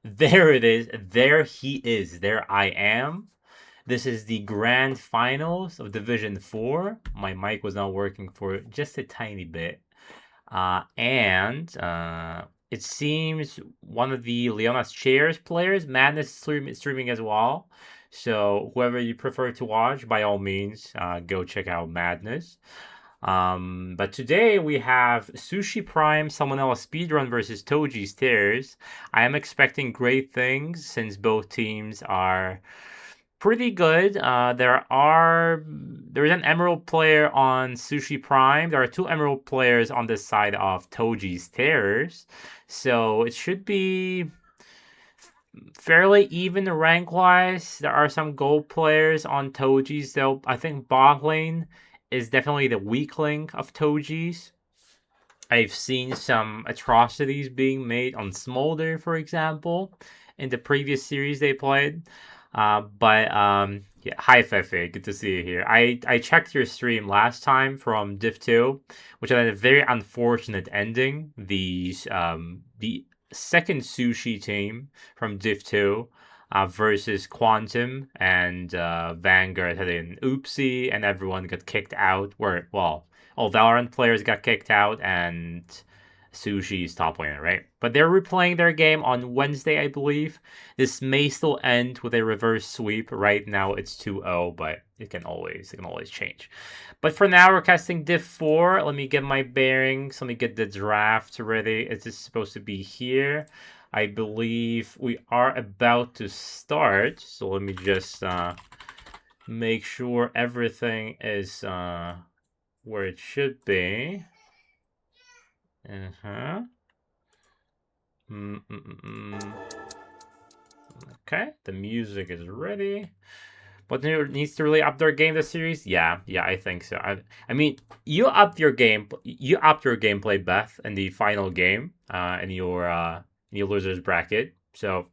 There it is. There he is. There I am. This is the grand finals of Division 4. My mic was not working for just a tiny bit. And it seems one of the Leona's Chairs players, Madness, streaming as well. So whoever you prefer to watch, by all means, go check out Madness. But today we have Sushi Prime, Salmonella Speedrun versus Toji Stairs. I am expecting great things since both teams are pretty good. There's an Emerald player on Sushi Prime. There are two Emerald players on this side of Toji's Terrors. So it should be fairly even rank wise. There are some gold players on Toji's, though. I think bot lane is definitely the weak link of Toji's. I've seen some atrocities being made on Smolder, for example, in the previous series they played. Yeah, hi Fefe, good to see you here. I checked your stream last time from Div 2, which had a very unfortunate ending. The second Sushi team from Div 2 versus Quantum and Vanguard had an oopsie and everyone got kicked out. All Valorant players got kicked out and Sushi's top laner, right? But they're replaying their game on Wednesday, I believe. This may still end with a reverse sweep. Right now it's 2-0, but it can always change. But for now, we're casting Div 4. Let me get my bearings. Let me get the draft ready. Is this supposed to be here? I believe we are about to start. So let me just make sure everything is where it should be. Okay, the music is ready. But needs to really up their game this series? Yeah, I think so. I mean, you upped your gameplay, Beth, in the final game, in your losers bracket. So,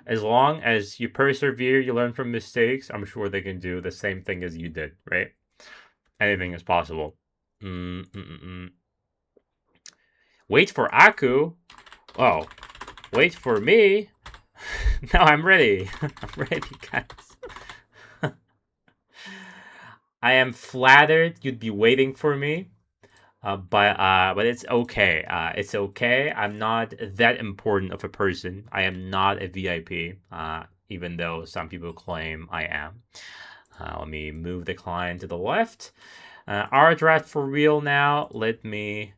as long as you persevere, you learn from mistakes, I'm sure they can do the same thing as you did, right? Anything is possible. Wait for Aku? Oh, wait for me? No, I'm ready. I'm ready, guys. I am flattered you'd be waiting for me. But it's okay. It's okay. I'm not that important of a person. I am not a VIP, even though some people claim I am. Let me move the client to the left. Our draft for real now. Let me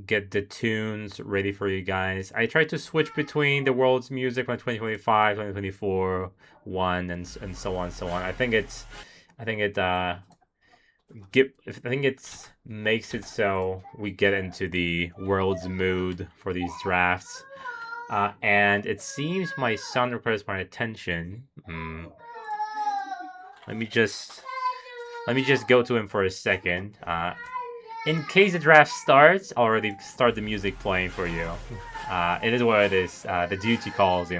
get the tunes ready for you guys. I tried to switch between the world's music from 2025, 2024, 1, and so on, so on. I think it makes it so we get into the world's mood for these drafts. And it seems my son requires my attention. Let me just go to him for a second. In case the draft starts, I'll already start the music playing for you. It is what it is. The duty calls,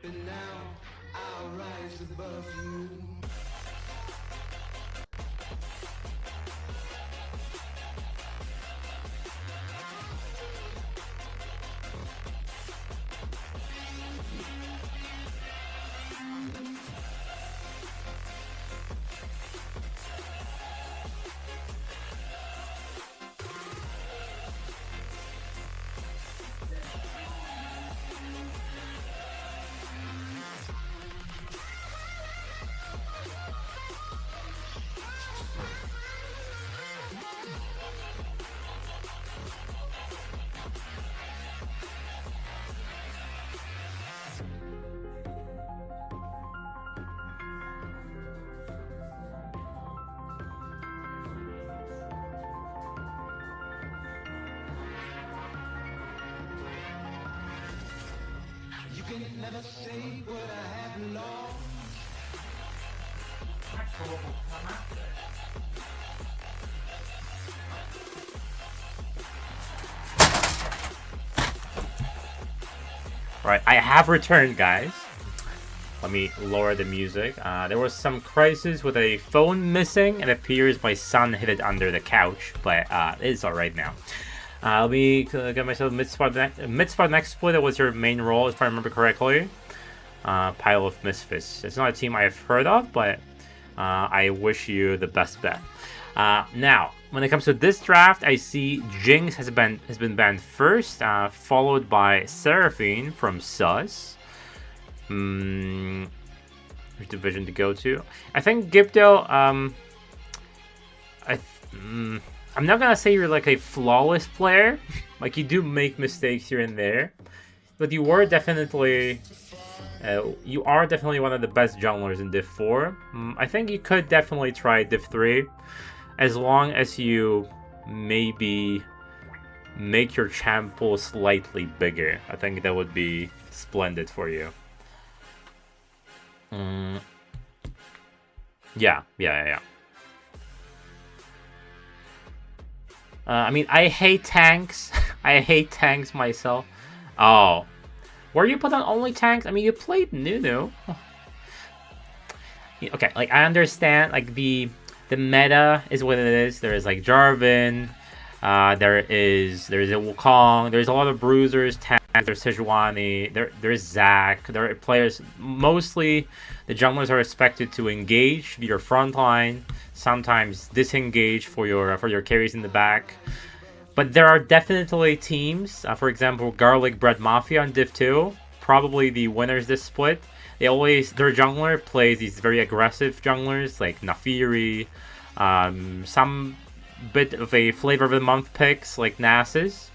And now I'll rise above you. You can never say what I have lost. Right, I have returned, guys. Let me lower the music. There was some crisis with a phone missing. It appears my son hid it under the couch, but it's alright now. Let me get myself mid-spot exploit. That was your main role, if I remember correctly. Pile of Misfits. It's not a team I've heard of, but I wish you the best bet. Now, when it comes to this draft, I see Jinx has been banned first, followed by Seraphine from Sus. Which division to go to? I think Gipto. I'm not gonna say you're like a flawless player. Like, you do make mistakes here and there, but you are definitely one of the best junglers in Div 4. I think you could definitely try Div 3, as long as you maybe make your champ pool slightly bigger. I think that would be splendid for you. Yeah. I mean, I hate tanks. I hate tanks myself. Oh. Were you put on only tanks? I mean, you played Nunu. Okay, like, I understand, like, the meta is what it is. There is, like, Jarvan. There is a Wukong. There's a lot of bruisers, tanks. There's Sejuani. There's Zac. There are players. Mostly, the junglers are expected to engage your front line. Sometimes disengage for your carries in the back. But there are definitely teams. For example, Garlic Bread Mafia on Div 2 probably the winners this split. Their jungler plays these very aggressive junglers like Nafiri, some bit of a flavor of the month picks like Nasus.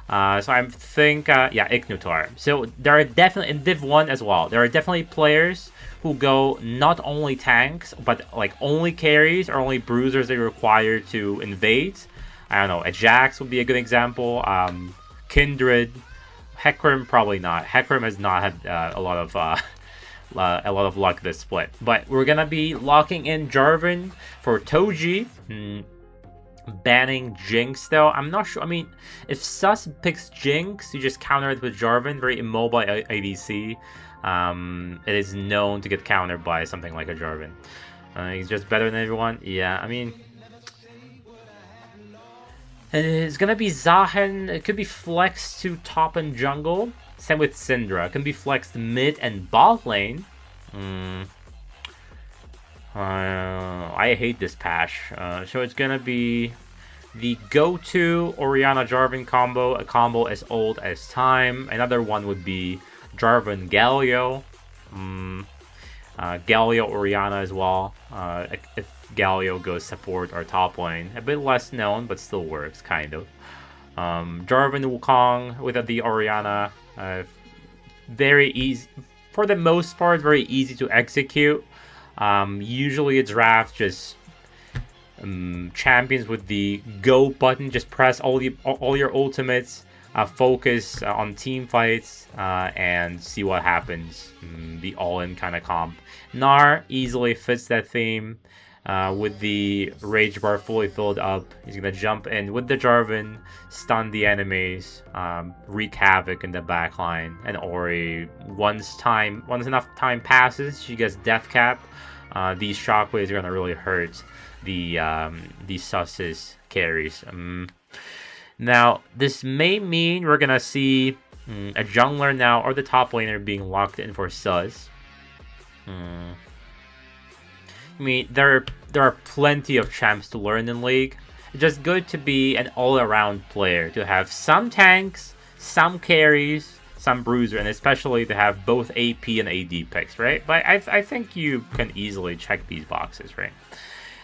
So I think, yeah, Ignitor. So there are definitely, in Div 1 as well, there are definitely players who go not only tanks, but like only carries or only bruisers they require to invade. I don't know, Ajax would be a good example. Kindred, Hecarim probably not. Hecarim has not had a lot of luck this split. But we're gonna be locking in Jarvan for Toji. Banning Jinx though, I'm not sure. I mean, if Sus picks Jinx, you just counter it with Jarvan, very immobile ADC. It is known to get countered by something like a Jarvan. He's just better than everyone. Yeah, I mean, it's gonna be Zahen. It could be flexed to top and jungle. Same with Syndra. It can be flexed mid and bot lane. I hate this patch. So it's gonna be the go-to Orianna Jarvan combo, a combo as old as time. Another one would be Jarvan Galio. Galio Orianna as well. If Galio goes support or top lane, a bit less known, but still works kind of. Jarvan Wukong with the Orianna, very easy for the most part, very easy to execute. Usually a draft just champions with the go button, just press all your ultimates, focus on team fights, and see what happens. The all-in kind of comp. Gnar easily fits that theme. With the rage bar fully filled up, he's gonna jump in with the Jarvan, stun the enemies, wreak havoc in the backline, and Ori, once enough time passes, she gets death cap. These shockwaves are gonna really hurt the Sus's carries. Now, this may mean we're gonna see a jungler now or the top laner being locked in for Sus. I mean, there are plenty of champs to learn in League. It's just good to be an all-around player, to have some tanks, some carries, some bruiser, and especially to have both AP and AD picks, right? But I think you can easily check these boxes, right?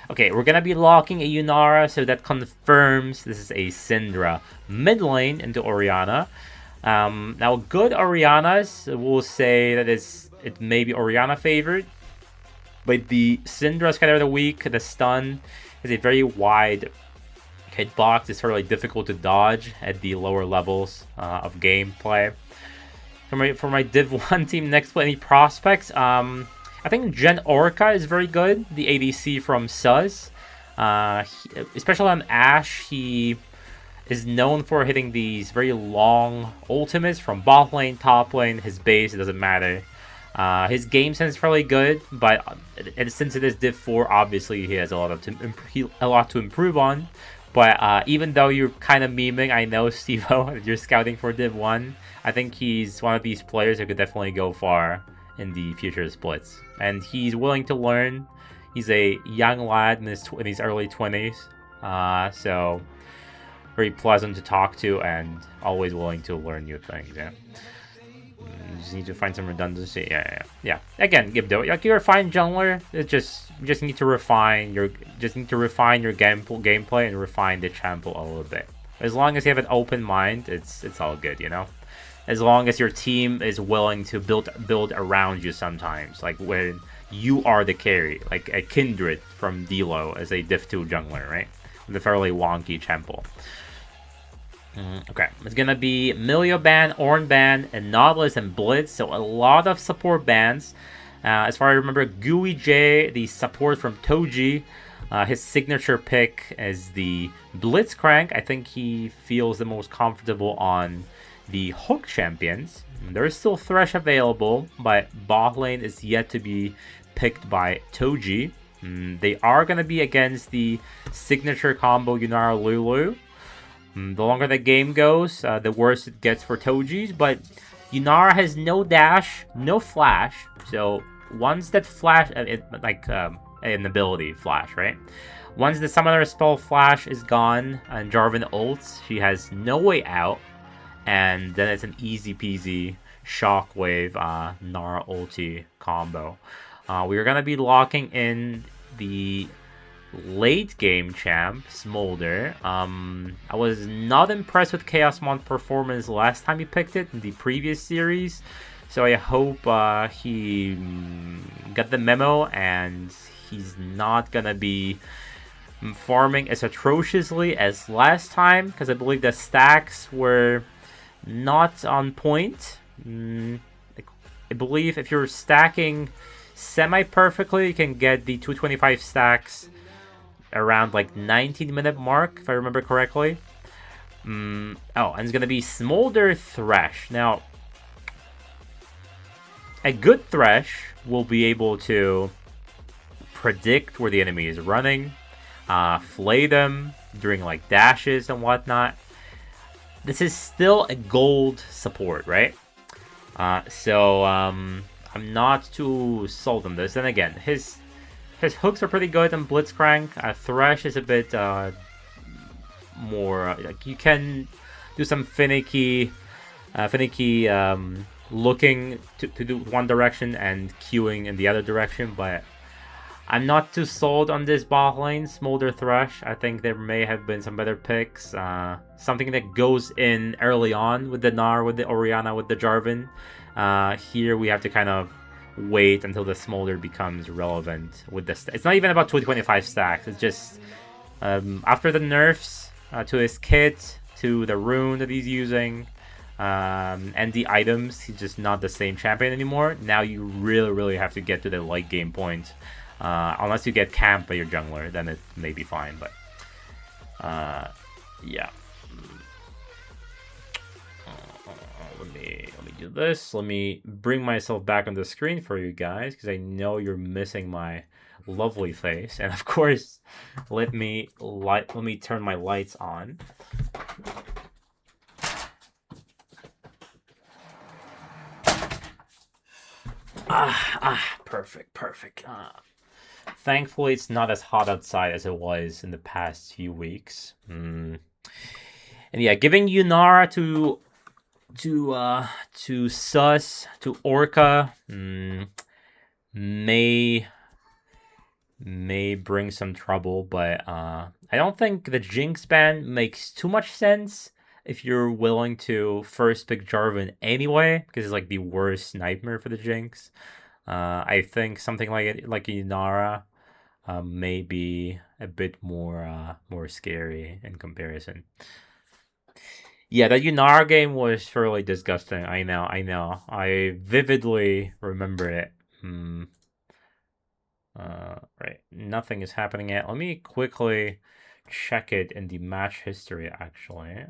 Okay, we're gonna be locking a Yunara, so that confirms this is a Syndra mid lane into Orianna. Now, good Oriannas will say that it may be Orianna favored. But the Syndra Scatter of the Week, the stun, is a very wide hitbox. It's fairly difficult to dodge at the lower levels of gameplay. For my Div 1 team next play, any prospects? I think Gen Orca is very good, the ADC from Sus. Especially on Ashe, he is known for hitting these very long ultimates from bot lane, top lane, his base, it doesn't matter. His game sense is fairly good, but since it is Div 4, obviously he has a lot to improve on. But even though you're kind of memeing, I know, Steve-O, you're scouting for Div 1, I think he's one of these players who could definitely go far in the future splits. And he's willing to learn. He's a young lad in his early 20s, so very pleasant to talk to and always willing to learn new things. Yeah. You just need to find some redundancy. Yeah. Again, Gibdo, like you're a fine jungler. It's you just need to refine your gameplay and refine the champ a little bit. As long as you have an open mind, it's all good, you know. As long as your team is willing to build around you sometimes, like when you are the carry, like a Kindred from Dilo as a Div 2 jungler, right? With a fairly wonky champo. Okay, it's gonna be Milio ban, Ornn ban, and Nautilus and Blitz, so a lot of support bans. As far as I remember, Gooey J, the support from Toji, his signature pick is the Blitzcrank. I think he feels the most comfortable on the Hook champions. There is still Thresh available, but bot lane is yet to be picked by Toji. They are gonna be against the signature combo Yunara Lulu. The longer the game goes, the worse it gets for Toji's, but Yunara has no dash, no flash, so once that flash, an ability flash, right? Once the summoner spell flash is gone and Jarvan ults, she has no way out, and then it's an easy peasy Shockwave Nara ulti combo. We're gonna be locking in the late game champ, Smolder. I was not impressed with Chaosmon's performance last time he picked it in the previous series, so I hope he got the memo and he's not gonna be farming as atrociously as last time, because I believe the stacks were not on point. I believe if you're stacking semi-perfectly, you can get the 225 stacks around like 19-minute mark, if I remember correctly. Oh, and it's gonna be Smolder Thresh. Now, a good Thresh will be able to predict where the enemy is running, flay them during like dashes and whatnot. This is still a gold support, right? So I'm not too sold on this. And again, his hooks are pretty good on Blitzcrank. Thresh is a bit more like you can do some finicky looking to do one direction and queuing in the other direction, but I'm not too sold on this bot lane, Smolder Thresh. I think there may have been some better picks. Something that goes in early on with the Gnar, with the Orianna, with the Jarvan. Here we have to kind of wait until the Smolder becomes relevant with this. It's not even about 225 stacks. It's just after the nerfs to his kit, to the rune that he's using, and the items, he's just not the same champion anymore. Now you really have to get to the late game point. Unless you get camped by your jungler, then it may be fine, but yeah. Let me do this. Let me bring myself back on the screen for you guys, because I know you're missing my lovely face. And of course, let me turn my lights on. Perfect. Thankfully, it's not as hot outside as it was in the past few weeks. And yeah, giving Yunara to Sus, to Orca, may bring some trouble, but I don't think the Jinx ban makes too much sense if you're willing to first pick Jarvan anyway, because it's like the worst nightmare for the Jinx. I think something like Inara may be a bit more scary in comparison. Yeah, that Yunara game was fairly disgusting. I know. I vividly remember it. Right. Nothing is happening yet. Let me quickly check it in the match history, actually.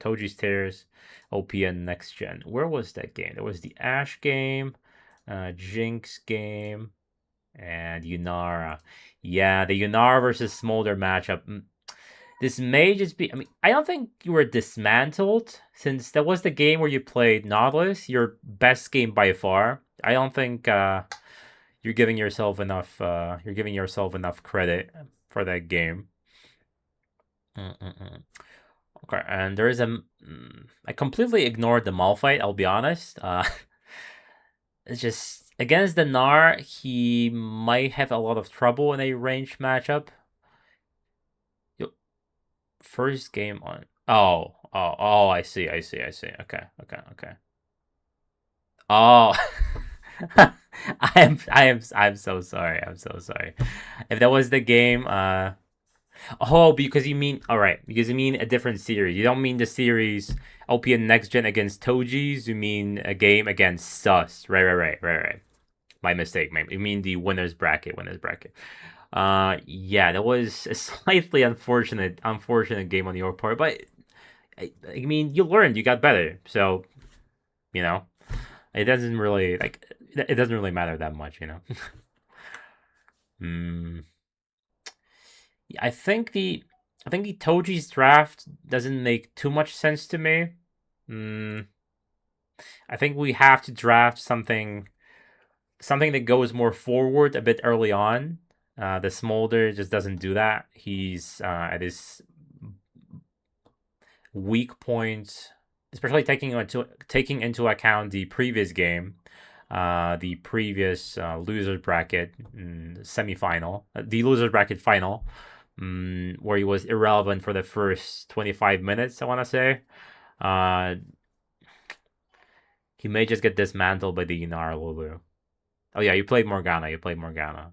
Toji Stairs, OPN Next Gen. Where was that game? There was the Ash game, Jinx game, and Yunara. Yeah, the Yunara versus Smolder matchup. This may just be... I mean, I don't think you were dismantled, since that was the game where you played Nautilus, your best game by far. I don't think you're giving yourself enough credit for that game. Okay, and there is I completely ignored the Malphite, I'll be honest. It's just against the Gnar, he might have a lot of trouble in a ranged matchup. First game on. Oh, I see. Okay. Oh. I'm so sorry. If that was the game, because you mean because you mean a different series. You don't mean the series OPN Next Gen against Toji's. You mean a game against Sus. Right. My mistake. You mean the winners bracket. Yeah, that was a slightly unfortunate game on your part, but I mean, you learned, you got better, so you know, it doesn't really matter that much, you know. Yeah, I think the Toji's draft doesn't make too much sense to me. I think we have to draft something that goes more forward a bit early on. The Smolder just doesn't do that. He's at his weak point especially taking into account the previous game, the previous losers bracket semifinal, the losers bracket final, where he was irrelevant for the first 25 minutes. I want to say, uh, he may just get dismantled by the Inara Lulu. Oh yeah, you played Morgana. You played Morgana.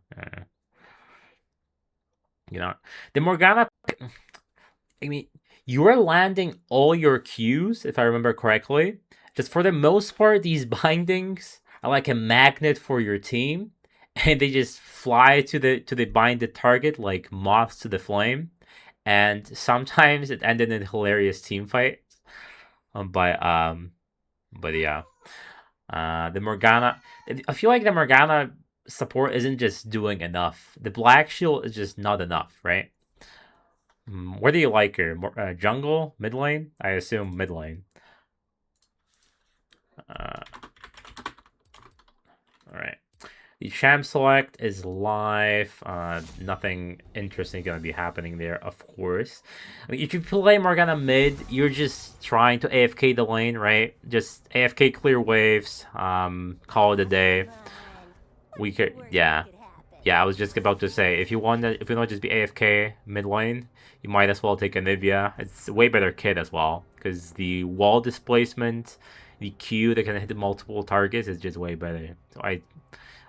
You know, the Morgana. I mean, you are landing all your Qs, if I remember correctly. Just for the most part, these bindings are like a magnet for your team, and they just fly to the binded target like moths to the flame. And sometimes it ended in hilarious team fights. Um, but um, but yeah, the Morgana. I feel like the Morgana support isn't just doing enough. The Black Shield is just not enough, right? Where do you like her? Jungle? Mid lane? I assume mid lane. Uh, Alright. The champ select is live. Nothing interesting going to be happening there, of course. I mean, if you play Morgana mid, you're just trying to AFK the lane, right? Just AFK clear waves. Call it a day. We could, yeah. Yeah, I was just about to say, if you want to just be AFK mid lane, you might as well take Anivia. It's a way better kit as well, because the wall displacement, the Q that can hit multiple targets is just way better. So I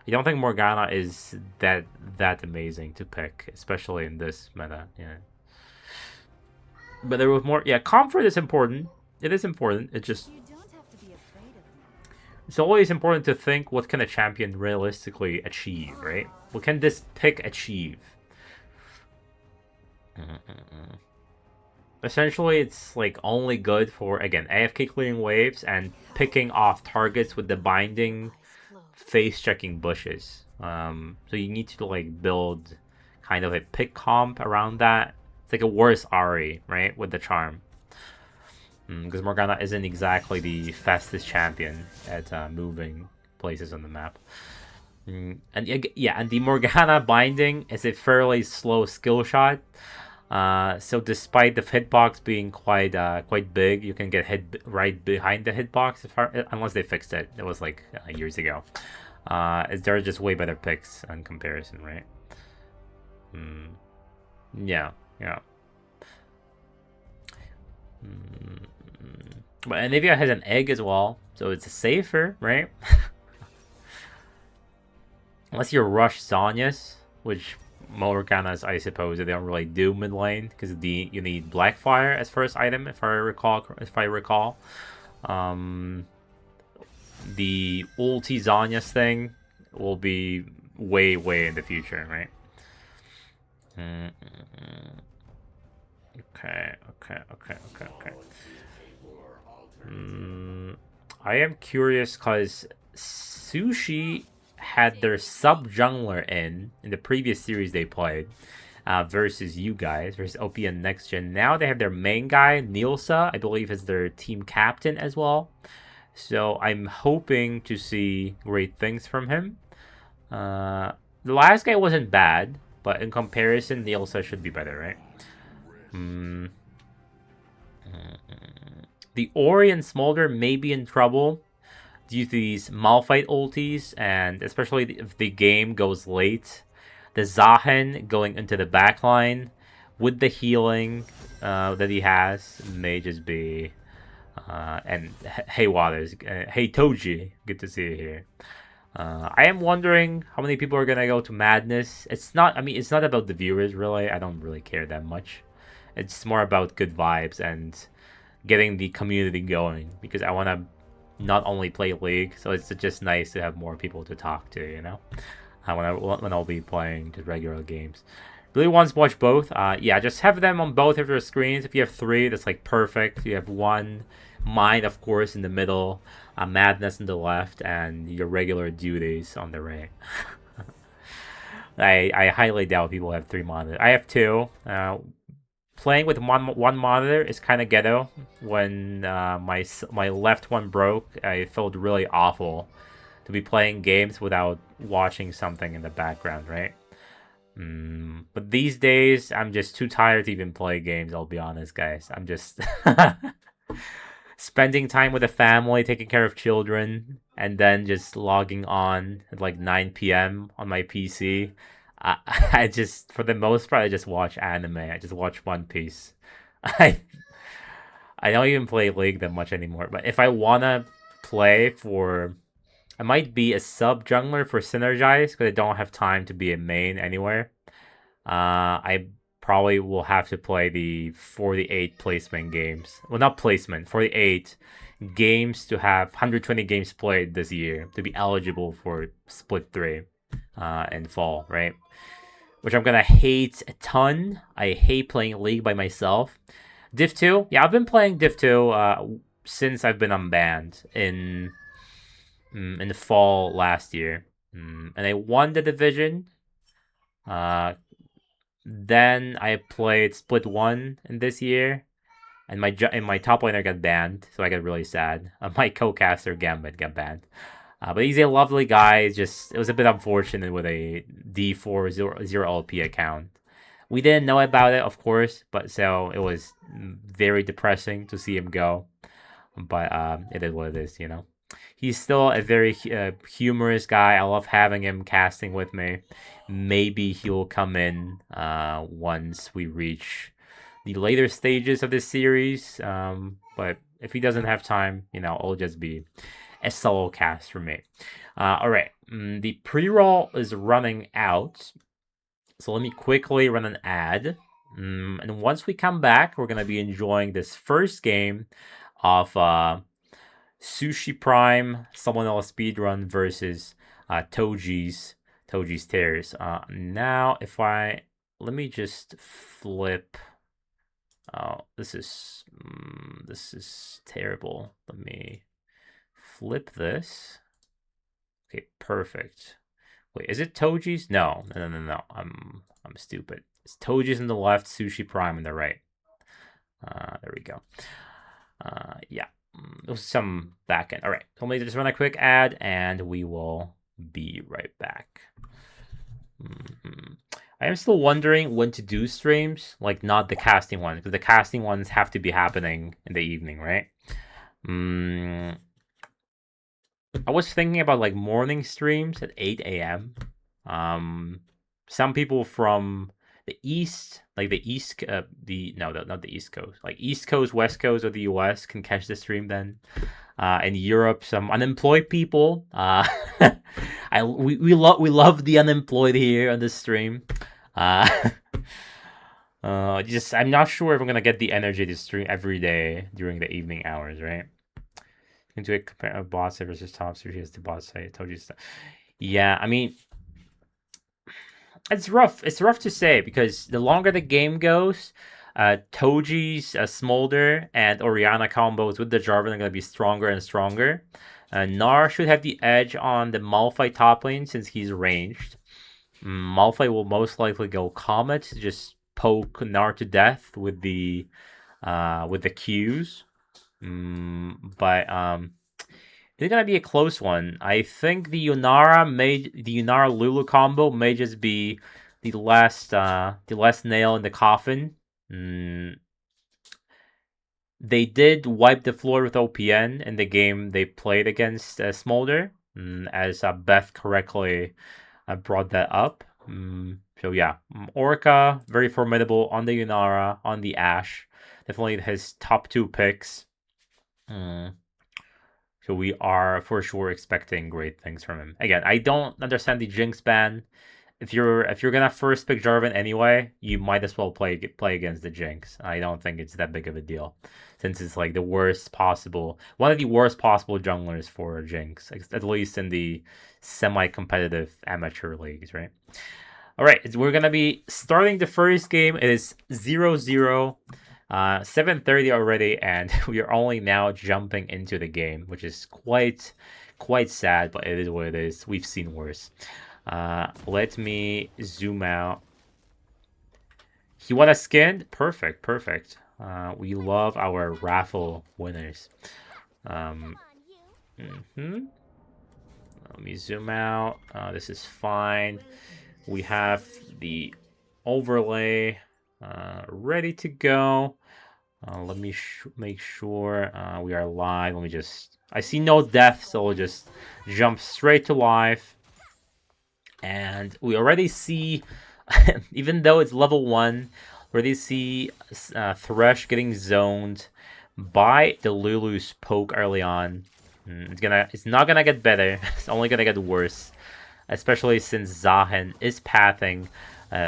don't think Morgana is that amazing to pick, especially in this meta. Yeah, but there was more. Yeah, comfort is important. It is important. It's just it's always important to think what can a champion realistically achieve, right? What can this pick achieve? Essentially, it's like only good for again AFK clearing waves and picking off targets with the binding, face checking bushes. So you need to like build kind of a pick comp around that. It's like a worse Ari, right, with the charm. Because Morgana isn't exactly the fastest champion at moving places on the map. And yeah, and the Morgana binding is a fairly slow skill shot. So despite the hitbox being quite big, you can get hit right behind the hitbox unless they fixed it. It was like years ago. There are just way better picks in comparison, right? Yeah, yeah. But Anivia has an egg as well, so it's safer, right? Unless you rush Zhonya's, which Morgana's, I suppose, they don't really do mid lane because you need Blackfire as first item, if I recall. The ulti Zhonya's thing will be way in the future, right? Okay. I am curious because Sushi had their sub jungler in the previous series they played versus you guys, versus OP and Next Gen. Now they have their main guy, Nilsa, I believe is their team captain as well. So I'm hoping to see great things from him. The last guy wasn't bad, but in comparison, Nilsa should be better, right? The Ori and Smolder may be in trouble due to these Malphite ultis, and especially if the game goes late. The Zahen going into the backline with the healing that he has may just be. And hey Waters, hey Toji, good to see you here. I am wondering how many people are gonna go to Madness. It's not. I mean, it's not about the viewers really. I don't really care that much. It's more about good vibes and getting the community going because I want to not only play League, so it's just nice to have more people to talk to, you know, when I'll be playing just regular games. Really wants to watch both. Yeah, just have them on both of your screens. If you have three, that's like perfect. You have one, mine of course in the middle, Madness on the left, and your regular duties on the right. I highly doubt people have three monitors. I have two. Playing with one monitor is kind of ghetto. When my left one broke, I felt really awful to be playing games without watching something in the background, right? But these days, I'm just too tired to even play games. I'll be honest, guys. I'm just spending time with the family, taking care of children, and then just logging on at like 9 p.m. on my PC. I, I just, for the most part, I just watch anime. I just watch One Piece. I I don't even play League that much anymore. But if I wanna play for, I might be a sub jungler for Synergize because I don't have time to be a main anywhere. I probably will have to play the 48 placement games. Well, not placement, 48 games to have 120 games played this year to be eligible for Split 3 in fall, right? Which I'm gonna hate a ton. I hate playing League by myself. Div 2, yeah, I've been playing Div 2 since I've been unbanned in the fall last year. And I won the division. Uh, then I played Split 1 in this year. And my top laner got banned, so I got really sad. My co-caster Gambit got banned. But he's a lovely guy. It was a bit unfortunate with a D4 zero LP account. We didn't know about it, of course, but so it was very depressing to see him go. But it is what it is, you know. He's still a very humorous guy. I love having him casting with me. Maybe he'll come in once we reach the later stages of this series. But if he doesn't have time, you know, it'll just be a solo cast for me. All right, the pre-roll is running out, so let me quickly run an ad. And once we come back, we're gonna be enjoying this first game of Sushi Prime Salmonella Speedrun versus Toji's Tears. Now, if I let me just flip. Oh, this is terrible. Let me flip this. Okay, perfect. Wait, is it Toji's? No. I'm stupid. It's Toji's on the left, Sushi Prime on the right. There we go. Yeah, it was some backend. All right, let me just run a quick ad, and we will be right back. I am still wondering when to do streams, like not the casting ones, because the casting ones have to be happening in the evening, right? I was thinking about like morning streams at 8 a.m. Some people from the east, like the east, not the east coast, like east coast, west coast of the U.S. can catch the stream then. In Europe, some unemployed people. We love the unemployed here on this stream. Just I'm not sure if I'm gonna get the energy to stream every day during the evening hours, right? Into a compare of bots versus top Sushi as the bot site. Told stuff. Yeah, I mean, it's rough. It's rough to say because the longer the game goes, Toji's Smolder and Oriana combos with the Jarvan are going to be stronger and stronger. Nar should have the edge on the Malphite top lane since he's ranged. Malphite will most likely go Comet to just poke Nar to death with the Qs. But it's gonna be a close one. I think the Yunara Lulu combo may just be the last nail in the coffin. They did wipe the floor with OPN in the game they played against Smolder, as Beth correctly brought that up. So yeah, Orca very formidable on the Yunara, on the Ashe. Definitely his top 2 picks. So we are for sure expecting great things from him. Again, I don't understand the Jinx ban. If you're gonna first pick Jarvan anyway, you might as well play against the Jinx. I don't think it's that big of a deal, since it's like one of the worst possible junglers for Jinx, at least in the semi-competitive amateur leagues, right? All right, we're gonna be starting the first game. It is 0-0. 7:30 already, and we are only now jumping into the game, which is quite sad, but it is what it is. We've seen worse. Let me zoom out. He won a skin? Perfect. We love our raffle winners. Let me zoom out. This is fine. We have the overlay ready to go. Let me make sure we are live. Let me just... I see no death, so we'll just jump straight to live. And we already see, even though it's level 1, we already see Thresh getting zoned by the Lulu's poke early on. It's not gonna get better. It's only gonna get worse, especially since Zahen is pathing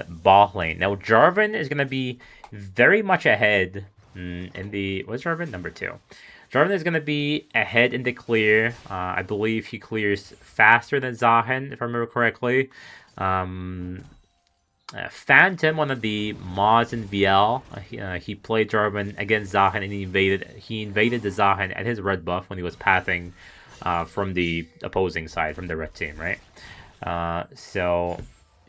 bot lane. Now Jarvan is gonna be very much ahead in the... What's Jarvan? Number 2. Jarvan is gonna be ahead in the clear. I believe he clears faster than Zahen, if I remember correctly. Phantom, one of the mods in VL, he played Jarvan against Zahen, and he invaded the Zahen at his red buff when he was pathing from the opposing side, from the red team, right? So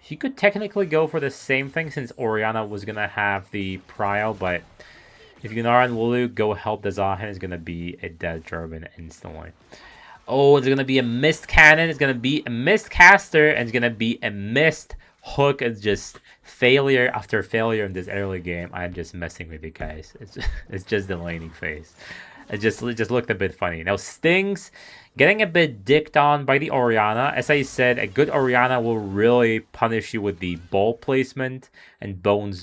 he could technically go for the same thing since Orianna was gonna have the prio, but if Yunara and Lulu go help the Zahen, it's gonna be a dead Jarvan instantly. Oh, it's gonna be a missed cannon, it's gonna be a missed caster, and it's gonna be a missed hook. It's just failure after failure in this early game. I'm just messing with you guys. It's just the laning phase. It just looked a bit funny. Now Stings getting a bit dicked on by the Orianna. As I said, a good Orianna will really punish you with the ball placement and bone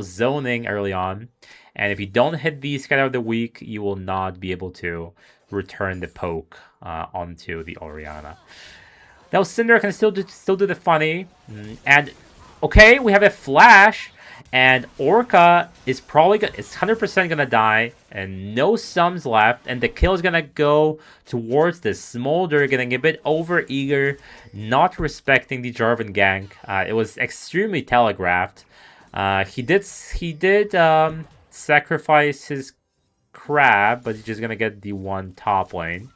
zoning early on. And if you don't hit the Scatter of the Week, you will not be able to return the poke onto the Orianna. Now Syndra can still do the funny, and okay, we have a flash, and Orca is probably it's 100% gonna die, and no sums left, and the kill is gonna go towards the Smolder, getting a bit over eager, not respecting the Jarvan gank. It was extremely telegraphed. He did sacrifice his crab, but he's just gonna get the one top lane.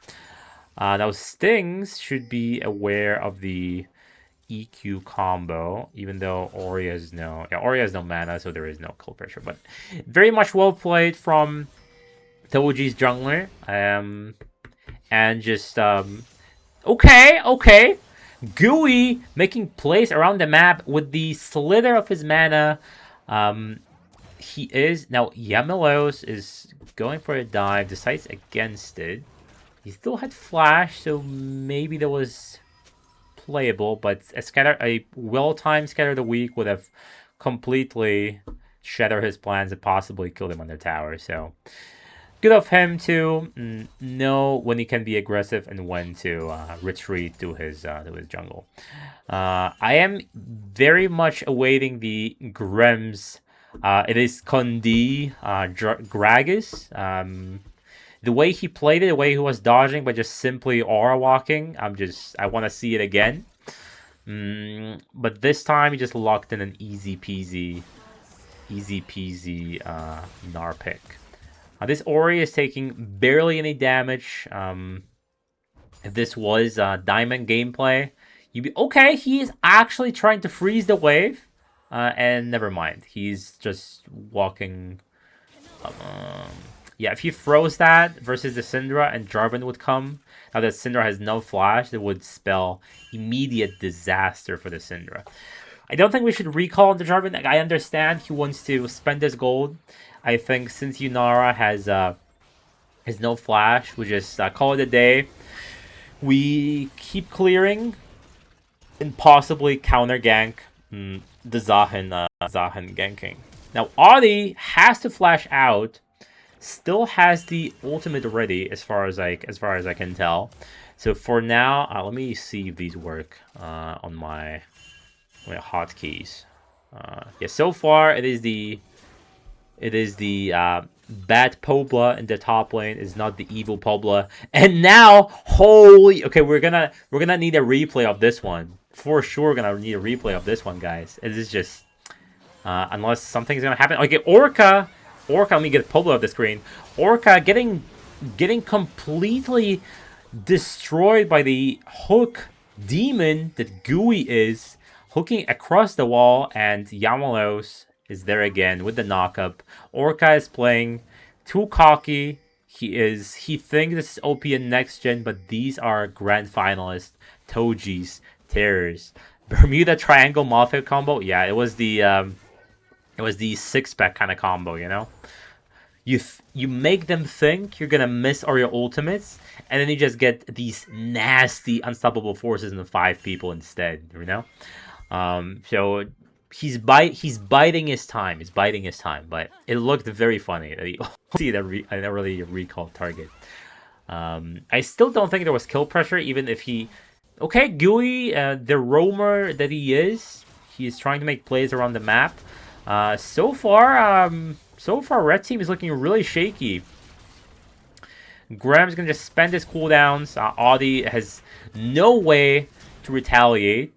Now Stings should be aware of the EQ combo, even though Ori has no mana, so there is no kill pressure. But very much well played from Toji's jungler. And just okay. Gooey making plays around the map with the slither of his mana. He is now Yamalos is going for a dive, decides against it. He still had flash, so maybe that was playable, but a well-timed Scatter of the Week would have completely shattered his plans and possibly killed him on the tower. So good of him to know when he can be aggressive and when to retreat to his jungle. I am very much awaiting the Grims. It is Kondi Gragas. The way he played it, the way he was dodging by just simply aura walking, I want to see it again. But this time he just locked in an easy peasy Gnar pick. This Ori is taking barely any damage. If this was Diamond gameplay, you'd be okay. He is actually trying to freeze the wave, and never mind. He's just walking. Yeah, if he froze that versus the Syndra and Jarvan would come, now that Syndra has no flash, it would spell immediate disaster for the Syndra. I don't think we should recall the Jarvan. I understand he wants to spend his gold. I think since Yunara has no flash, we just call it a day. We keep clearing and possibly counter gank the Zahen ganking. Now Adi has to flash out. Still has the ultimate ready as far as I can tell. So for now, let me see if these work on my hotkeys. Yeah, so far it is the bad Pobla in the top lane. Is not the evil Pobla. And now, holy, okay, we're gonna need a replay of this one for sure. We're gonna need a replay of this one, guys. It is just unless something's gonna happen. Okay, Orca, let me get Pobla off the screen. Orca getting completely destroyed by the hook demon that Gooey is, hooking across the wall, and Yamalos is there again with the knockup. Orca is playing too cocky. He thinks this is OP in next gen, but these are grand finalists, Toji's terrors. Bermuda Triangle Mafia combo. Yeah, it was the It was the 6-pack kind of combo, you know? You make them think you're gonna miss all your ultimates, and then you just get these nasty unstoppable forces in the 5 people instead, you know? So he's biding his time. He's biding his time, but it looked very funny that he see that I never really recall target. I still don't think there was kill pressure, even if he. Okay, Gooey, the roamer that he is trying to make plays around the map. So far, red team is looking really shaky. Graham's gonna just spend his cooldowns. Audi has no way to retaliate.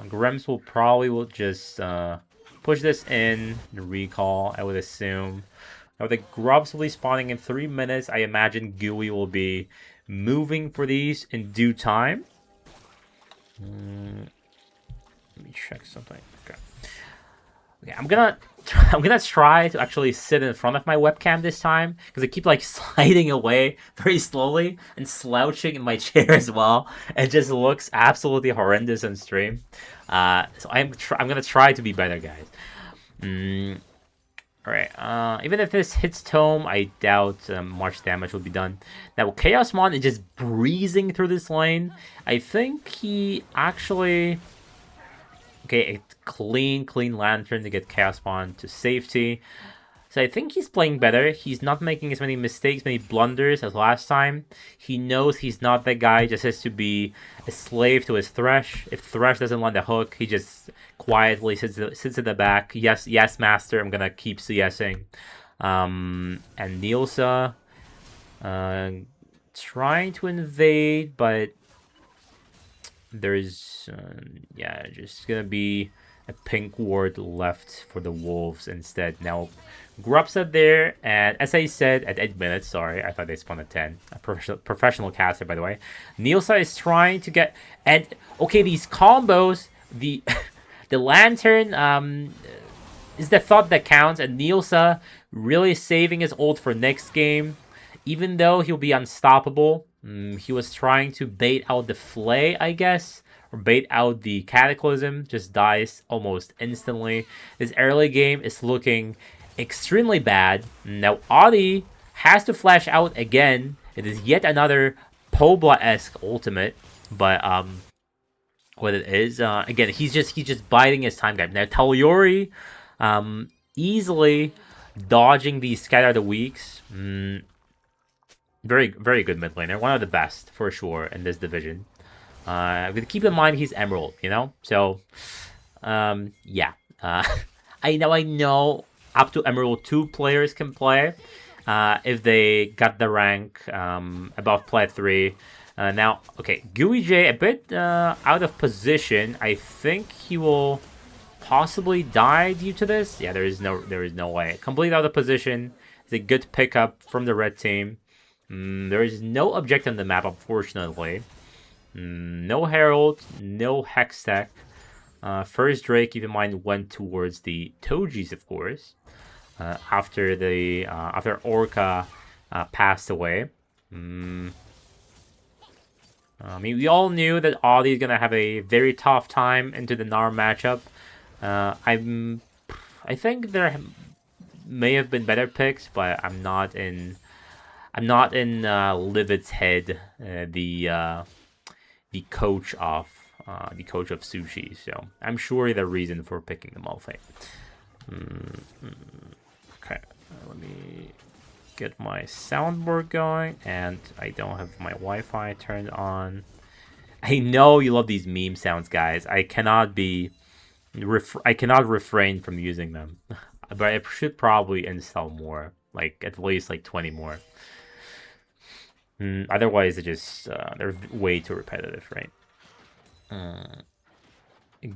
Grems will just push this in the recall, I would assume. Now the grubs will be spawning in 3 minutes. I imagine Gooey will be moving for these in due time. Let me check something. Okay, I'm gonna try to actually sit in front of my webcam this time because I keep like sliding away very slowly and slouching in my chair as well. It just looks absolutely horrendous on stream. So I'm gonna try to be better, guys. All right. Even if this hits Tome, I doubt much damage will be done. Now Chaosmon is just breezing through this lane. I think he actually. Okay, a clean Lantern to get Chaosmon to safety. So I think he's playing better. He's not making as many mistakes, many blunders as last time. He knows he's not that guy. Just has to be a slave to his Thresh. If Thresh doesn't want the hook, he just quietly sits at the back. Yes, master. I'm gonna keep CSing. And Nielsa trying to invade, but there's just gonna be a pink ward left for the wolves instead. Now Grub's up there, and as I said at 8 minutes, sorry, I thought they spawned at 10. A professional caster, by the way. Nielsa is trying to get, and okay, these combos, the the lantern is the thought that counts, and Nielsa really saving his ult for next game, even though he'll be unstoppable. He was trying to bait out the Flay, I guess, or bait out the Cataclysm, just dies almost instantly. This early game is looking extremely bad. Now Audi has to flash out again. It is yet another Pobla-esque ultimate, but what it is, again, he's just biding his time, guys. Now Talyori, easily dodging the Scatter the Weeks. Very, very good mid laner. One of the best, for sure, in this division. But keep in mind, he's Emerald, you know? So, yeah. I know up to Emerald 2 players can play if they got the rank above Plat 3. Now, okay, Gooey J a bit out of position. I think he will possibly die due to this. Yeah, there is no way. Completely out of position. It's a good pickup from the red team. There is no objective on the map, unfortunately. No Herald, no Hextech. First Drake, keep in mind, went towards the Tojis, of course. After Orca passed away. I mean, we all knew that Audi is gonna have a very tough time into the Gnar matchup. I think there may have been better picks, but I'm not in Livid's head, the coach of Sushi. So I'm sure the reason for picking the Malphite. Okay, let me get my soundboard going, and I don't have my Wi-Fi turned on. I know you love these meme sounds, guys. I cannot refrain from using them, but I should probably install more, like at least like 20 more. Otherwise, it just they're way too repetitive, right?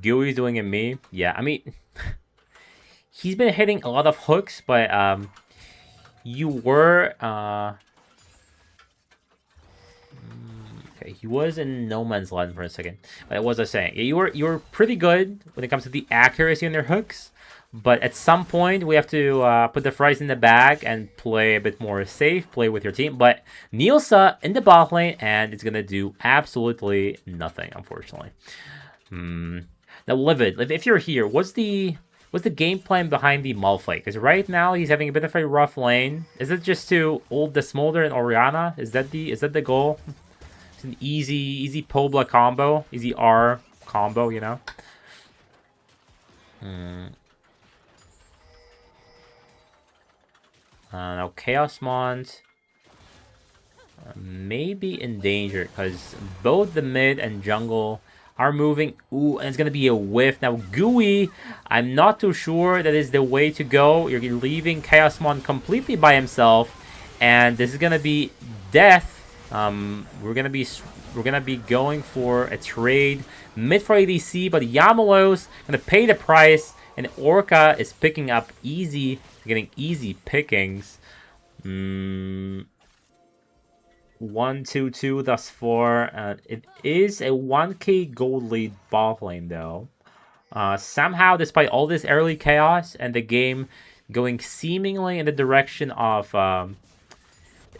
Gooey's doing it me. Yeah, I mean, he's been hitting a lot of hooks, but you were okay. He was in no man's land for a second. But what was I saying? Yeah, you were pretty good when it comes to the accuracy on their hooks. But at some point, we have to put the fries in the bag and play a bit more safe, play with your team. But Nielsa in the bot lane, and it's going to do absolutely nothing, unfortunately. Now, Livid, if you're here, what's the game plan behind the Malphite? Because right now he's having a bit of a rough lane. Is it just to ult the Smolder and Orianna? Is that the goal? It's an easy Pobla combo, easy R combo, you know. Now Chaos Mons may be in danger because both the mid and jungle are moving. Ooh, and it's going to be a whiff. Now, Gooey, I'm not too sure that is the way to go. You're leaving Chaosmon completely by himself, and this is going to be death. We're going to be going for a trade mid for ADC, but Yamalos going to pay the price, and Orca is picking up getting easy pickings. 1-2-2 thus far. It is a 1k gold lead bot lane though. Somehow, despite all this early chaos and the game going seemingly in the direction of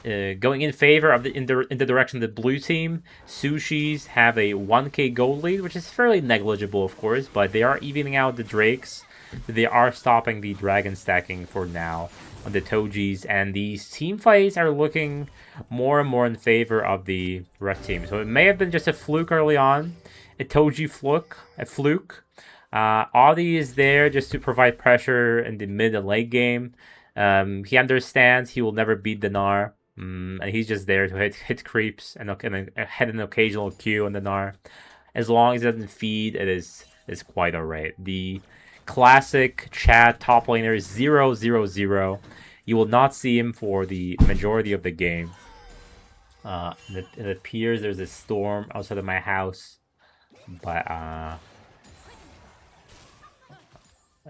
going in favor of in the direction of the blue team, Sushis have a 1k gold lead, which is fairly negligible, of course, but they are evening out the Drakes. They are stopping the dragon stacking for now on the Tojis, and these team fights are looking more and more in favor of the red team. So it may have been just a fluke early on, a Toji fluke. Audi is there just to provide pressure in the mid and late game. He understands he will never beat Dinar, and he's just there to hit creeps and hit an occasional Q on Dinar. As long as it doesn't feed, it is quite alright. The classic Chad top laner is 0-0-0. You will not see him for the majority of the game. It appears there's a storm outside of my house, but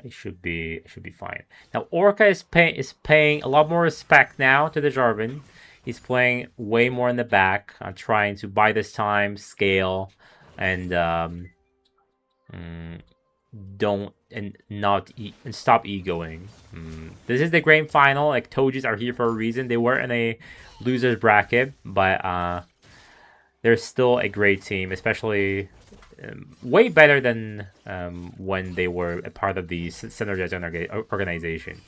it should be fine. Now Orca is paying a lot more respect now to the Jarvan. He's playing way more in the back, trying to buy this time, scale, and stop egoing. This is the grand final. Like, Tojis are here for a reason. They were in a losers bracket, but they're still a great team, especially way better than when they were a part of the synergized organization.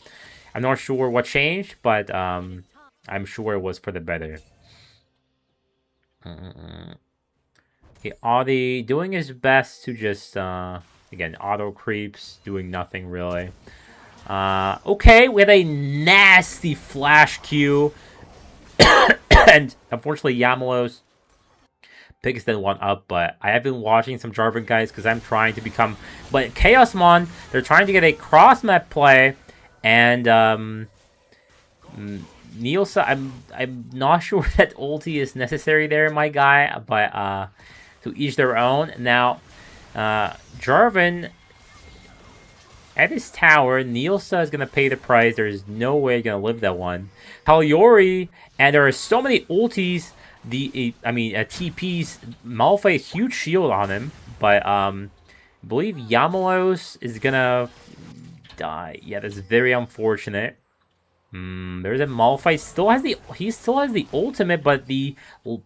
I'm not sure what changed, but I'm sure it was for the better. Okay, Audi doing his best to just again, auto creeps, doing nothing really. Okay, we had a nasty flash Q. And unfortunately, Yamalos picks that one up, but I have been watching some Jarvan guys because I'm trying to become... But Chaosmon, they're trying to get a cross-map play, and Nielsa, I'm not sure that ulti is necessary there, my guy, but to each their own. Now, Jarvan at his tower, Nielsa is going to pay the price. There's no way going to live that one. Talyori, and there are so many ultis. TP's Malphite, huge shield on him, but I believe Yamalos is going to die. Yeah, that's very unfortunate. There's a Malphite. He still has the ultimate, but the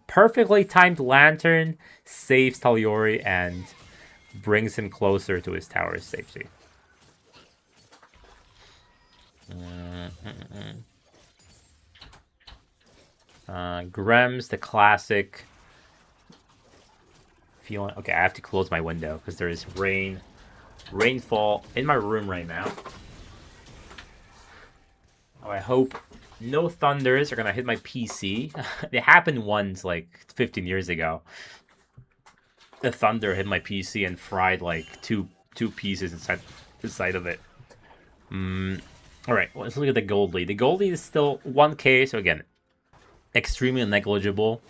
perfectly timed lantern saves Talyori and brings him closer to his tower's safety. Grems, the classic feeling. Okay, I have to close my window because there is rainfall in my room right now. Oh, I hope no thunders are gonna hit my PC. It happened once, like 15 years ago. The thunder hit my PC and fried like two pieces inside of it. All right, let's look at the gold lead. The gold lead is still 1k, so again, extremely negligible.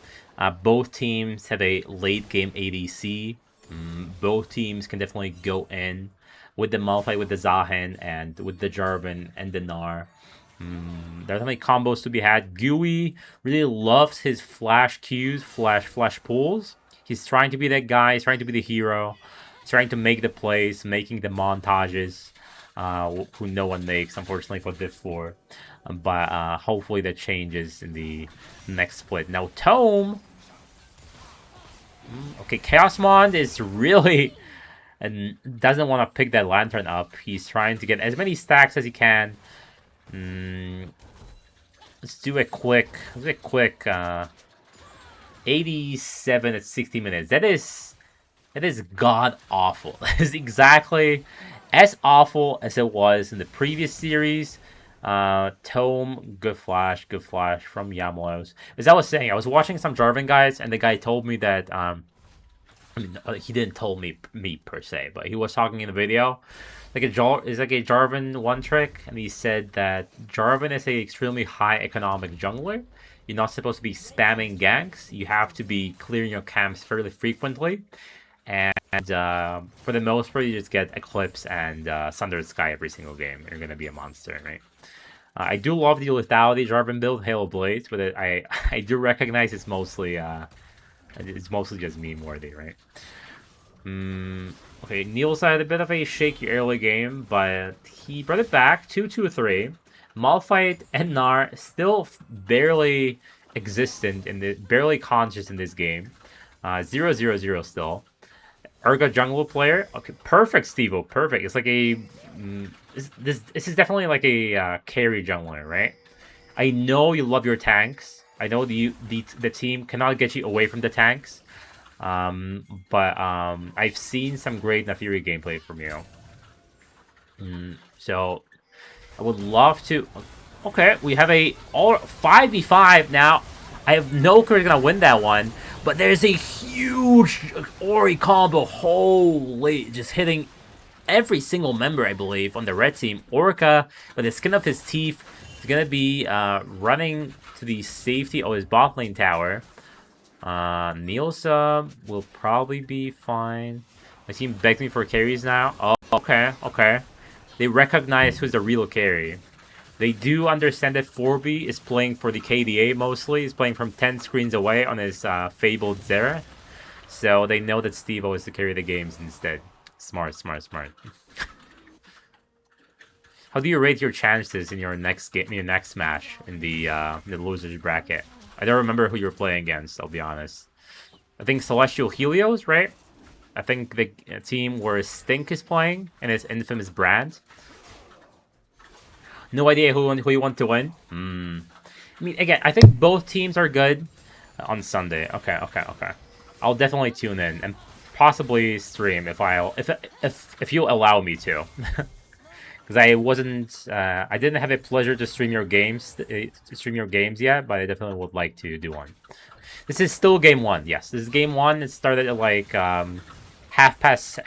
Both teams have a late game ADC. Both teams can definitely go in with the Malphite, with the Zahen, and with the Jarvan and the Gnar. There are definitely combos to be had. Gooey really loves his flash Qs, flash pulls. He's trying to be that guy. He's trying to be the hero. He's trying to make the plays, making the montages, who no one makes, unfortunately, for Div 4. But hopefully that changes in the next split. Now, Tome. Okay, Chaosmon is really and doesn't want to pick that lantern up. He's trying to get as many stacks as he can. Let's do a quick, 87 at 60 minutes. That is god awful. That is exactly as awful as it was in the previous series. Tome, good flash from Yamalos. As I was saying, I was watching some Jarvan guys, and the guy told me that I mean, he didn't tell me per se, but he was talking in the video. Like is like a Jarvan one trick, and he said that Jarvan is a extremely high economic jungler. You're not supposed to be spamming ganks. You have to be clearing your camps fairly frequently. And for the most part, you just get Eclipse and Sunder Sky every single game. You're gonna be a monster, right? I do love the lethality Jarvan build, Hail Blades, but I do recognize it's mostly just meme worthy, right? Okay, Niels had a bit of a shaky early game, but he brought it back 2-2-3. Malphite and Gnar still barely existent barely conscious in this game. 0-0-0 still. Urga jungle player. Okay, perfect, Stevo. Perfect. It's like a this is definitely like a carry jungler, right? I know you love your tanks. I know the team cannot get you away from the tanks. But I've seen some great Nathiri gameplay from you. So I would love to. Okay, we have a 5v5 now. I have no clue who's gonna win that one, but there's a huge Ori combo. Holy, just hitting every single member, I believe, on the red team. Orca, with the skin of his teeth, is gonna be running to the safety of his bot lane tower. Niels will probably be fine. My team begged me for carries now. Oh, okay. They recognize who's the real carry. They do understand that 4B is playing for the KDA mostly. He's playing from 10 screens away on his fabled Xerath. So they know that Steve-O is to carry the games instead. Smart. How do you rate your chances in your next game, in your next match in the losers bracket? I don't remember who you're playing against, I'll be honest. I think Celestial Helios, right? I think the team where Stink is playing and his infamous brand. No idea who you want to win. I mean, again, I think both teams are good on Sunday. Okay. I'll definitely tune in and possibly stream if you allow me to. Because I didn't have a pleasure to stream your games yet, but I definitely would like to do one. This is still game one. Yes, this is game one. It started at like half past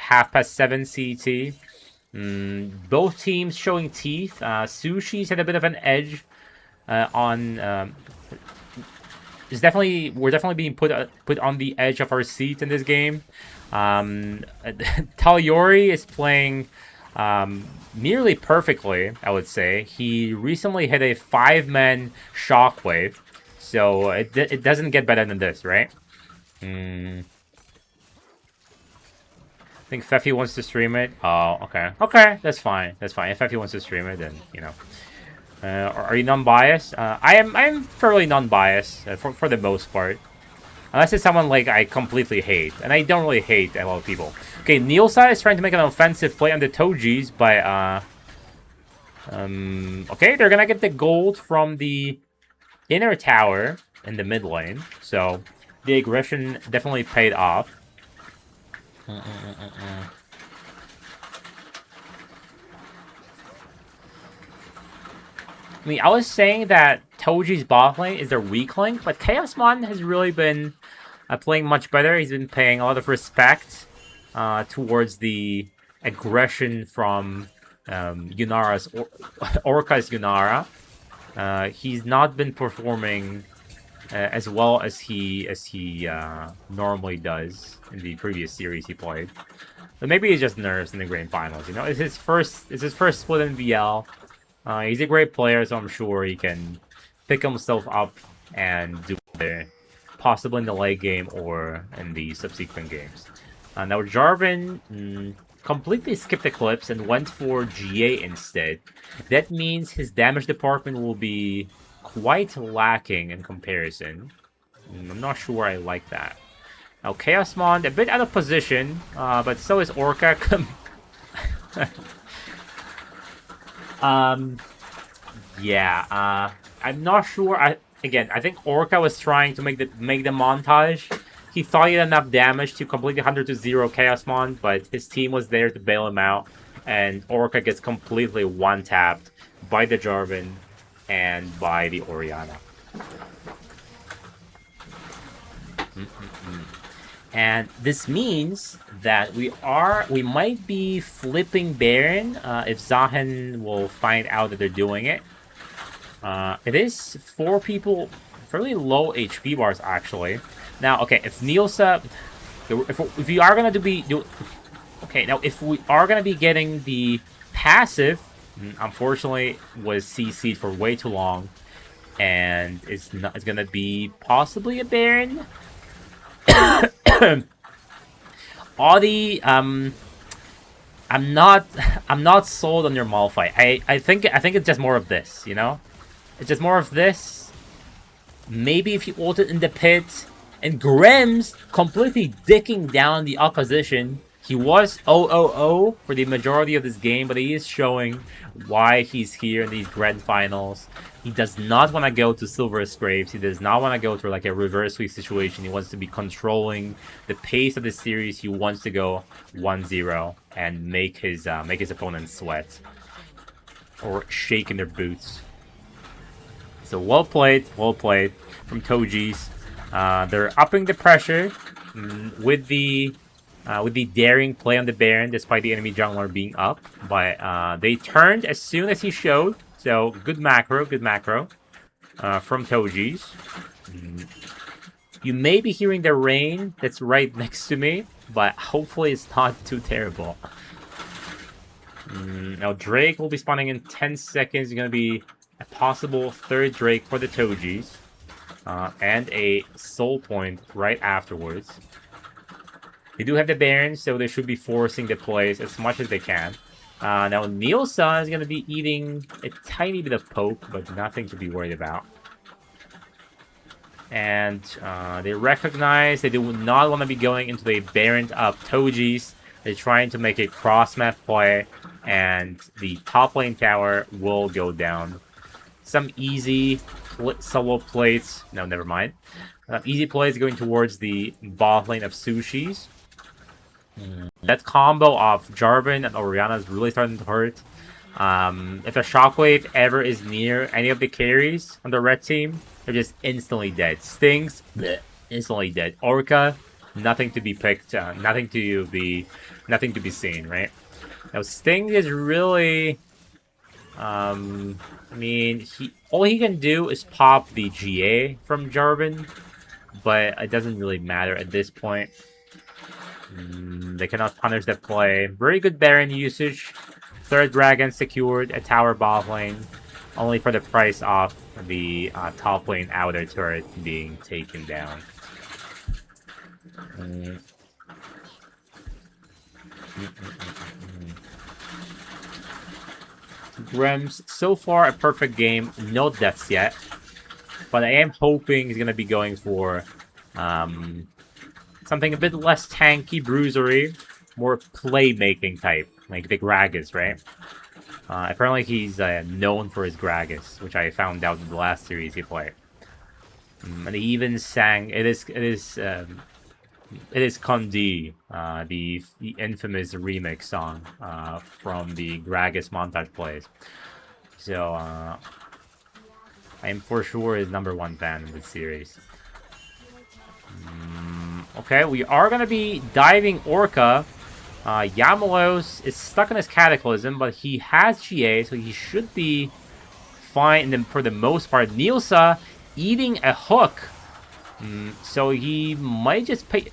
7 CT. Both teams showing teeth. Sushi's had a bit of an edge on. We're definitely being put on the edge of our seat in this game. Talyori is playing nearly perfectly, I would say. He recently hit a 5-man shockwave, so it doesn't get better than this, right? I think Fefi wants to stream it. Oh, okay. Okay, that's fine. If Fefi wants to stream it, then, you know. Are you non-biased? I am fairly non-biased for the most part. Unless it's someone like I completely hate. And I don't really hate a lot of people. Okay, Nielsa is trying to make an offensive play on the Tojis, but okay, they're gonna get the gold from the inner tower in the mid lane. So the aggression definitely paid off. I mean, I was saying that Toji's bot lane is their weak link, but Chaosmon has really been playing much better. He's been paying a lot of respect towards the aggression from Yunara's Orca's Yunara. He's not been performing as well as he normally does in the previous series he played. But maybe he's just nerves in the grand finals. You know, it's his first split in VL. He's a great player, so I'm sure he can pick himself up and do better, possibly in the late game or in the subsequent games. Now Jarvan completely skipped Eclipse and went for GA instead. That means his damage department will be quite lacking in comparison. I'm not sure I like that. Now Chaosmon, a bit out of position, but so is Orca. Yeah, I'm not sure. I think Orca was trying to make the montage. He thought he had enough damage to complete the 100 to 0 Chaosmon, but his team was there to bail him out, and Orca gets completely one-tapped by the Jarvan and by the Orianna. And this means that we might be flipping Baron if Zahen will find out that they're doing it. It is 4 people, fairly low HP bars actually. Now, okay, if Nielsa, if we are gonna okay, now if we are gonna be getting the passive, unfortunately was CC'd for way too long, and it's gonna be possibly a Baron. Audi, I'm not sold on your Malphite. I think it's just more of this, you know? It's just more of this. Maybe if you ult it in the pit, and Grimm's completely dicking down the opposition. He was 0-0-0 for the majority of this game, but he is showing why he's here in these grand finals. He does not want to go to Silver Scrapes. He does not want to go to like a reverse sweep situation. He wants to be controlling the pace of the series. He wants to go 1-0 and make his opponent sweat or shake in their boots. So well played from Toji's. They're upping the pressure with the daring play on the Baron, despite the enemy jungler being up. But they turned as soon as he showed. So good macro from Toji's. You may be hearing the rain that's right next to me, but hopefully it's not too terrible. Now Drake will be spawning in 10 seconds. It's going to be a possible third Drake for the Toji's. And a soul point right afterwards. They do have the Baron, so they should be forcing the plays as much as they can. Now, Nielsa is going to be eating a tiny bit of poke, but nothing to be worried about. And they recognize they do not want to be going into the Baron up Toji's. They're trying to make a cross-map play, and the top lane tower will go down. Some easy solo plays. No, never mind. Easy plays going towards the bot lane of Sushi's. That combo of Jarvan and Orianna is really starting to hurt. If a Shockwave ever is near any of the carries on the red team, they're just instantly dead. Stings, bleh, instantly dead. Orca, nothing to be picked. Nothing to be seen. Right now, Sting is really. I mean, all he can do is pop the GA from Jarvan, but it doesn't really matter at this point. They cannot punish that play. Very good Baron usage. Third dragon secured, a tower bot lane, only for the price of the top lane outer turret being taken down. Grimm's, so far a perfect game, no deaths yet. But I am hoping he's going to be going for something a bit less tanky, bruisery, more playmaking type, like the Gragas, right? Apparently he's known for his Gragas, which I found out in the last series he played. And he even sang, it is Condi, the infamous remix song from the Gragas montage plays. So I am for sure his #1 fan in this series. Okay, we are going to be diving Orca. Yamalos is stuck in his Cataclysm, but he has GA, so he should be fine for the most part. Nielsa eating a hook. So he might just pay.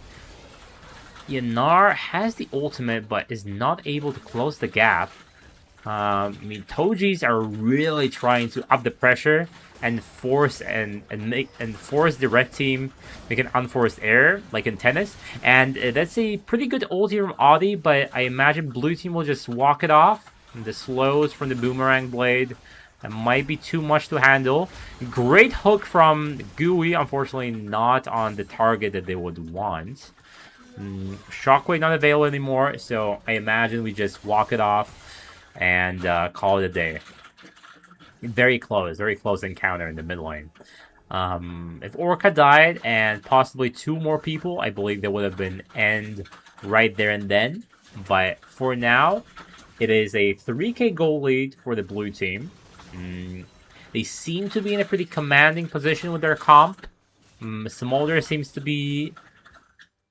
Yanar has the ultimate, but is not able to close the gap. I mean, Toji's are really trying to up the pressure and force force the red team make an unforced error, like in tennis. And that's a pretty good ulti from Audi, but I imagine blue team will just walk it off. And the slows from the boomerang blade. That might be too much to handle. Great hook from Gooey, unfortunately not on the target that they would want. Shockwave not available anymore, so I imagine we just walk it off and call it a day. Very close encounter in the mid lane. If Orca died and possibly 2 more people, I believe there would have been end right there and then. But for now, it is a 3k goal lead for the blue team. They seem to be in a pretty commanding position with their comp. Smolder seems to be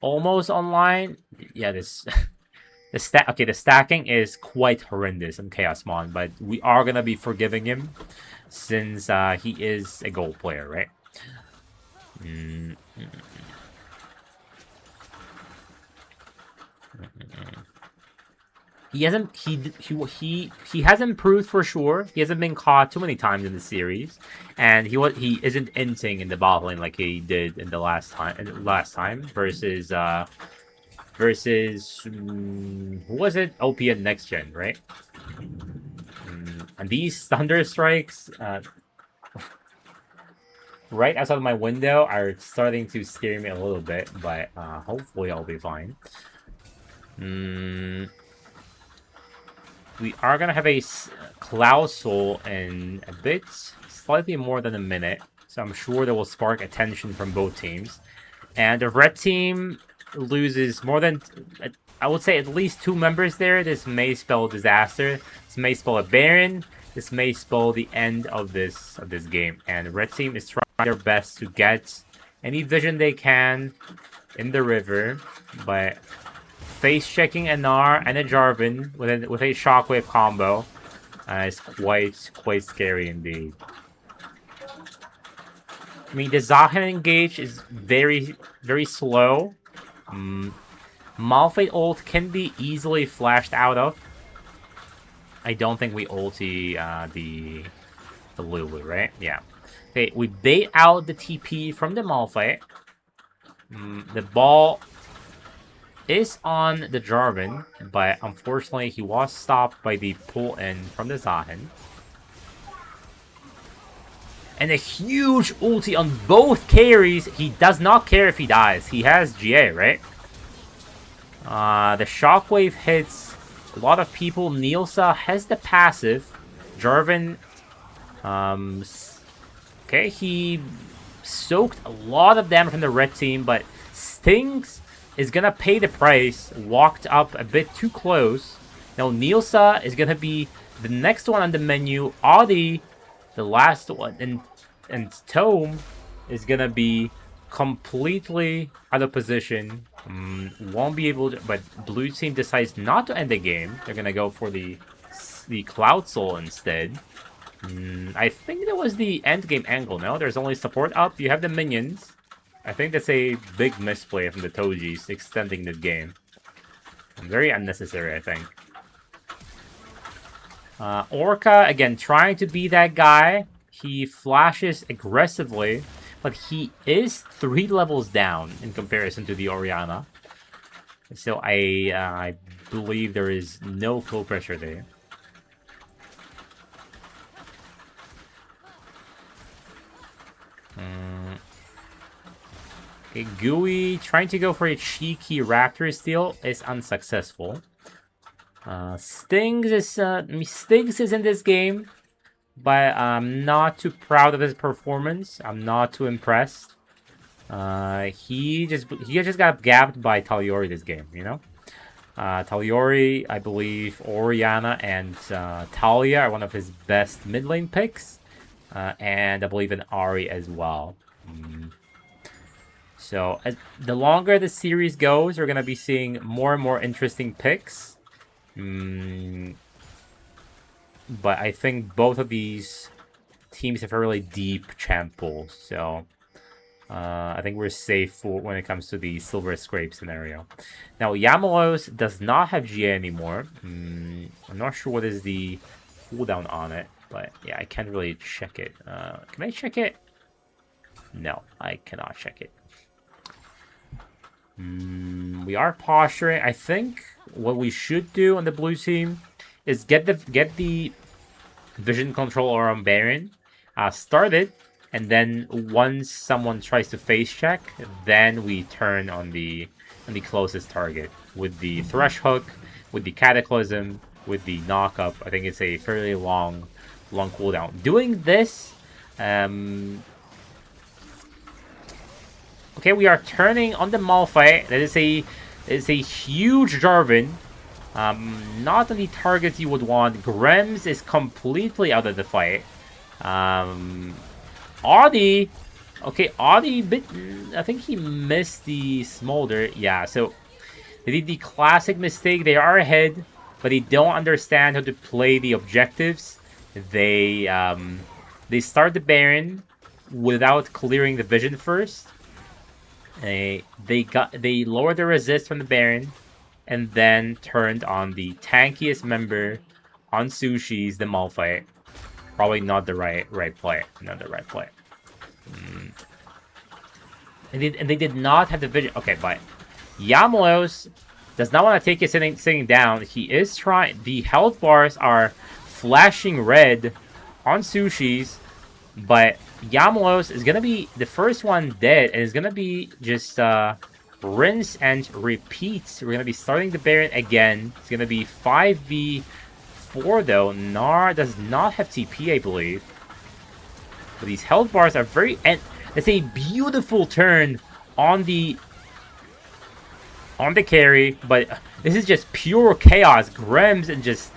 almost online. Yeah, this the stacking is quite horrendous in Chaosmon, but we are gonna be forgiving him since he is a gold player, right? He hasn't he has improved for sure. He hasn't been caught too many times in the series, and he isn't inting in the bot lane like he did in the last time versus who was it? OP at next gen, right? And these thunder strikes right outside of my window are starting to scare me a little bit, but hopefully I'll be fine. We are gonna have a Cloud Soul in a bit, slightly more than a minute, so I'm sure that will spark attention from both teams. And the red team loses more than, I would say, at least 2 members there. This may spell disaster. This may spell a Baron. This may spell the end of this game. And the red team is trying their best to get any vision they can in the river, but face checking a Gnar and a Jarvan with a Shockwave combo is quite scary indeed. I mean, the Zahen engage is very slow. Malphite ult can be easily flashed out of. I don't think we ulti the Lulu, right? Yeah. Okay, we bait out the TP from the Malphite. The ball is on the Jarvan, but unfortunately he was stopped by the pull-in from the Zahen. And a huge ulti on both carries. He does not care if he dies. He has GA, right? The Shockwave hits a lot of people. Nielsa has the passive. Jarvan, okay, he soaked a lot of damage from the red team, but Stings is gonna pay the price. Walked up a bit too close. Now Nielsa is gonna be the next one on the menu. Audi, the last one, and Tome is gonna be completely out of position. Won't be able to, but blue team decides not to end the game. They're gonna go for the Cloud Soul instead. I think that was the end game angle. No, there's only support up. You have the minions. I think that's a big misplay from the Tojis extending the game. Very unnecessary, I think. Orca, again, trying to be that guy. He flashes aggressively, but he is 3 levels down in comparison to the Orianna. So I believe there is no kill pressure there. Okay, Gooey trying to go for a cheeky Raptor steal is unsuccessful. Stings is in this game, but I'm not too proud of his performance. I'm not too impressed. He just got gapped by Taliori this game, you know? Taliori, I believe Orianna and Talia are one of his best mid lane picks. And I believe an Ari as well. So as the longer the series goes, we're going to be seeing more and more interesting picks. But I think both of these teams have a really deep champ pool. So I think we're safe for when it comes to the Silver Scrape scenario. Now, Yamalos does not have GA anymore. I'm not sure what is the cooldown on it. But yeah, I can't really check it. Can I check it? No, I cannot check it. We are posturing. I think what we should do on the blue team is get the vision control on Baron, start it, and then once someone tries to face check, then we turn on the on the closest target with the Thresh Hook, with the Cataclysm, with the Knock-Up. I think it's a fairly long cooldown. Doing this, okay, we are turning on the Malphite. That is a huge Jarvan. Not on the targets you would want. Grems is completely out of the fight. Audi. Okay, Audi, I think he missed the Smolder. Yeah, so they did the classic mistake. They are ahead, but they don't understand how to play the objectives. They start the Baron without clearing the vision first. They lowered the resist from the Baron, and then turned on the tankiest member on Sushi's, the Malphite. Probably not the right play. Not the right play. And they did not have the vision. Okay, but Yamalos does not want to take it sitting down. He is trying. The health bars are flashing red on Sushi's, but Yamalos is gonna be the first one dead, and is gonna be just rinse and repeat. We're gonna be starting the Baron again. It's gonna be 5v4 though. Gnar does not have TP, I believe. But these health bars are very, and it's a beautiful turn on the carry, but this is just pure chaos. Grems and just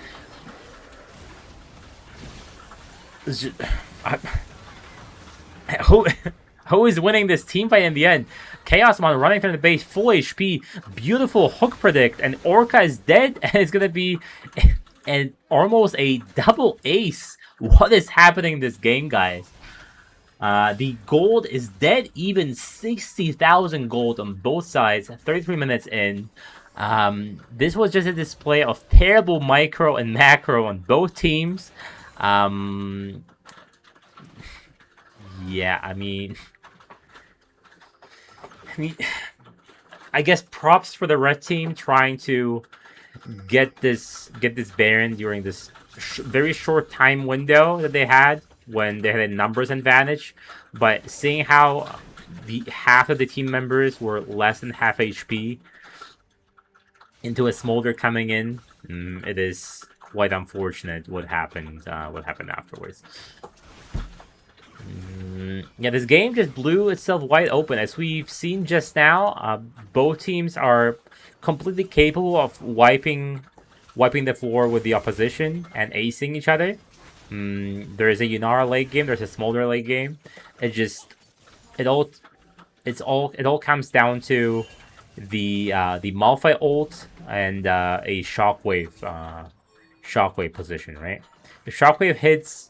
who is winning this team fight in the end? Chaosmon running from the base, full HP, beautiful hook predict, and Orca is dead, and it's gonna be almost a double ace. What is happening in this game, guys? The gold is dead even, 60,000 gold on both sides, 33 minutes in. This was just a display of terrible micro and macro on both teams. Yeah, I mean, I guess props for the red team trying to get this Baron during this very short time window that they had when they had a numbers advantage. But seeing how the half of the team members were less than half HP into a Smolder coming in, it is quite unfortunate what happened afterwards. Yeah, this game just blew itself wide open. As we've seen just now, both teams are completely capable of wiping the floor with the opposition and acing each other. There is a Yunara late game, there's a Smolder late game. It all comes down to the Malphite ult and a Shockwave position, right? If Shockwave hits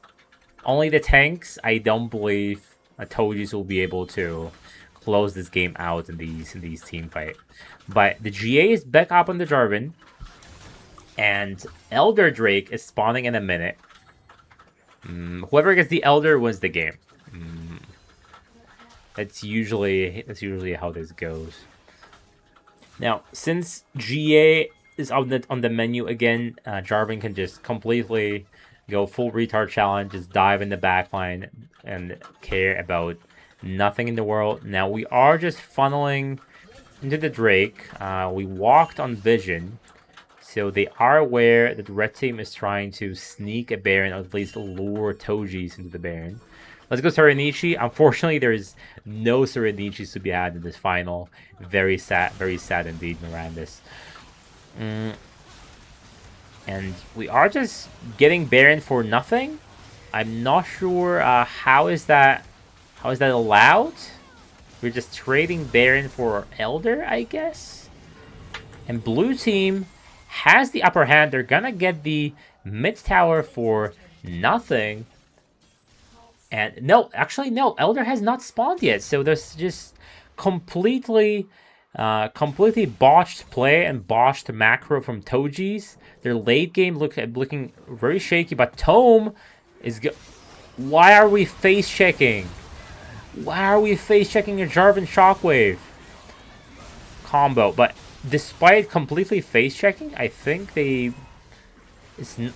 only the tanks, I don't believe Toji's will be able to close this game out in these team fight. But the GA is back up on the Jarvan, and Elder Drake is spawning in a minute. Whoever gets the Elder wins the game. That's usually how this goes. Now, since GA is on the menu again, Jarvan can just completely go full retard challenge, just dive in the backline and care about nothing in the world. Now we are just funneling into the Drake. We walked on Vision, so they are aware that the red team is trying to sneak a Baron, or at least lure Toji's into the Baron. Let's go Serenichi. Unfortunately, there is no Serenichis to be had in this final. Very sad indeed, Mirandis. And we are just getting Baron for nothing. I'm not sure how is that allowed. We're just trading Baron for Elder, I guess. And blue team has the upper hand. They're gonna get the mid tower for nothing. And no, actually no, Elder has not spawned yet. So there's just completely botched play and botched macro from Toji's. Their late game looking very shaky, but Tome is why are we face checking? Why are we face checking a Jarvan Shockwave combo? But despite completely face checking, I think it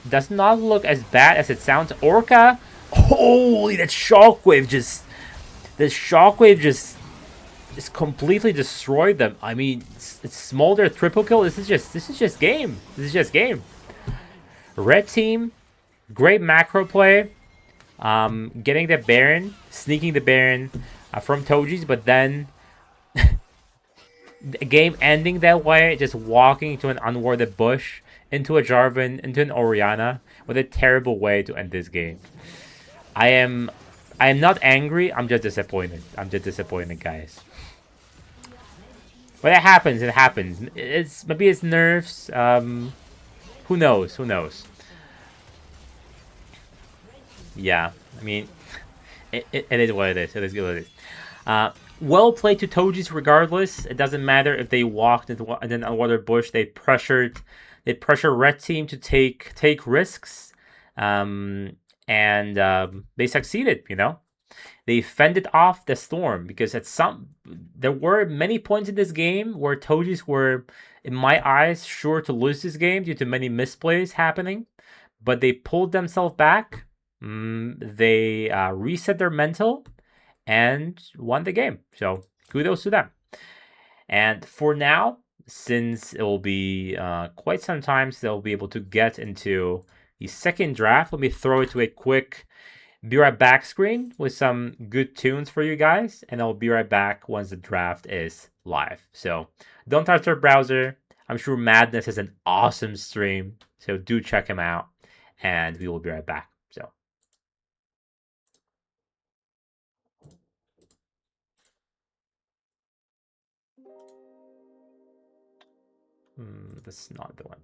does not look as bad as it sounds. Orca, holy, that Shockwave just just completely destroyed them. I mean, it's Smolder triple kill. This is just game. This is just game. Red team, great macro play. Getting the Baron, sneaking the Baron from Toji's, but then the game ending that way, just walking into an unwarded bush, into a Jarvan, into an Orianna. What a terrible way to end this game. I am not angry. I'm just disappointed. I'm just disappointed, guys. But it happens. It happens. Maybe it's nerves. Who knows? Who knows? Yeah. I mean, it is what it is. It is what it is. Well played to Toji's regardless. It doesn't matter if they walked into an unwatered bush. They pressured Red Team to take risks. And they succeeded, you know. They fended off the storm because there were many points in this game where Toji's were, in my eyes, sure to lose this game due to many misplays happening, but they pulled themselves back. They reset their mental and won the game. So kudos to them. And for now, since it will be quite some time, so they'll be able to get into the second draft. Let me throw it to a quick be right back screen with some good tunes for you guys, and I'll be right back once the draft is live. So don't touch your browser. I'm sure Madness is an awesome stream, so do check him out, and we will be right back. So this is not the one.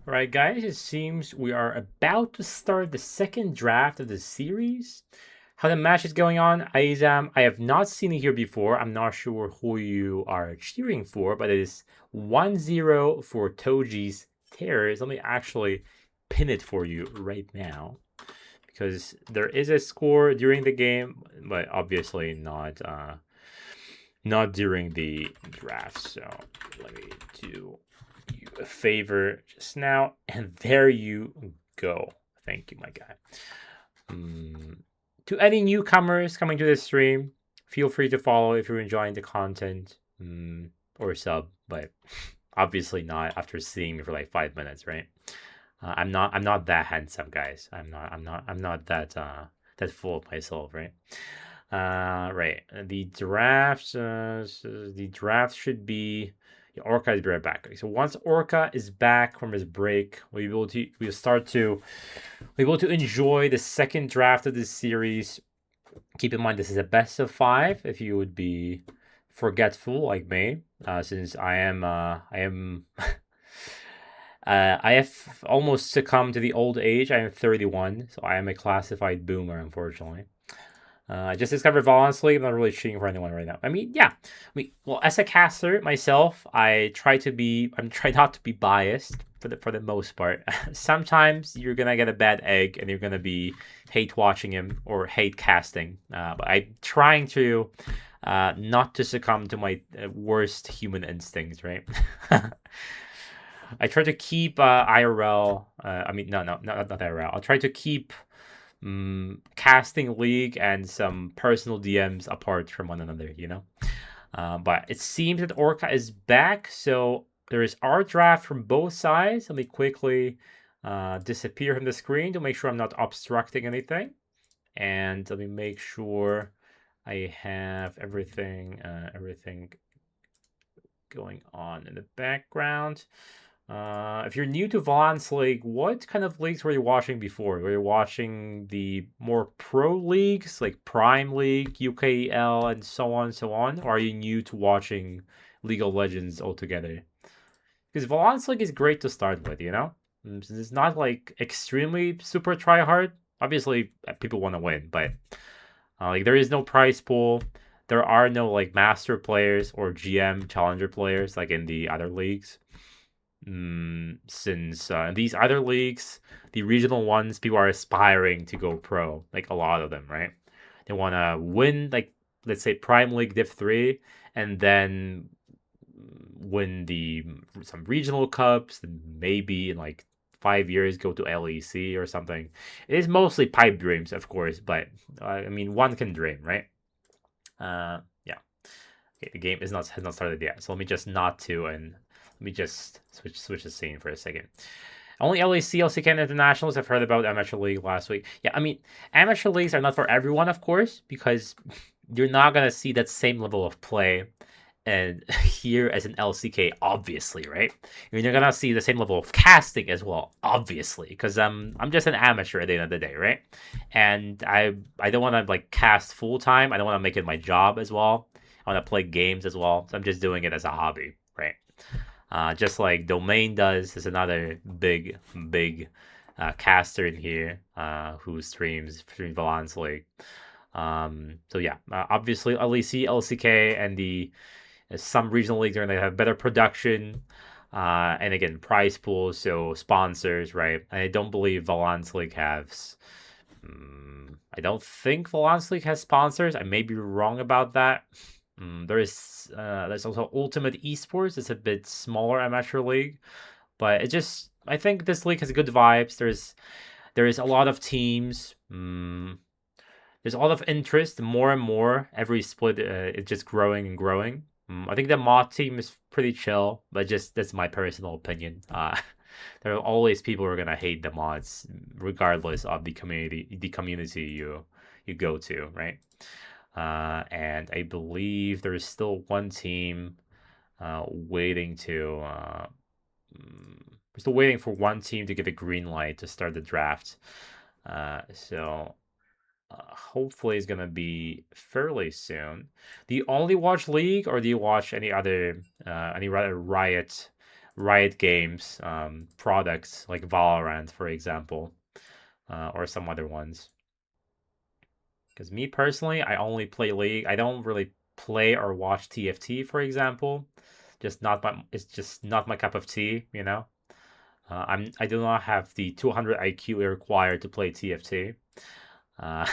All right, guys, it seems we are about to start the second draft of the series. How the match is going on, Aizam, I have not seen it here before. I'm not sure who you are cheering for, but it is 1-0 for Toji's Terrors. Let me actually pin it for you right now because there is a score during the game, but obviously not during the draft. So let me do you a favor just now, and there you go. Thank you, my guy. To any newcomers coming to this stream, feel free to follow if you're enjoying the content, or sub, but obviously not after seeing me for like 5 minutes, right? I'm not that handsome, guys. I'm not that full of myself, right? Right. The draft should be. Yeah, Orca is right back. So once Orca is back from his break, we'll be able to enjoy the second draft of this series. Keep in mind this is a best of 5. If you would be forgetful like me, since I have almost succumbed to the old age. I am 31, so I am a classified boomer, unfortunately. I just discovered Valanths League. I'm not really cheating for anyone right now. I mean, yeah. Well, as a caster myself, I'm try not to be biased for the most part. Sometimes you're gonna get a bad egg, and you're gonna be hate watching him or hate casting. But I'm trying to not to succumb to my worst human instincts, right? I try to keep IRL. I mean, no, not IRL. I'll try to keep casting league and some personal DMs apart from one another, you know? But it seems that Orca is back, so there is our draft from both sides. Let me quickly disappear from the screen to make sure I'm not obstructing anything. And let me make sure I have everything going on in the background. If you're new to Valanths League, what kind of leagues were you watching before? Were you watching the more pro leagues like Prime League, UKL, and so on and so on? Or are you new to watching League of Legends altogether? Because Valanths League is great to start with, you know? Since it's not like extremely super try hard. Obviously, people want to win, but like there is no prize pool. There are no like master players or GM challenger players like in the other leagues. Since these other leagues, the regional ones, people are aspiring to go pro, like a lot of them, right? They want to win, like, let's say Prime League Div 3, and then win some regional cups, and maybe in like 5 years go to LEC or something. It is mostly pipe dreams, of course, but I mean, one can dream, right? Yeah. Okay, the game has not started yet, so let me just not to and let me just switch the scene for a second. Only LEC, LCK, and internationals I've heard about Amateur League last week. Yeah, I mean, amateur leagues are not for everyone, of course, because you're not gonna see that same level of play and here as an LCK, obviously, right? You're not gonna see the same level of casting as well, obviously, because I'm just an amateur at the end of the day, right? And I don't want to like cast full time. I don't want to make it my job as well. I want to play games as well. So I'm just doing it as a hobby, right? Just like Domain does, is another big caster in here who streams Valanths League. So yeah, obviously LEC, LCK, and the some regional leagues are going to have better production, and again prize pools, so sponsors, right? I don't believe Valanths League has. I don't think Valanths League has sponsors. I may be wrong about that. There's also Ultimate Esports. It's a bit smaller amateur league, but I think this league has good vibes. There is a lot of teams. There's a lot of interest, more and more. Every split, it's just growing and growing. I think the mod team is pretty chill, but just that's my personal opinion. There are always people who are gonna hate the mods, regardless of the community you go to, right? And I believe there is still one team waiting to. We're still waiting for one team to get a green light to start the draft. So hopefully it's gonna be fairly soon. Do you only watch League, or do you watch any other Riot Riot Games products like Valorant, for example, or some other ones. Because me personally, I only play League. I don't really play or watch TFT, for example. It's just not my cup of tea, you know. I do not have the 200 IQ required to play TFT. Uh,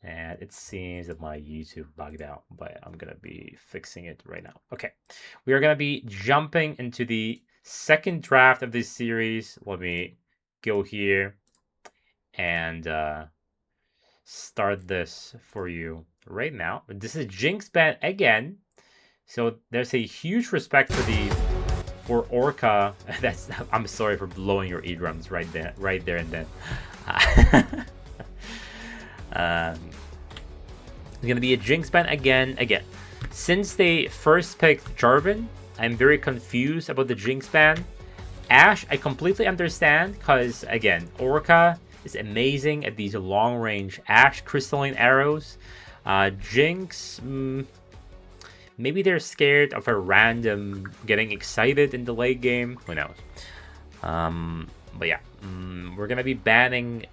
and it seems that my YouTube bugged out, but I'm gonna be fixing it right now. Okay, we are gonna be jumping into the second draft of this series. Let me go here and start this for you right now. This is Jinx ban again, so there's a huge respect for Orca. That's I'm sorry for blowing your eardrums right there and then. It's gonna be a Jinx ban again. Since they first picked Jarvan, I'm very confused about the Jinx ban. Ashe, I completely understand, because again, Orca is amazing at these long-range Ashe crystalline arrows. Jinx, maybe they're scared of a random getting excited in the late game. Who knows? But yeah, we're gonna be banning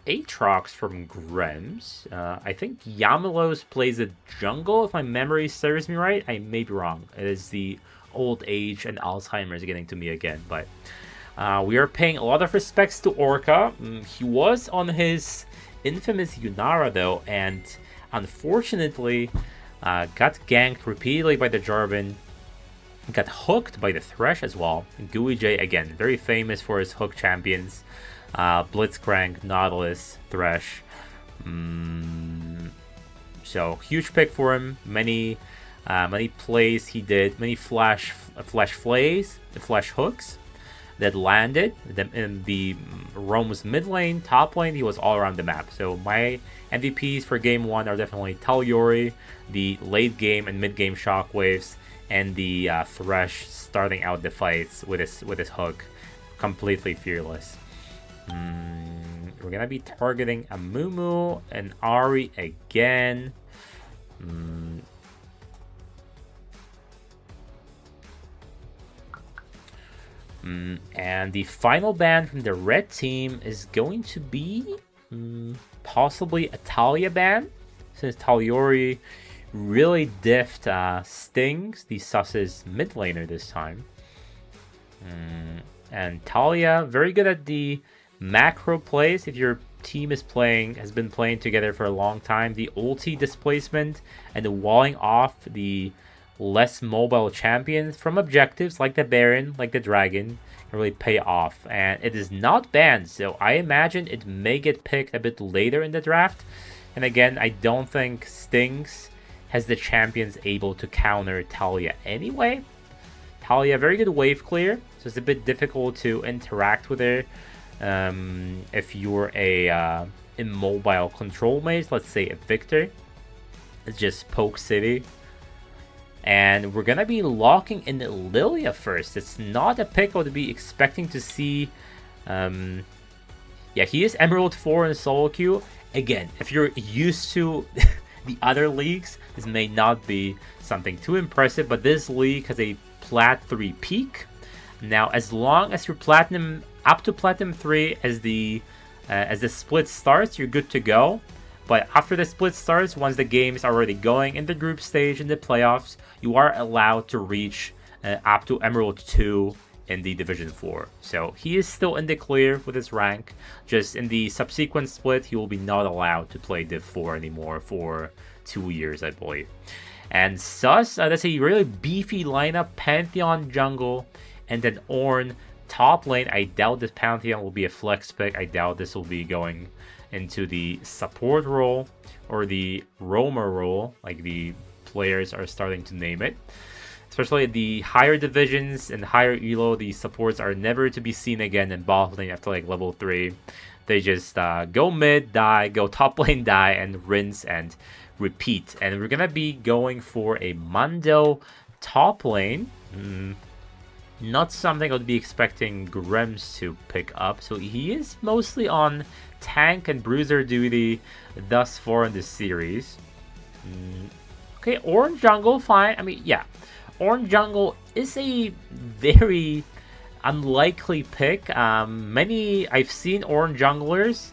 Aatrox from Grims. I think Yamalos plays a jungle, if my memory serves me right. I may be wrong. It is the old age and Alzheimer's getting to me again, but we are paying a lot of respects to Orca. He was on his infamous Yunara though, and unfortunately got ganked repeatedly by the Jarvan. Got hooked by the Thresh as well. Gooey J, again, very famous for his hook champions. Blitzcrank, Nautilus, Thresh. So huge pick for him. Many plays he did, many flash flays, flash hooks that landed. In the Roam's mid lane, top lane, he was all around the map. So my MVPs for game 1 are definitely Talyori, the late game and mid game shockwaves, and the Thresh starting out the fights with his hook, completely fearless. We're gonna be targeting a Mumu and Ari again. And the final ban from the red team is going to be possibly a Talia ban, since Talyori really diffed Stings, the Sus's mid laner this time. And Talia, very good at the macro plays. If your team has been playing together for a long time, the ulti displacement and the walling off the less mobile champions from objectives like the Baron, like the Dragon, can really pay off. And it is not banned, so I imagine it may get picked a bit later in the draft. And again, I don't think Stings has the champions able to counter Talia anyway. Talia, very good wave clear, so it's a bit difficult to interact with her. If you're a immobile control mage, let's say a Victor, it's just poke city. And we're gonna be locking in Lilia first. It's not a pick I would be expecting to see. Yeah, he is Emerald 4 in solo queue. Again, if you're used to the other leagues, this may not be something too impressive, but this league has a Plat 3 peak. Now, as long as you're Platinum, up to Platinum 3, as the split starts, you're good to go. But after the split starts, once the game is already going in the group stage in the playoffs, you are allowed to reach up to Emerald 2 in the Division 4. So he is still in the clear with his rank. Just in the subsequent split, he will be not allowed to play Div 4 anymore for 2 years, I believe. And Sus, that's a really beefy lineup. Pantheon jungle, and then Ornn top lane. I doubt this Pantheon will be a flex pick. I doubt this will be going into the support role or the roamer role, like the players are starting to name it. Especially the higher divisions and higher elo, the supports are never to be seen again in bot lane after like level 3. They just go mid, die, go top lane, die, and rinse and repeat. And we're gonna be going for a Mundo top lane. Not something I would be expecting Grims to pick up. So he is mostly on tank and bruiser duty thus far in this series. Okay, Ornn jungle, fine. I mean, yeah. Ornn jungle is a very unlikely pick. I've seen orange junglers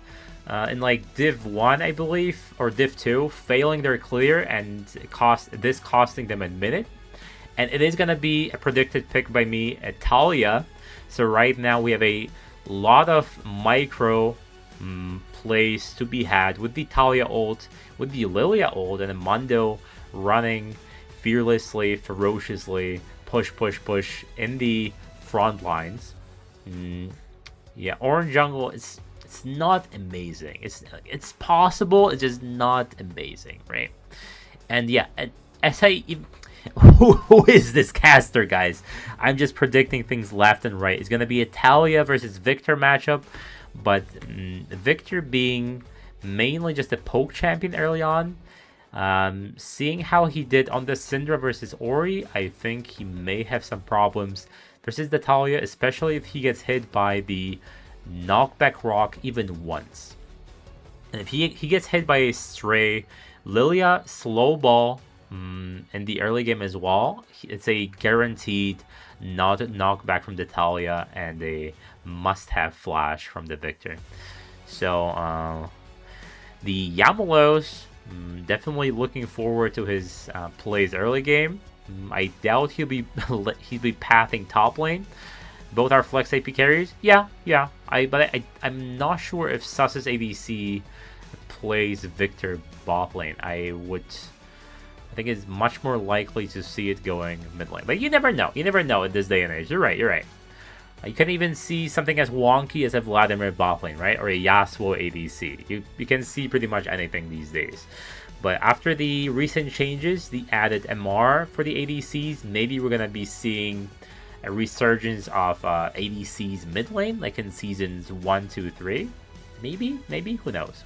in like Div 1, I believe, or Div 2, failing their clear and costing them a minute. And it is going to be a predicted pick by me, Talia. So right now we have a lot of micro plays to be had with the Talia ult, with the Lilia ult, and the Mundo running fearlessly, ferociously, push in the front lines. Yeah, Orange Jungle, it's not amazing. It's possible, it's just not amazing, right? And yeah, as I... who is this caster, guys? I'm just predicting things left and right. It's going to be a Talia versus Victor matchup, but Victor being mainly just a poke champion early on, seeing how he did on the Syndra versus Ori, I think he may have some problems versus the Talia, especially if he gets hit by the knockback rock even once. And if he gets hit by a stray Lilia slow ball in the early game as well, it's a guaranteed not knockback from the Talia and a must-have flash from the Victor. So the Yamalos, definitely looking forward to his plays early game. I doubt he'll be pathing top lane. Both are flex AP carries. Yeah. I'm not sure if Sus's ADC plays Victor bot lane. I think it's much more likely to see it going mid lane. But you never know. You never know in this day and age. You're right. You can even see something as wonky as a Vladimir bot lane, right? Or a Yasuo ADC. You can see pretty much anything these days. But after the recent changes, the added MR for the ADCs, maybe we're going to be seeing a resurgence of ADCs mid lane, like in seasons 1, 2, 3. Maybe? Who knows?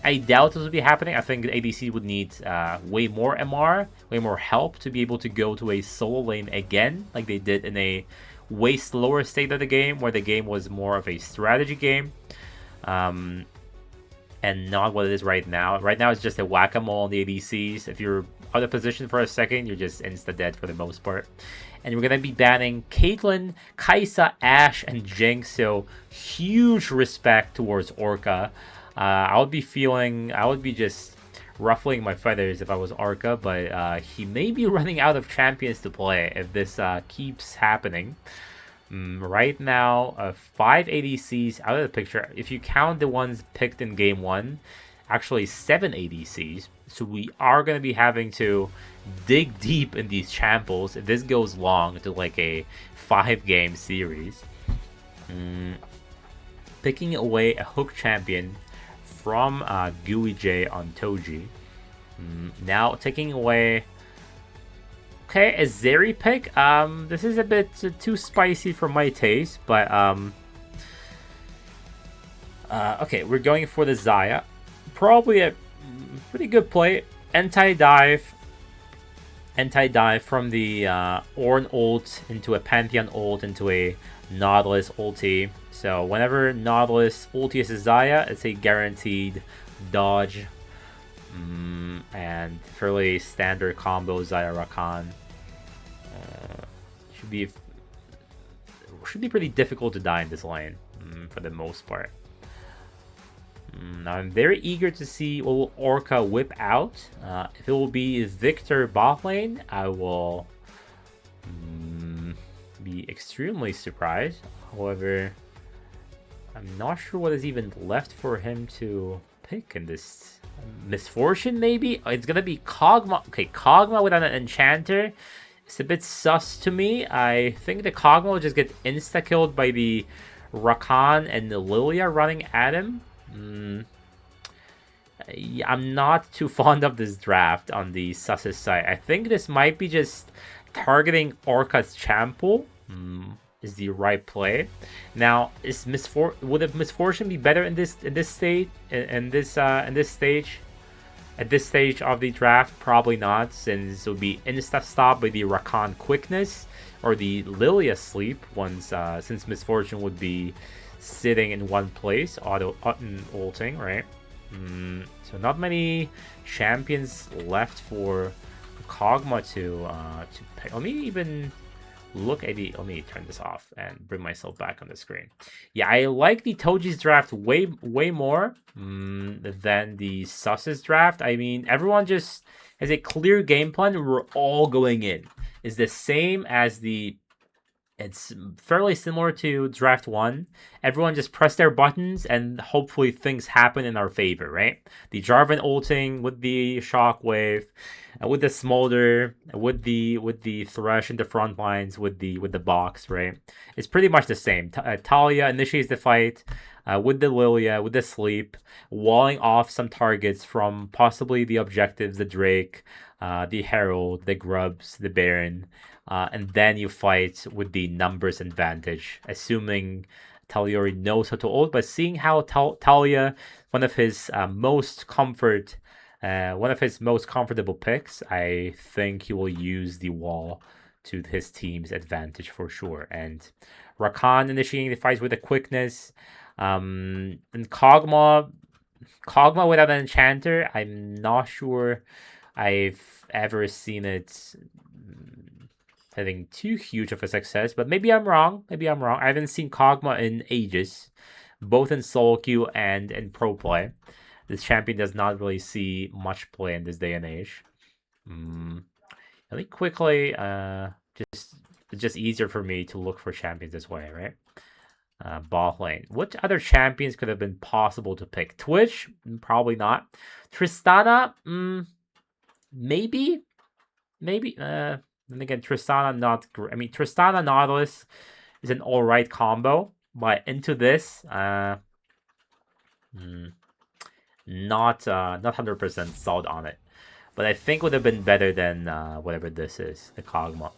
I doubt this will be happening. I think the ADC would need way more MR, way more help to be able to go to a solo lane again, like they did in a way slower state of the game, where the game was more of a strategy game, and not what it is right now. Right now, it's just a whack-a-mole on the ADCs. If you're out of position for a second, you're just insta-dead for the most part. And we're going to be banning Caitlyn, Kai'Sa, Ashe, and Jinx, so huge respect towards Orca. I would be just ruffling my feathers if I was Orca, but he may be running out of champions to play if this keeps happening. Right now, 5 ADCs out of the picture. If you count the ones picked in game 1, actually 7 ADCs. So we are going to be having to dig deep in these champles if this goes long to like a 5-game series. Picking away a hook champion from Gooey J on Toji. Now taking away... Okay, a Zeri pick. This is a bit too spicy for my taste, but okay, we're going for the Xayah. Probably a pretty good play. Anti-dive from the Ornn ult into a Pantheon ult into a Nautilus ulti. So whenever Nautilus ulti is a Xayah, it's a guaranteed dodge. And fairly standard combo Xayah Rakan. Should be pretty difficult to die in this lane for the most part. Now I'm very eager to see what will Orca whip out. If it will be Victor bot lane, I will be extremely surprised. However, I'm not sure what is even left for him to pick in this. Misfortune, maybe? Oh, it's gonna be Kog'Maw. Okay, Kog'Maw without an enchanter. It's a bit sus to me. I think the Kog'Maw will just get insta-killed by the Rakan and the Lilia running at him. I'm not too fond of this draft on the Sus's side. I think this might be just targeting Orca's Chample. Is the right play. Now, would a Misfortune be better in this stage at this stage of the draft? Probably not, since it would be insta stop by the Rakan quickness or the Lilia sleep once since Misfortune would be sitting in one place, auto ulting, right? So not many champions left for Kog'Maw to pick. Let me even look at the. Let me turn this off and bring myself back on the screen. Yeah, I like the Toji's draft way more than the Sus's draft. I mean, everyone just has a clear game plan. We're all going in. Is the same as the. It's fairly similar to draft one. Everyone just press their buttons and hopefully things happen in our favor, right? The Jarvan ulting with the shockwave, with the smolder, with the thresh in the front lines, with the box, right? It's pretty much the same. Talia initiates the fight with the Lilia, with the sleep, walling off some targets from possibly the objectives, the Drake, the Herald, the Grubs, the Baron, and then you fight with the numbers advantage, assuming Talia knows how to ult. But seeing how Talia, one of his one of his most comfortable picks, I think he will use the wall to his team's advantage for sure. And Rakan initiating the fights with a quickness. And Kog'Maw without an enchanter, I'm not sure I've ever seen it having too huge of a success, but maybe I'm wrong. I haven't seen Kog'Maw in ages, both in solo queue and in pro play. This champion does not really see much play in this day and age. I think quickly, just it's just easier for me to look for champions this way, right? Bot lane. What other champions could have been possible to pick? Twitch? Probably not. Tristana? Maybe. Then again, Tristana not great. I mean, Tristana Nautilus is an alright combo, but into this, not 100% sold on it. But I think would have been better than whatever this is, the Kog'Maw.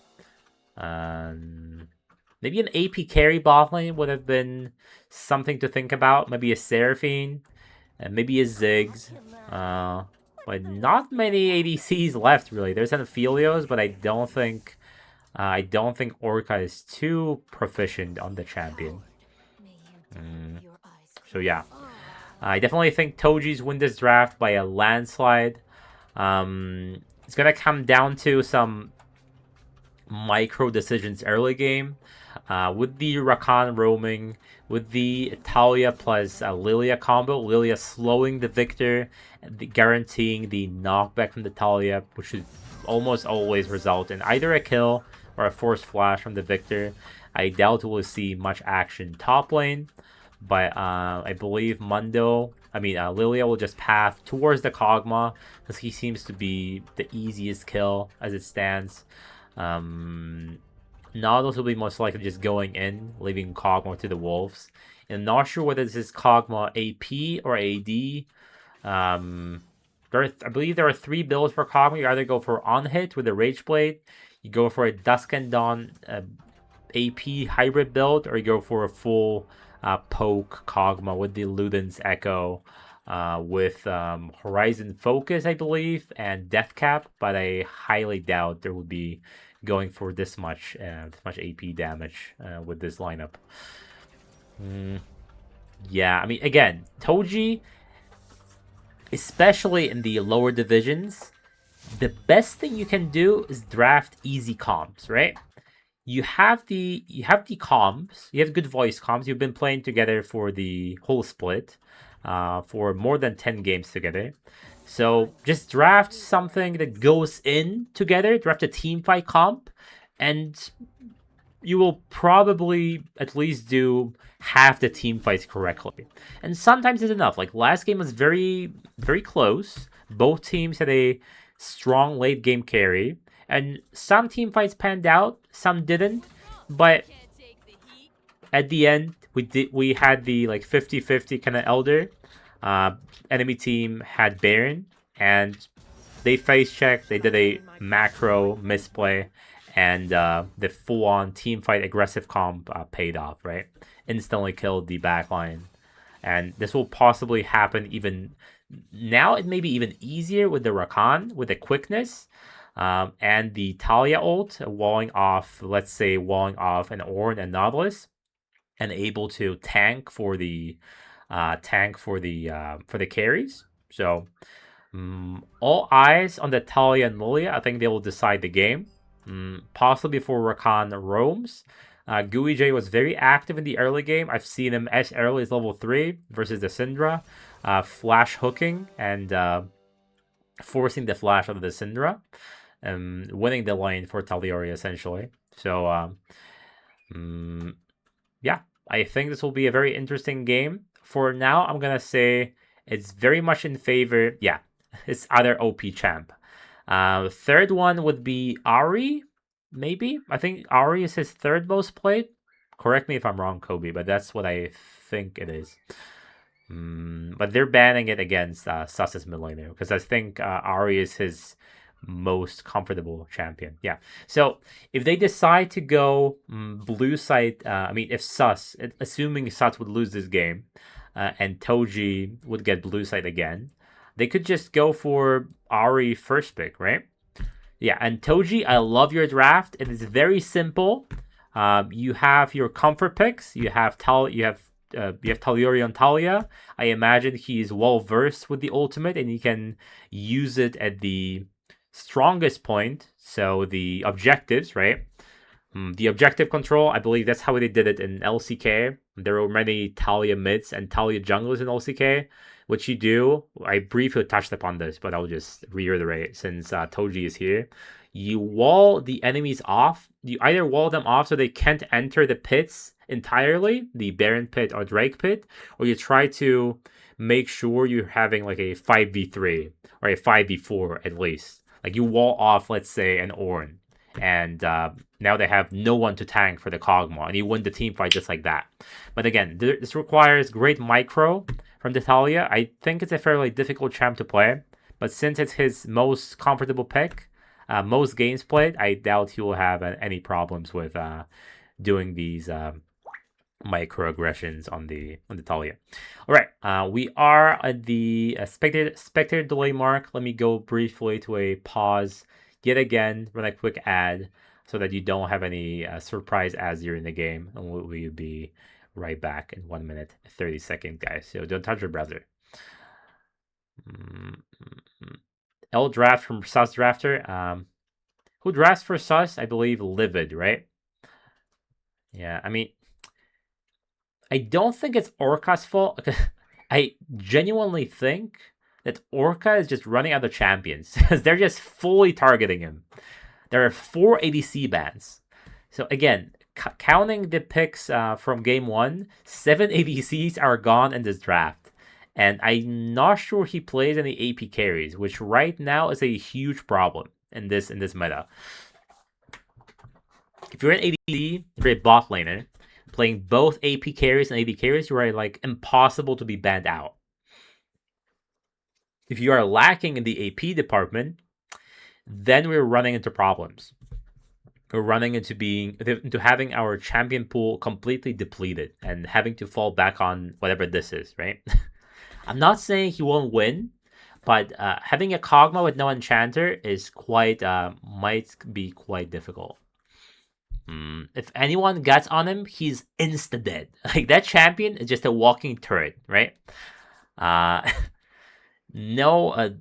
Maybe an AP carry bot lane would have been something to think about. Maybe a Seraphine, and maybe a Ziggs. But not many ADCs left really. There's an Aphelios, but I don't think Orca is too proficient on the champion. So yeah, I definitely think Toji's win this draft by a landslide. It's gonna come down to some micro decisions early game. With the Rakan roaming, with the Talia plus Lilia combo, Lilia slowing the Victor, guaranteeing the knockback from the Talia, which should almost always result in either a kill or a forced flash from the Victor. I doubt we'll see much action top lane, but I believe Lilia will just path towards the Kog'Maw because he seems to be the easiest kill as it stands. Nautilus will be most likely just going in, leaving Kog'Maw to the Wolves. And I'm not sure whether this is Kog'Maw AP or AD. I believe there are 3 builds for Kog'Maw. You either go for on-hit with the Rage Blade, you go for a Dusk and Dawn AP hybrid build, or you go for a full poke Kog'Maw with the Luden's Echo, with Horizon Focus, I believe, and Death Cap, but I highly doubt there would be going for this much AP damage with this lineup. Yeah, I mean, again, Toji, especially in the lower divisions, the best thing you can do is draft easy comps, right? You have the comps, you have good voice comps. You've been playing together for the whole split, for more than 10 games together. So just draft something that goes in together, draft a team fight comp, and you will probably at least do half the team fights correctly. And sometimes it's enough. Like last game was very, very close. Both teams had a strong late game carry, and some team fights panned out, some didn't. But at the end, we had the like 50-50 kind of Elder. Enemy team had Baron, and they face checked. They did a macro misplay, and the full-on team fight aggressive comp paid off. Right, instantly killed the backline, and this will possibly happen even now. It may be even easier with the Rakan, with the quickness, and the Talia ult walling off. Let's say walling off an Ornn and Nautilus, and able to tank for the carries. So all eyes on the Talia and Lilia. I think they will decide the game. possibly before Rakan roams. Gui J was very active in the early game. I've seen him as early as level 3 versus the Syndra, flash hooking and forcing the flash out of the Syndra, winning the lane for Taliori essentially. So, yeah, I think this will be a very interesting game. For now, I'm going to say it's very much in favor. Yeah, it's either OP champ. Third one would be Ari, maybe. I think Ari is his third most played. Correct me if I'm wrong, Kobe, but that's what I think it is. But they're banning it against Sus's Millionaire because I think Ari is his most comfortable champion. Yeah. So if they decide to go blue side, if Sus, assuming Sus would lose this game, and Toji would get blue side again, they could just go for Ari first pick, right? Yeah, and Toji, I love your draft. It is very simple. You have your comfort picks. You have Taliori on Talia. I imagine he's well versed with the ultimate, and he can use it at the strongest point. So the objectives, right? The objective control, I believe that's how they did it in LCK. There were many Talia mids and Talia junglers in LCK. What you do, I briefly touched upon this, but I'll just reiterate since Toji is here. You wall the enemies off. You either wall them off so they can't enter the pits entirely, the Baron pit or Drake pit, or you try to make sure you're having like a 5v3 or a 5v4 at least. Like you wall off, let's say, an Ornn, and now they have no one to tank for the Kog'Maw, and you win the team fight just like that. But again, this requires great micro from Talia. I think it's a fairly difficult champ to play, but since it's his most comfortable pick, most games played, I doubt he will have any problems with doing these microaggressions on the Talia. All right, we are at the spectator delay mark. Let me go briefly to a pause yet again, run a quick ad so that you don't have any surprise ads during the game, and we'll be right back in 1 minute 30 seconds, guys. So don't touch your browser. L draft from Sus Drafter. Who drafts for Sus? I believe Livid, right? Yeah, I don't think it's Orca's fault. I genuinely think that Orca is just running out of champions because they're just fully targeting him. There are 4 ADC bans. So again, counting the picks from game 1, 7 ADCs are gone in this draft. And I'm not sure he plays any AP carries, which right now is a huge problem in this meta. If you're an ADC, you're a bot laner, playing both AP carries and AD carries, you are like impossible to be banned out. If you are lacking in the AP department, then we're running into problems. We're running into having our champion pool completely depleted and having to fall back on whatever this is, right? I'm not saying he won't win, but having a Kog'Maw with no enchanter is might be quite difficult. If anyone gets on him, he's insta dead. Like that champion is just a walking turret, right? No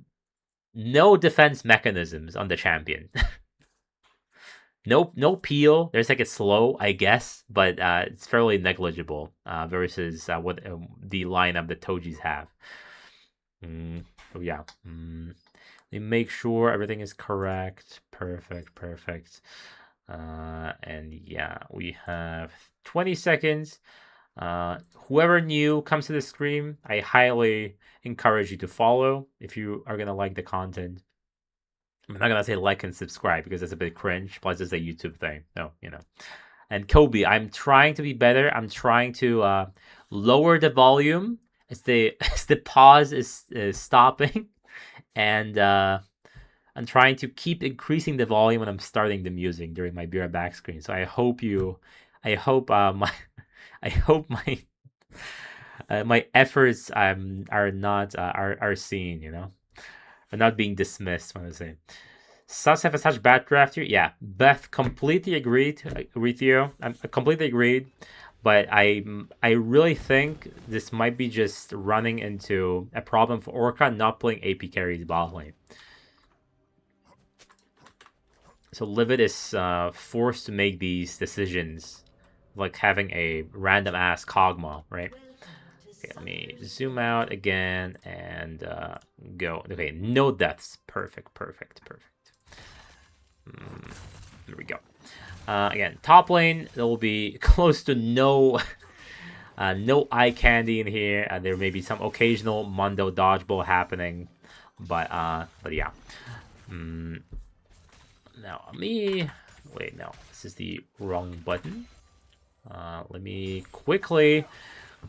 defense mechanisms on the champion. No peel. There's like a slow, I guess, but it's fairly negligible versus what the lineup that Tojis have. So yeah. They make sure everything is correct. Perfect. And yeah, we have 20 seconds. Whoever new comes to the stream, I highly encourage you to follow if you are gonna like the content. I'm not gonna say like and subscribe because it's a bit cringe. Plus, it's a YouTube thing. No, And Kobe, I'm trying to be better. I'm trying to lower the volume as the pause is stopping, and I'm trying to keep increasing the volume when I'm starting the music during my beer back screen. So I hope my efforts are not are seen, are not being dismissed when I say. Sus have such bad draft here. Yeah, Beth completely agreed with you. I completely agreed, but I really think this might be just running into a problem for Orca not playing AP carries bot lane. So Livid is forced to make these decisions, like having a random ass Kog'Maw, right? Okay, let me zoom out again and go. Okay, no deaths. Perfect, perfect, perfect. There we go. Again, top lane, there will be close to no no eye candy in here. There may be some occasional Mundo dodgeball happening, but yeah. Now let me wait. No, this is the wrong button. Let me quickly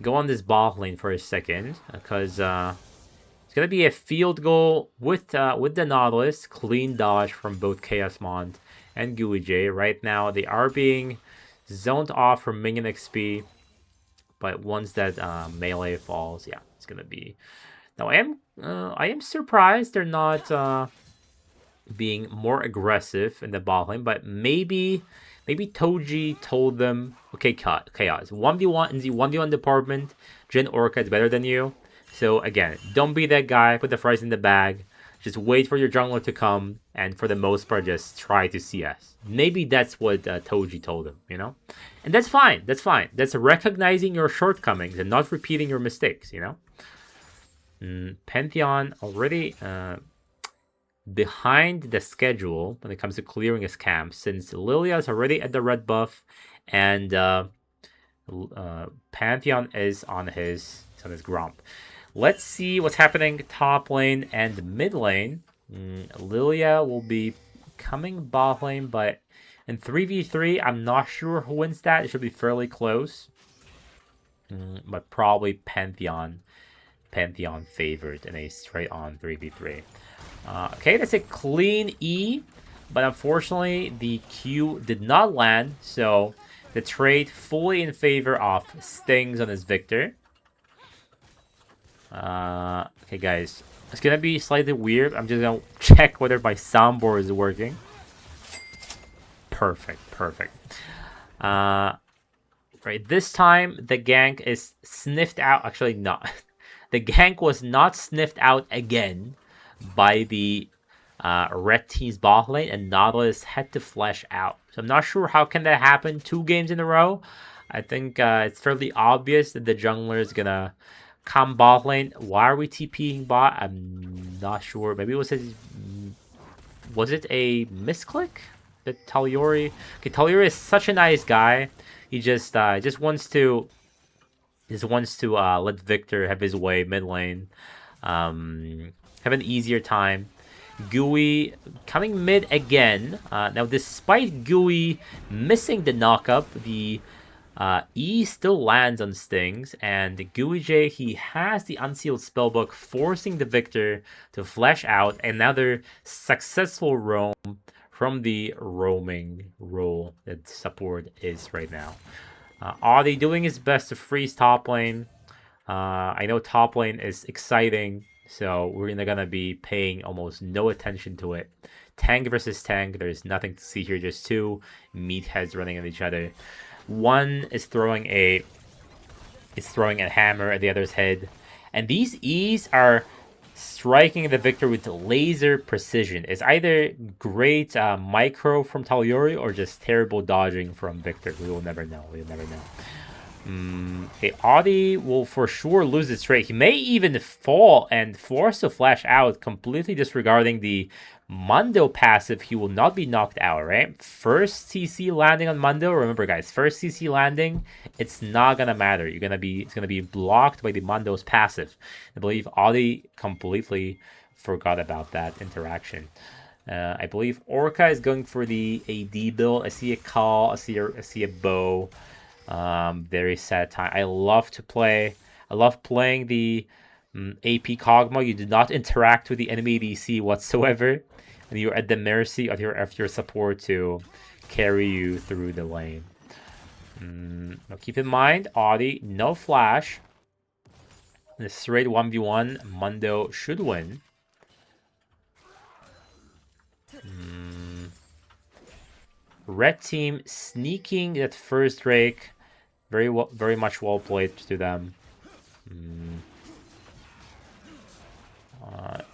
go on this bot lane for a second because it's gonna be a field goal with the Nautilus. Clean dodge from both Chaos Mont and Gooey J. Right now they are being zoned off from minion XP, but once that melee falls, yeah, it's gonna be. Now I am surprised they're not being more aggressive in the bot lane, but maybe Toji told them, okay, chaos 1v1 in the 1v1 department, Jin Orca is better than you. So again, don't be that guy. Put the fries in the bag. Just wait for your jungler to come, and for the most part, just try to CS. Maybe that's what Toji told him, you know, and that's fine. That's fine. That's recognizing your shortcomings and not repeating your mistakes, you know. Pantheon already behind the schedule when it comes to clearing his camp, since Lilia is already at the red buff, and Pantheon is on his Gromp. Let's see what's happening top lane and mid lane. Lilia will be coming bot lane, but in 3v3, I'm not sure who wins that. It should be fairly close, but probably Pantheon favored in a straight on 3v3. Okay, that's a clean E, but unfortunately the Q did not land, so the trade fully in favor of Stings on his Victor. Okay, guys, it's gonna be slightly weird. I'm just gonna check whether my soundboard is working. Perfect, perfect. Right, this time the gank is sniffed out. Actually, not. The gank was not sniffed out again by the red team's bot lane, and Nautilus had to flash out. So I'm not sure how can that happen 2 games in a row. I think it's fairly obvious that the jungler is gonna come bot lane. Why are we TPing bot? I'm not sure. Maybe it was it a misclick? That Talyori? Okay, Talyori is such a nice guy. He just wants to let Victor have his way mid lane. Have an easier time. Gooey coming mid again. Now, despite Gooey missing the knockup, the E still lands on Stings, and Gooey J, he has the unsealed spellbook, forcing the Victor to flash out. Another successful roam from the roaming role that support is right now. Audi doing his best to freeze top lane. I know top lane is exciting, so we're gonna be paying almost no attention to it. Tank versus tank, there's nothing to see here, just 2 meatheads running at each other. One is throwing a hammer at the other's head, and these E's are striking the Victor with laser precision. It's either great micro from Talyori or just terrible dodging from Victor. We will never know. Okay, Audi will for sure lose this trade. He may even fall and force to flash out, completely disregarding the Mundo passive. He will not be knocked out, right? First CC landing on Mundo. Remember, guys, first CC landing, it's not gonna matter. It's gonna be blocked by the Mundo's passive. I believe Audi completely forgot about that interaction. I believe Orca is going for the AD build. I see a call. I see a bow. Very sad time. I love playing the AP Kog'Maw. You do not interact with the enemy DC whatsoever, and you're at the mercy of your support to carry you through the lane. Now keep in mind, Audi, no flash. The straight 1v1, Mundo should win. Red team sneaking that first Drake. Very much well played to them.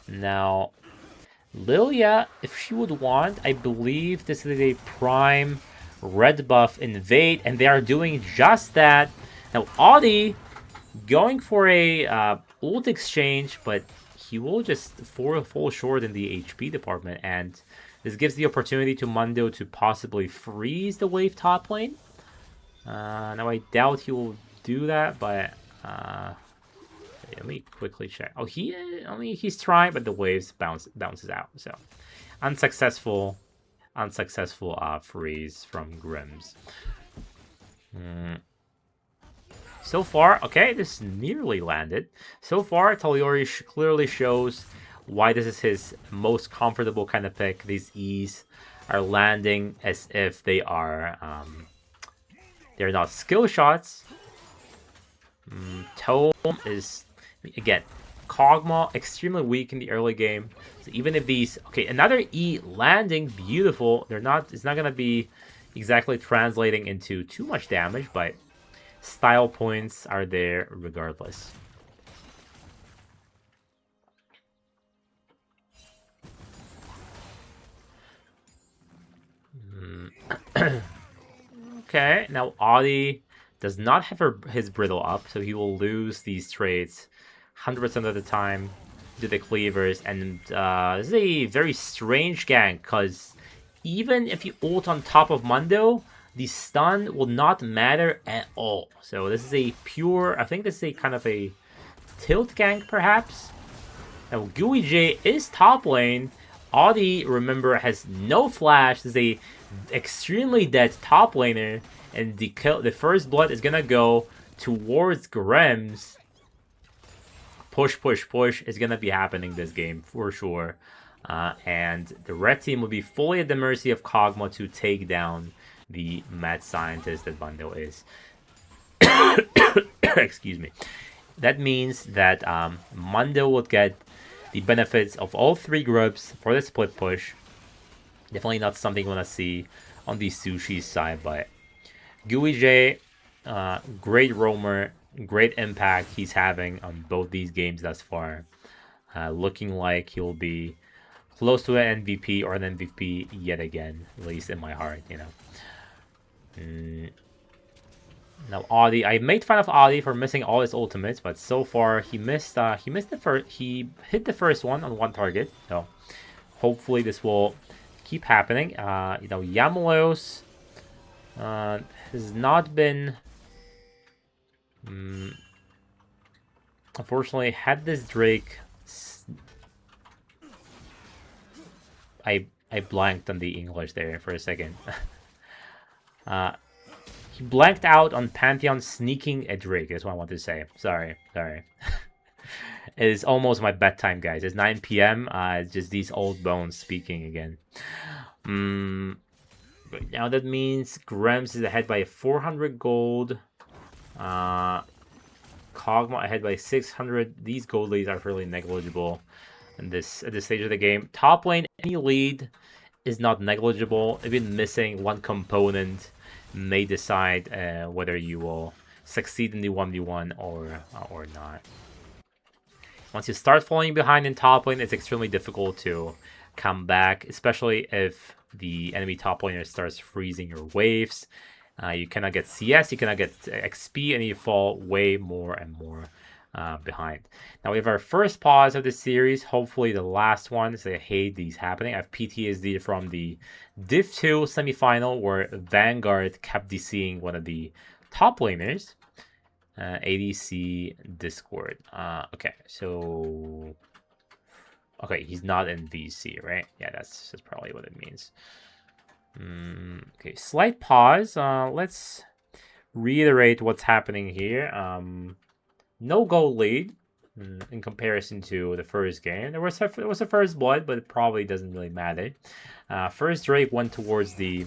Now, Lilia, if she would want, I believe this is a prime red buff invade, and they are doing just that. Now, Audi going for a ult exchange, but he will just fall short in the HP department, and this gives the opportunity to Mundo to possibly freeze the wave top lane. Now, I doubt he will do that, but let me quickly check. Oh, he's trying, but the waves bounces out. So unsuccessful freeze from Grims. So far, okay, this nearly landed. So far, Taliori clearly shows why this is his most comfortable kind of pick. These E's are landing as if they're not skill shots. Tome is, again, Kog'Maw extremely weak in the early game. So even if these, okay, another E landing, beautiful. It's not gonna be exactly translating into too much damage, but style points are there regardless. Okay, now Audi does not have his brittle up, so he will lose these trades 100% of the time to the cleavers. And this is a very strange gank, because even if you ult on top of Mundo, the stun will not matter at all. So this is a pure, I think this is a kind of a tilt gank, perhaps. Now, Gooey J is top lane. Audi, remember, has no flash. This is a extremely dead top laner, and the first blood is gonna go towards Grims. Push is gonna be happening this game for sure. And the red team will be fully at the mercy of Kog'Maw to take down the mad scientist that Mundo is. Excuse me. That means that Mundo will get the benefits of all three groups for the split push. Definitely not something you want to see on the Sushi side, but Gooey J, great roamer, great impact he's having on both these games thus far. Looking like he'll be close to an MVP or an MVP yet again, at least in my heart, you know. Now Audi, I made fun of Audi for missing all his ultimates, but so far he missed the first. He hit the first one on one target, so hopefully this will keep happening. You know, Yamalos has not been. Unfortunately, had this Drake. I blanked on the English there for a second. He blanked out on Pantheon sneaking a Drake. That's what I want to say. Sorry. It is almost my bedtime, guys. It's 9 p.m. It's just these old bones speaking again. But now that means Grims is ahead by 400 gold. Kog'Maw ahead by 600. These gold leads are fairly negligible at this stage of the game. Top lane, any lead is not negligible. Even missing one component may decide whether you will succeed in the 1v1 or not. Once you start falling behind in top lane, it's extremely difficult to come back, especially if the enemy top laner starts freezing your waves. You cannot get CS, you cannot get XP, and you fall way more and more behind. Now we have our first pause of the series, hopefully the last one, so I hate these happening. I have PTSD from the Div 2 semifinal where Vanguard kept DCing one of the top laners. ADC Discord. Okay, so... Okay, he's not in VC, right? Yeah, that's probably what it means. Okay, slight pause. Let's reiterate what's happening here. No goal lead in comparison to the first game. There was a first blood, but it probably doesn't really matter. First Drake went towards the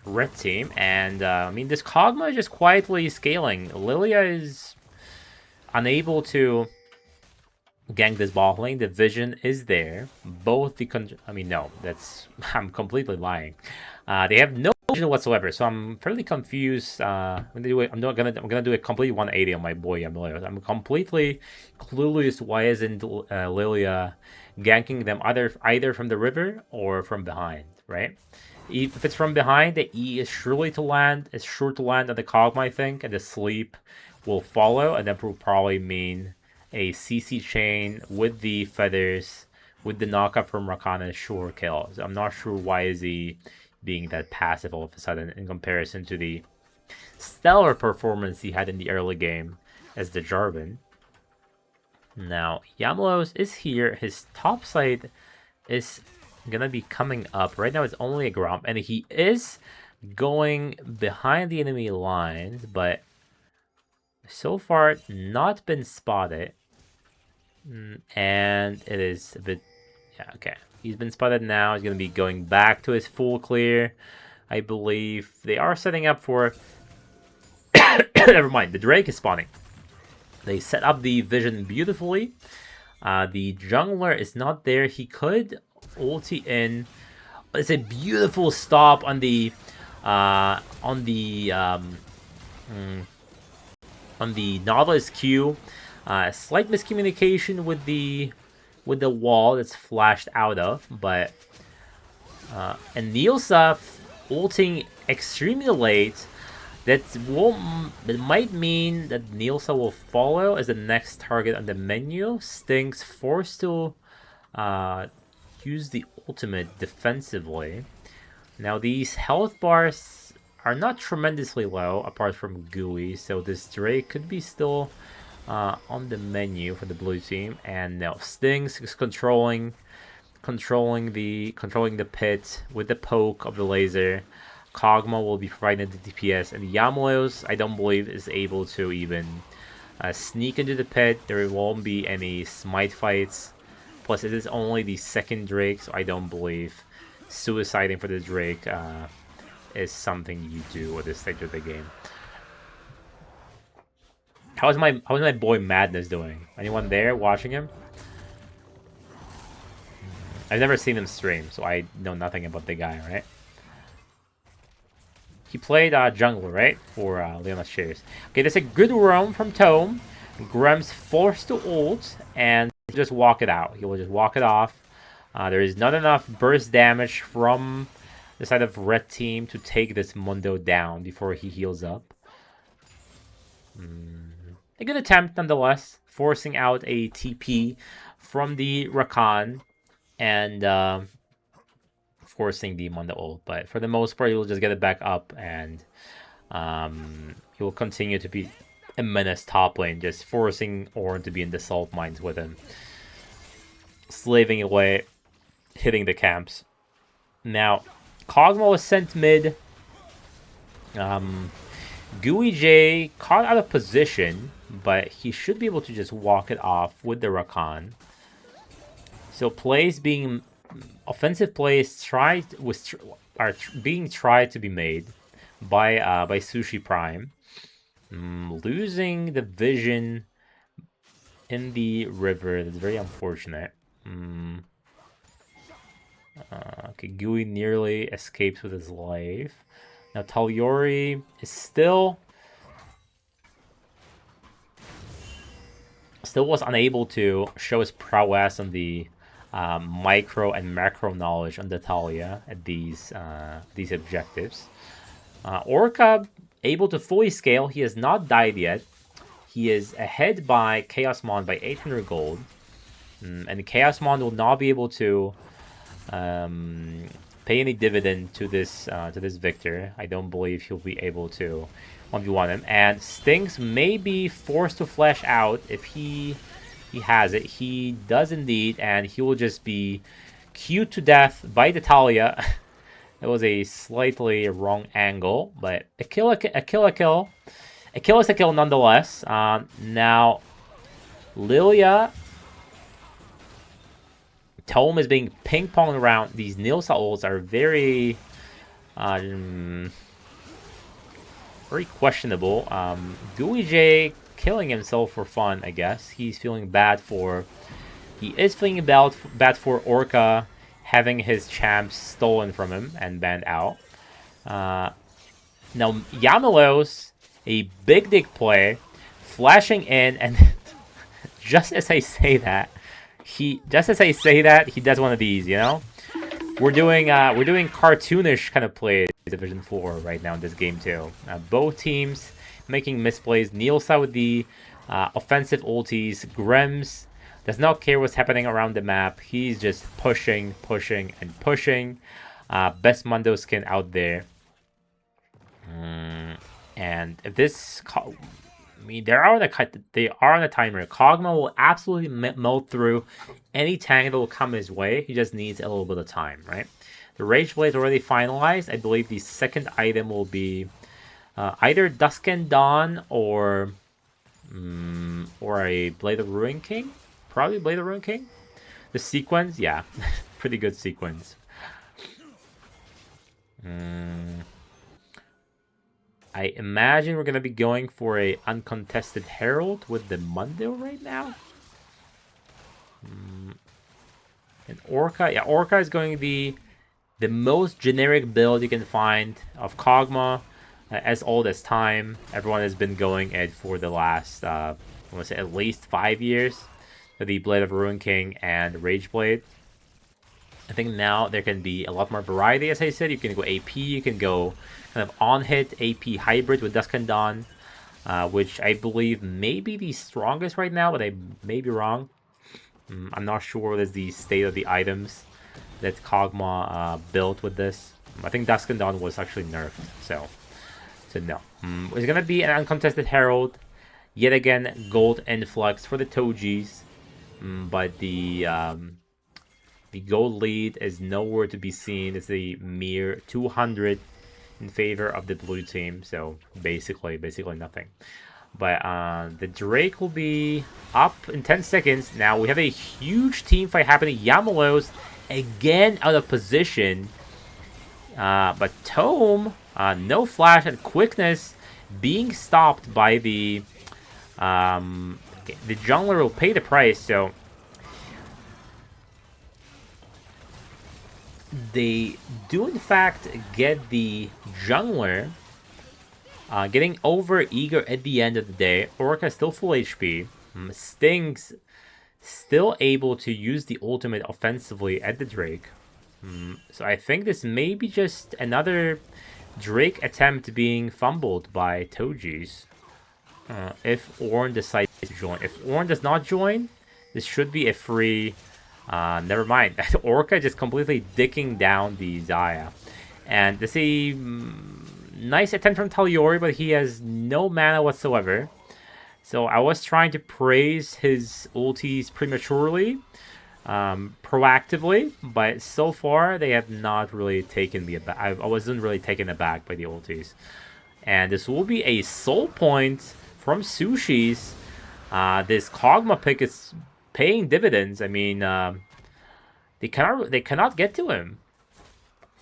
red team, and I mean, this Kog'Maw is just quietly scaling. Lilia is unable to gank this bot lane. The vision is there. Both the I'm completely lying. They have no whatsoever. So I'm fairly confused. I'm gonna do a complete 180 on my boy Yamilio. I'm completely clueless. Why isn't Lilia ganking them either from the river or from behind? Right. If it's from behind, the E is surely to land. It's sure to land on the Kog'Maw, I think, and the sleep will follow, and that will probably mean a CC chain with the feathers, with the knockup from Rakana sure kills. I'm not sure why is he being that passive all of a sudden in comparison to the stellar performance he had in the early game as the Jarvan. Now, Yamalos is here. His top side is gonna be coming up. Right now it's only a Gromp, and he is going behind the enemy lines, but so far not been spotted. And it is a bit... yeah, okay. He's been spotted now. He's gonna be going back to his full clear. I believe they are setting up for... never mind, the Drake is spawning. They set up the vision beautifully. The jungler is not there. He could ulti in. It's a beautiful stop on the Nautilus Q. Slight miscommunication with the wall that's flashed out of, but and Nielsa ulting extremely late. That might mean that Nielsa will follow as the next target on the menu. Sting's forced to use the ultimate defensively. Now these health bars are not tremendously low apart from Gooey, so this Drake could be still on the menu for the blue team. And now Sting's is controlling the pit with the poke of the laser. Kog'Maw will be providing the DPS, and Yamalos, I don't believe, is able to even sneak into the pit. There won't be any smite fights. Plus, it is only the second Drake, so I don't believe suiciding for the Drake is something you do at this stage of the game. How's my boy Madness doing? Anyone there watching him? I've never seen him stream, so I know nothing about the guy, right? He played jungler, right? For Leona Shares. Okay, that's a good roam from Tome. Grem's forced to ult and just walk it out. He will just walk it off. There is not enough burst damage from the side of red team to take this Mundo down before he heals up. A good attempt nonetheless, forcing out a TP from the Rakan and forcing the Mundo ult, but for the most part, he'll just get it back up, and he will continue to be a menace top lane, just forcing Ornn to be in the salt mines with him, slaving away, hitting the camps. Now, Kog'Maw was sent mid. Gooey J caught out of position, but he should be able to just walk it off with the Rakan. So offensive plays are being tried to be made by Sushi Prime. Losing the vision in the river, that's very unfortunate. Okay, Gooey nearly escapes with his life. Now Talyori is still was unable to show his prowess on the micro and macro knowledge on the Talia at these objectives. Orca able to fully scale. He has not died yet. He is ahead by Chaosmon by 800 gold. And Chaosmon will not be able to pay any dividend to this victor. I don't believe he'll be able to 1v1 him. And Stings may be forced to flash out if he has it. He does indeed, and he will just be queued to death by the Talia. That was a slightly wrong angle, but a kill is a kill nonetheless. Now, Lilia, Tome is being ping-ponged around. These Nilsa ults are very questionable. Gooey J killing himself for fun, I guess. He is feeling bad for Orca having his champs stolen from him and banned out. Now Yamalos, a big dig play, flashing in, and just as I say that, he does one of these. You know, we're doing cartoonish kind of plays Division 4 right now in this game too. Both teams making misplays. Nielsa with the offensive ultis. Grems does not care what's happening around the map. He's just pushing, pushing, and pushing. Best Mundo skin out there. And if this, I mean, they are on a timer. Kog'Maw will absolutely melt through any tank that will come his way. He just needs a little bit of time, right? The Rage Blade is already finalized. I believe the second item will be either Dusk and Dawn or a Blade of Ruin King. Probably Blade of Ruin King. The sequence, yeah, pretty good sequence. I imagine we're going to be going for a uncontested Herald with the Mundo right now. And Orca, yeah, Orca is going to be the most generic build you can find of Kog'Maw. As old as time, everyone has been going it for the last, I want to say at least 5 years. For the Blade of Ruin King and Rage Blade. I think now there can be a lot more variety, as I said. You can go AP, you can go kind of on-hit AP hybrid with Dusk and Dawn, which I believe may be the strongest right now, but I may be wrong. I'm not sure what is the state of the items that Kog'Maw built with this. I think Dusk and Dawn was actually nerfed, so no. It's going to be an uncontested Herald. Yet again, gold influx for the Tojis. But the gold lead is nowhere to be seen. It's a mere 200 in favor of the blue team. So basically nothing. But the Drake will be up in 10 seconds. Now we have a huge team fight happening. Yamalos again out of position. But Tome, no flash and quickness being stopped by the jungler will pay the price. So they do in fact get the jungler getting over eager at the end of the day. Orca still full HP. Sting's still able to use the ultimate offensively at the Drake. So I think this may be just another Drake attempt being fumbled by Toji's. If Ornn decides to join. If Ornn does not join, this should be a free... never mind. Orca just completely dicking down the Xayah. And this is a nice attempt from Taliori, but he has no mana whatsoever. So I was trying to praise his ultis prematurely, proactively, but so far they have not really taken me aback. I wasn't really taken aback by the ultis. And this will be a soul point from Sushi's. This Kog'Maw pick is paying dividends. I mean, they cannot get to him.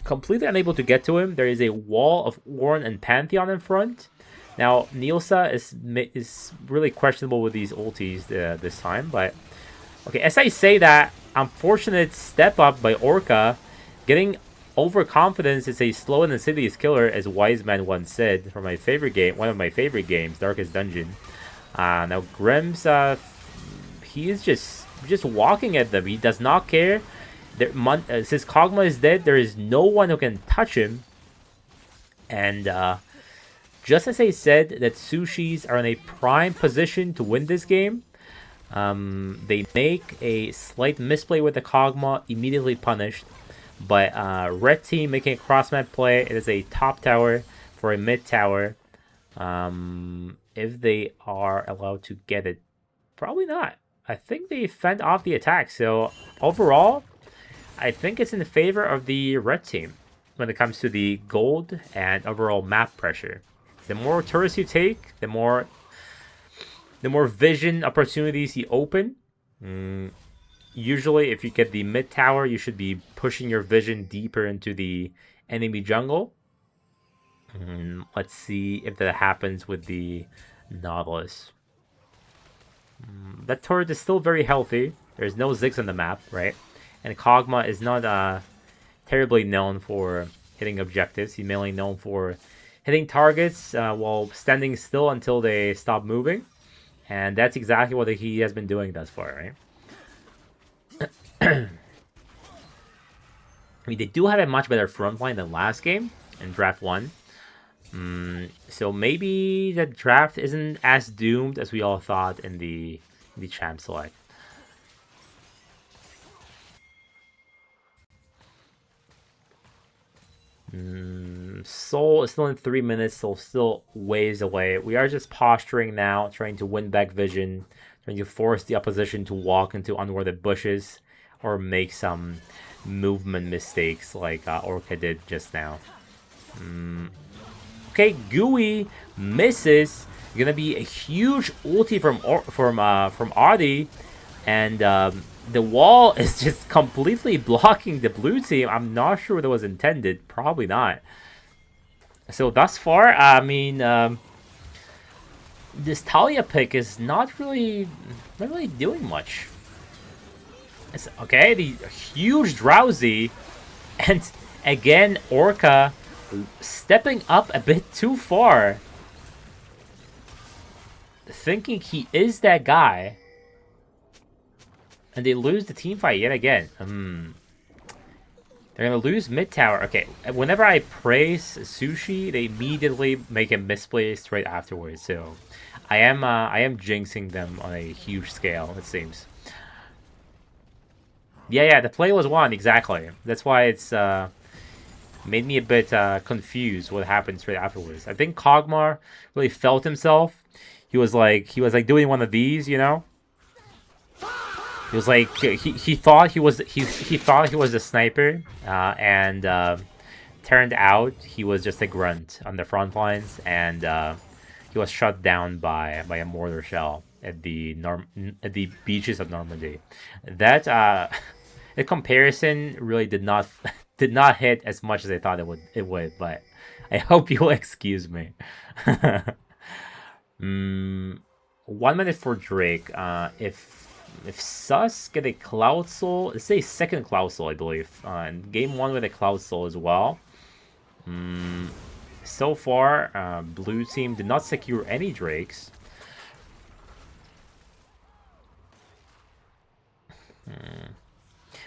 Completely unable to get to him. There is a wall of Ornn and Pantheon in front. Now Nielsa is really questionable with these ultis this time, but okay. As I say that, unfortunate step up by Orca, getting overconfidence is a slow and insidious killer, as Wise Man once said. From my favorite game, one of my favorite games, Darkest Dungeon. Now Grimm's he is just walking at them. He does not care. Since Kog'Maw is dead, there is no one who can touch him. And just as I said that Sushis are in a prime position to win this game, they make a slight misplay with the Kog'Maw, immediately punished. But red team making a cross-map play. It is a top tower for a mid tower. If they are allowed to get it, probably not. I think they fend off the attack. So overall, I think it's in favor of the red team when it comes to the gold and overall map pressure. The more turrets you take, the more vision opportunities you open. Usually, if you get the mid tower, you should be pushing your vision deeper into the enemy jungle. Let's see if that happens with the Nautilus. That turret is still very healthy. There's no Ziggs on the map, right? And Kog'Maw is not terribly known for hitting objectives. He's mainly known for hitting targets while standing still until they stop moving. And that's exactly what he has been doing thus far, right? I mean, they do have a much better front line than last game in Draft 1. So maybe the draft isn't as doomed as we all thought in the champ select. Soul is still in 3 minutes, so still ways away. We are just posturing now, trying to win back vision, trying to force the opposition to walk into unworthy bushes or make some movement mistakes like Orca did just now. Okay, Gooey misses. Gonna be a huge ulti from Ardi, and the wall is just completely blocking the blue team. I'm not sure what was intended. Probably not. So thus far, I mean, this Talia pick is not really doing much. It's, okay, the huge Drowsy, and again Orca stepping up a bit too far, thinking he is that guy, and they lose the team fight yet again. They're gonna lose mid tower. Okay, whenever I praise Sushi, they immediately make a misplaced right afterwards. So I am jinxing them on a huge scale, it seems. Yeah, the play was won exactly. That's why it's made me a bit confused what happened straight afterwards. I think Kog'Maw really felt himself. He was like doing one of these, you know. He was like he thought he was a sniper, and turned out he was just a grunt on the front lines, and he was shut down by a mortar shell at the beaches of Normandy. That the comparison really did not hit as much as I thought it would, but I hope you'll excuse me. 1 minute for Drake. If Sus get a Cloud Soul, let's say second Cloud Soul, I believe. And game 1 with a Cloud Soul as well. So far, blue team did not secure any Drakes.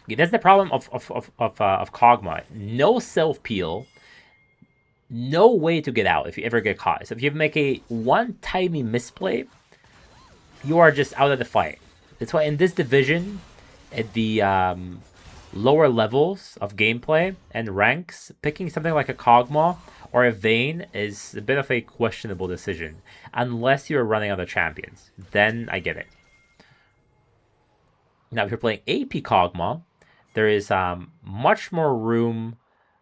Okay, that's the problem of Kog'Maw. No self peel. No way to get out if you ever get caught. So if you make a one tiny misplay, you are just out of the fight. That's why in this division, at the lower levels of gameplay and ranks, picking something like a Kog'Maw or a Vayne is a bit of a questionable decision. Unless you're running other champions. Then I get it. Now, if you're playing AP Kog'Maw, there is much more room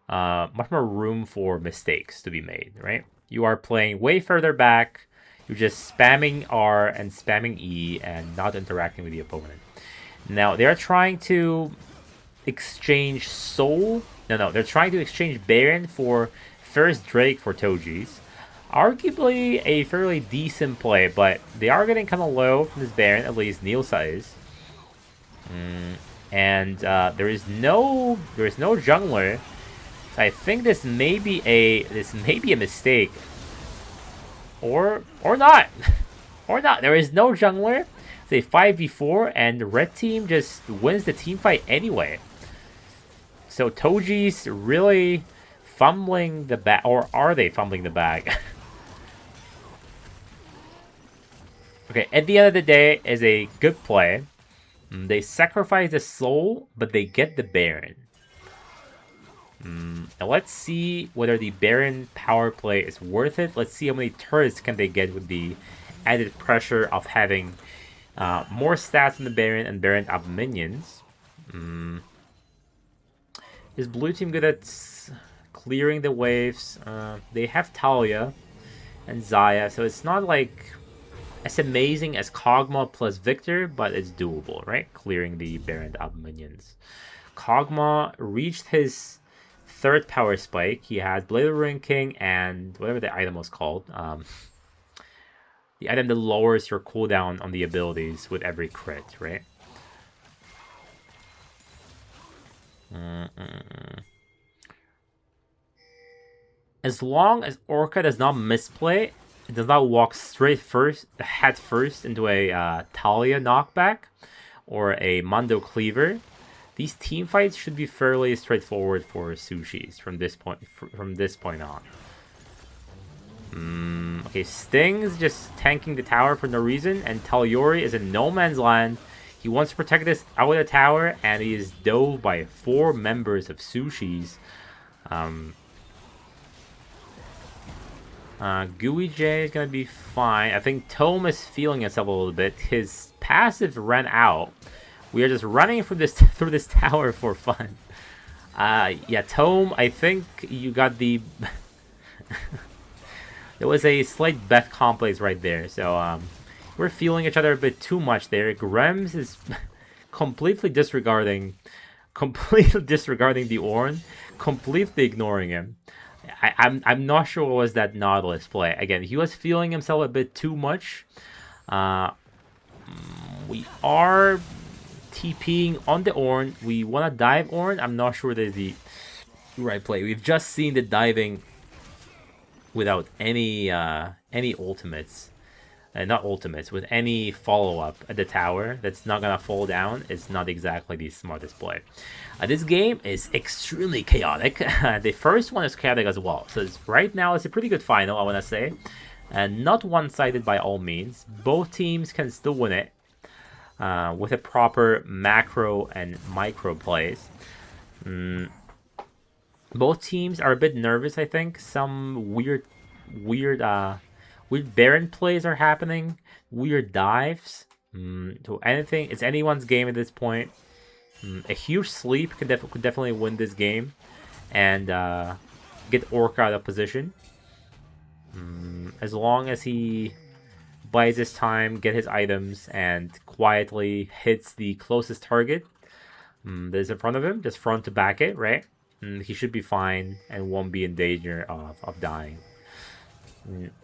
for mistakes to be made, right? You are playing way further back. You're just spamming R and spamming E and not interacting with the opponent. Now, they're trying to exchange Soul. No, they're trying to exchange Baron for first Drake for Toji's. Arguably a fairly decent play, but they are getting kind of low from this Baron, at least Nilsa is. And there is no jungler. So I think this may be a mistake. Or not. Or not. There is no jungler. It's a 5v4 and the red team just wins the team fight anyway. So Toji's really fumbling the bag, or are they fumbling the bag? Okay, at the end of the day, is a good play. They sacrifice the soul, but they get the Baron. Now let's see whether the Baron power play is worth it. Let's see how many turrets can they get with the added pressure of having more stats on the Baron and Baron up minions. Is blue team good at clearing the waves? They have Talia and Xayah, so it's not like as amazing as Kog'Maw plus Victor, but it's doable, right? Clearing the Baron up minions. Kog'Maw reached his third power spike. He has Blade of the Ruined King and whatever the item was called. The item that lowers your cooldown on the abilities with every crit, right? As long as Orca does not misplay, it does not walk head first into a Talia knockback or a Mondo Cleaver, these team fights should be fairly straightforward for Sushis from this point on. Okay, Sting's just tanking the tower for no reason, and Talyori is in no man's land. He wants to protect this out of the tower, and he is dove by 4 members of Sushi's. Gooey J is going to be fine. I think Tome is feeling himself a little bit. His passive ran out. We are just running through this tower for fun. Yeah, Tome, I think you got the... There was a slight Beth complex right there, so we're feeling each other a bit too much there. Grems is completely disregarding the Ornn, completely ignoring him. I'm not sure what was that Nautilus play. Again, he was feeling himself a bit too much. We are TPing on the Ornn. We want to dive Ornn. I'm not sure that the right play. We've just seen the diving without any ultimates. Not ultimates, with any follow-up at the tower that's not gonna fall down. It's not exactly the smartest play. This game is extremely chaotic. The first one is chaotic as well. So right now it's a pretty good final, I want to say. And not one-sided by all means. Both teams can still win it with a proper macro and micro plays. Both teams are a bit nervous, I think. Some weird Baron plays are happening. Weird dives. So anything, it's anyone's game at this point. A huge sleep could definitely win this game and get Orca out of position. As long as he buys his time, get his items, and quietly hits the closest target that is in front of him, just front to back it, right? He should be fine and won't be in danger of dying.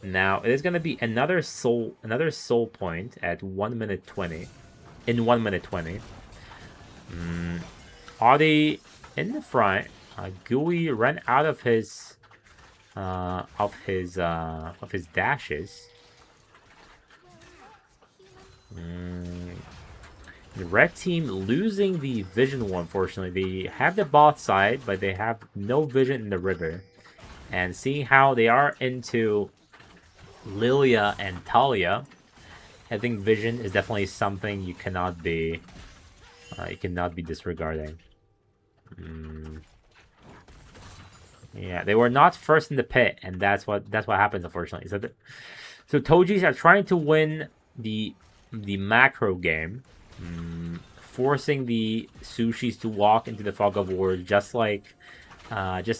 Now it is going to be another soul point at 1 minute 20. In 1 minute 20. Audi in the front. Gooey ran out of his dashes. The red team losing the vision war, unfortunately. They have the bot side, but they have no vision in the river. And seeing how they are into Lilia and Talia, I think vision is definitely something you cannot be disregarding. Yeah, they were not first in the pit, and that's what happens, unfortunately. So Tojis are trying to win the macro game, forcing the Sushis to walk into the fog of war, just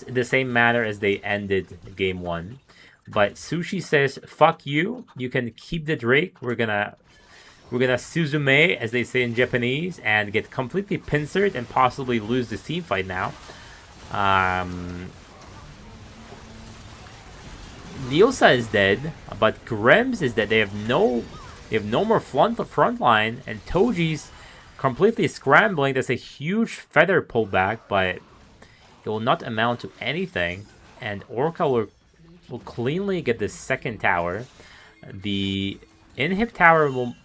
in the same manner as they ended game 1. But Sushi says, "Fuck you! You can keep the Drake. We're gonna Suzume, as they say in Japanese, and get completely pincered and possibly lose this team fight now." Niosa is dead, but Grems is dead. They have no more front line, and Toji's completely scrambling. That's a huge feather pullback, but it will not amount to anything. And Orca will cleanly get the second tower. The inhib tower will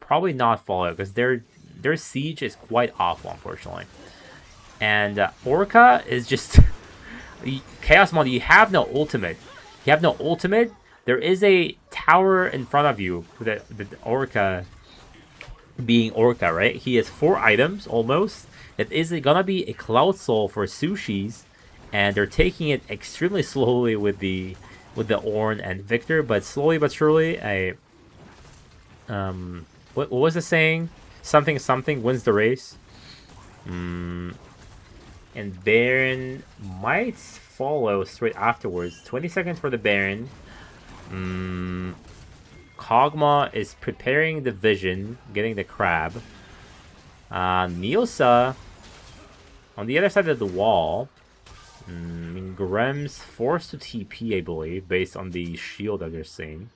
probably not fall out because their siege is quite awful, unfortunately. And Orca is just Chaos Mod. You have no ultimate. There is a tower in front of you. The Orca being Orca, right? He has 4 items almost. It is gonna be a Cloud Soul for Sushis, and they're taking it extremely slowly with the Ornn and Victor, but slowly but surely, what was the saying? Something wins the race. And Baron might follow straight afterwards. 20 seconds for the Baron. Kog'Maw is preparing the vision, getting the crab. Niosa on the other side of the wall. Grem's forced to TP, I believe, based on the shield that they're seeing.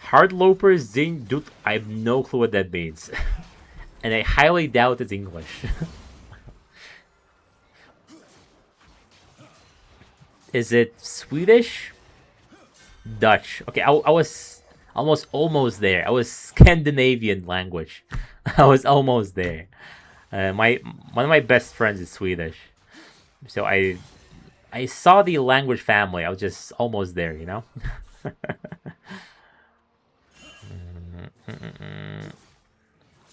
Hardloper Zing Dut, I have no clue what that means. And I highly doubt it's English. Is it Swedish? Dutch. Okay, I was almost there. I was Scandinavian language. I was almost there. My one of my best friends is Swedish, so I saw the language family. I was just almost there, you know.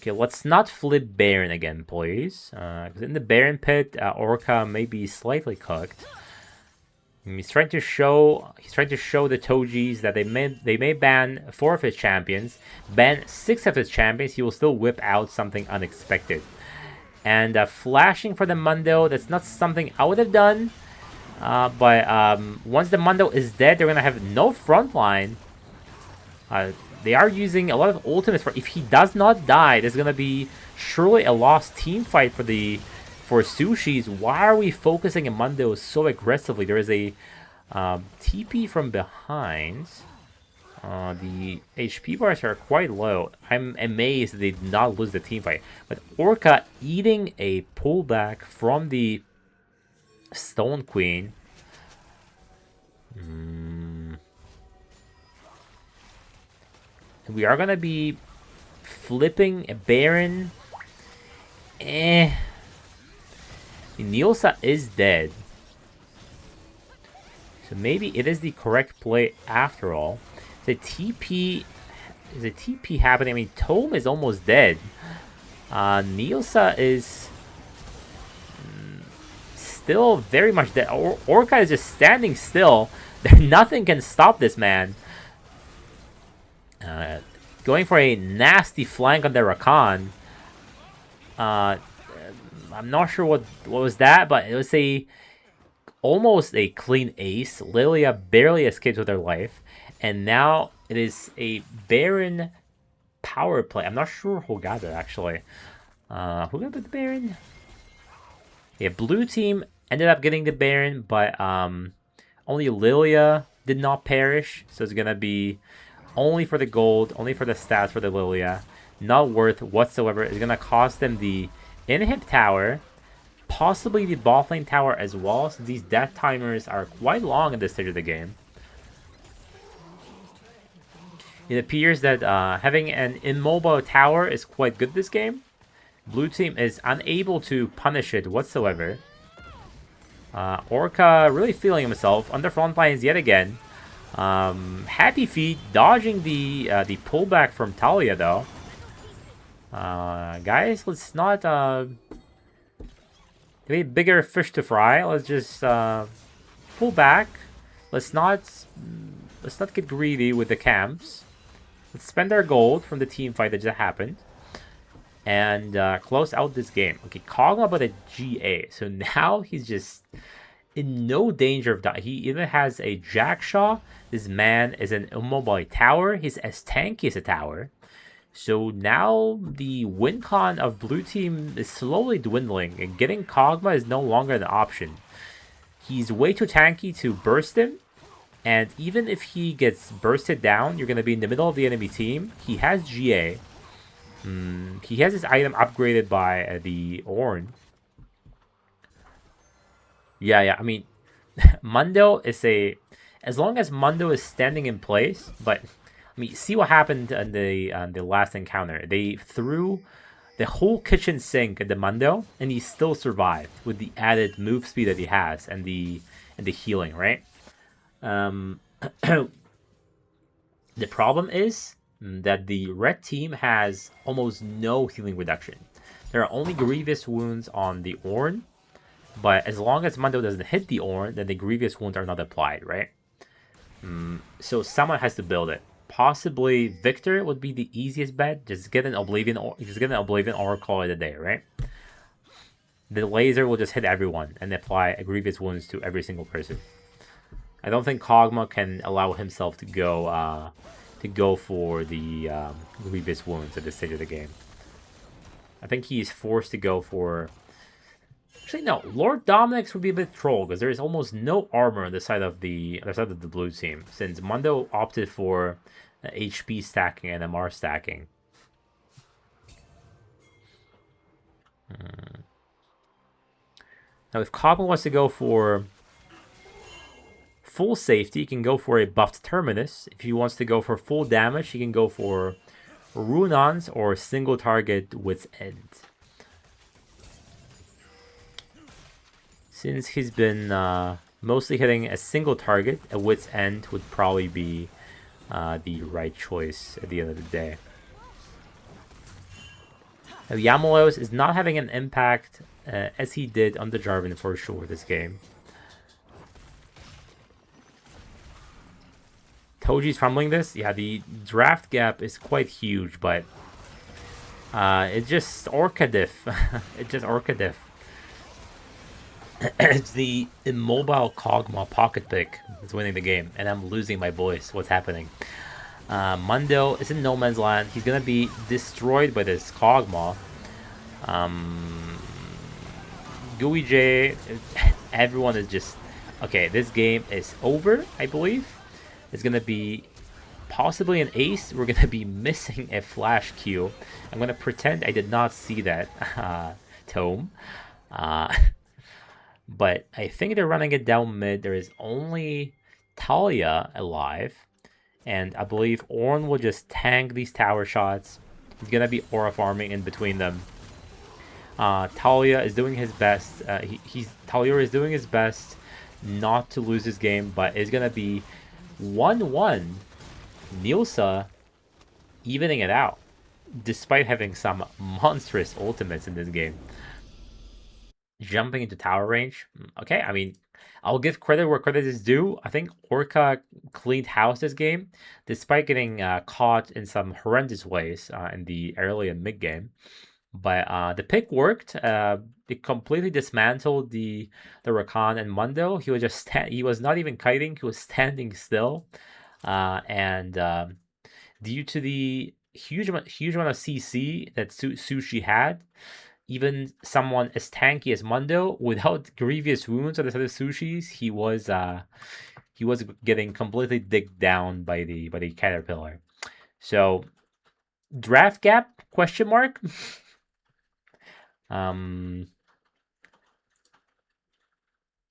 Okay, let's not flip Baron again, please. Because in the Baron pit, Orca may be slightly cooked. He's trying to show the Tojis that they may ban 4 of his champions, ban 6 of his champions. He will still whip out something unexpected. And flashing for the Mundo, that's not something I would have done. But once the Mundo is dead, they're gonna have no front line. They are using a lot of ultimates. If he does not die, there's gonna be surely a lost team fight for Sushi's. Why are we focusing on Mundo so aggressively? There is a TP from behind. The HP bars are quite low. I'm amazed they did not lose the team fight. But Orca eating a pullback from the Stone Queen. We are gonna be flipping a Baron. Nilsa is dead. So maybe it is the correct play after all. The TP is a TP happening. I mean, Tome is almost dead. Nilsa is still very much dead. Orca is just standing still. Nothing can stop this man. Going for a nasty flank on the Rakan. I'm not sure what was that, but it was almost a clean ace. Lilia barely escaped with her life, and now it is a Baron power play. I'm not sure who got it actually. Who got the Baron? Yeah, blue team ended up getting the Baron, but only Lilia did not perish, so it's gonna be only for the gold, only for the stats for the Lilia. Not worth whatsoever. It's gonna cost them the inhib tower, possibly the bot lane tower as well, so these death timers are quite long in this stage of the game. It appears that having an immobile tower is quite good this game. Blue team is unable to punish it whatsoever. Orca really feeling himself on the front lines yet again. Happy Feet dodging the pullback from Talia though. Guys, let's not be bigger fish to fry. Let's just pull back. Let's not get greedy with the camps. Let's spend our gold from the team fight that just happened and close out this game. Okay, Kog'Maw about a GA. So now he's just in no danger of dying. He even has a Jackshaw. This man is an immobile tower. He's as tanky as a tower. So now the win con of blue team is slowly dwindling, and getting Kog'Maw is no longer an option. He's way too tanky to burst him, and even if he gets bursted down, you're going to be in the middle of the enemy team. He has GA. He has his item upgraded by the Ornn. Yeah, I mean, Mundo is as long as Mundo is standing in place, but I mean, see what happened on the last encounter. They threw the whole kitchen sink at the Mundo, and he still survived with the added move speed that he has and the healing, right? The problem is that the red team has almost no healing reduction. There are only grievous wounds on the Ornn, but as long as Mundo doesn't hit the Ornn, then the grievous wounds are not applied, right? So someone has to build it. Possibly Victor would be the easiest bet. Just get an Oblivion or call it a day, right? The laser will just hit everyone and apply a grievous wounds to every single person. I don't think Kog'Maw can allow himself to go for the grievous wounds at this stage of the game. I think he's forced to go for. Actually, no. Lord Dominic's would be a bit troll because there is almost no armor on the side of the other side of the blue team, since Mundo opted for HP stacking and MR stacking. Now, if Kog'Maw wants to go for full safety, he can go for a buffed Terminus. If he wants to go for full damage, he can go for Runons or single target Wit's End. Since he's been mostly hitting a single target, a Wit's End would probably be the right choice at the end of the day. Now, Yamalos is not having an impact as he did on the Jarvan for sure this game. Toji's fumbling this. Yeah, the draft gap is quite huge, but it's just Orca diff. It's just Orca diff. It's the immobile Kog'Maw pocket pick that's winning the game, and I'm losing my voice. What's happening? Mundo is in no man's land. He's gonna be destroyed by this Kog'Maw. Gooey J, everyone is just okay. This game is over, I believe. It's gonna be possibly an ace. We're gonna be missing a flash Q. I'm gonna pretend I did not see that tome. But I think they're running it down mid. There is only Talia alive. And I believe Ornn will just tank these tower shots. He's going to be aura farming in between them. Talia is doing his best. Talia is doing his best not to lose this game. But it's going to be 1-1. Nilsa evening it out. Despite having some monstrous ultimates in this game. Jumping into tower range. Okay, I mean, I'll give credit where credit is due. I think Orca cleaned house this game, despite getting caught in some horrendous ways in the early and mid game. But the pick worked. It completely dismantled the Rakan and Mundo. He was just he was not even kiting. He was standing still, and due to the huge amount of CC that Sushi had. Even someone as tanky as Mundo, without grievous wounds on the side of Sushi's, he was getting completely digged down by the caterpillar. So draft gap question mark.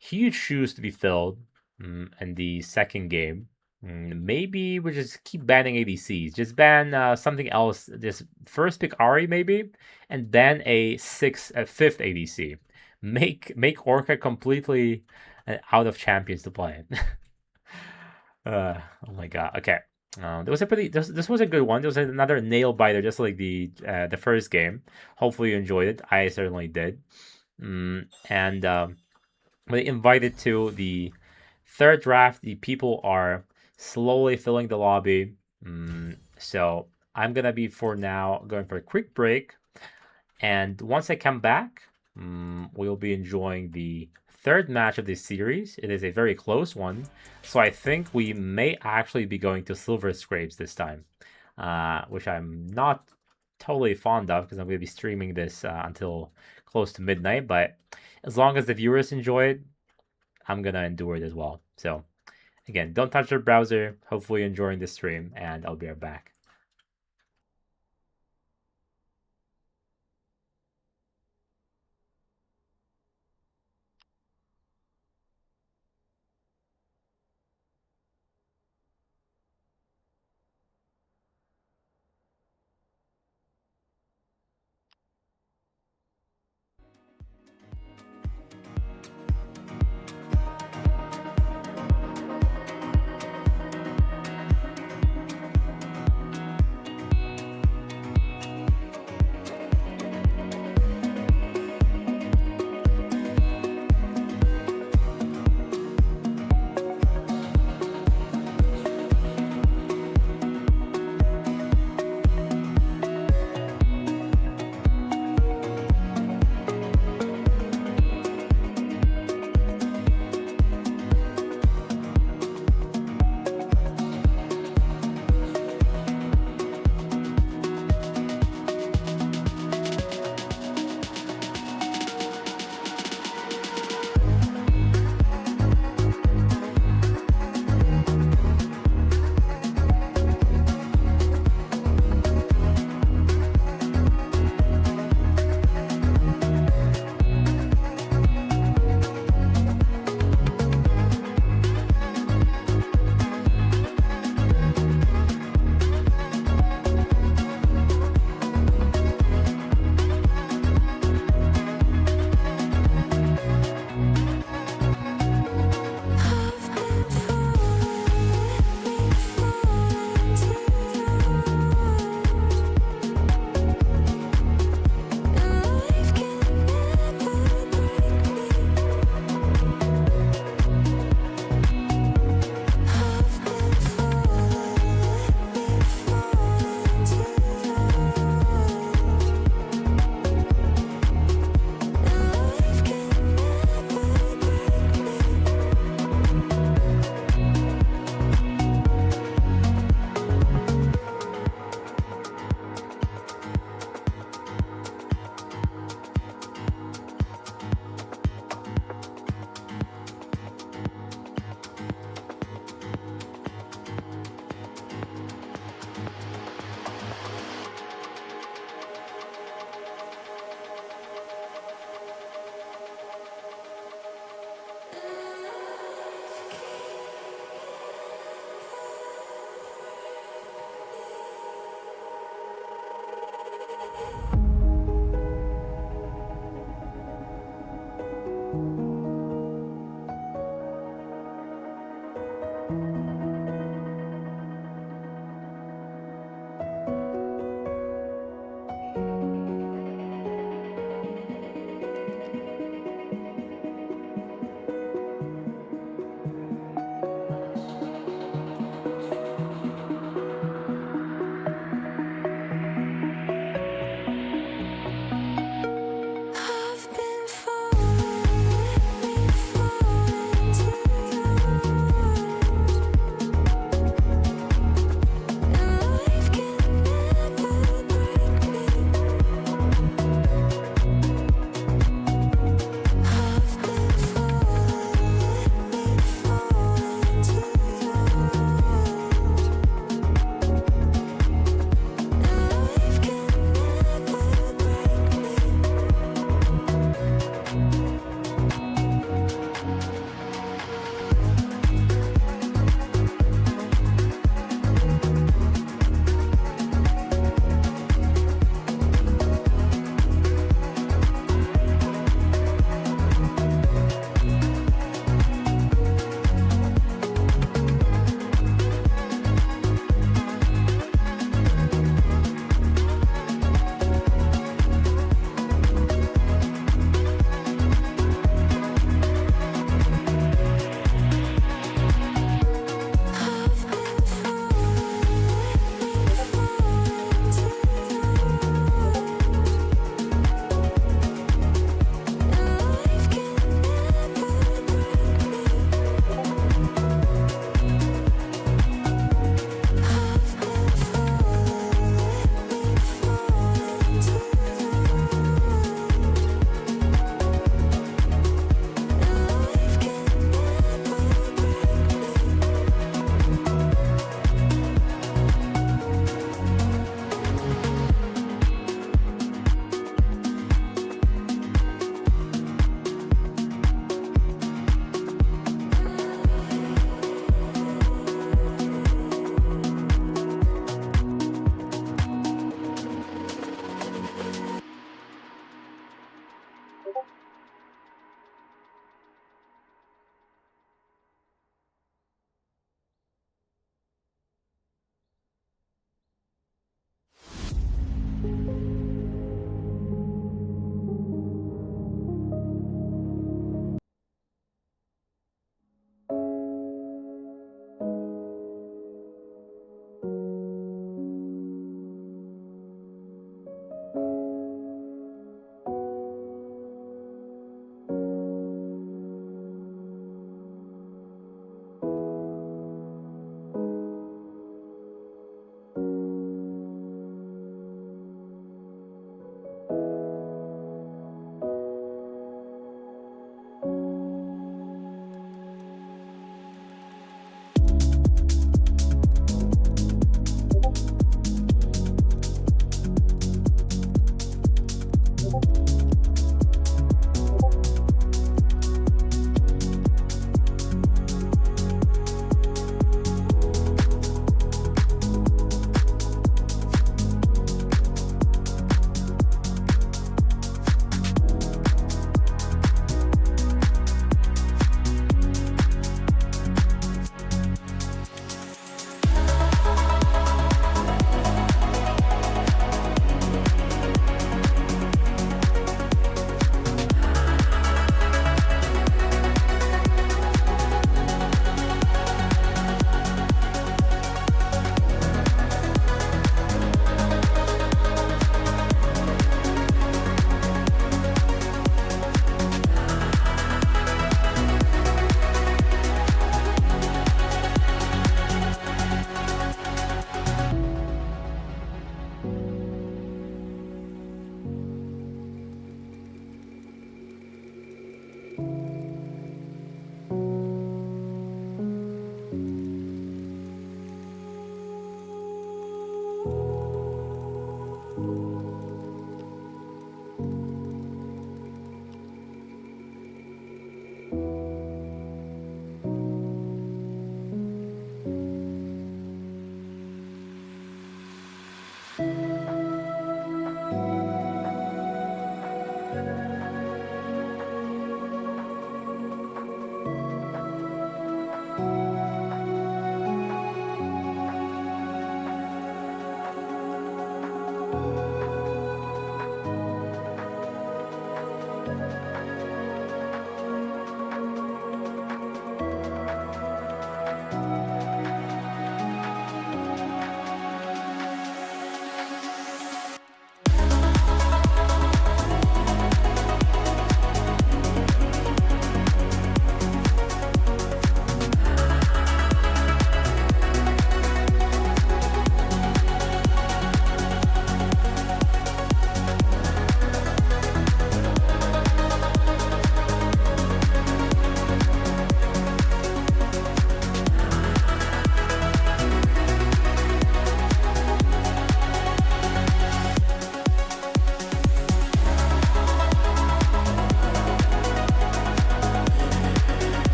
Huge shoes to be filled in the second game. Maybe we just keep banning ADCs. Just ban something else. Just first pick Ahri maybe, and ban a fifth ADC. Make Orca completely out of champions to play. Oh my god. Okay. This was a good one. There was another nail biter, just like the first game. Hopefully you enjoyed it. I certainly did. And when invited to the third draft, the people are slowly filling the lobby. So I'm gonna be for now going for a quick break, and once I come back, we'll be enjoying the third match of this series. It is a very close one, so I think we may actually be going to Silver Scrapes this time, which I'm not totally fond of because I'm going to be streaming this until close to midnight. But as long as the viewers enjoy it, I'm gonna endure it as well. So again, don't touch your browser. Hopefully you're enjoying the stream, and I'll be right back.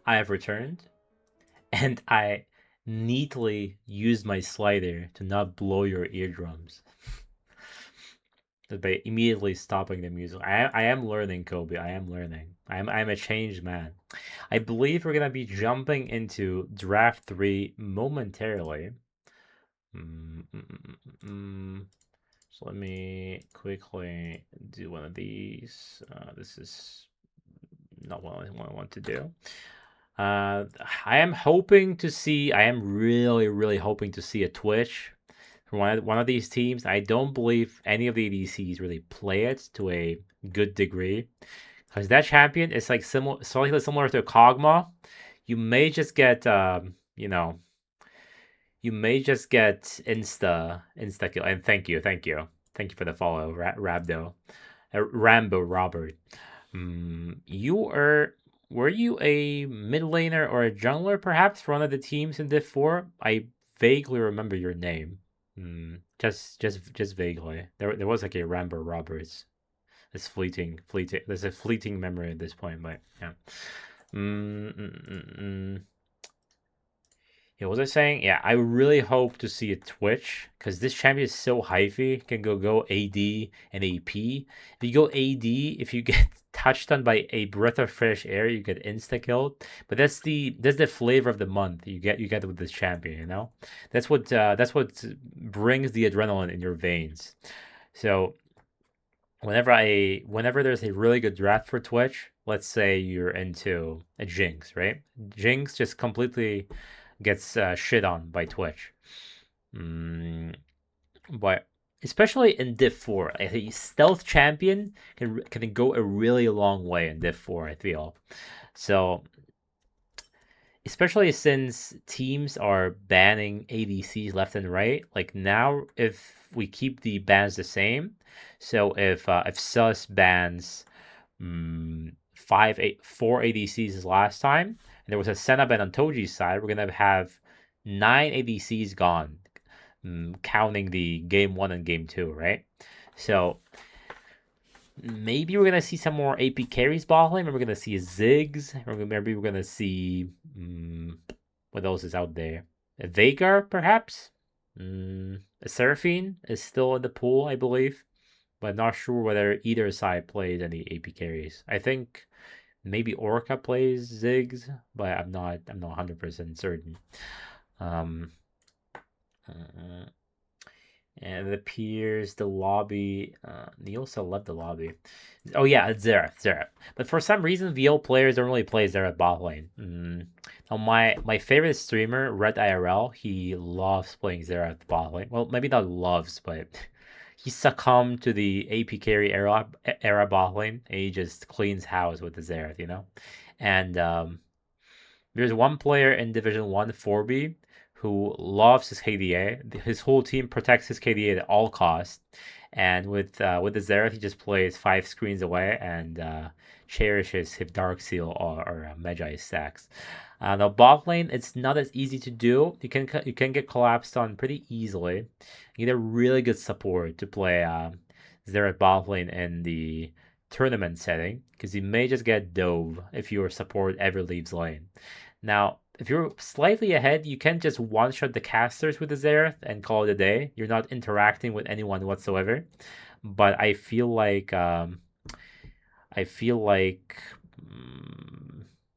I have returned, and I neatly used my slider to not blow your eardrums. Just by immediately stopping the music. I am learning, Kobe. I am learning. I'm a changed man. I believe we're gonna be jumping into draft three momentarily. Mm, mm, mm, So let me quickly do one of these. This is not what I want to do. I am hoping to see. I am really, really hoping to see a Twitch from one of these teams. I don't believe any of the ADCs really play it to a good degree because that champion is like slightly similar to Kog'Maw. You may just get, you may just get insta kill. And thank you for the follow, Rabdo, Rambo Robert. You are. Were you a mid laner or a jungler, perhaps, for one of the teams in Div 4? I vaguely remember your name. Just vaguely. There was like a Rambo Roberts. It's fleeting. There's a fleeting memory at this point, but yeah. Mm, mm, mm, mm. Yeah, what was I saying? Yeah, I really hope to see a Twitch because this champion is so hyphy. Can go AD and AP. If you go AD, if you get touched on by a breath of fresh air, you get insta killed. But that's the flavor of the month you get with this champion. That's what brings the adrenaline in your veins. So whenever there's a really good draft for Twitch, let's say you're into a Jinx, right? Jinx just completely gets shit on by Twitch. Mm, but especially in Div 4, a stealth champion can go a really long way in Div 4, I feel. So, especially since teams are banning ADCs left and right, like now, if we keep the bans the same, so if Sus bans four ADCs last time, and there was a Senna ban on Toji's side, we're gonna have 9 ADCs gone, counting the game one and game two, right? So maybe we're gonna see some more AP carries bot lane. Maybe we're gonna see Ziggs. Maybe we're gonna see what else is out there? A Veigar, perhaps. A Seraphine is still in the pool, I believe, but not sure whether either side plays any AP carries. I think maybe Orca plays Ziggs, but I'm not 100% certain. Um, uh, and it appears the lobby. Nielsa left the lobby. Oh yeah, it's Xerath. But for some reason, VO players don't really play Xerath bot lane. Now my favorite streamer, Red IRL, he loves playing Xerath bot lane. Well, maybe not loves, but he succumbed to the AP carry era bot lane, and he just cleans house with the Xerath. And there's one player in Division 1 4B who loves his KDA. His whole team protects his KDA at all costs. And with the Xerath, he just plays 5 screens away and cherishes his Dark Seal or Magi stacks. Now bot lane, it's not as easy to do. You can get collapsed on pretty easily. You need a really good support to play Xerath bot lane in the tournament setting because you may just get dove if your support ever leaves lane. Now, if you're slightly ahead, you can just one-shot the casters with the Xerath and call it a day. You're not interacting with anyone whatsoever. But I feel like, I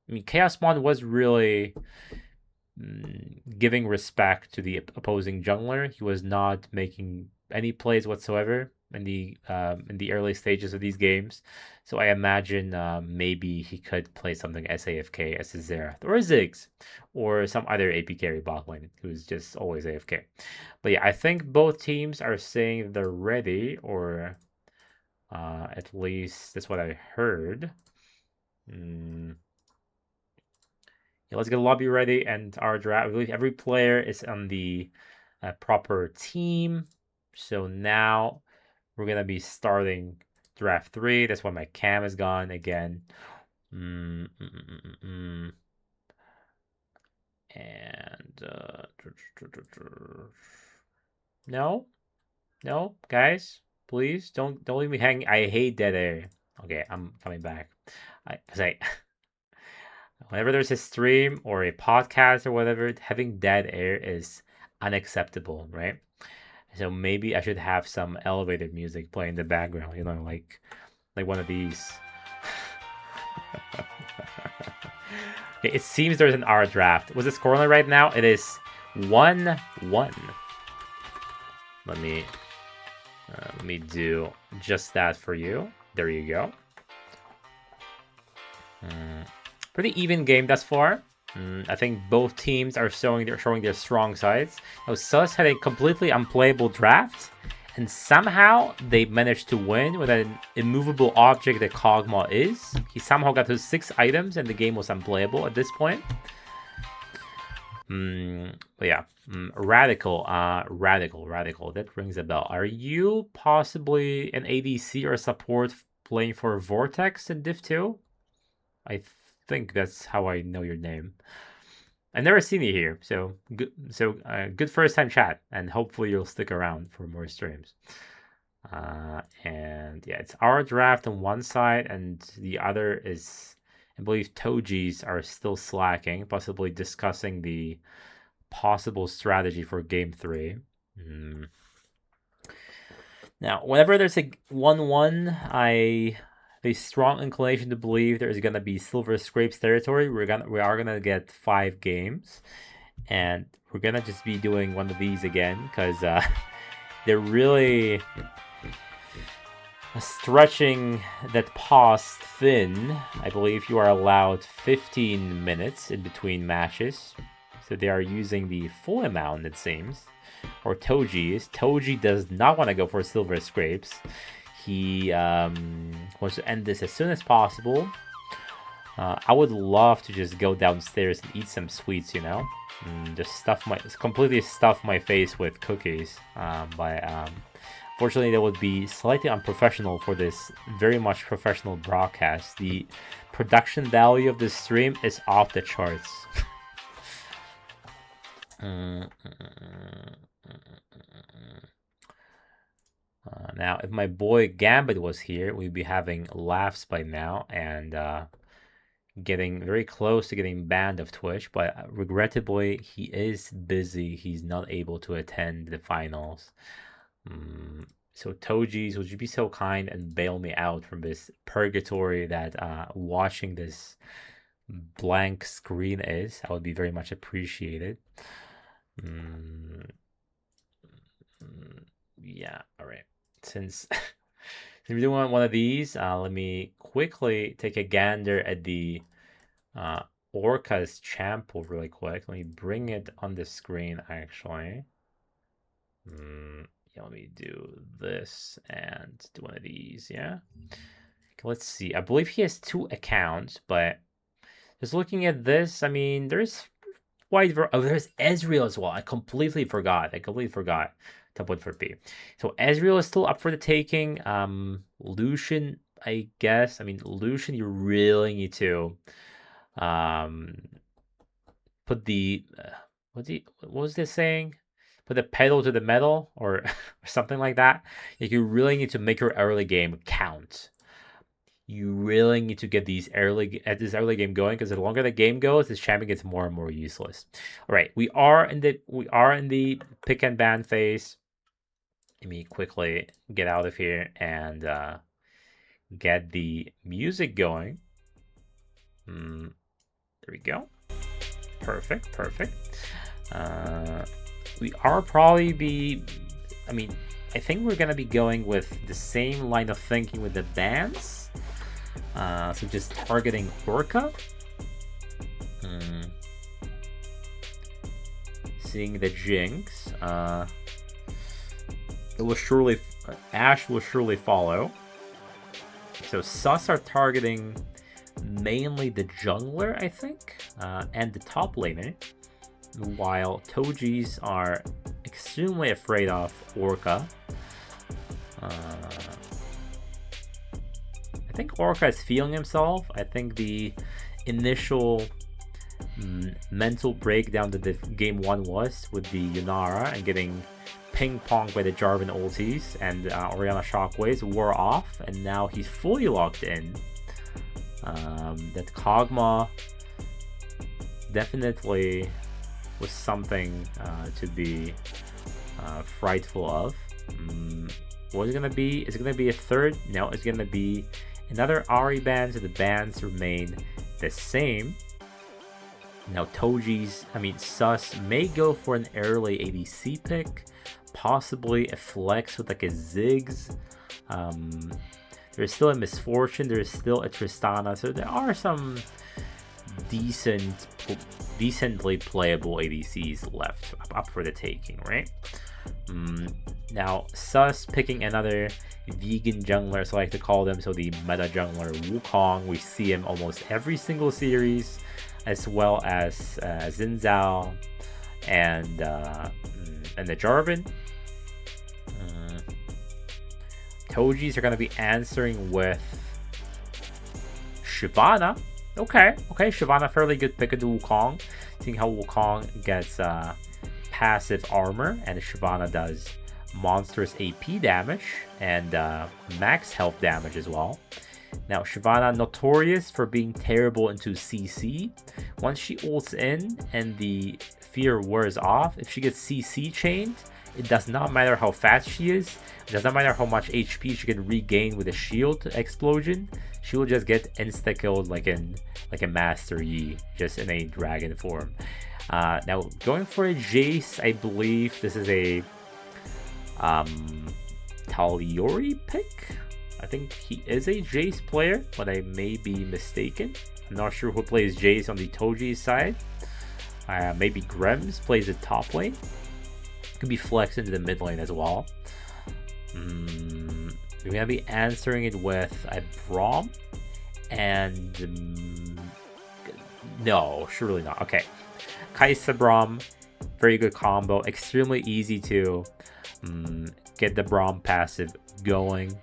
mean, Chaosmon was really giving respect to the opposing jungler. He was not making any plays whatsoever in the early stages of these games. So I imagine maybe he could play something SAFK as a Xerath or a Ziggs or some other AP carry bot lane who's just always AFK. But yeah, I think both teams are saying they're ready, or at least that's what I heard. Yeah, let's get a lobby ready and our draft. I believe every player is on the proper team. So now we're gonna be starting draft 3. That's why my cam is gone again. And no, no, guys, please don't leave me hanging. I hate dead air. Okay, I'm coming back. I Whenever there's a stream or a podcast or whatever, having dead air is unacceptable, right? So maybe I should have some elevator music play in the background, like one of these. Okay, it seems there's an R draft. What's the scoreline right now? It is 1-1. Let me do just that for you. There you go. Pretty even game thus far. I think both teams are showing their strong sides. Now, Sus had a completely unplayable draft, and somehow they managed to win with an immovable object that Kog'Maw is. He somehow got to 6 items, and the game was unplayable at this point. But yeah, Radical. That rings a bell. Are you possibly an ADC or a support playing for Vortex in Div 2? I think that's how I know your name. I've never seen you here, so good first time chat, and hopefully you'll stick around for more streams. And yeah, it's our draft on one side, and the other is, I believe, Toji's are still slacking, possibly discussing the possible strategy for game 3. Now, whenever there's a 1-1, I have a strong inclination to believe there's gonna be Silver Scrapes territory. We are gonna get 5 games, and we're gonna just be doing one of these again because they're really stretching that pause thin. I believe you are allowed 15 minutes in between matches, so they are using the full amount, it seems. Or Toji is. Toji does not want to go for Silver Scrapes. He wants to end this as soon as possible. I would love to just go downstairs and eat some sweets, just completely stuff my face with cookies. But fortunately, that would be slightly unprofessional for this very much professional broadcast. The production value of this stream is off the charts. Now, if my boy Gambit was here, we'd be having laughs by now and getting very close to getting banned of Twitch. But regrettably, he is busy. He's not able to attend the finals. So Toji's, would you be so kind and bail me out from this purgatory that watching this blank screen is? I would be very much appreciated. Yeah, all right. Since we're doing one of these, let me quickly take a gander at the Orca's champ pool really quick. Let me bring it on the screen, actually. Yeah, let me do this and do one of these, yeah? Okay, let's see. I believe he has 2 accounts, but just looking at this, I mean, there's there's Ezreal as well. I completely forgot. Top 1 for P. So Ezreal is still up for the taking. Lucian, I guess. I mean, Lucian, you really need to put the what was this saying? Put the pedal to the metal or something like that. Like, you really need to make your early game count. You really need to get this early game going, because the longer the game goes, this champion gets more and more useless. All right, we are in the pick and ban phase. Let me quickly get out of here and get the music going. There we go. Perfect. We are probably I think we're gonna be going with the same line of thinking with the bans. So just targeting Orca. Seeing the Jinx. Ashe will surely follow. So Sus are targeting mainly the jungler, I think, and the top laner, while Toji's are extremely afraid of Orca. I think Orca is feeling himself. I think the initial mental breakdown that the game 1 was with the Yunara and getting ping-ponged by the Jarvan ultis and Orianna shockwaves wore off, and now he's fully locked in. That Kog'Maw definitely was something to be frightful of. What is it gonna be? Is it gonna be a third? No, it's gonna be another Ari ban, so the bans remain the same. Now Sus may go for an early ADC pick, possibly a flex with like a Ziggs. There's still a Misfortune, there's still a Tristana, so there are some decently playable ADCs left up for the taking, right? Now Sus picking another vegan jungler, so I like to call them, so the meta jungler Wukong. We see him almost every single series, as well as Xin Zhao and the Jarvan. Tojis are going to be answering with Shyvana. Okay, Shyvana, fairly good pick into Wukong. Seeing how Wukong gets passive armor, and Shyvana does monstrous AP damage and max health damage as well. Now, Shyvana, notorious for being terrible into CC. Once she ults in and the fear wears off, if she gets CC chained, it does not matter how fast she is. It does not matter how much HP she can regain with a shield explosion. She will just get insta-killed like a Master Yi, just in a dragon form. Now, going for a Jace, I believe this is a Taliori pick. I think he is a Jace player, but I may be mistaken. I'm not sure who plays Jace on the Toji side. Maybe Grems plays the top lane. Could be flexed into the mid lane as well. We're gonna be answering it with a Braum, and no, surely not. Okay, Kai'Sa Braum, very good combo. Extremely easy to get the Braum passive going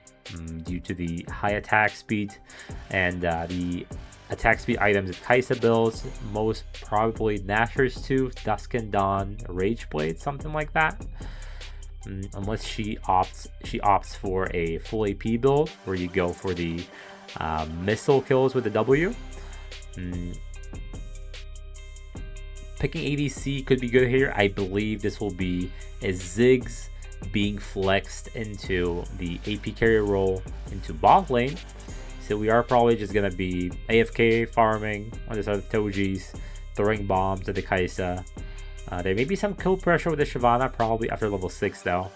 due to the high attack speed and the attack speed items that Kai'Sa builds. Most probably Nashor's Tooth, Dusk and Dawn, Rage Blade, something like that. Unless she opts for a full AP build where you go for the missile kills with the W. Picking ADC could be good here. I believe this will be a Ziggs being flexed into the AP carry role into bot lane. So we are probably just gonna be AFK farming on this other Tojis, throwing bombs at the Kai'Sa. There may be some kill pressure with the Shyvana, probably after level 6 though.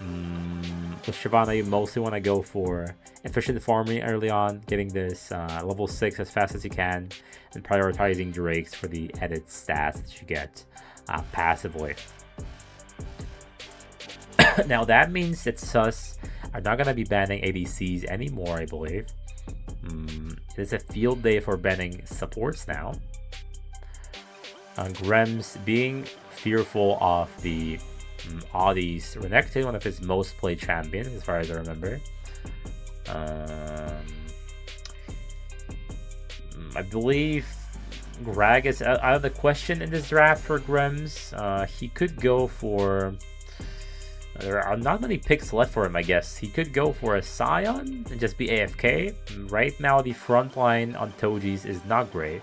With Shyvana, you mostly want to go for efficient farming early on, getting this level 6 as fast as you can, and prioritizing Drakes for the added stats that you get passively. Now that means that Sus are not going to be banning ADCs anymore, I believe. It is a field day for banning supports now. Grems being fearful of the Audie's Renekton, one of his most played champions, as far as I remember. I believe Grag is out of the question in this draft for Grems. He could go for... There are not many picks left for him, I guess. He could go for a Scion and just be AFK. Right now, the front line on Toji's is not great.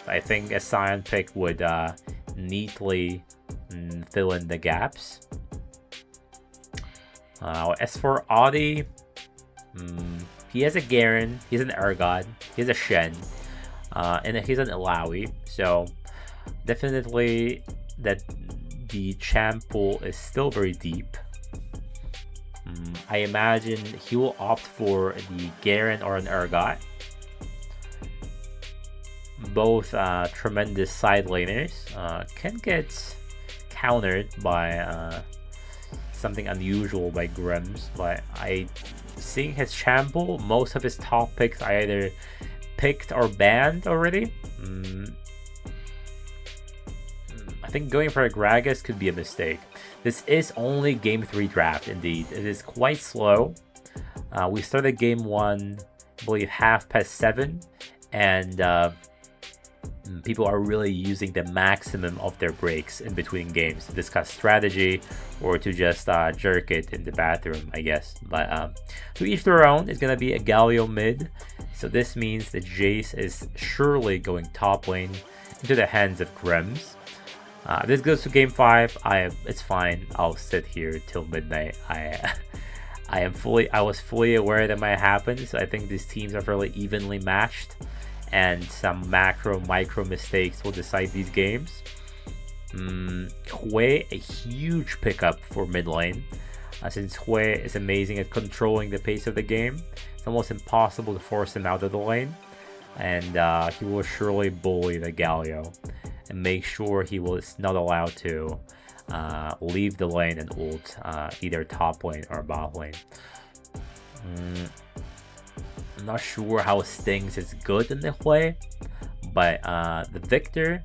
I think a Scion pick would neatly fill in the gaps. As for Audie, he has a Garen, he's an Urgot, he has a Shen, and he's an Illaoi. So definitely that the champ pool is still very deep. I imagine he will opt for the Garen or an Urgot. Both tremendous side laners can get countered by something unusual by Grems, but seeing his champ pool, most of his top picks I either picked or banned already. I think going for a Gragas could be a mistake. This is only game 3 draft, indeed. It is quite slow. We started game 1, I believe 7:30, and people are really using the maximum of their breaks in between games to discuss strategy or to just jerk it in the bathroom, I guess. But to each their own. It's going to be a Galio mid. So this means that Jace is surely going top lane. into the hands of Grims. This goes to game 5. It's fine. I'll sit here till midnight. I was fully aware that might happen, so I think these teams are fairly evenly matched, and some micro mistakes will decide these games. Hui, a huge pickup for mid lane, since Hui is amazing at controlling the pace of the game. It's almost impossible to force him out of the lane, and he will surely bully the Galio and make sure he was not allowed to leave the lane and ult either top lane or bot lane. I'm not sure how Stings is good in the play, but the Victor,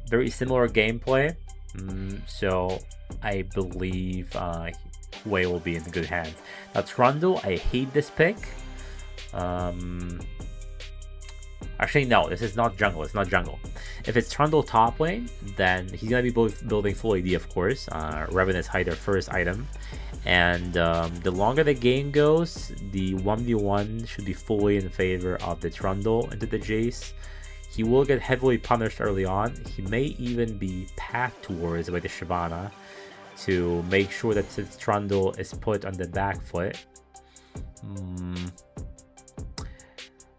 very similar gameplay, so I believe Hui will be in good hands. Now Trundle, I hate this pick. Actually, no, this is not jungle. It's not jungle. If it's Trundle top lane, then he's going to be building full AD, of course. Revan is their first item. And the longer the game goes, the 1v1 should be fully in favor of the Trundle into the Jace. He will get heavily punished early on. He may even be packed towards by the Shyvana to make sure that his Trundle is put on the back foot.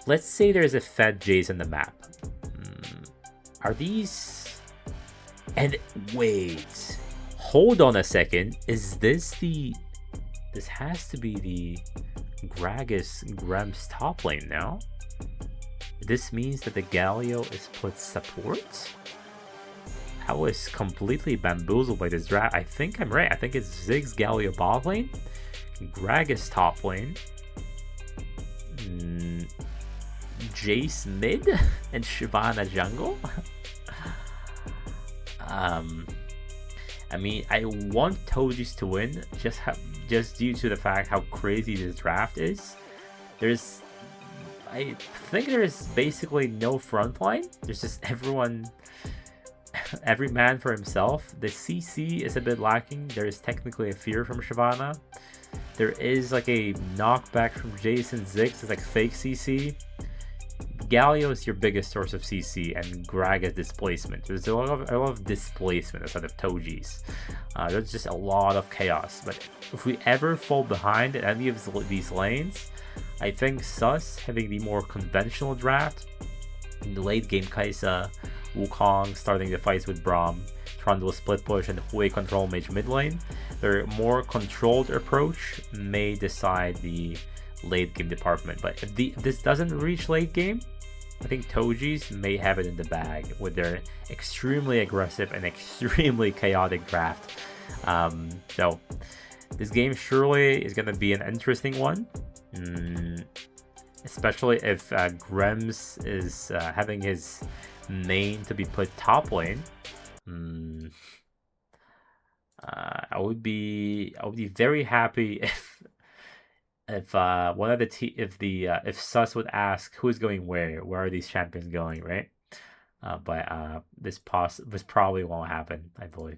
Let's say there's a fed Jace on the map. Are these... And wait, hold on a second. Is this the... This has to be the Gragas Grem's top lane now. This means that the Galio is put support? I was completely bamboozled by this draft. I think I'm right. I think it's Ziggs Galio bot lane, Gragas top lane, Jace mid, and Shyvana jungle. I mean, I want Toji's to win just due to the fact how crazy this draft is. I think there's basically no front line. There's just every man for himself. The CC is a bit lacking. There is technically a fear from Shyvana. There is like a knockback from Jason Ziggs. It's like fake CC. Galio is your biggest source of CC, and Gragas displacement. There's a lot of displacement instead of Toji's. There's just a lot of chaos. But if we ever fall behind in any of these lanes, I think Sus having the more conventional draft in the late game, Kai'Sa, Wukong starting the fights with Braum, Trundle split push, and Hui control mage mid lane, their more controlled approach may decide the late game department. But if this doesn't reach late game, I think Toji's may have it in the bag with their extremely aggressive and extremely chaotic draft. So this game surely is going to be an interesting one, especially if Grems is having his main to be put top lane. I would be very happy if one of the if Sus would ask who's going where are these champions going, right? But this probably won't happen, I believe.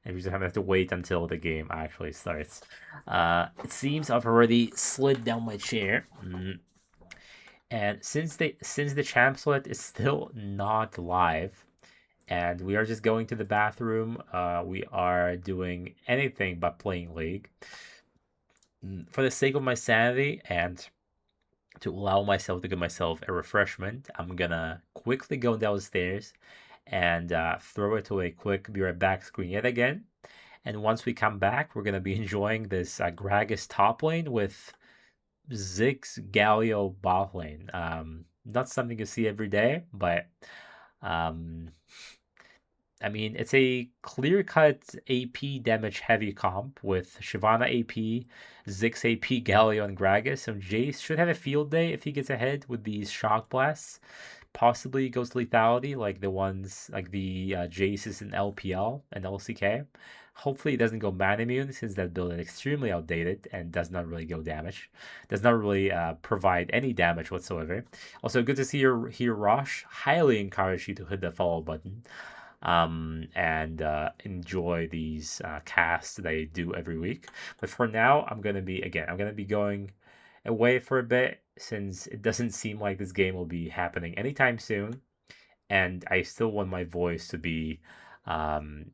And we just have to wait until the game actually starts. It seems I've already slid down my chair. And since the champ select is still not live, and we are just going to the bathroom, we are doing anything but playing League. For the sake of my sanity and to allow myself to give myself a refreshment, I'm gonna quickly go downstairs and throw it to a quick be right back screen yet again. And once we come back, we're gonna be enjoying this Gragas top lane with Ziggs Galio bot lane. Not something you see every day, but I mean, it's a clear-cut AP damage heavy comp with Shyvana AP, Ziggs AP, Galio, and Gragas. So Jace should have a field day if he gets ahead with these shock blasts. Possibly goes to lethality like the ones like the Jaces in LPL and LCK. Hopefully it doesn't go man immune since that build is extremely outdated and does not really go damage. Does not really provide any damage whatsoever. Also, good to see you here, Rosh. Highly encourage you to hit the follow button. And enjoy these casts that I do every week. But for now, I'm gonna be going away for a bit since it doesn't seem like this game will be happening anytime soon. and I still want my voice to be um,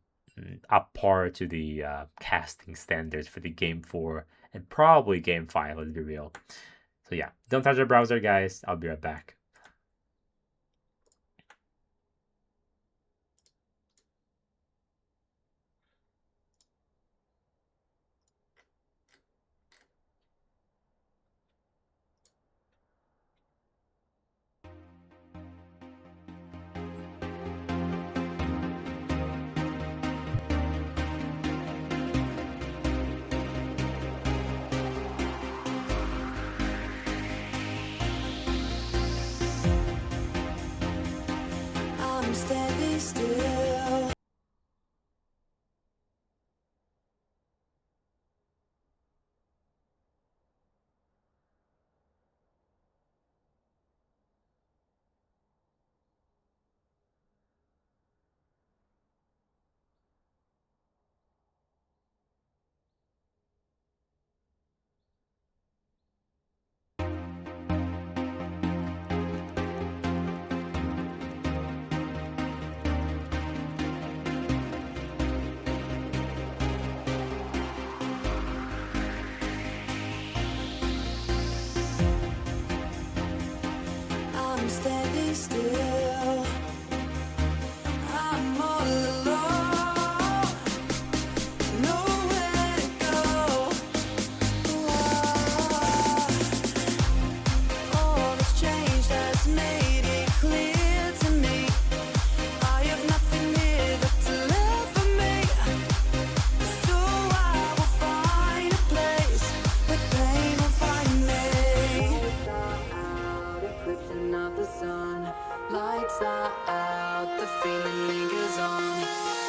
up par to the casting standards for the game 4 and probably game 5, let's be real. So yeah, don't touch the browser, guys. I'll be right back. I'm standing still. I'm standing still. I'm all alone. Nowhere to go. All that's changed has made it clear to me. I have nothing here that's left for me. So I will find a place where pain will find me. Eclipsing of the sun, lights are out, the feeling lingers on.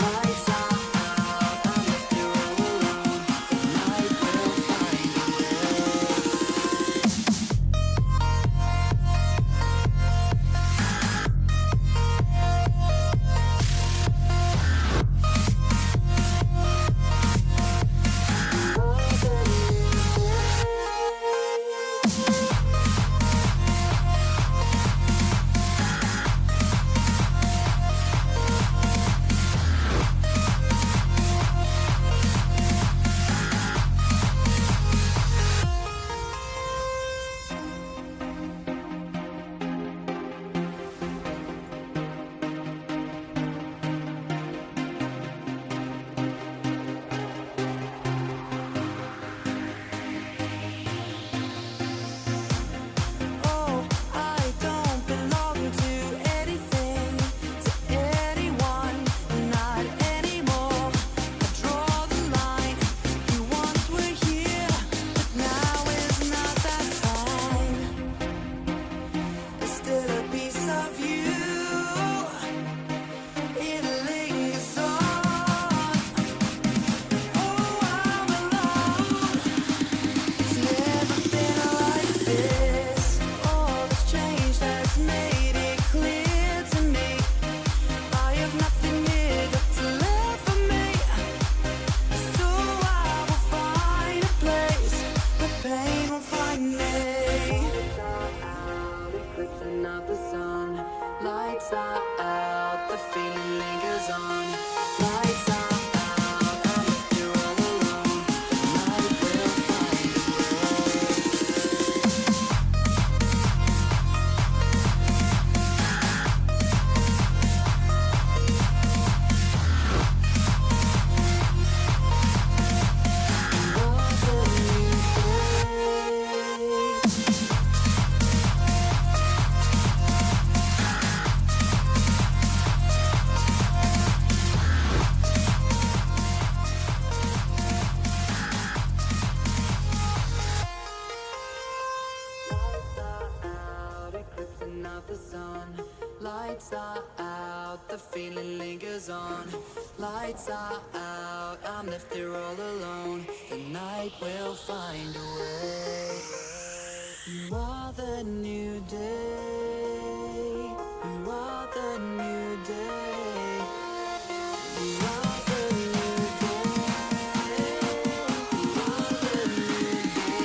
Lights are out, I'm left here all alone. The night will find a way. Oh, I don't belong to anything, to anyone, not anymore. I draw the line. You once were here, but now is not that time. There's still a piece of you. It lingers on. Oh, I'm alone. It's never been like this. All that's changed has made it clear to me. I have nothing here that's left for me. So I will find a place where pain will find me. Eclipsing of the sun, lights are out, the feeling lingers on. Lights are out, I'm left here all alone. The night will find a way. Eclipsing of the sun, lights are out, the feeling lingers on. Lights are out, I'm left here all alone. The night will find a way. You are the new day. You are the new day. You are the new day. You are the new day.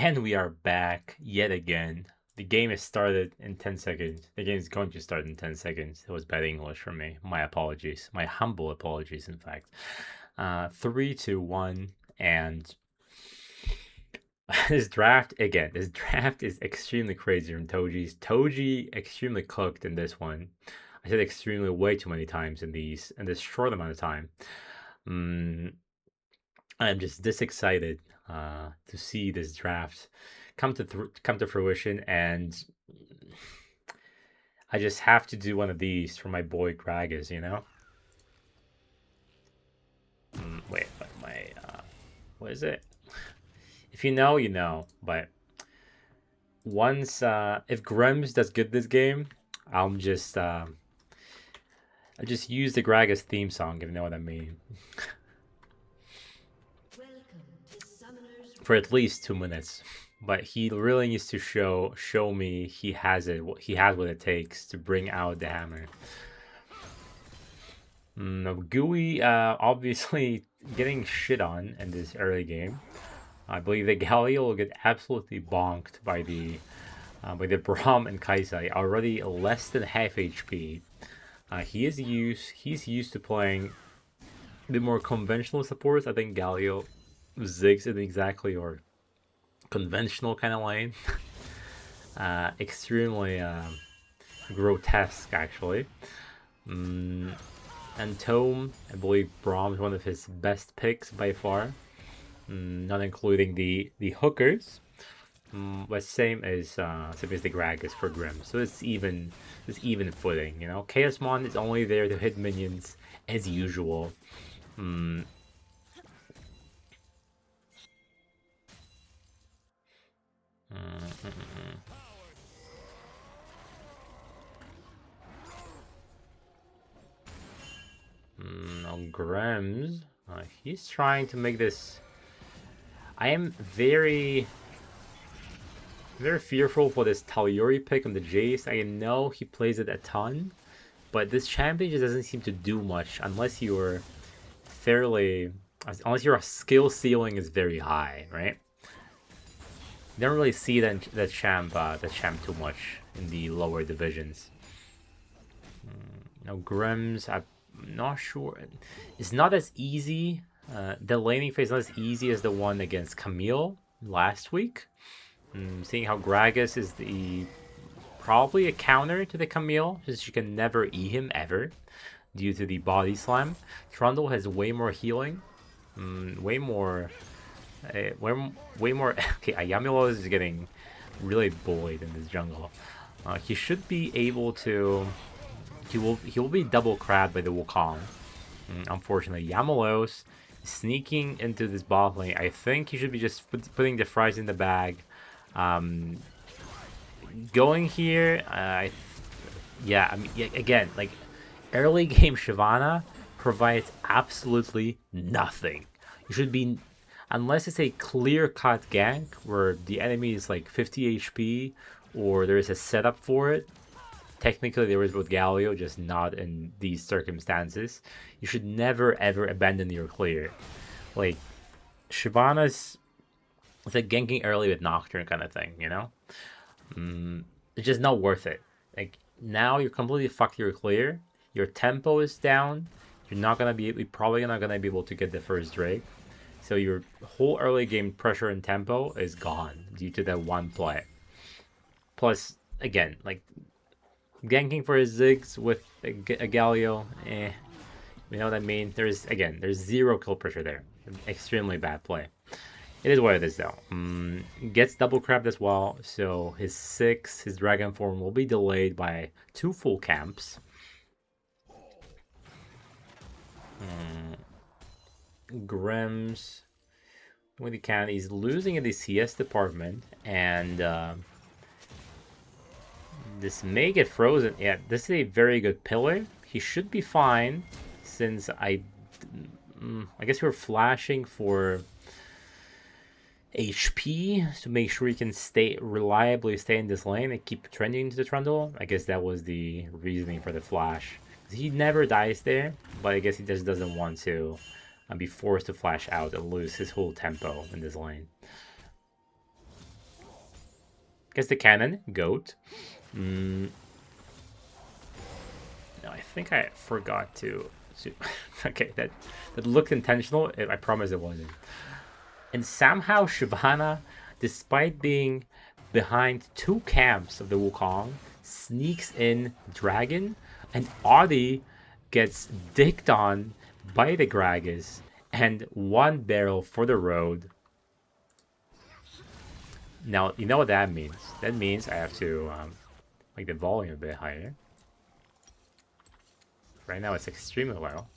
And we are back yet again. The game has started in 10 seconds. The game is going to start in 10 seconds. It was bad English for me. My apologies. My humble apologies, in fact. 3, 2, 1. And this draft, again, this draft is extremely crazy from Toji's. Toji extremely cooked in this one. I said extremely way too many times in this short amount of time. I'm just this excited to see this draft come to fruition, and I just have to do one of these for my boy Gragas, you know. Wait, but my what is it? If you know, you know. But once if Grims does good this game, I'll just I just use the Gragas theme song, if you know what I mean, for at least 2 minutes. But he really needs to show me he has it. He has what it takes to bring out the hammer. No, Gooey obviously getting shit on in this early game. I believe the Galio will get absolutely bonked by the Braum and Kaisai, already less than half HP. He's used to playing the more conventional supports. I think Galio zigs in exactly or conventional kind of lane. Extremely grotesque actually. And Tome, I believe Braum is one of his best picks by far. Not including the hookers. But same as the Gragas for Grim. So it's even footing, you know. Chaosmon is only there to hit minions as usual. Grims, he's trying to make this. I am very fearful for this Talyori pick on the Jace. I know he plays it a ton, but this champion just doesn't seem to do much unless you're unless your skill ceiling is very high, right? You don't really see that champ too much in the lower divisions. Now Grims, I'm not sure. It's not as easy. The laning phase is not as easy as the one against Camille last week. Seeing how Gragas is probably a counter to the Camille, since you can never E him ever due to the body slam. Trundle has way more healing, way more. Okay, Ayamulo is getting really bullied in this jungle. He should be able to. He will be double crabbed by the Wukong. Unfortunately, Yamulos sneaking into this bot lane. I think he should be just putting the fries in the bag. Going here, yeah, I mean, again, like early game Shyvana provides absolutely nothing. You should be, unless it's a clear-cut gank where the enemy is like 50 HP or there is a setup for it. Technically, there is with Galio, just not in these circumstances. You should never ever abandon your clear. Like Shyvana's, it's like ganking early with Nocturne kind of thing, you know? It's just not worth it. Like now you're completely fucked your clear. Your tempo is down. You're probably not gonna be able to get the first Drake. So your whole early game pressure and tempo is gone due to that one play. Plus, again, like ganking for his Ziggs with a Galio, you know what I mean? There's zero kill pressure there. Extremely bad play. It is what it is though. Gets double crabbed as well, so his dragon form will be delayed by 2 full camps. Grims, when he can, he's losing in the CS department, and this may get frozen. Yeah, this is a very good pillar. He should be fine, since I guess we're flashing for HP to make sure he can reliably stay in this lane and keep trending into the Trundle. I guess that was the reasoning for the flash. He never dies there, but I guess he just doesn't want to be forced to flash out and lose his whole tempo in this lane. Guess the cannon, goat. No, I think I forgot to. Okay, that looked intentional. I promise it wasn't. And somehow Shyvana, despite being behind 2 camps of the Wukong, sneaks in Dragon, and Audi gets dicked on by the Gragas, and 1 barrel for the road. Now, you know what that means. That means I have to make the volume a bit higher. Right now it's extremely low.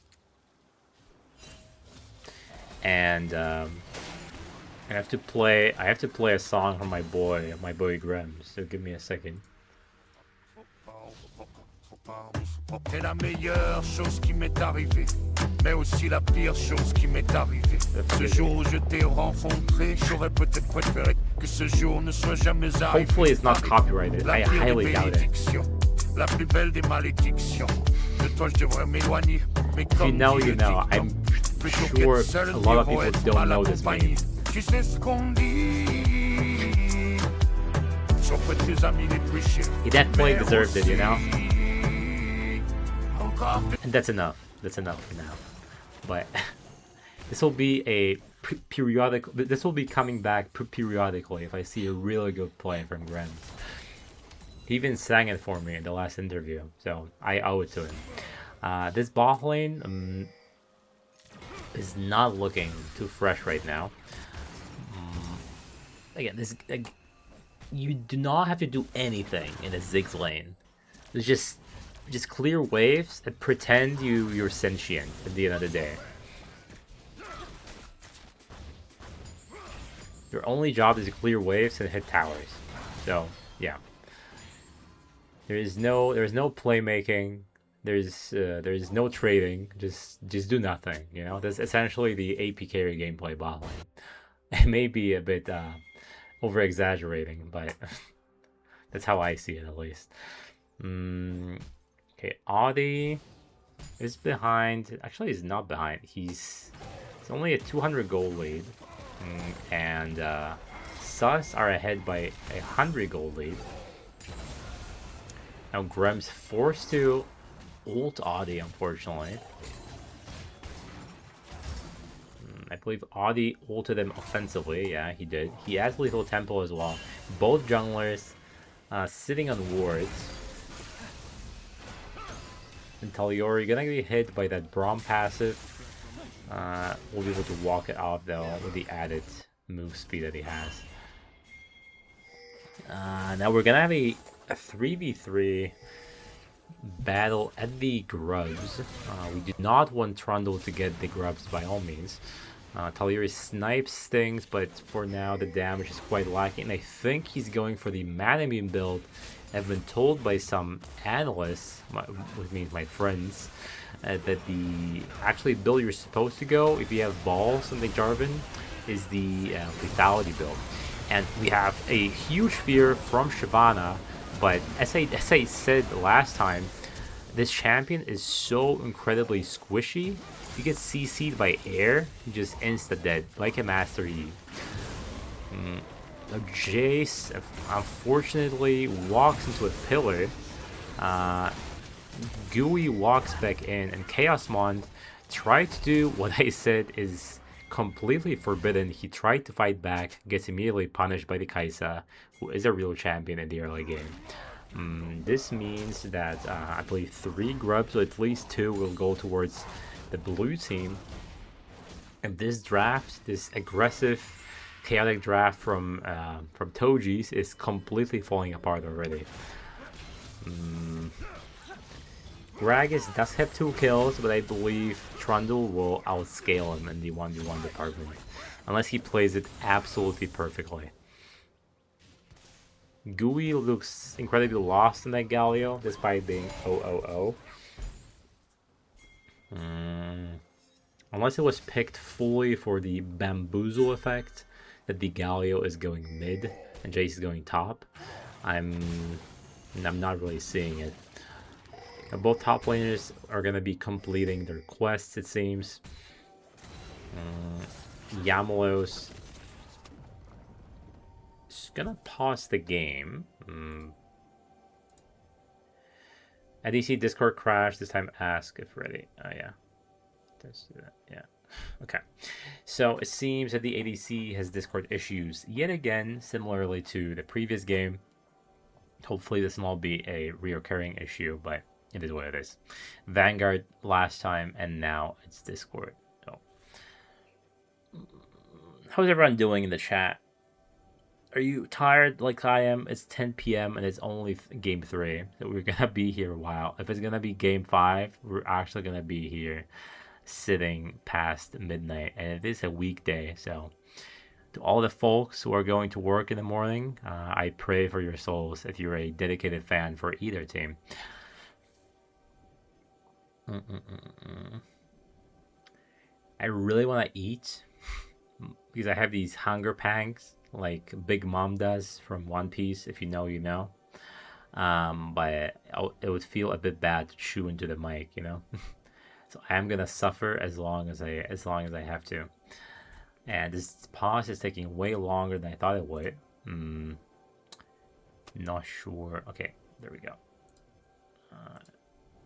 And I have to play a song from my boy Graham. So give me a second. C'est la meilleure chose qui m'est arrivée, mais aussi la pire chose qui m'est arrivée. Ce jour où je t'ai rencontré, j'aurais peut-être préféré que ce jour ne soit jamais arrivé. Hopefully it's not copyrighted. I highly doubt it. La plus belle des malédictions. De toi je devrais m'éloigner, mais If you know, you know. I'm sure a lot of people don't know this meme. Tu sais ce qu'on dit sur tes amis les plus chers. He definitely deserved it, you know? And that's enough. That's enough for now. But this will be a periodic. This will be coming back periodically if I see a really good play from Graham. He even sang it for me in the last interview, so I owe it to him. This bot lane is not looking too fresh right now. Again, you do not have to do anything in a Ziggs lane. It's just clear waves and pretend you're sentient at the end of the day. Your only job is to clear waves and hit towers. So yeah, there is no playmaking. There's no trading. Just do nothing. You know, that's essentially the AP carry gameplay bot lane. It may be a bit over exaggerating, but that's how I see it at least. Okay, Audi is behind. Actually, he's not behind. He's only a 200 gold lead, and Sus are ahead by 100 gold lead. Now Grem's forced to ult Audi, unfortunately. I believe Audi ulted him offensively. Yeah, he did. He has lethal tempo as well. Both junglers sitting on wards. And Taliori gonna be hit by that Braum passive. We'll be able to walk it off though with the added move speed that he has. Now we're gonna have a 3v3 battle at the Grubs. We do not want Trundle to get the Grubs by all means. Taliori snipes things, but for now the damage is quite lacking. I think he's going for the Manamine build. I've been told by some analysts, which means my friends, that the actually build you're supposed to go if you have balls in the Jarvan is the lethality build. And we have a huge fear from Shyvana, but as I said last time, this champion is so incredibly squishy. You get CC'd by air, you just insta-dead, like a Master Yi. Jace, unfortunately, walks into a pillar. Gooey walks back in, and Chaosmon tried to do what I said is completely forbidden. He tried to fight back, gets immediately punished by the Kaisa, who is a real champion in the early game. This means that I believe 3 grubs, or at least 2, will go towards the blue team. And this draft, this aggressive, chaotic draft from Toji's is completely falling apart already. Gragas does have 2 kills, but I believe Trundle will outscale him in the 1v1 department, unless he plays it absolutely perfectly. Gooey looks incredibly lost in that Galio, despite being 0-0-0. Unless it was picked fully for the bamboozle effect, that the Galio is going mid and Jace is going top, I'm not really seeing it. Now, both top laners are going to be completing their quests, it seems. Yamalos is going to pause the game. ADC Discord crash, this time ask if ready. Oh yeah, let's do that. Yeah, okay. So it seems that the ADC has Discord issues yet again, similarly to the previous game. Hopefully this will not be a recurring issue, but it is what it is. Vanguard last time, and now it's Discord. So, how's everyone doing in the chat? Are you tired like I am? It's 10 p.m. and it's only game 3. So we're going to be here a while. If it's going to be game 5, we're actually going to be here sitting past midnight. And it is a weekday, so To all the folks who are going to work in the morning, I pray for your souls if you're a dedicated fan for either team. I really want to eat because I have these hunger pangs like Big Mom does from One Piece. If you know, you know. But it would feel a bit bad to chew into the mic, you know. So I am gonna suffer as long as I have to. And this pause is taking way longer than I thought it would. Not sure. Okay, there we go.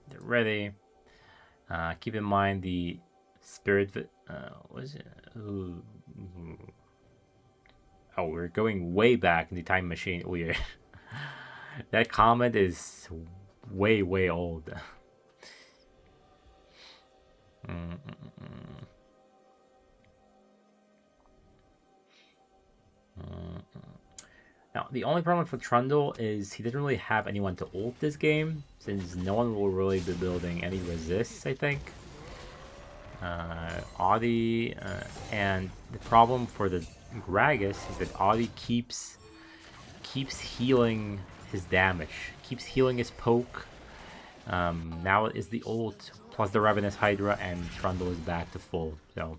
They're ready. Keep in mind the spirit. What is it? Ooh. Oh, we're going way back in the time machine. Weird. That comment is way, way old. Now, the only problem for Trundle is he doesn't really have anyone to ult this game, since no one will really be building any resists, I think. Audi, and the problem for the Gragas is that Audi keeps healing his damage, keeps healing his poke. Now is the ult plus the Ravenous Hydra, and Trundle is back to full. So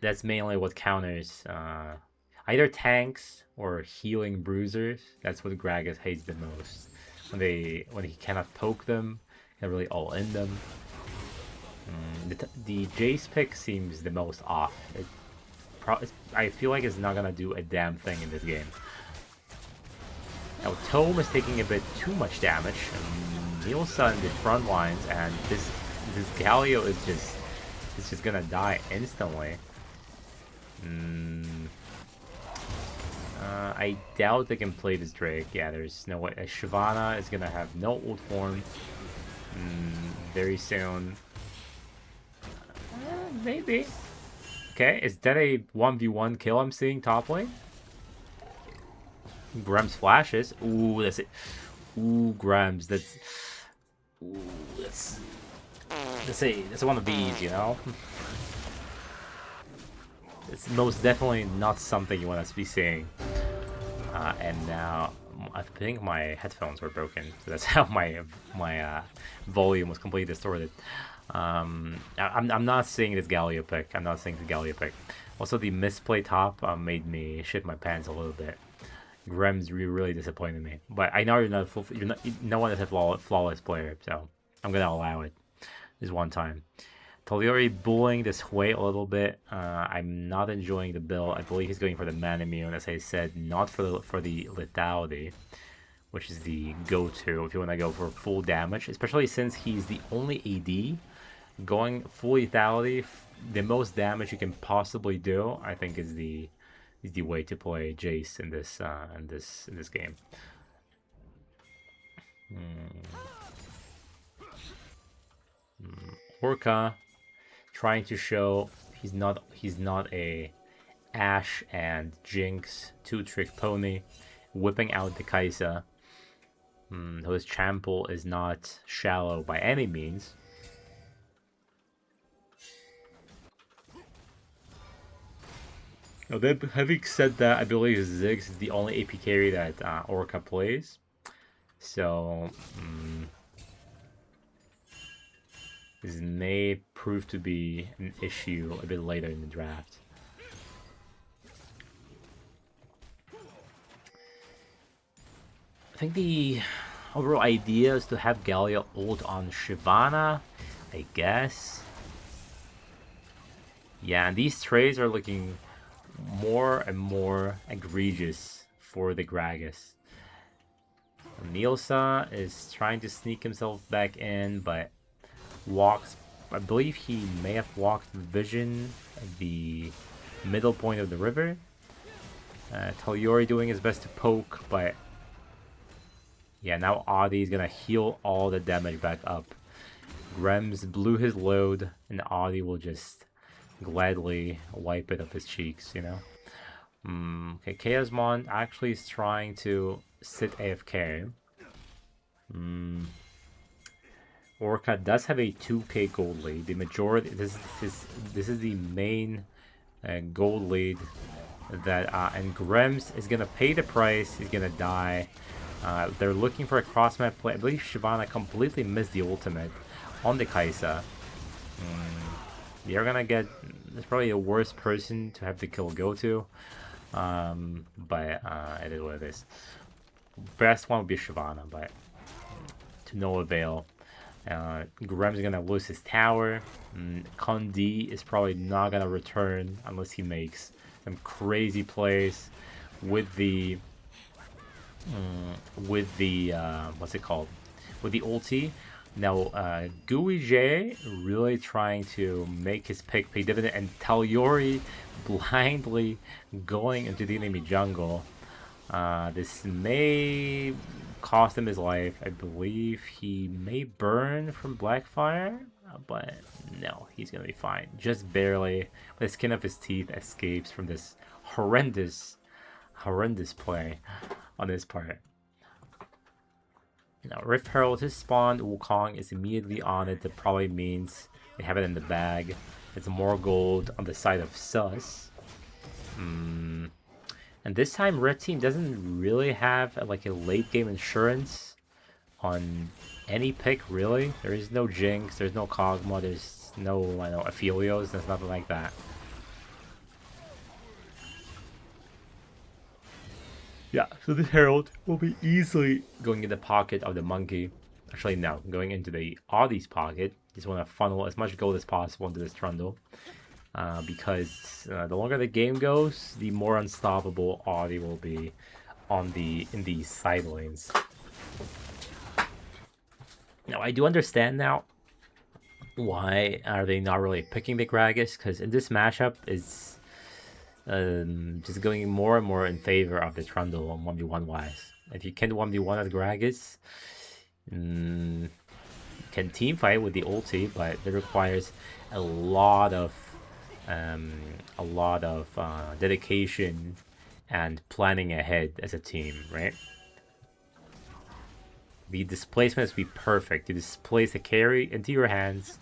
that's mainly what counters either tanks or healing bruisers. That's what Gragas hates the most. When he cannot poke them, can't really all in them. The Jace pick seems the most off. I feel like it's not gonna do a damn thing in this game. Now Tome is taking a bit too much damage. Nielsa in the front lines, and this Galio is just gonna die instantly. I doubt they can play this Drake. Yeah, there's no way. Shyvana is gonna have no ult form very soon. Maybe. Okay, is that a 1v1 kill I'm seeing top lane? Grams flashes. Ooh, that's it. Ooh, Grams. That's one of these, you know. It's most definitely not something you want us to be seeing. And now I think my headphones were broken, so that's how my volume was completely distorted. I'm not seeing this Galio pick. I'm not seeing the Galio pick. Also, the misplay top made me shit my pants a little bit. Grem's really disappointed me. But I know no one is a flawless player, so I'm gonna allow it this one time. Toliori bullying this Hui a little bit. I'm not enjoying the build. I believe he's going for the man immune, as I said, not for the lethality, which is the go-to if you want to go for full damage, especially since he's the only AD. Going full lethality, the most damage you can possibly do, I think, is the way to play Jace in this game. Orca trying to show he's not a Ashe and Jinx two-trick pony, whipping out the Kaisa. His Trample is not shallow by any means. Now, having said that, I believe Ziggs is the only AP carry that Orca plays. So, this may prove to be an issue a bit later in the draft. I think the overall idea is to have Galio ult on Shyvana, I guess. Yeah, and these trades are looking more and more egregious for the Gragas. Nielsa is trying to sneak himself back in, but walks. I believe he may have walked Vision at the middle point of the river. Toliori doing his best to poke, but yeah, now Audi is gonna heal all the damage back up. Grems blew his load, and Audi will just gladly wipe it off his cheeks, you know. Okay, Chaosmon actually is trying to sit AFK. Orca does have a 2k gold lead. The majority, this is the main gold lead. That and Grims is gonna pay the price. He's gonna die. They're looking for a cross-map play. I believe Shyvana completely missed the ultimate on the Kaisa. You're gonna get... It's probably the worst person to have the kill go to. But it is what it is. Best one would be Shyvana, but to no avail. Grem's gonna lose his tower. Kundi is probably not gonna return unless he makes some crazy plays with the what's it called? With the ulti. Now, Guije really trying to make his pick pay dividend, and Talyori blindly going into the enemy jungle. This may cost him his life. I believe he may burn from Blackfire, but no, he's gonna be fine. Just barely, with the skin of his teeth, escapes from this horrendous play on his part. Now, Rift Herald has spawned. Wukong is immediately on it. That probably means they have it in the bag. It's more gold on the side of Sus. And this time, Red Team doesn't really have like a late game insurance on any pick, really. There is no Jinx, there's no Kog'Maw, there's no, I know, Aphelios, there's nothing like that. Yeah, so this Herald will be easily going in the pocket of the Monkey. Actually, no, going into the Audie's pocket. Just want to funnel as much gold as possible into this Trundle. Because the longer the game goes, the more unstoppable Audie will be in the side lanes. Now, I do understand now why are they not really picking the Gragas, because in this matchup is just going more and more in favor of the Trundle on 1v1 wise. If you can 1v1 at Gragas, you can team fight with the ulti, but it requires a lot of dedication and planning ahead as a team, right? The displacement has to be perfect. You displace the carry into your hands,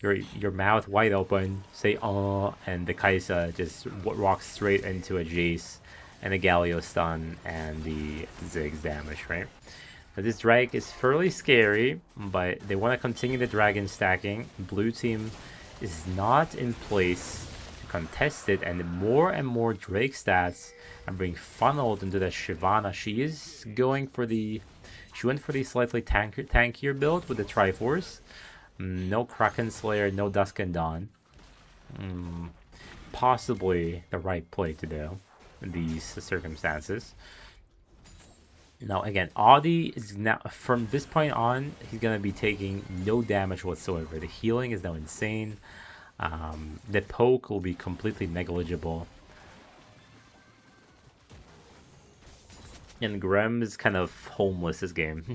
your mouth wide open, say and the Kaisa just walks straight into a Jace and a Galio stun and the Ziggs damage, right? Now, this drag is fairly scary, but they want to continue the dragon stacking. Blue team is not in place to contest it, and more Drake stats are being funneled into the Shyvana. She is going for the... She went for the slightly tankier build with the Triforce. No Kraken Slayer, no Dusk and Dawn. Possibly the right play to do in these circumstances. Now again, Audie is now, from this point on, he's going to be taking no damage whatsoever. The healing is now insane. The poke will be completely negligible. And Grem is kind of homeless this game.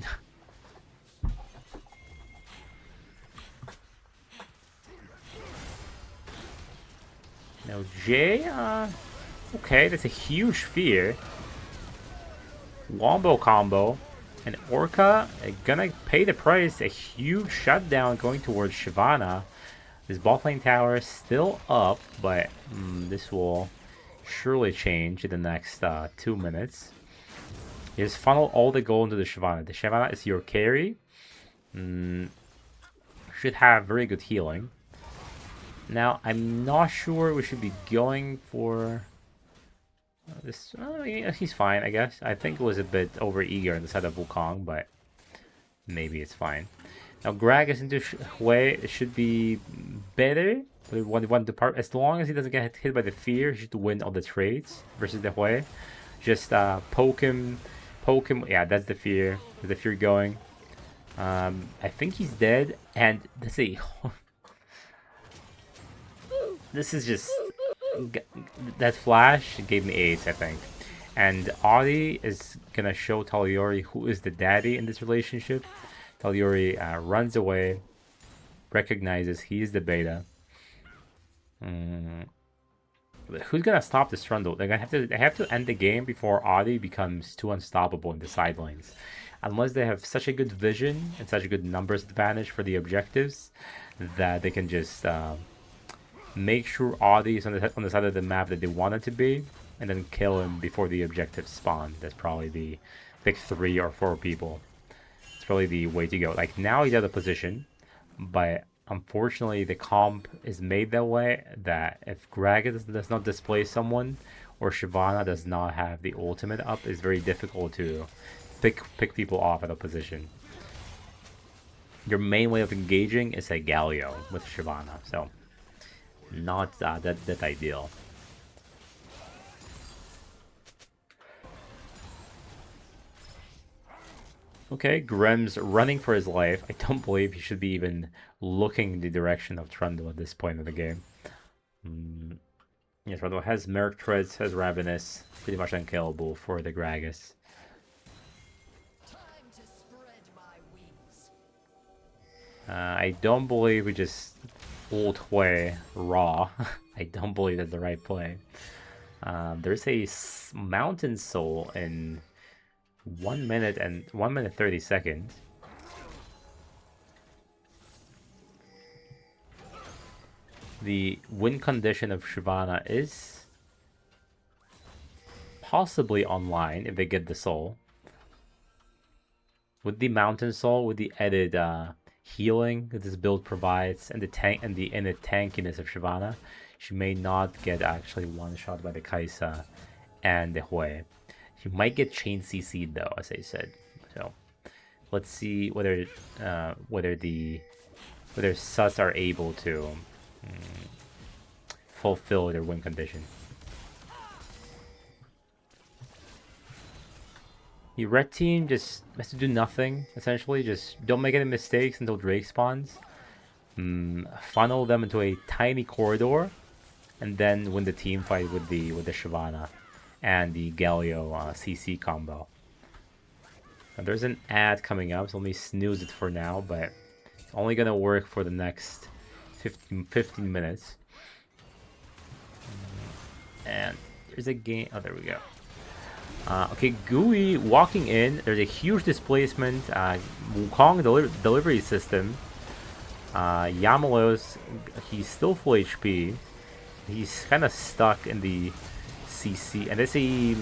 Now Jay, okay, that's a huge fear. Wombo combo. And Orca gonna pay the price. A huge shutdown going towards Shyvana. This bot lane tower is still up, but this will surely change in the next 2 minutes. You just funnel all the gold into the Shyvana. The Shyvana is your carry. Should have very good healing. Now, I'm not sure we should be going for this. Yeah, he's fine, I guess. I think it was a bit over-eager on the side of Wukong, but maybe it's fine. Now, Gragas into Hui, it should be better. As long as he doesn't get hit by the fear, he should win all the trades versus the Hui. Just poke him. Yeah, that's the fear. The fear going. I think he's dead. And let's see. This is just... That flash gave me AIDS, I think. And Audie is gonna show Talyori who is the daddy in this relationship. Talyori runs away. Recognizes he is the beta. Who's gonna stop this Trundle? They have to end the game before Audie becomes too unstoppable in the side lanes. Unless they have such a good vision and such a good numbers advantage for the objectives that they can just make sure Audi is on the side of the map that they want it to be, and then kill him before the objectives spawn. That's probably the pick 3 or 4 people. It's probably the way to go. Like now he's out of position, but unfortunately the comp is made that way that if Gragas does not display someone or Shyvana does not have the ultimate up, it's very difficult to pick people off out of position. Your main way of engaging is a Galio with Shyvana, so not that ideal. Okay, Grem's running for his life. I don't believe he should be even looking in the direction of Trundle at this point of the game. Yeah, Trundle has Merc Treads, has Ravenous, pretty much unkillable for the Gragas. I don't believe we just ult way raw. I don't believe that's the right play. There's a Mountain Soul in 1 minute and 1 minute 30 seconds. The win condition of Shyvana is possibly online if they get the soul. With the Mountain Soul, with the added healing that this build provides, and the tankiness of Shyvana, she may not get actually one shot by the Kaisa and the Hui. She might get chain CC'd though, as I said. So let's see whether Sus are able to fulfill their win condition. The red team just has to do nothing, essentially. Just don't make any mistakes until Drake spawns. Funnel them into a tiny corridor, and then win the team fight with the Shyvana and the Galio CC combo. Now, there's an ad coming up, so let me snooze it for now, but it's only gonna work for the next 15 minutes. And there's a game. Oh, there we go. Okay, Gui walking in. There's a huge displacement. Wukong delivery system. Yamalo's, he's still full HP. He's kind of stuck in the CC, and it's a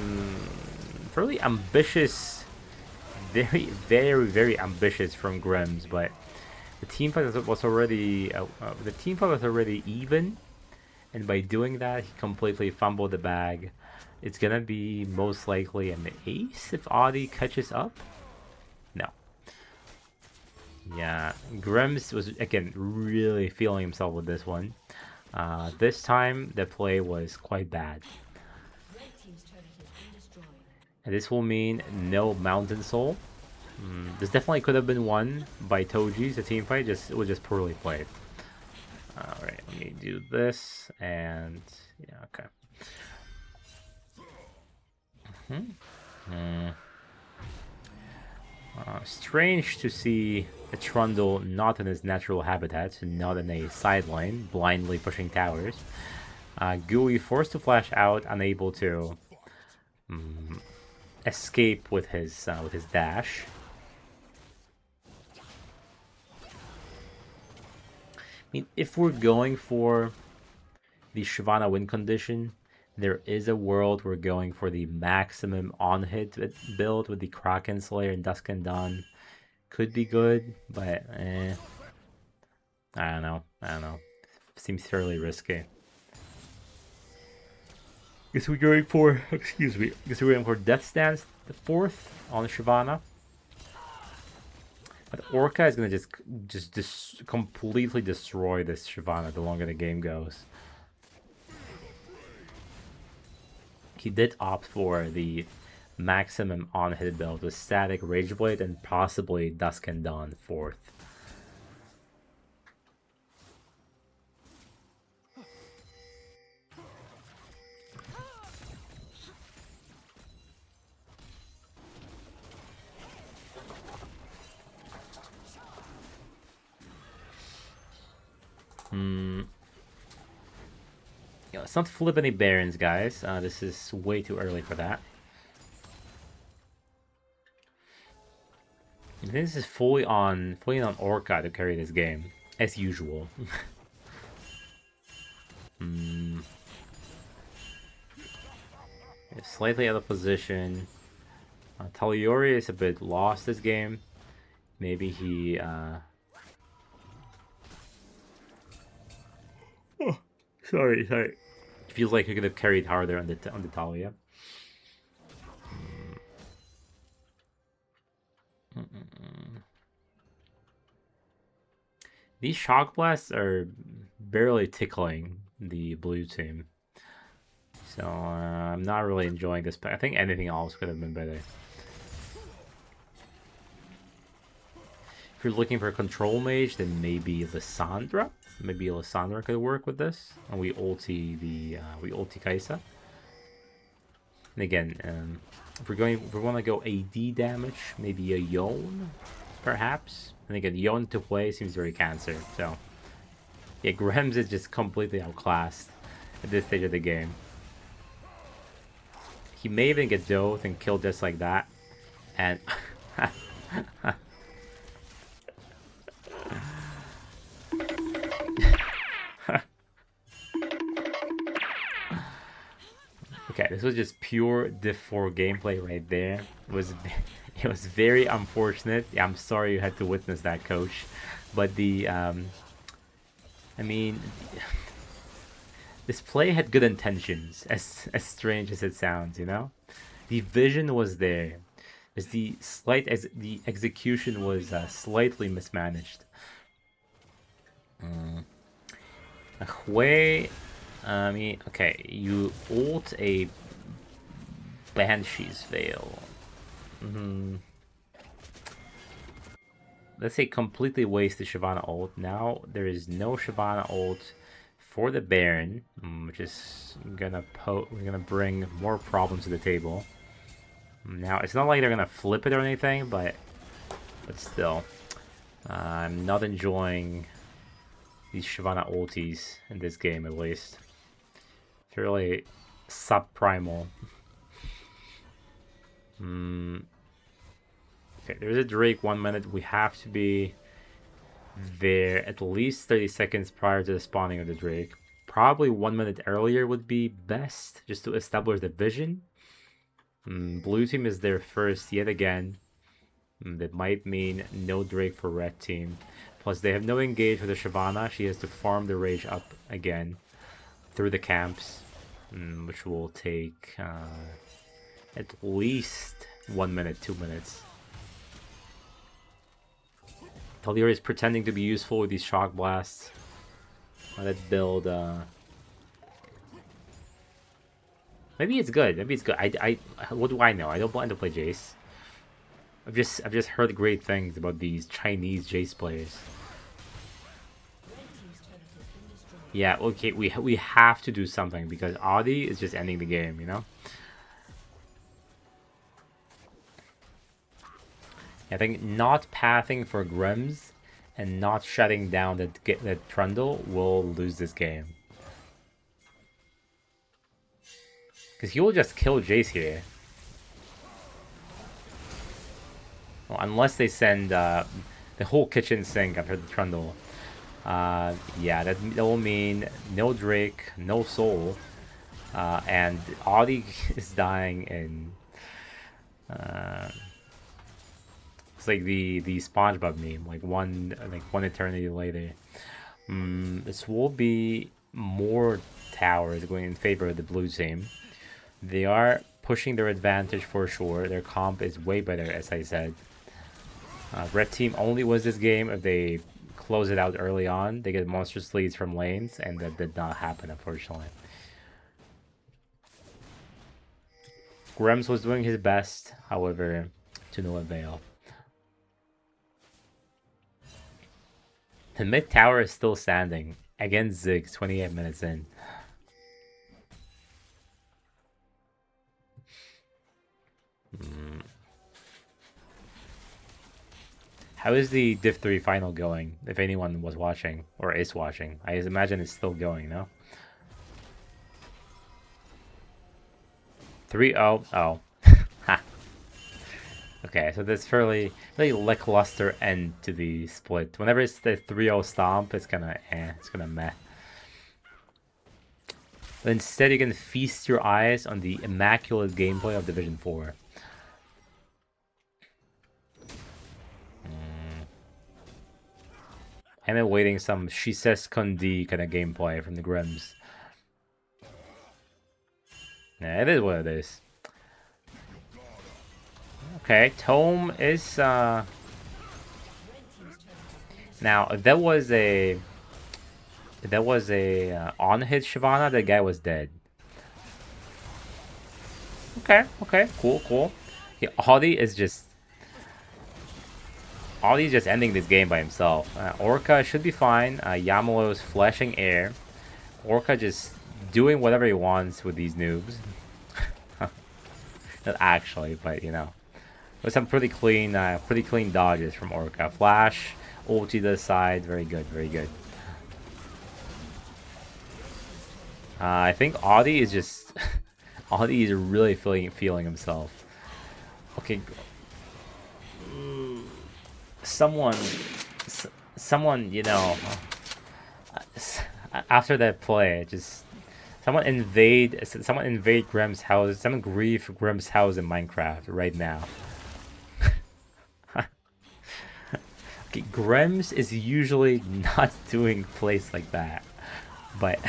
fairly ambitious, very ambitious from Grims, but the team fight was already even, and by doing that, he completely fumbled the bag. It's gonna be most likely an ace if Audi catches up. No. Yeah, Grims was again really feeling himself with this one. This time the play was quite bad. And this will mean no Mountain Soul. This definitely could have been won by Toji's, the team fight. It was just poorly played. Alright, let me do this, and yeah, okay. Strange to see a Trundle not in his natural habitat, not in a sideline, blindly pushing towers. Gui forced to flash out, unable to escape with his dash. I mean, if we're going for the Shyvana win condition, there is a world we're going for the maximum on-hit build with the Kraken Slayer and Dusk and Dawn. Could be good, but I don't know. Seems fairly risky. Guess we're going for, Guess we're going for Death Stance, the 4th on Shyvana. But Orca is gonna just completely destroy this Shyvana the longer the game goes. He did opt for the maximum on-hit build with Static Rageblade and possibly Dusk and Dawn 4th. Let's not flip any Barons, guys. This is way too early for that. I think this is fully on Orca to carry this game, as usual. Slightly out of position. Taliori is a bit lost this game. Maybe he... Oh, sorry. Feels like he could have carried harder on the Talia. These shock blasts are barely tickling the blue team. So I'm not really enjoying this. I think anything else could have been better. If you're looking for a control mage, then maybe Lissandra. Maybe Lissandra could work with this. And we ulti Kaisa. And again, if we want to go AD damage, maybe a Yone, perhaps. And again, Yone to play seems very cancer. So yeah, Grems is just completely outclassed at this stage of the game. He may even get dothed and killed just like that. And okay, this was just pure Div 4 gameplay right there. It was very unfortunate. Yeah, I'm sorry you had to witness that, coach. But the I mean, this play had good intentions, as strange as it sounds, you know? The vision was there. As the execution was slightly mismanaged. Hui, I mean, okay, you ult a Banshee's Veil. Let's say completely waste the Shyvana ult. Now there is no Shyvana ult for the Baron, which is gonna bring more problems to the table. Now it's not like they're gonna flip it or anything, but still, I'm not enjoying these Shyvana ultis in this game, at least. It's really sub-primal. Okay, there's a Drake 1 minute. We have to be there at least 30 seconds prior to the spawning of the Drake. Probably 1 minute earlier would be best, just to establish the vision. Blue team is there first yet again. That might mean no Drake for red team. Plus they have no engage with the Shyvana. She has to farm the rage up again through the camps, which will take at least 1 minute, 2 minutes. Talir is pretending to be useful with these shock blasts. Let's build. Maybe it's good. Maybe it's good. What do I know? I don't plan to play Jace. I've just heard great things about these Chinese Jace players. Yeah. Okay. We have to do something because Audi is just ending the game. You know. I think not pathing for Grims and not shutting down the Trundle will lose this game. Because he will just kill Jace here. Well, unless they send the whole kitchen sink after the Trundle. Yeah, that will mean no Drake, no Soul. And Audi is dying in... It's like the SpongeBob meme, like one eternity later. This will be more towers going in favor of the blue team. They are pushing their advantage for sure. Their comp is way better, as I said. Red team only wins this game if they close it out early on. They get monstrous leads from lanes, and that did not happen, unfortunately. Grems was doing his best, however, to no avail. The mid tower is still standing against Ziggs 28 minutes in. How is the Div 3 final going, if anyone was watching or is watching? I imagine it's still going, no? 3-0. Oh. Okay, so there's fairly lackluster end to the split. Whenever it's the 3-0 stomp, it's gonna meh. But instead, you can feast your eyes on the immaculate gameplay of Division 4. I'm awaiting some She Says Kundi kind of gameplay from the Grims. Yeah, it is what it is. Okay, Tome is now if that was a on-hit Shyvana, that guy was dead. Okay, cool. Yeah, Audi's just ending this game by himself. Orca should be fine. Yamalo's flashing air. Orca just doing whatever he wants with these noobs. Not actually, but you know. With some pretty clean dodges from Orca. Flash, ulti to the side, very good. I think Audi is just Audi is really feeling himself. Okay, someone, you know, after that play, just someone invade Grimm's house. Someone grief Grimm's house in Minecraft right now. Okay, Grimm's is usually not doing plays like that, but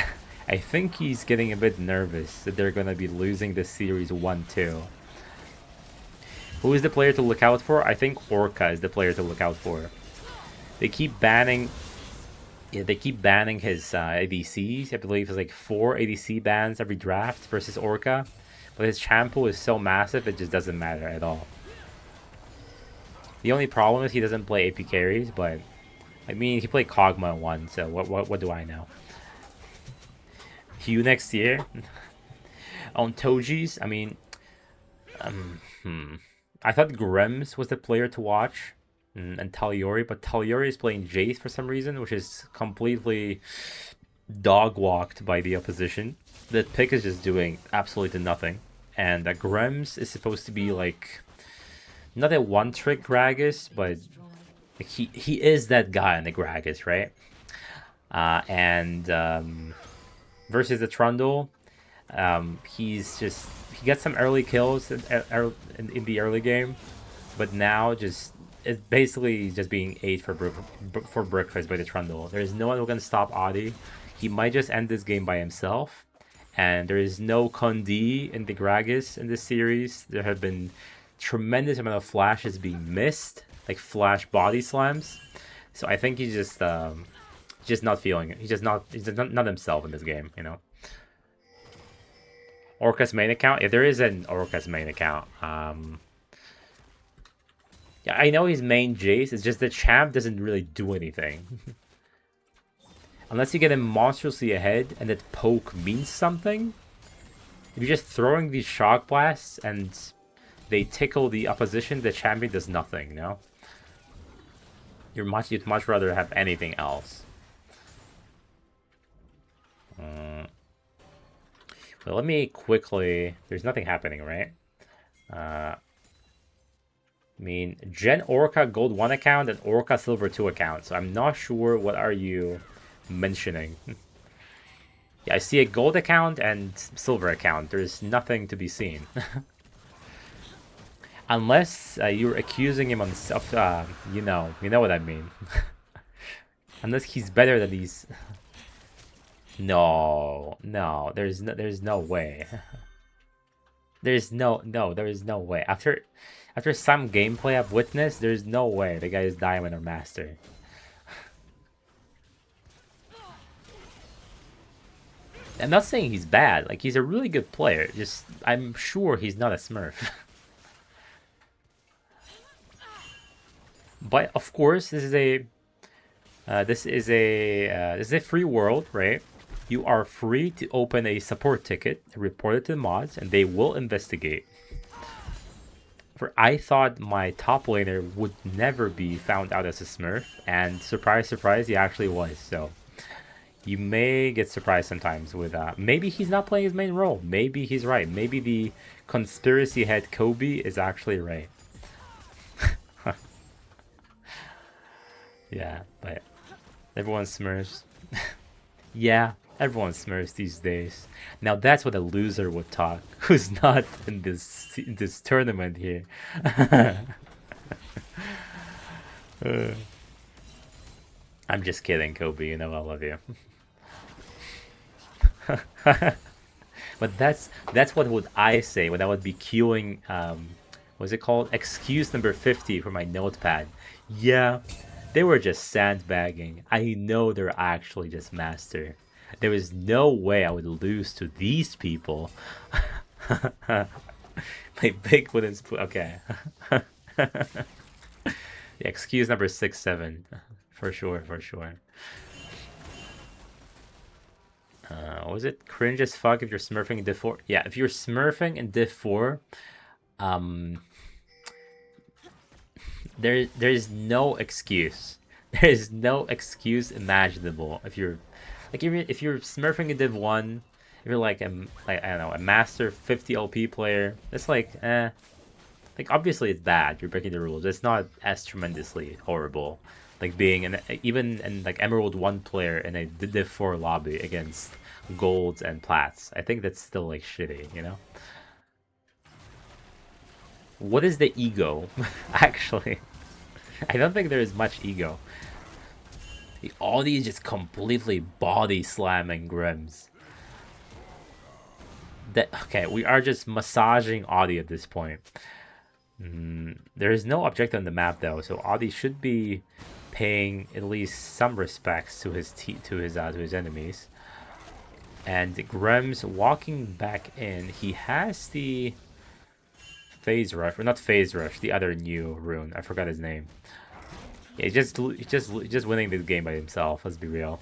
I think he's getting a bit nervous that they're gonna be losing this series 1-2. Who is the player to look out for? I think Orca is the player to look out for. They keep banning. Yeah, they keep banning his ADCs. I believe it's like 4 ADC bans every draft versus Orca. But his champ pool is so massive, it just doesn't matter at all. The only problem is he doesn't play AP carries, but I mean, he played Kog'Maw in one, so what do I know? Hugh next year? On Toji's, I mean, I thought Grims was the player to watch, and Talyori, but Talyori is playing Jace for some reason, which is completely dog-walked by the opposition. The pick is just doing absolutely nothing, and Grims is supposed to be like, not a one-trick Gragas, but like he is that guy in the Gragas, right? Versus the Trundle, he gets some early kills in the early game, but now it's basically just being ate for breakfast by the Trundle. There is no one who can stop Adi. He might just end this game by himself, and there is no Kundi in the Gragas in this series. There have been tremendous amount of flashes being missed, like flash body slams. So I think he's just not feeling it. He's just not himself in this game, you know. Orca's main account? If there is an Orca's main account, yeah, I know he's main Jace. It's just the champ doesn't really do anything. Unless you get him monstrously ahead and that poke means something. If you're just throwing these shock blasts and they tickle the opposition, the champion does nothing, you know? You'd much rather have anything else. Well, let me quickly... There's nothing happening, right? I mean, Gen Orca Gold 1 account and Orca Silver 2 account. So I'm not sure what are you mentioning. Yeah, I see a Gold account and Silver account. There's nothing to be seen. Unless you're accusing him on stuff, you know what I mean. Unless he's better than these... No, there's no way. There is no way. After some gameplay I've witnessed, there's no way the guy is Diamond or Master. I'm not saying he's bad. Like, he's a really good player. Just, I'm sure he's not a Smurf. But of course, this is a free world, right? You are free to open a support ticket, report it to the mods, and they will investigate. For I thought my top laner would never be found out as a Smurf, and surprise, surprise, he actually was. So you may get surprised sometimes with maybe he's not playing his main role. Maybe he's right. Maybe the conspiracy head Kobe is actually right. Yeah, but everyone Smurfs. Yeah, Everyone smurfs these days. Now that's what a loser would talk, who's not in this tournament here. I'm just kidding, Kobe. You know I love you. But that's what would I say when I would be queuing. What's it called? Excuse number 50 for my notepad. Yeah, they were just sandbagging. I know they're actually just master. There is no way I would lose to these people. My big wooden spoon. Okay. Yeah, excuse number 6-7. For sure, for sure. Was it cringe as fuck if you're smurfing in div 4? Yeah, if you're smurfing in div 4, there's no excuse. There is no excuse imaginable if you're like if you're smurfing in div 1, if you're like I don't know, a master 50 LP player, it's like like obviously it's bad. You're breaking the rules. It's not as tremendously horrible. Like being even in like Emerald 1 player in a div 4 lobby against golds and plats. I think that's still like shitty, you know? What is the ego? Actually, I don't think there is much ego. All these just completely body slamming Grims. Okay, we are just massaging Audi at this point. There is no objective on the map though, so Audi should be paying at least some respects to his enemies. And Grims walking back in, he has the phase rush, or not phase rush, the other new rune. I forgot his name. Yeah, he's just winning this game by himself. Let's be real.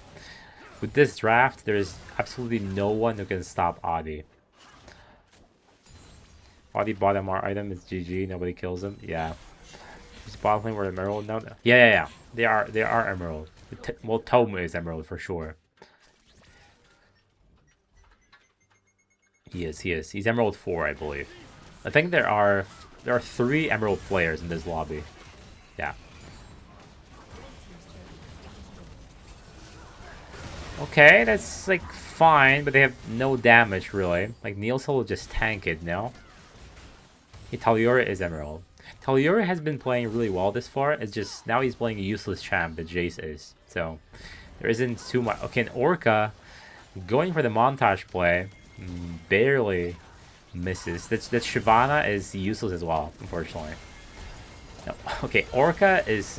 With this draft, there is absolutely no one who can stop Audi. Audi bottom our item is GG. Nobody kills him. Yeah. He's bottom lane. We're emerald now. Yeah. They are emerald. Well, Tom is emerald for sure. He is. He's emerald 4, I believe. I think there are 3 emerald players in this lobby. Yeah. Okay, that's like fine, but they have no damage really. Like Nielsen will just tank it, no? Hey, Taliora is emerald. Taliora has been playing really well this far. It's just now he's playing a useless champ that Jace is. So there isn't too much. Okay, and Orca going for the montage play barely misses. That Shyvana is useless as well, unfortunately. No. Okay, Orca is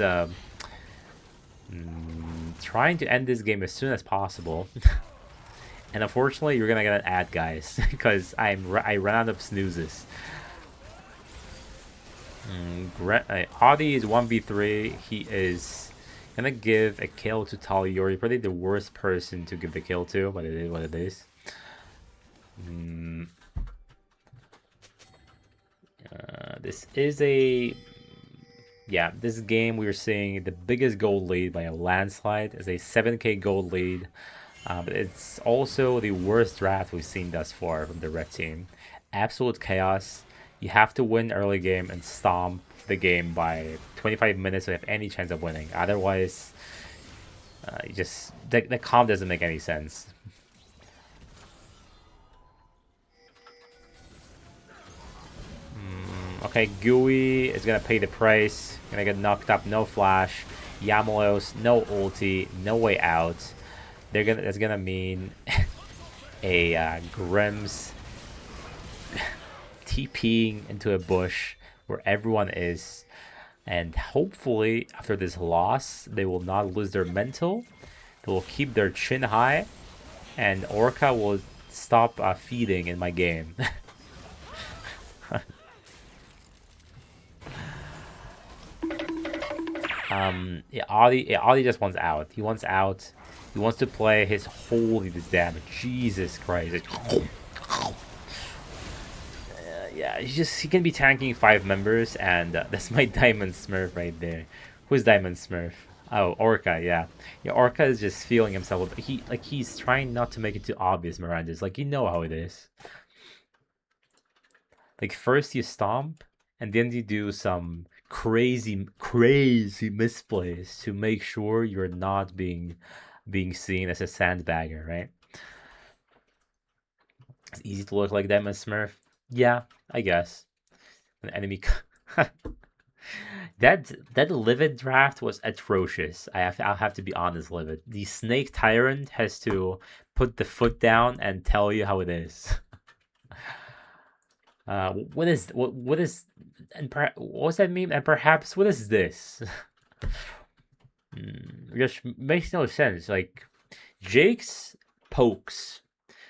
trying to end this game as soon as possible. And unfortunately, you're gonna get an ad, guys, because I ran out of snoozes. Audi is 1v3. He is gonna give a kill to Taliori. Probably the worst person to give the kill to, but it is what it is. This is a... Yeah, this game we're seeing the biggest gold lead by a landslide. Is a 7k gold lead. But it's also the worst draft we've seen thus far from the red team. Absolute chaos. You have to win early game and stomp the game by 25 minutes to have any chance of winning. Otherwise, the comp doesn't make any sense. Okay, Gooey is gonna pay the price. Gonna get knocked up. No flash. Yamalos, no ulti, no way out. That's gonna mean a Grims TPing into a bush where everyone is, and hopefully after this loss they will not lose their mental. They will keep their chin high, and Orca will stop feeding in my game. Yeah, Audi just wants out. He wants out. He wants to play his holy damage. Jesus Christ. Yeah, he can be tanking 5 members, and that's my Diamond Smurf right there. Who's Diamond Smurf? Oh, Orca, yeah. Yeah, Orca is just feeling himself. He's trying not to make it too obvious, Miranda's. Like, you know how it is. Like, first you stomp, and then you do some crazy misplays to make sure you're not being seen as a sandbagger, right? It's easy to look like them as Smurf. Yeah, I guess. An enemy. That Livid draft was atrocious. I'll have to be honest, Livid. The Snake Tyrant has to put the foot down and tell you how it is. What is what's that meme? And perhaps what is this? Just makes no sense. Like Jake's pokes.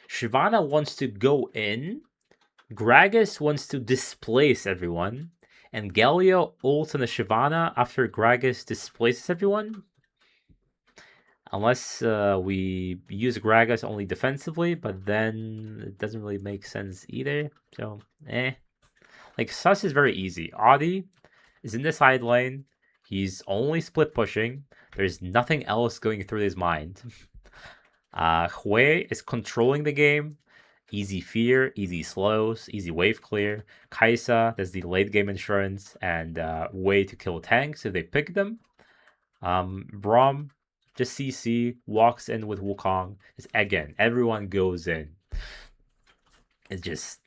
Shyvana wants to go in. Gragas wants to displace everyone. And Galio ults on the Shyvana after Gragas displaces everyone. Unless we use Gragas only defensively, but then it doesn't really make sense either. So, Like, Sus is very easy. Adi is in the side lane. He's only split pushing. There's nothing else going through his mind. Hui is controlling the game. Easy fear, easy slows, easy wave clear. Kaisa, there's the late game insurance and way to kill tanks if they pick them. Braum, just CC, walks in with Wukong. Again, everyone goes in. It's just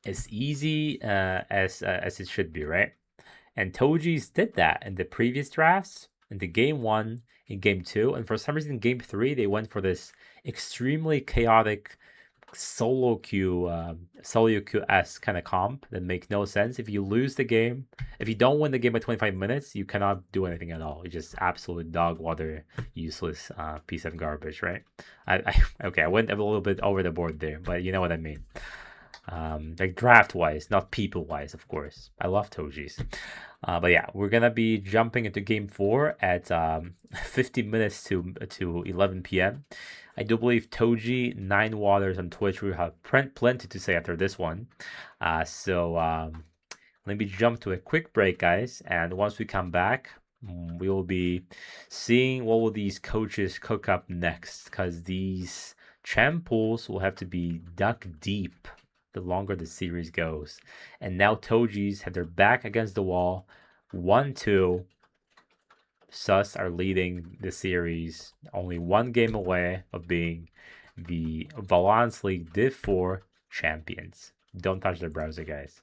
as easy as it should be, right? And Toji's did that in the previous drafts, in the game 1, in game 2, and for some reason in game 3 they went for this extremely chaotic solo queue-esque kind of comp that make no sense. If you lose the game, if you don't win the game by 25 minutes, you cannot do anything at all. It's just absolute dog water, useless piece of garbage, right? Okay, I went a little bit over the board there, but you know what I mean. Like draft-wise, not people-wise, of course. I love Toji's. But yeah, we're gonna be jumping into game 4 at 15 minutes to 11 p.m. I do believe Toji, 9 Waters on Twitch will have plenty to say after this one. So let me jump to a quick break, guys. And once we come back, we will be seeing what will these coaches cook up next. Because these champ pools will have to be dug deep the longer the series goes. And now Toji's have their back against the wall. 1-2. Sus are leading the series, only 1 game away of being the Valanths League Div 4 champions. Don't touch the browser, guys.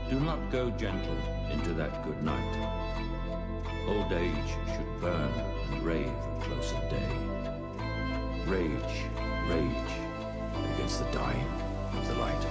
Do not go gentle into that good night. Old age should burn and rave at close of day. Rage, rage, against the dying of the light.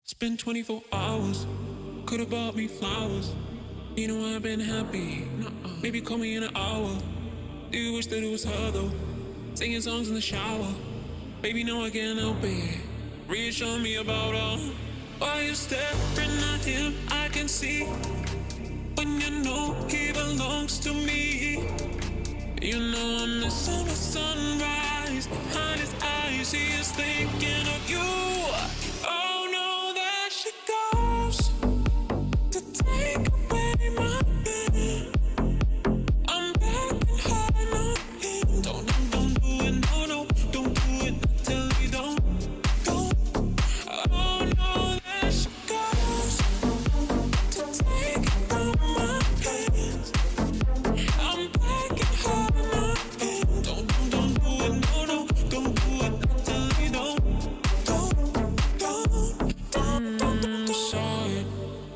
It's been 24 hours, could've bought me flowers. You know I've been happy, maybe call me in an hour. Do you wish that it was her though, singing songs in the shower? Baby, no, I can't help it, reassure me about her. While you're staring at him, I can see, when you know he belongs to me. You know I'm missing the sunrise, behind his eyes he is thinking of you. Oh no, there she goes, to take away my pain. I'm begging her not him. Don't do it, no, don't do it, I tell you don't. Oh no, there she goes, to take it from my hands. I'm begging her not him. Don't do it, no, don't do it, I tell you don't. Saw it,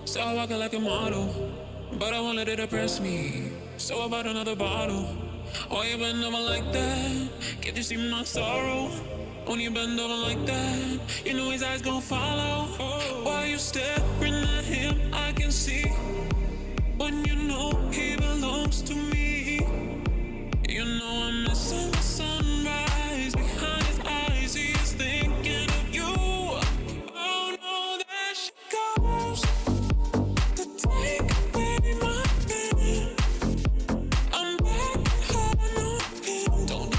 saw walking like a model, but I won't let it oppress me. So I bought another bottle. Why you bend over like that? Can't you see my sorrow? When you bend over like that, you know his eyes gon' follow. While you staring at him, I can see, when you know he belongs to me. You know I'm missing the sunrise, behind his eyes he is thinking of you. Oh no, there she goes, to take away my pain. I'm begging her not him. Don't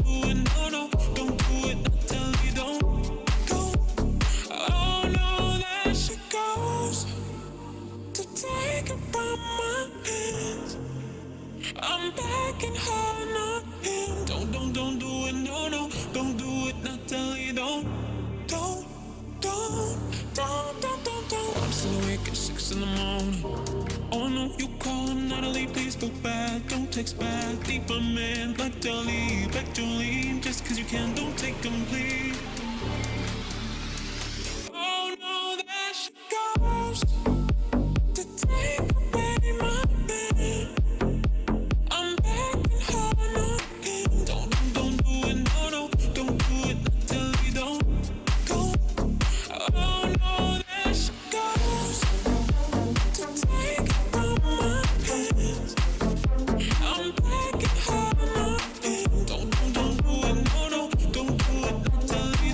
do it, no, don't do it, I tell you don't. Oh no, there she goes, to take it from my hands. I'm begging her not him. Don't do it, no, don't do it, I tell you don't. I'm still awake at 6 in the morning. Oh no, you call Natalie, please feel bad. Don't text back, leave my man, like Dolly, back Jolene. Just cause you can, don't take him, please. Oh no, there she goes, to take away my pain. I'm begging her not him. Don't do it, no, don't do it, I tell you don't. Oh no, there she goes, to take it from my hands. I'm begging her not him. Don't do it, no, don't do it, I tell you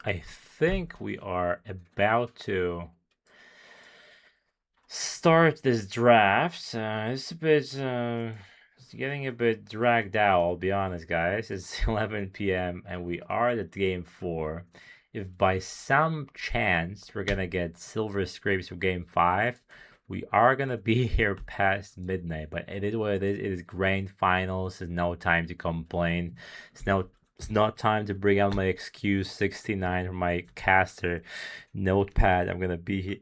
I think we are about to start this draft. It's a bit, it's getting a bit dragged out, I'll be honest, guys. It's 11 p.m. and we are at game 4. If by some chance we're gonna get silver scrapes for game 5, we are gonna be here past midnight. But it is what it is. It is grand finals. There's no time to complain. It's not time to bring out my excuse 69 from my caster notepad. I'm gonna be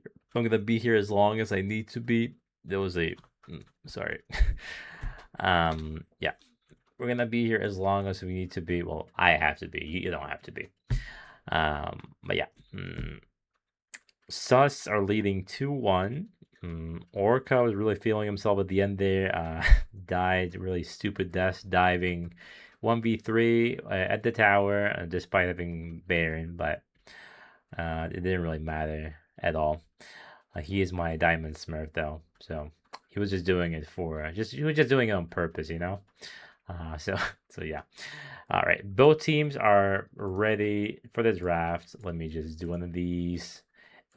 here as long as I need to be. There was a sorry. Yeah. We're gonna be here as long as we need to be. Well, I have to be. You don't have to be. But yeah. Sus are leading 2-1. Orca was really feeling himself at the end there. Died really stupid death diving 1v3 at the tower, despite having Baron, but it didn't really matter at all. He is my diamond smurf though, so he was just doing it for he was just doing it on purpose, you know. So yeah. All right, both teams are ready for the draft. Let me just do one of these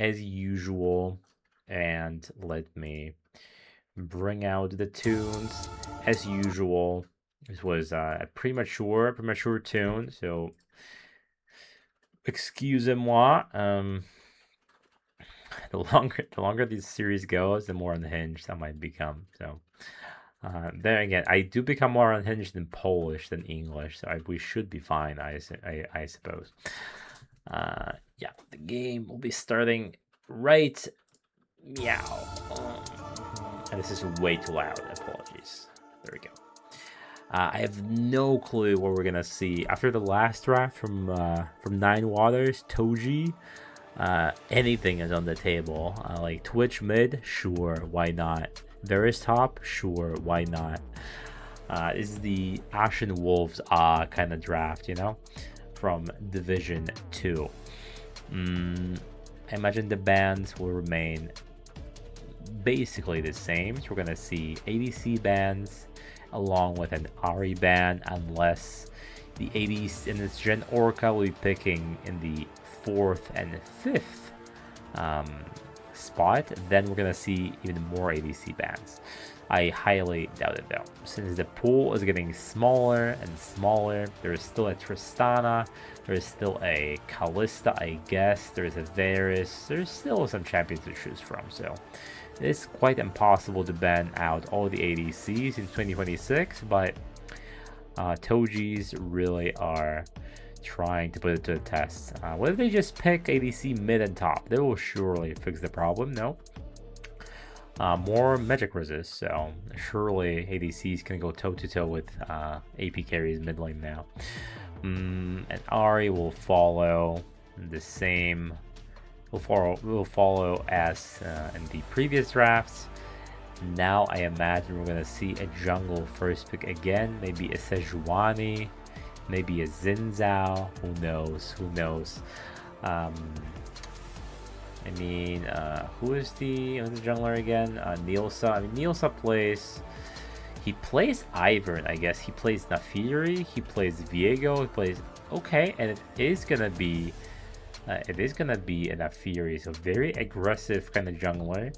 as usual, and let me bring out the tunes as usual. This was a premature tune, so excusez-moi. The longer this series goes, the more unhinged I might become. So then again, I do become more unhinged in Polish than English, so we should be fine, I suppose. Yeah, the game will be starting right meow. And this is way too loud. Apologies. There we go. I have no clue what we're gonna see after the last draft from Nine Waters, Toji. Anything is on the table. Like Twitch mid, sure, why not? Varus top, sure, why not? This is the Ashen Wolves kind of draft, you know, from Division 2. I imagine the bans will remain basically the same. So we're gonna see ADC bans along with an Ari ban, unless the ADC in this Gen Orca will be picking in the 4th and 5th spot. Then we're gonna see even more ADC bans. I highly doubt it though, since the pool is getting smaller and smaller. There is still a Tristana, there is still a Callista, I guess, there is a Varus, there's still some champions to choose from, so it's quite impossible to ban out all the ADCs in 2026, but Tojis really are trying to put it to the test. What if they just pick ADC mid and top? They will surely fix the problem, no? More magic resist, so surely ADCs can go toe-to-toe with AP carries mid lane now. And Ari will follow the same. Will follow as in the previous drafts. Now I imagine we're gonna see a jungle first pick again, maybe a Sejuani, maybe a Zinzao. Who knows? Who knows? I mean, who is the jungler again? Nielsa. I mean, Nielsa plays. He plays Ivern, I guess. He plays Nafiri. He plays Viego. He plays okay, and it is gonna be an Nafiri. So very aggressive kind of jungler.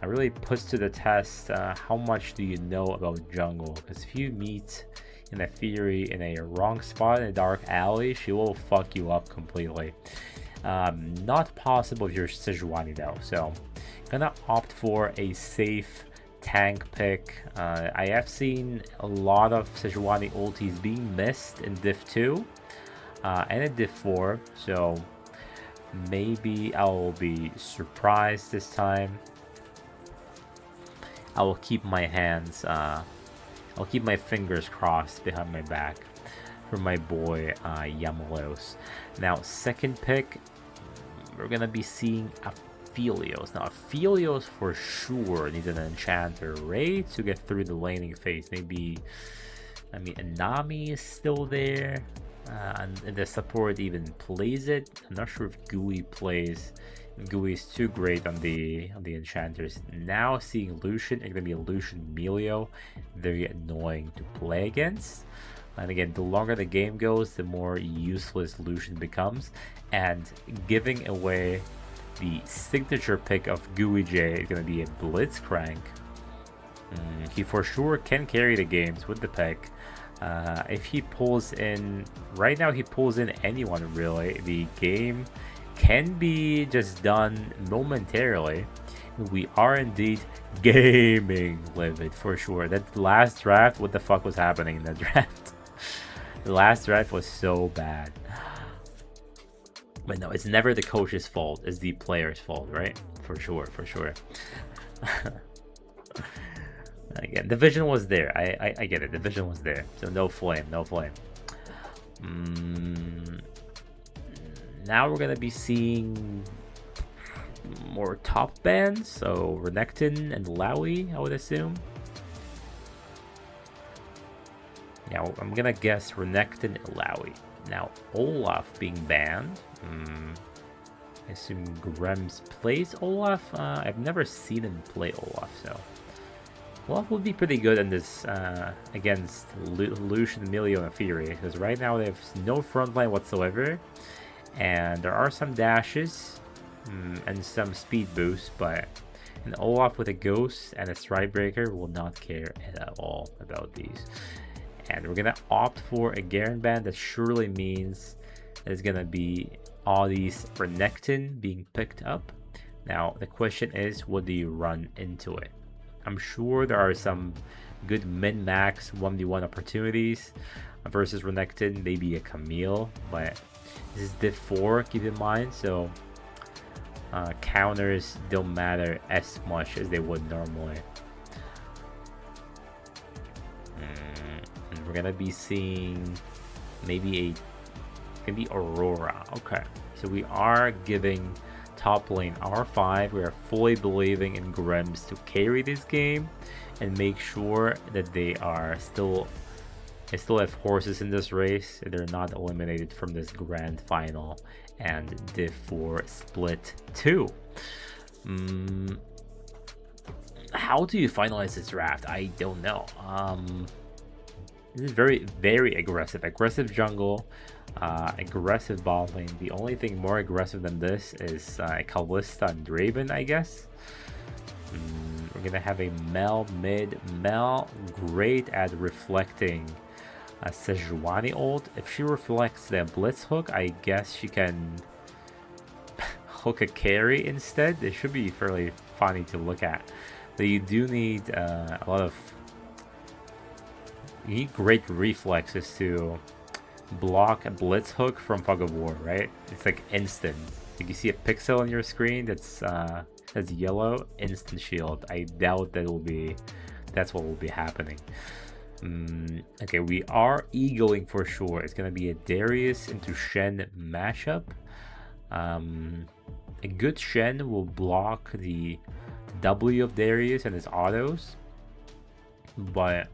It really puts to the test how much do you know about jungle. Because if you meet an Nafiri in a wrong spot in a dark alley, she will fuck you up completely. Not possible if you're Sejuani though, so gonna opt for a safe tank pick. I have seen a lot of Sejuani ultis being missed in Div 2 and in Div 4, so maybe I will be surprised this time. I will keep my hands, I'll keep my fingers crossed behind my back for my boy Yamalos. Now, second pick, we're gonna be seeing Aphelios. Now, Aphelios for sure needs an enchanter, right, to get through the laning phase. Maybe, I mean, Anami is still there, and the support even plays it. I'm not sure if Gui plays. Gui is too great on the enchanters. Now seeing Lucian, it's gonna be a Lucian Melio, very annoying to play against. And again, the longer the game goes, the more useless Lucian becomes. And giving away the signature pick of Gooey J is going to be a Blitzcrank. He for sure can carry the games with the pick. If he pulls in, right now he pulls in anyone really, the game can be just done momentarily. We are indeed gaming Livid for sure. That last draft, what the fuck was happening in that draft? The last draft was so bad. But no, it's never the coach's fault, it's the player's fault, right? For sure, for sure. Again, the vision was there. I get it. The vision was there. So no flame, no flame. Now we're gonna be seeing more top bands. So Renekton and Lowy, I would assume. Now I'm gonna guess Renekton and Lowy. Now Olaf being banned. I assume Grems plays Olaf. I've never seen him play Olaf, so. Olaf would be pretty good in this against Lucian, Emilio, and Fury, because right now they have no front line whatsoever, and there are some dashes and some speed boosts, but an Olaf with a Ghost and a Strikebreaker will not care at all about these. And we're gonna opt for a Garen ban. That surely means that it's gonna be all these Renekton being picked up. Now the question is, what do you run into it? I'm sure there are some good min-max 1v1 opportunities versus Renekton, maybe a Camille, but this is Div 4, keep in mind, so counters don't matter as much as they would normally. And we're gonna be seeing maybe Aurora. Okay, so we are giving top lane R5. We are fully believing in Grems to carry this game and make sure that they still have horses in this race. They're not eliminated from this grand final and Div 4 split 2. How do you finalize this draft? I don't know. This is very, very aggressive jungle. Aggressive bot lane. The only thing more aggressive than this is Kalista and Draven, I guess. We're gonna have a Mel mid. Mel, great at reflecting Sejuani ult. If she reflects the Blitz hook, I guess she can hook a carry instead. It should be fairly funny to look at. But you do need a lot of... You need great reflexes to block a Blitz hook from Fog of War, right? It's like instant. Like you see a pixel on your screen that's yellow, instant shield. I doubt that's what will be happening. Okay, we are eagling for sure. It's gonna be a Darius into Shen mashup. A good Shen will block the W of Darius and his autos, but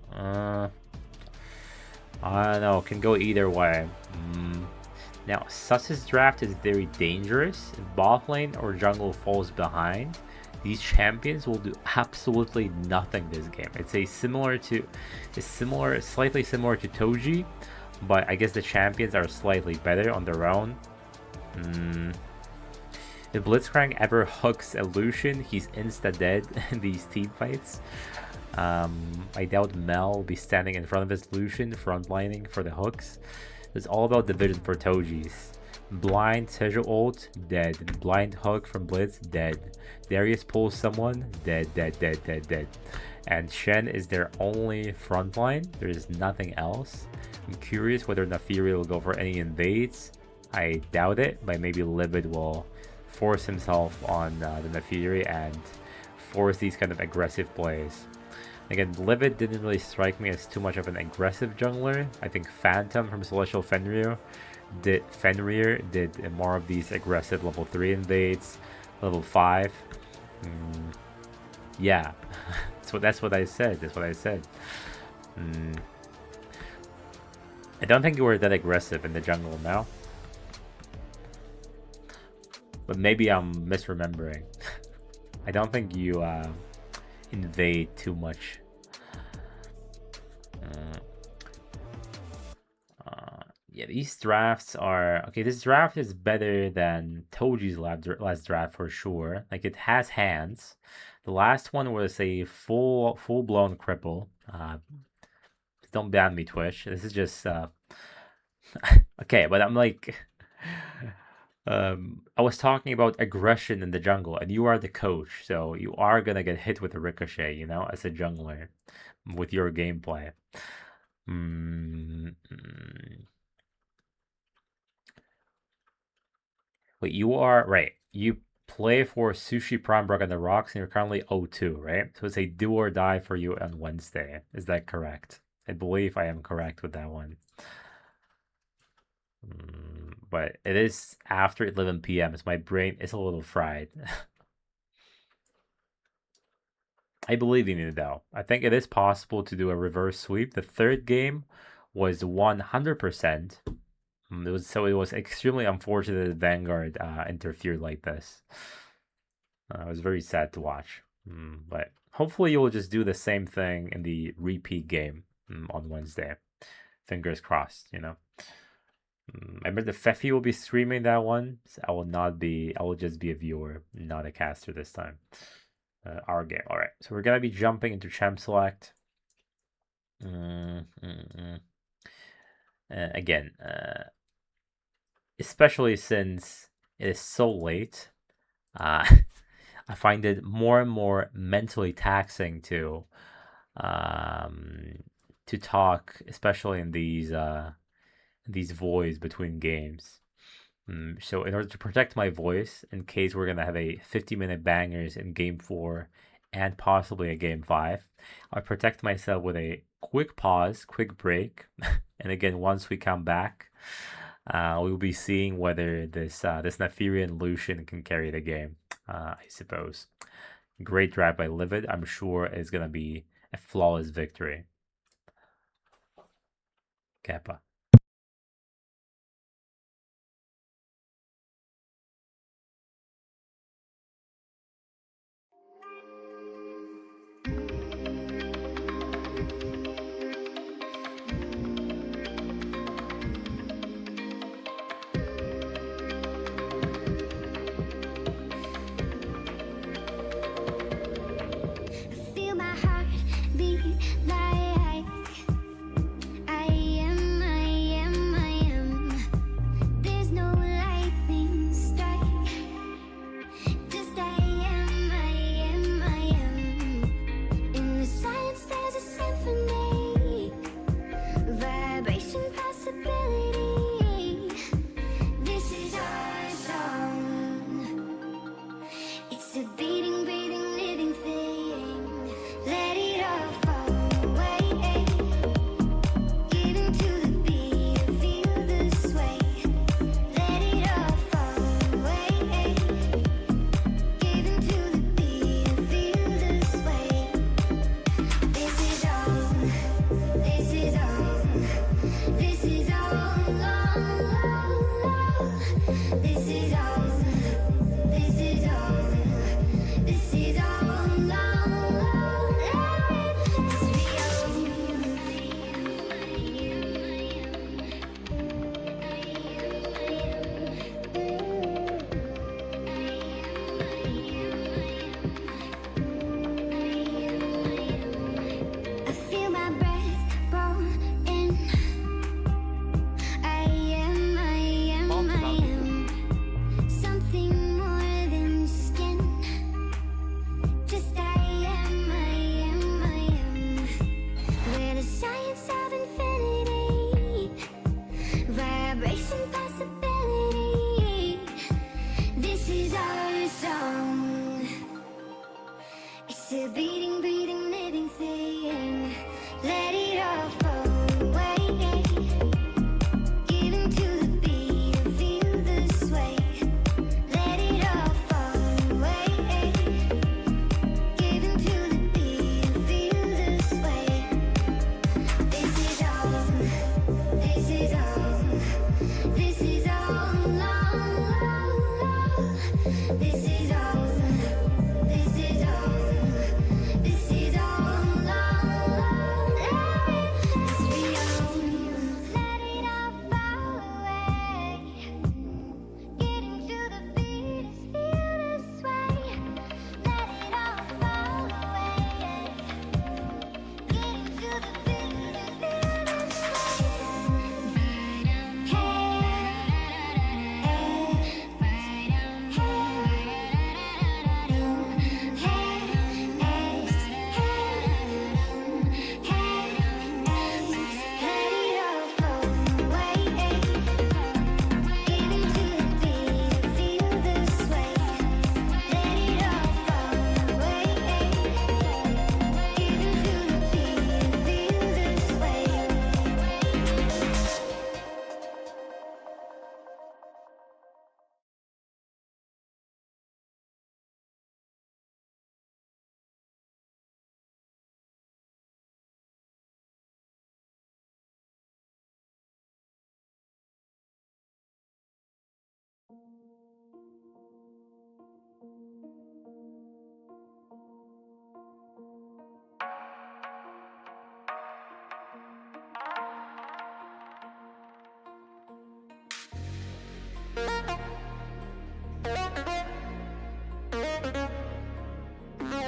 I don't know, can go either way. Now, Suss's draft is very dangerous. If bot lane or jungle falls behind, these champions will do absolutely nothing this game. It's slightly similar to Toji, but I guess the champions are slightly better on their own. If Blitzcrank ever hooks a Lucian, he's insta-dead in these team fights. I doubt Mel will be standing in front of his Lucian, frontlining for the hooks. It's all about the vision for Toji's. Blind Seju ult, dead. Blind hook from Blitz, dead. Darius pulls someone, dead. And Shen is their only frontline. There is nothing else. I'm curious whether Nafiri will go for any invades. I doubt it, but maybe Livid will force himself on the Nafiri and force these kind of aggressive plays. Again, Livid didn't really strike me as too much of an aggressive jungler. I think Phantom from Celestial Fenrir did more of these aggressive level 3 invades, level 5. Yeah, that's what I said. I don't think you were that aggressive in the jungle now. But maybe I'm misremembering. I don't think you invade too much. Yeah, these drafts are okay. This draft is better than Toji's last draft for sure. Like it has hands. The last one was a full blown cripple. Don't ban me, Twitch. This is just okay, but I'm like I was talking about aggression in the jungle, and you are the coach, so you are gonna get hit with a ricochet, you know, as a jungler with your gameplay. Mm, But you are right. You play for Sushi Prime Brook on the Rocks, and you're currently 0-2, right? So it's a do or die for you on Wednesday. Is that correct? I believe I am correct with that one. But it is after 11 p.m., so my brain is a little fried. I believe in you, though. I think it is possible to do a reverse sweep. The third game was 100%. It was extremely unfortunate that Vanguard interfered like this. It was very sad to watch. But hopefully you'll just do the same thing in the repeat game on Wednesday. Fingers crossed, you know. I remember the Fefi will be streaming that one. So I will just be a viewer, not a caster this time. Our game. All right. So we're going to be jumping into Champ Select. Again, especially since it is so late, I find it more and more mentally taxing to talk, especially in these voids between games. So in order to protect my voice, in case we're gonna have a 50-minute bangers in Game 4 and possibly a Game 5, I protect myself with a quick pause, quick break, and again once we come back, we will be seeing whether this Neferian Lucian can carry the game. I suppose. Great draft by Livid. I'm sure it's gonna be a flawless victory. Kappa. Feel my heart beat like I am. There's no lightning strike. Just I am. In the silence there's a symphony, vibration possibility. This is our song. It's a beating, breathing, living thing. Let it all fall away. Get into the beat, feel the sway. Let it all fall away. Get into the beat, feel the sway. This is all. This is all. This is all. This is all. This is all. This is all. I feel my breath roll in. I am. Something more than skin. Just I am. We're the science of infinity. Vibration possibility. This is our song. It's a beating, breathing, living thing. Let it all fall away. Get into the beat, feel the sway. Let it all fall away. Get into the beat, feel the sway. This is all. This is all. This is all. This is all. This is all. This is all. Let it all fall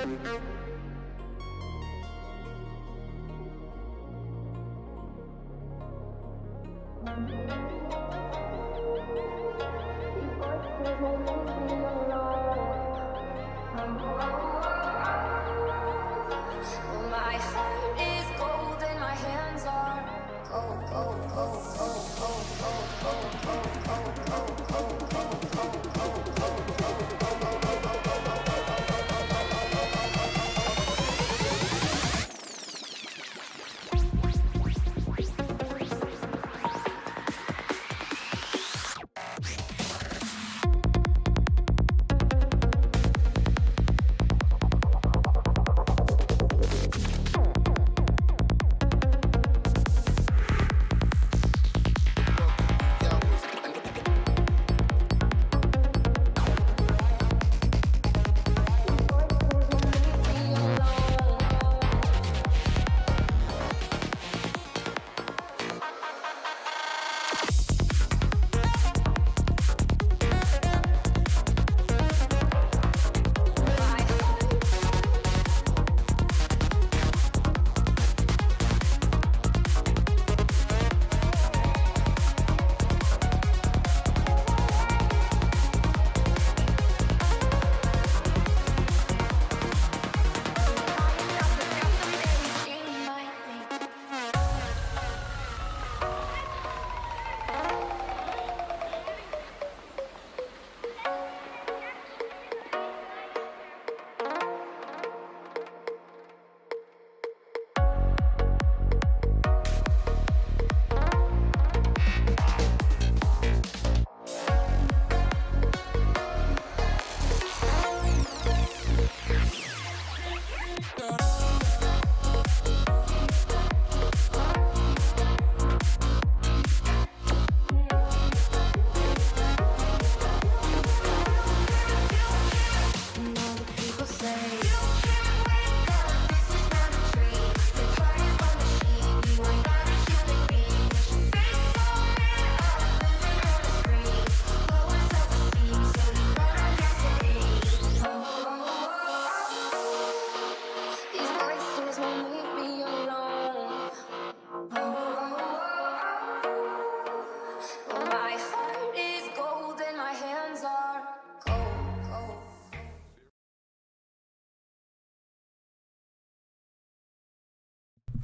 My heart is gold and my hands are cold, cold, cold, cold, cold, cold, cold, cold, cold, cold, cold, cold,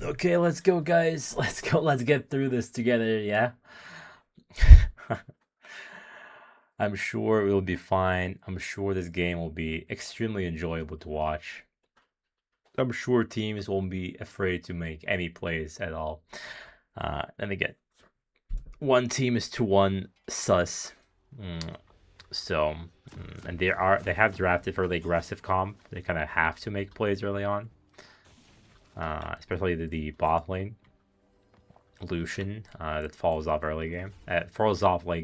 Okay, let's go, guys. Let's go. Let's get through this together, yeah? I'm sure it will be fine. I'm sure this game will be extremely enjoyable to watch. I'm sure teams won't be afraid to make any plays at all. And again, one team is to one sus. So, and they have drafted fairly aggressive comp. They kind of have to make plays early on. Especially the bot lane. Lucian that falls off late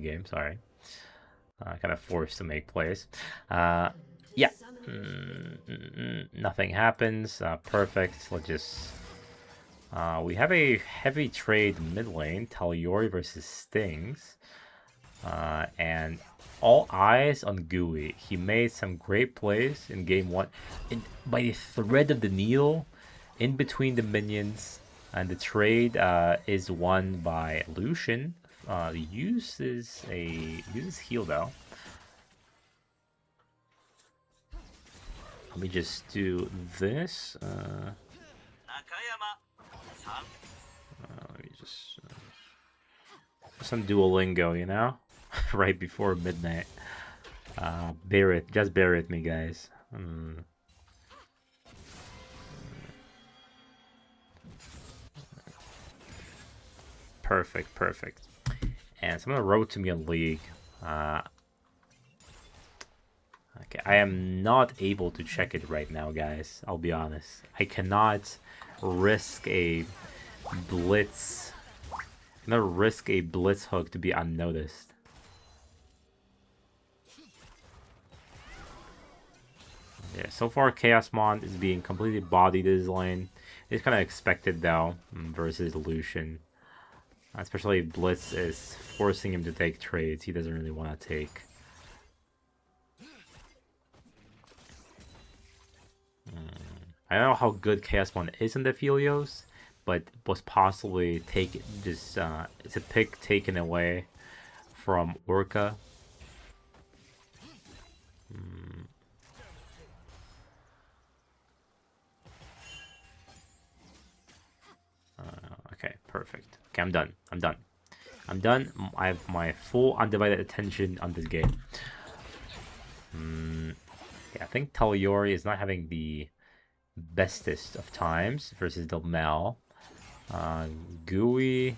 game, sorry. Kind of forced to make plays. Yeah. Nothing happens. Perfect. Let's just... we have a heavy trade mid lane. Taliori versus Stings. And all eyes on Gui. He made some great plays in game 1. By the thread of the needle, in between the minions. And the trade is won by Lucian. Uses heal though. Let me just do this. Let me just some Duolingo, you know, right before midnight. Just bear with me, guys. Perfect. And someone wrote to me on League. Okay, I am not able to check it right now, guys. I'll be honest. I cannot risk a blitz. Hook to be unnoticed. Yeah, so far Chaosmon is being completely bodied this lane. It's kind of expected though, versus Lucian. Especially if Blitz is forcing him to take trades he doesn't really want to take. I don't know how good Chaosmon is in the Filios, but was possibly taken just it's a pick taken away from Orca. Okay, perfect. Okay, I'm done. I'm done. I'm done. I have my full undivided attention on this game. Yeah, I think Taliori is not having the bestest of times versus Delmel. Gooey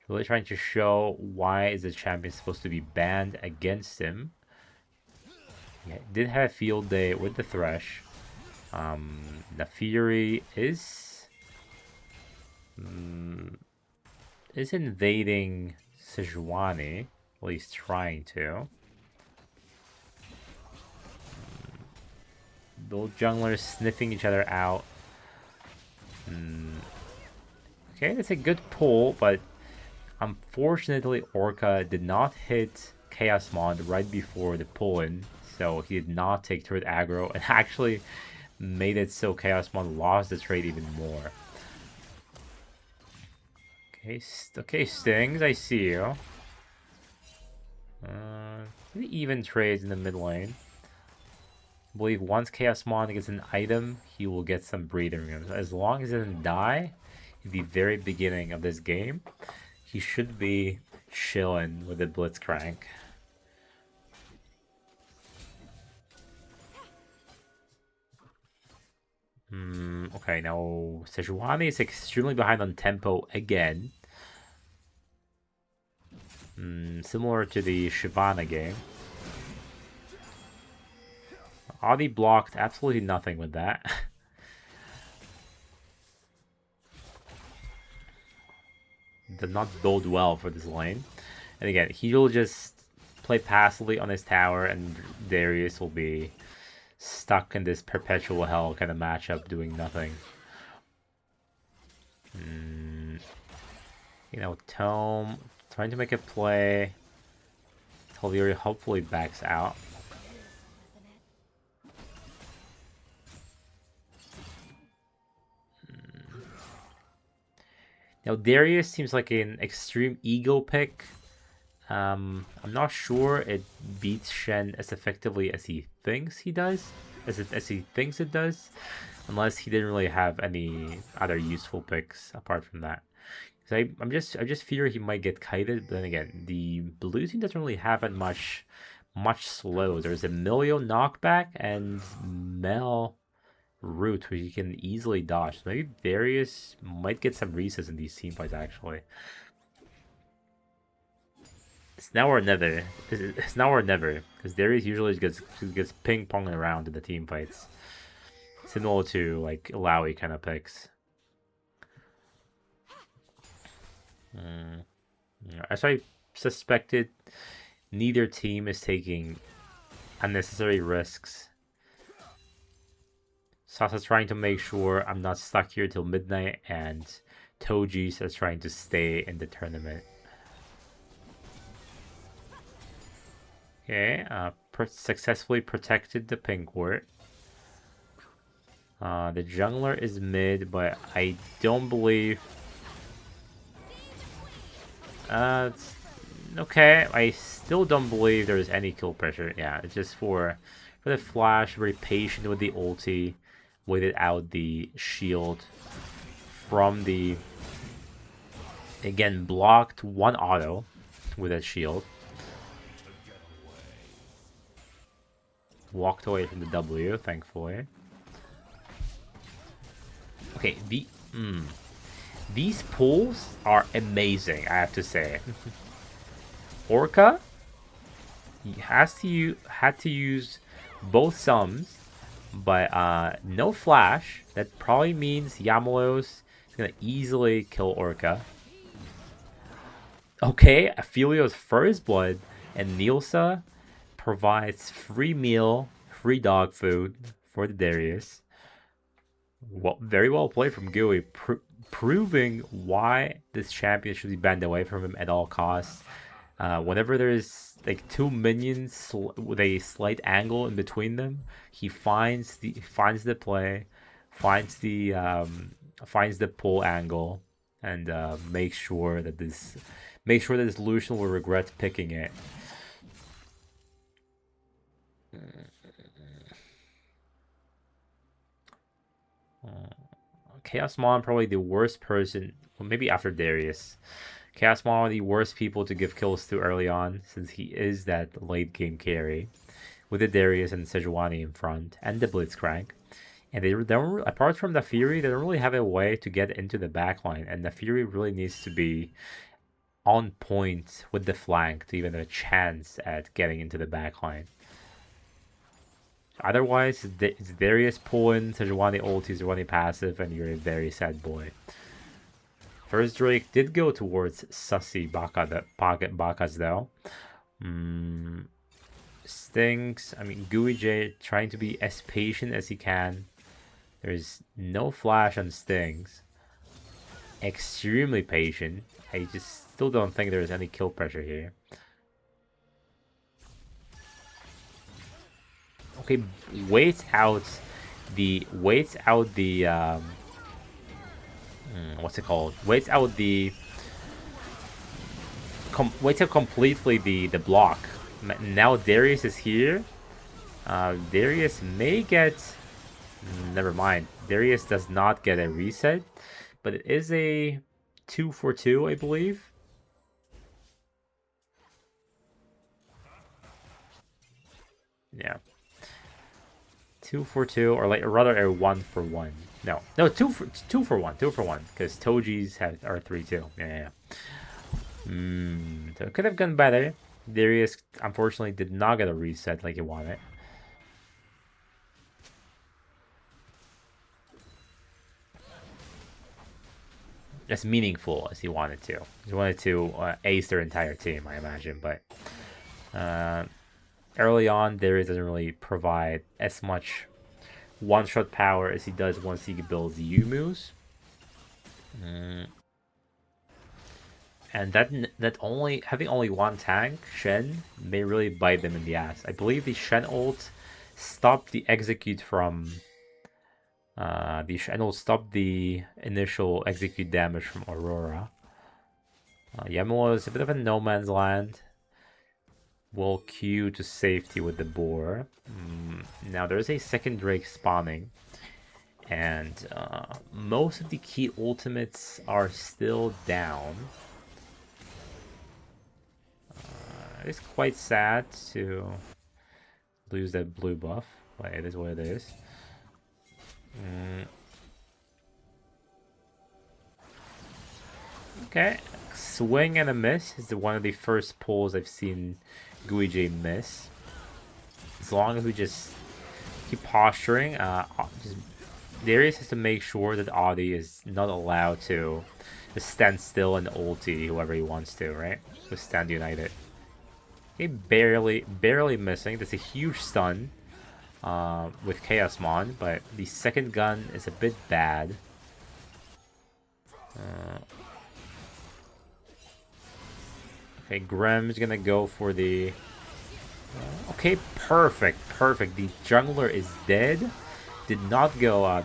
really trying to show why is the champion supposed to be banned against him. He did have a field day with the Thresh. The Fury is invading Sejuani. Well, he's trying to. Both junglers sniffing each other out. Okay, that's a good pull, but unfortunately Orca did not hit Chaosmon right before the pull-in, so he did not take turret aggro and actually made it so Chaosmon lost the trade even more. Okay, Stings, I see you. Even trades in the mid lane. I believe once Chaosmon gets an item, he will get some breathing room. As long as he doesn't die at the very beginning of this game, he should be chilling with the Blitzcrank. Okay, now Sejuani is extremely behind on tempo again. Similar to the Shyvana game. Adi blocked absolutely nothing with that. Did not bode well for this lane. And again, he will just play passively on his tower and Darius will be stuck in this perpetual hell kind of matchup doing nothing. You know, Tome trying to make a play. Taliori hopefully backs out. Now Darius seems like an extreme ego pick. I'm not sure it beats Shen as effectively as he thinks he does, as he thinks it does, unless he didn't really have any other useful picks apart from that. So I just fear he might get kited. But then again, the blue team doesn't really have that much slow. There's a Milio knockback and Mel route which you can easily dodge. So maybe Darius might get some recess in these team fights actually. It's now or never. It's now or never, because Darius usually gets ping-ponging around in the team fights. Similar to like Illaoi kind of picks. As I suspected, neither team is taking unnecessary risks. Sasa's trying to make sure I'm not stuck here till midnight, and Toji's is trying to stay in the tournament. Okay, successfully protected the pink ward. The jungler is mid, but I don't believe... okay, I still don't believe there's any kill pressure. Yeah, it's just for the flash, very patient with the ulti, waited out the shield from the... Again, blocked one auto with that shield. Walked away from the W, thankfully. Okay, these pulls are amazing, I have to say. Orca had to use both sums, but no flash. That probably means Yamalos is gonna easily kill Orca. Okay, Aphelios first blood, and Nilsa provides free meal, free dog food for the Darius. Well, very well played from Gooey, proving why this champion should be banned away from him at all costs. Whenever there's like two minions with a slight angle in between them, he finds the play, finds the pull angle, and makes sure that this Lucian will regret picking it. Chaos Mon probably the worst person, well, maybe after Darius. Chaos Mon are the worst people to give kills to early on, since he is that late game carry, with the Darius and Sejuani in front, and the Blitzcrank. And they don't, apart from the Fury, they don't really have a way to get into the backline, and the Fury really needs to be on point with the flank to even have a chance at getting into the backline. Otherwise, it's Darius pull-in, Sejuani ulti, Sejuani passive, and you're a very sad boy. First Drake did go towards Sussy Bakas though. Stings, I mean, Gooey J trying to be as patient as he can. There's no flash on Stings. Extremely patient. I just still don't think there's any kill pressure here. Okay, waits out the what's it called? Waits out completely the block. Now Darius is here. Darius may get. Never mind. Darius does not get a reset, but it is a 2-for-2, I believe. Yeah. 2-for-2, or like rather a 1-for-1. No, 2-for-1, because Toji's are 3-2. Yeah. So it could have gone better. Darius unfortunately did not get a reset like he wanted. As meaningful as he wanted to. He wanted to ace their entire team, I imagine, but early on, Darius doesn't really provide as much one-shot power as he does once he builds Yumus. And that only having only one tank, Shen, may really bite them in the ass. I believe the Shen ult stopped the execute from the Shen ult stopped the initial execute damage from Aurora. Yamua is a bit of a no man's land. Will queue to safety with the boar. Now there's a second Drake spawning, and most of the key ultimates are still down. It's quite sad to lose that blue buff, but it is what it is. Okay, swing and a miss is one of the first pulls I've seen Gooey J miss. As long as we just keep posturing, Darius has to make sure that Audi is not allowed to just stand still and ulti whoever he wants to, right? Just stand united. Okay, barely missing. That's a huge stun with Chaos Mon, but the second gun is a bit bad. Okay, Grem's gonna go for the. Okay, perfect. The jungler is dead. Did not go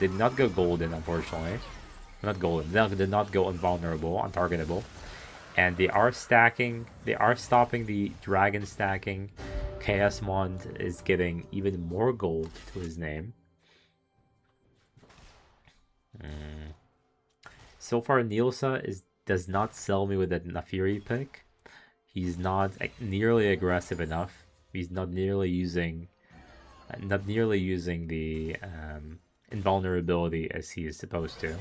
golden, unfortunately. Not golden. Did not go invulnerable, untargetable. And they are stacking. They are stopping the dragon stacking. Chaos Mon is getting even more gold to his name. So far, Nielsa does not sell me with that Nafiri pick. He's not nearly aggressive enough. He's not nearly using the invulnerability as he is supposed to.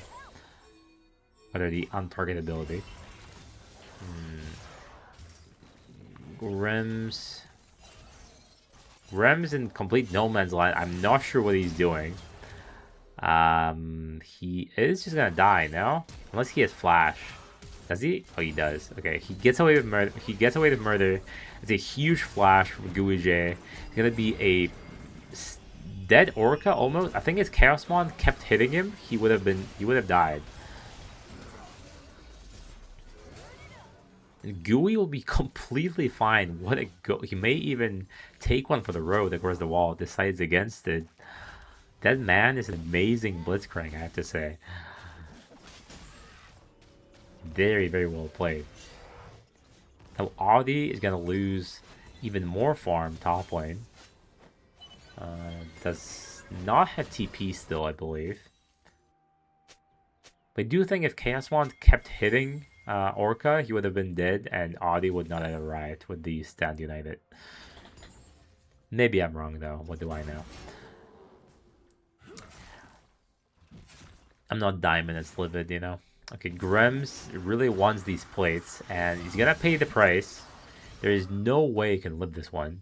Or the untargetability. Grem's in complete no man's land. I'm not sure what he's doing. He is just gonna die, no? Unless he has flash. Does he? Oh, he does. Okay, he gets away with murder. It's a huge flash from Gooey J. It's gonna be a dead Orca almost. I think his Chaos Mon kept hitting him. He would have died. Gooey will be completely fine. What a go! He may even take one for the road across the wall. Decides against it. That man is an amazing blitzcrank, I have to say. Very, very well played. Now Audi is gonna lose even more farm top lane. Does not have TP still, I believe. But I do think if Chaosmon kept hitting Orca, he would have been dead, and Audi would not have arrived with the Stand United. Maybe I'm wrong, though. What do I know? I'm not Diamond, it's Livid, you know? Okay, Grims really wants these plates, and he's gonna pay the price. There is no way he can live this one.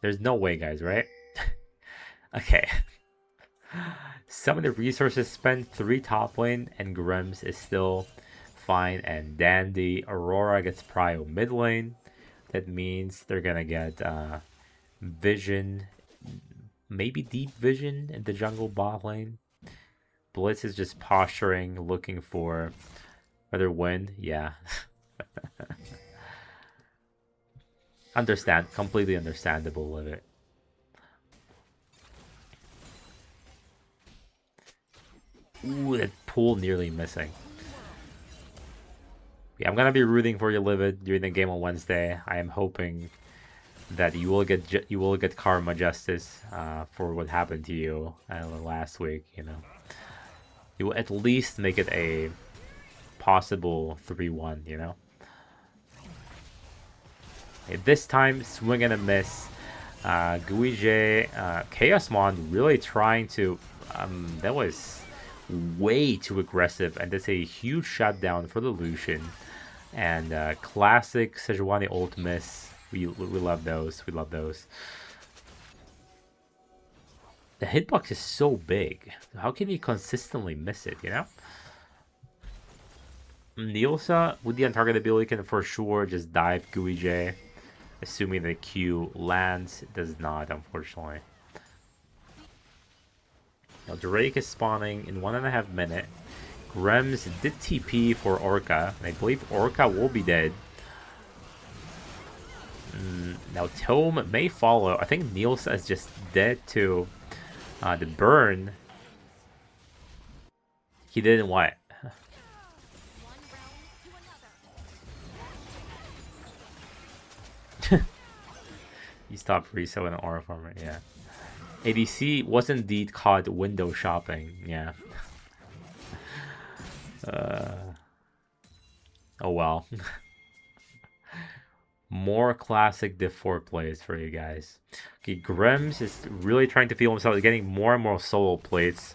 There's no way, guys, right? Okay. Some of the resources spent 3 top lane, and Grims is still fine and dandy. Aurora gets prio mid lane. That means they're gonna get vision, maybe deep vision in the jungle bot lane. Blitz is just posturing, looking for whether win. Yeah. Completely understandable with it. Ooh, that pool nearly missing. Yeah, I'm gonna be rooting for you, Livid, during the game on Wednesday. I am hoping that you will get karma justice for what happened to you last week. You know, you will at least make it a possible 3-1. You know, okay, this time swing and a miss. Guije, Chaosmon really trying to. That was way too aggressive, and that's a huge shutdown for the Lucian. And classic Sejuani ult miss. We love those. We love those. The hitbox is so big. How can you consistently miss it, you know? Nielsa, with the untargeted ability, can for sure just dive Guije. Assuming the Q lands. It does not, unfortunately. Now Drake is spawning in 1.5 minutes. Grems did TP for Orca, and I believe Orca will be dead. Now Tome may follow. I think Nielsa is just dead to the burn. He didn't what? He stopped reselling an aura farmer, yeah. ADC was indeed caught window shopping, yeah. Oh well. More classic Div 4 plays for you guys. Okay, Grims is really trying to feel himself. He's getting more and more solo plates.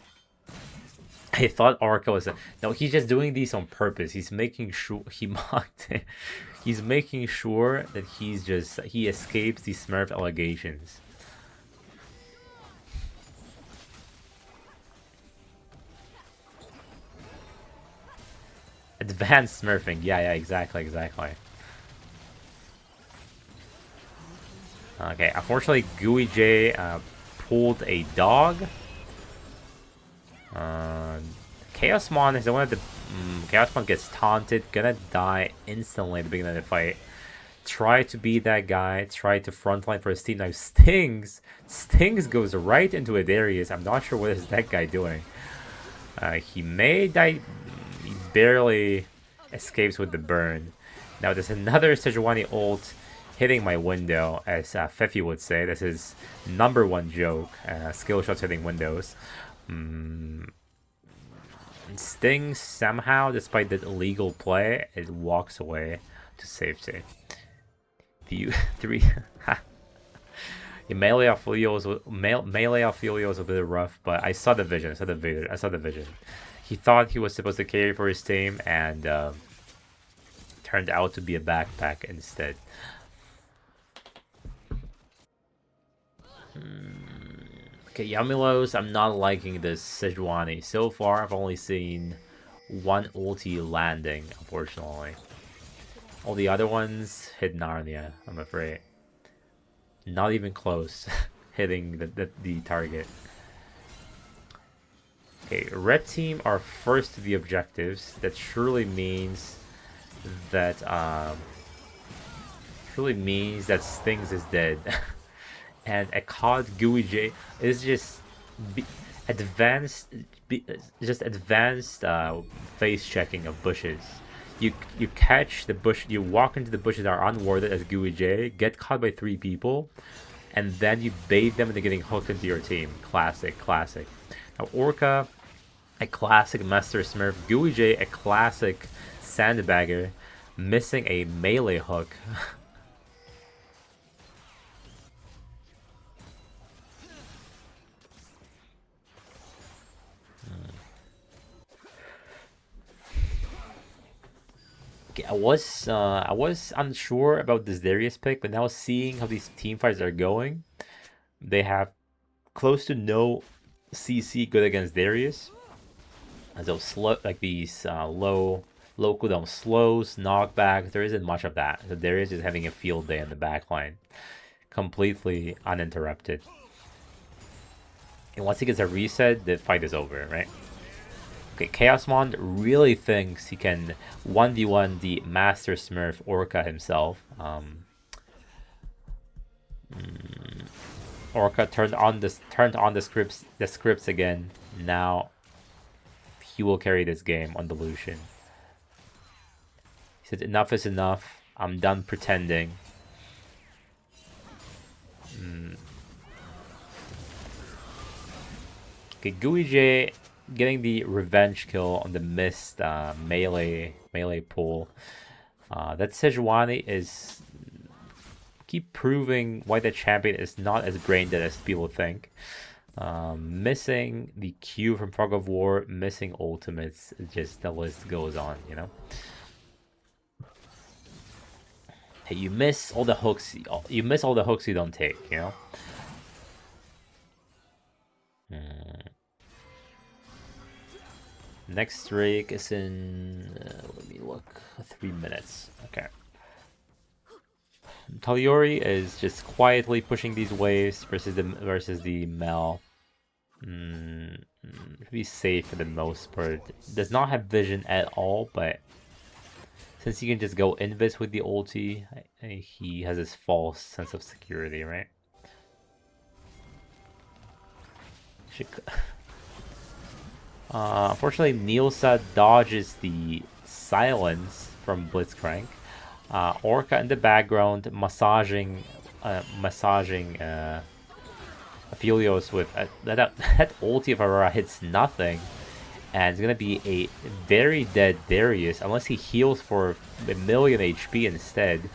I thought Orca was no, he's just doing these on purpose. He's making sure he mocked it. He's making sure that he escapes these Smurf allegations. Advanced smurfing. Yeah, exactly. Okay, unfortunately, Gooey J pulled a dog. Chaosmon is the one of the... Chaosmon gets taunted, gonna die instantly at the beginning of the fight. Try to be that guy, try to frontline for his team. Now Stings goes right into a Darius. I'm not sure what is that guy doing. He may die... He barely escapes with the burn. Now there's another Sejuani ult hitting my window, as Fefi would say. This is #1 joke. Skill shots hitting windows. Sting somehow, despite the illegal play, it walks away to safety. The 3 melee off Filio is a bit rough, but I saw the vision. I saw the vision. He thought he was supposed to carry for his team, and turned out to be a backpack instead. Okay, Yamilos, I'm not liking this Sejuani. So far, I've only seen one ulti landing, unfortunately. All the other ones hit Narnia, I'm afraid. Not even close, hitting the target. Okay, red team are first to the objectives. That surely means that Stings is dead. And a COD Gooey J is just advanced, just advanced face checking of bushes. You catch the bush, you walk into the bushes that are unwarded as Gooey J, get caught by 3 people, and then you bait them into getting hooked into your team. Classic, classic. Now Orca, a classic Master Smurf. Gooey J, a classic Sandbagger, missing a melee hook. Okay, I was unsure about this Darius pick, but now seeing how these team fights are going, they have close to no CC good against Darius. As those slow, like these low cooldown slows, knockbacks, there isn't much of that. So Darius is having a field day in the backline, completely uninterrupted. And once he gets a reset, the fight is over, right? Okay, Chaosmon really thinks he can 1v1 the Master Smurf Orca himself. Orca turned on the scripts again. Now he will carry this game on the Lucian. He said, "Enough is enough. I'm done pretending." Okay, Gooey J getting the revenge kill on the missed melee pool. That Sejuani is keep proving why the champion is not as brain dead as people think. Missing the Q from Fog of War, missing ultimates, just the list goes on, you know. Hey, you miss all the hooks. You miss all the hooks you don't take, you know. Next streak is in, let me look, 3 minutes. Okay. Taliori is just quietly pushing these waves versus the Mel. Be safe for the most part. Does not have vision at all, but since he can just go invis with the ulti, he has this false sense of security, right? Unfortunately, Nielsa dodges the silence from Blitzcrank. Orca in the background massaging Aphelios with that ulti of Aurora hits nothing, and it's gonna be a very dead Darius unless he heals for 1,000,000 HP instead.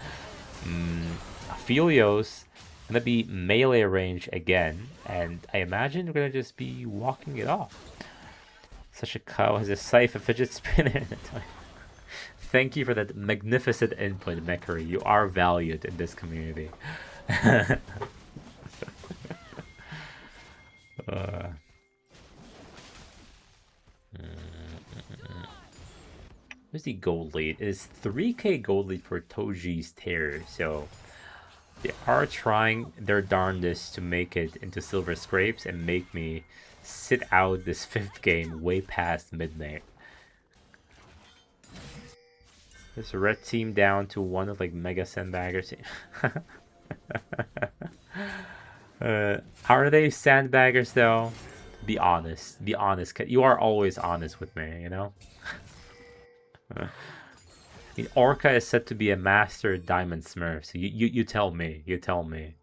Aphelios gonna be melee range again, and I imagine we're gonna just be walking it off. Such a cow has a scythe, a fidget spinner. Thank you for that magnificent input, Mekari. You are valued in this community. Where's the gold lead? It is 3k gold lead for Toji's Terror, so they are trying their darndest to make it into silver scrapes and make me sit out this 5th game way past midnight. There's a red team down to one of like Mega Sandbaggers. Are they Sandbaggers though? Be honest. Be honest. You are always honest with me, you know? I mean, Orca is said to be a master diamond smurf, so you tell me. You tell me.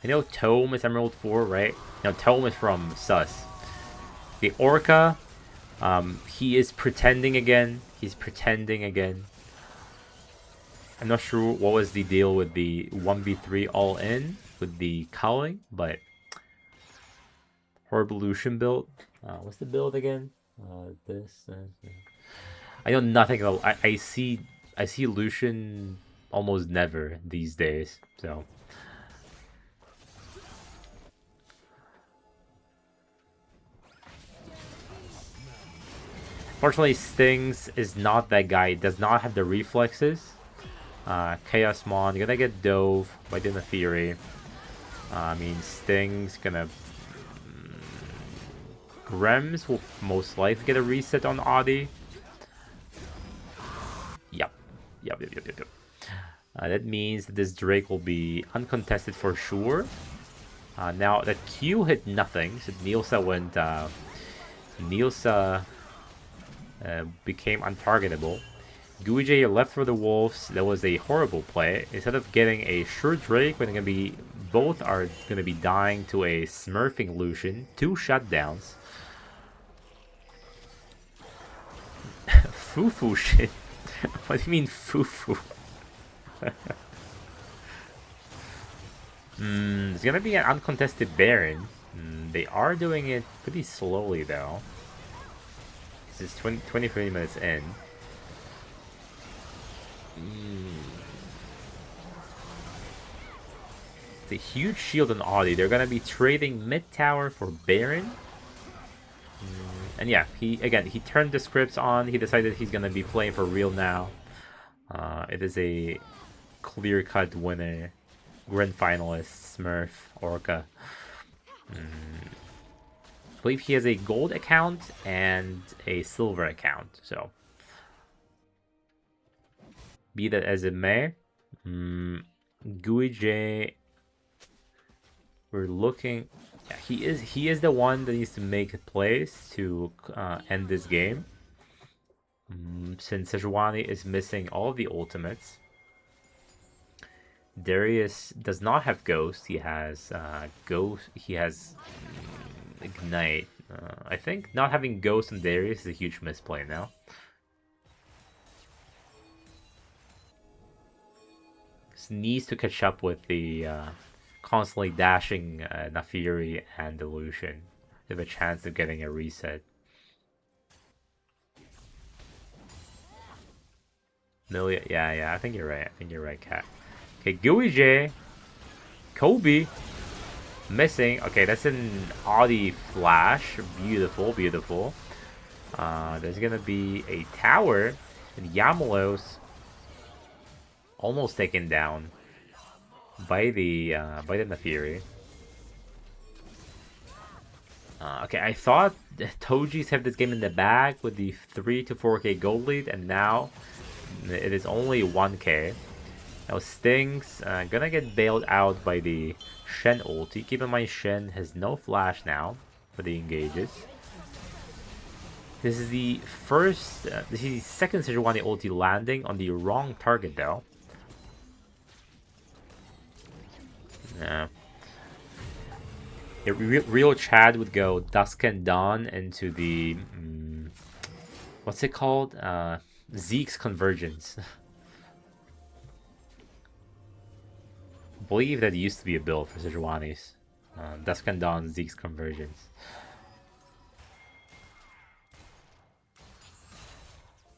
I know Tome is Emerald 4, right? No, Tome is from Sus. The Orca, he is pretending again. He's pretending again. I'm not sure what was the deal with the 1v3 all-in with the cowling, but Horrible Lucian build. What's the build again? I know nothing about. I see Lucian almost never these days. So. Fortunately, Stings is not that guy. It does not have the reflexes. Chaosmon, you're gonna get dove by Dinner Fury. I mean, Sting's gonna. Grems will most likely get a reset on Audi. Yep. That means that this Drake will be uncontested for sure. Now that Q hit nothing, so Nielsa went. Nielsa became untargetable. Guijay left for the Wolves. That was a horrible play. Instead of getting a sure Drake, we're gonna be both are gonna be dying to a smurfing Lucian. 2 shutdowns. Fufu shit. What do you mean fufu? It's gonna be an uncontested Baron. They are doing it pretty slowly though. This is 23 minutes in. The huge shield on Audi. They're gonna be trading mid tower for Baron. And yeah, he turned the scripts on. He decided he's gonna be playing for real now. It is a clear-cut winner. Grand finalist, Smurf, Orca. I believe he has a gold account and a silver account. So, be that as it may, Guijay. We're looking. Yeah, he is the one that needs to make plays to end this game. Since Sejuani is missing all of the ultimates. Darius does not have Ghost. He has Ghost. He has Ignite. I think not having Ghost on Darius is a huge misplay now. This needs to catch up with the constantly dashing Nafiri and Illusion. They have a chance of getting a reset. Yeah, I think you're right. Cat. Okay, Guijay. Kobe. Missing. Okay, that's an Audi flash. Beautiful. There's gonna be a tower. And Yamalos almost taken down by the Nafiri. Okay, I thought Toji's have this game in the bag with the 3 to 4k gold lead, and now it is only 1k. Now Sting's gonna get bailed out by the Shen ulti. Keep in mind Shen has no flash now for the engages. This is the second Sejuani ulti landing on the wrong target though. Yeah. Real Chad would go Dusk and Dawn into the what's it called? Zeke's Convergence. I believe that used to be a build for Sejuani's. Dusk and Dawn Zeke's Convergence.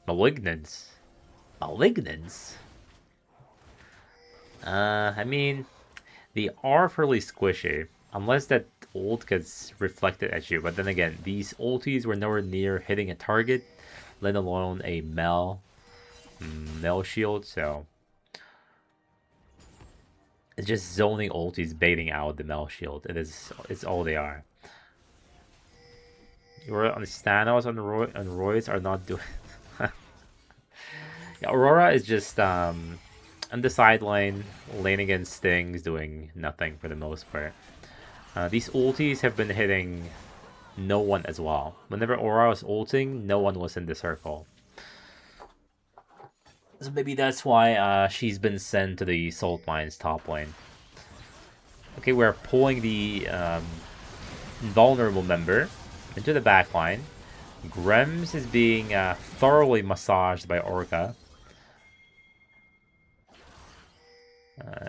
Malignance. I mean, they are fairly squishy. Unless that ult gets reflected at you. But then again, these ultis were nowhere near hitting a target, let alone a Mel shield, so it's just zoning ultis baiting out the Mel shield. It's all they are. Aurora on Stanos and Royce are not doing yeah, Aurora is just on the sideline, laning against Stings, doing nothing for the most part. These ultis have been hitting no one as well. Whenever Aura was ulting, no one was in the circle. So maybe that's why she's been sent to the Salt Mines top lane. Okay, we're pulling the invulnerable member into the back line. Grems is being thoroughly massaged by Orca.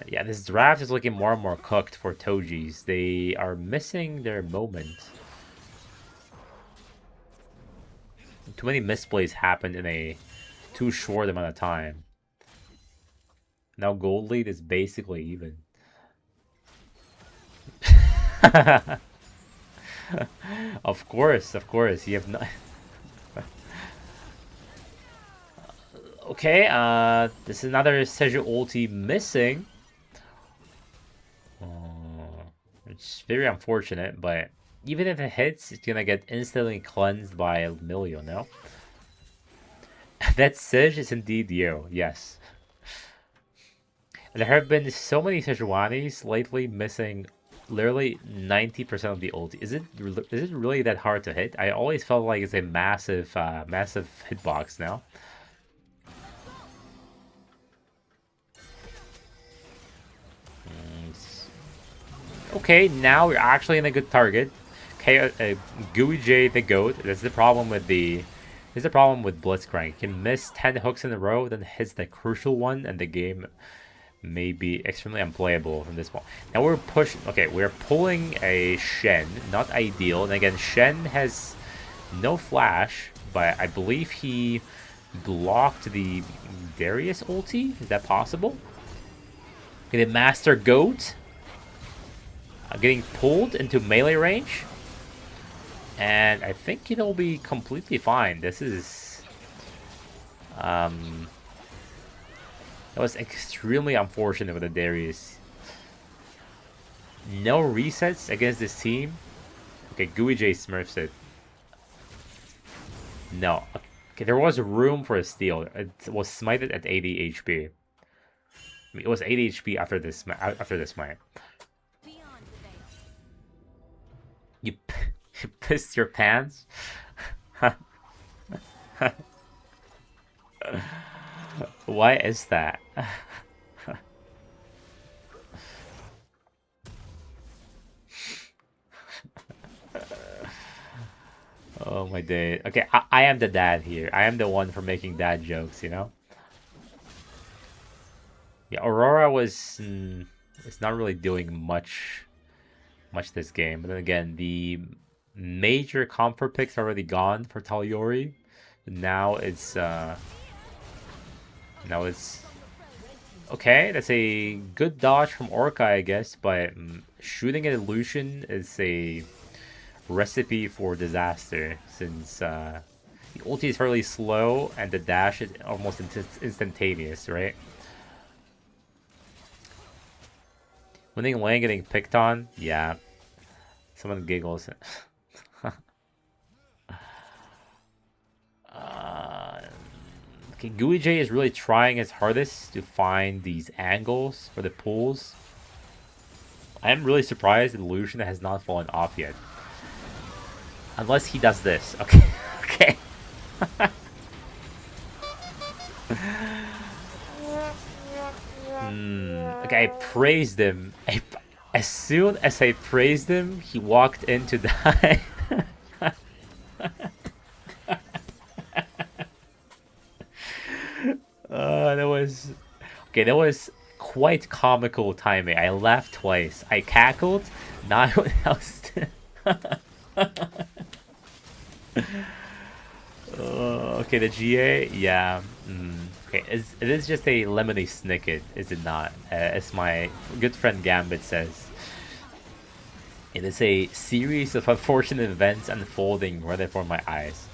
Yeah, this draft is looking more and more cooked for Toji's. They are missing their moment. Too many misplays happened in a too short amount of time. Now gold lead is basically even. Of course. You have not. Okay, this is another Seju ulti missing. It's very unfortunate, but even if it hits, it's gonna get instantly cleansed by Emilio, no? That Sej is indeed you, yes. There have been so many Sejuanis lately missing literally 90% of the ulti. Is it really that hard to hit? I always felt like it's a massive hitbox now. Okay, now we're actually in a good target. Okay, Gooey J the GOAT. That's the problem with the. This is the problem with Blitzcrank. You can miss 10 hooks in a row, then hits the crucial one, and the game may be extremely unplayable from this point. Now we're pushing. Okay, we're pulling a Shen. Not ideal. And again, Shen has no flash, but I believe he blocked the Darius ulti. Is that possible? Okay, the Master Goat getting pulled into melee range. And I think it'll be completely fine. This is... that was extremely unfortunate with the Darius. No resets against this team. Okay, Gooey J smurfs it. No. Okay, there was room for a steal. It was smited at 80 HP. I mean, it was 80 HP after this smite. You pissed your pants? Why is that? Oh my day. Okay, I am the dad here. I am the one for making dad jokes, you know? Yeah, Aurora was... it's not really doing much this game. But then again, the major comfort picks are already gone for Talyori. Now it's okay. That's a good dodge from Orca, I guess, but shooting an illusion is a recipe for disaster since the ulti is fairly slow and the dash is almost instantaneous, right? Winning lane getting picked on, yeah. Someone giggles. Okay, Gooey J is really trying his hardest to find these angles for the pulls. I am really surprised the illusion has not fallen off yet. Unless he does this. Okay. Okay. Okay, I praised him. As soon as I praised him, he walked in to die. That was... Okay, that was quite comical timing. I laughed twice. I cackled. Now everyone else did. Okay, the GA, yeah. Okay, it is just a lemony snicket, is it not? As my good friend Gambit says. It is a series of unfortunate events unfolding right before my eyes.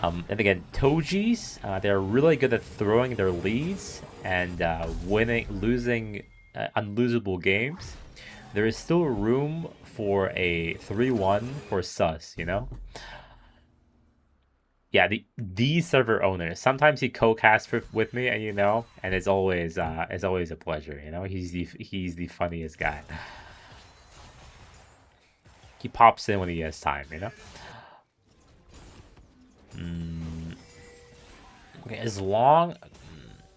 And again, Toji's, they're really good at throwing their leads and losing unlosable games. There is still room for a 3-1 for Sus, you know? Yeah, the server owner. Sometimes he co-casts with me, and you know, and it's always a pleasure. You know, he's the funniest guy. He pops in when he has time. You know. Okay, as long.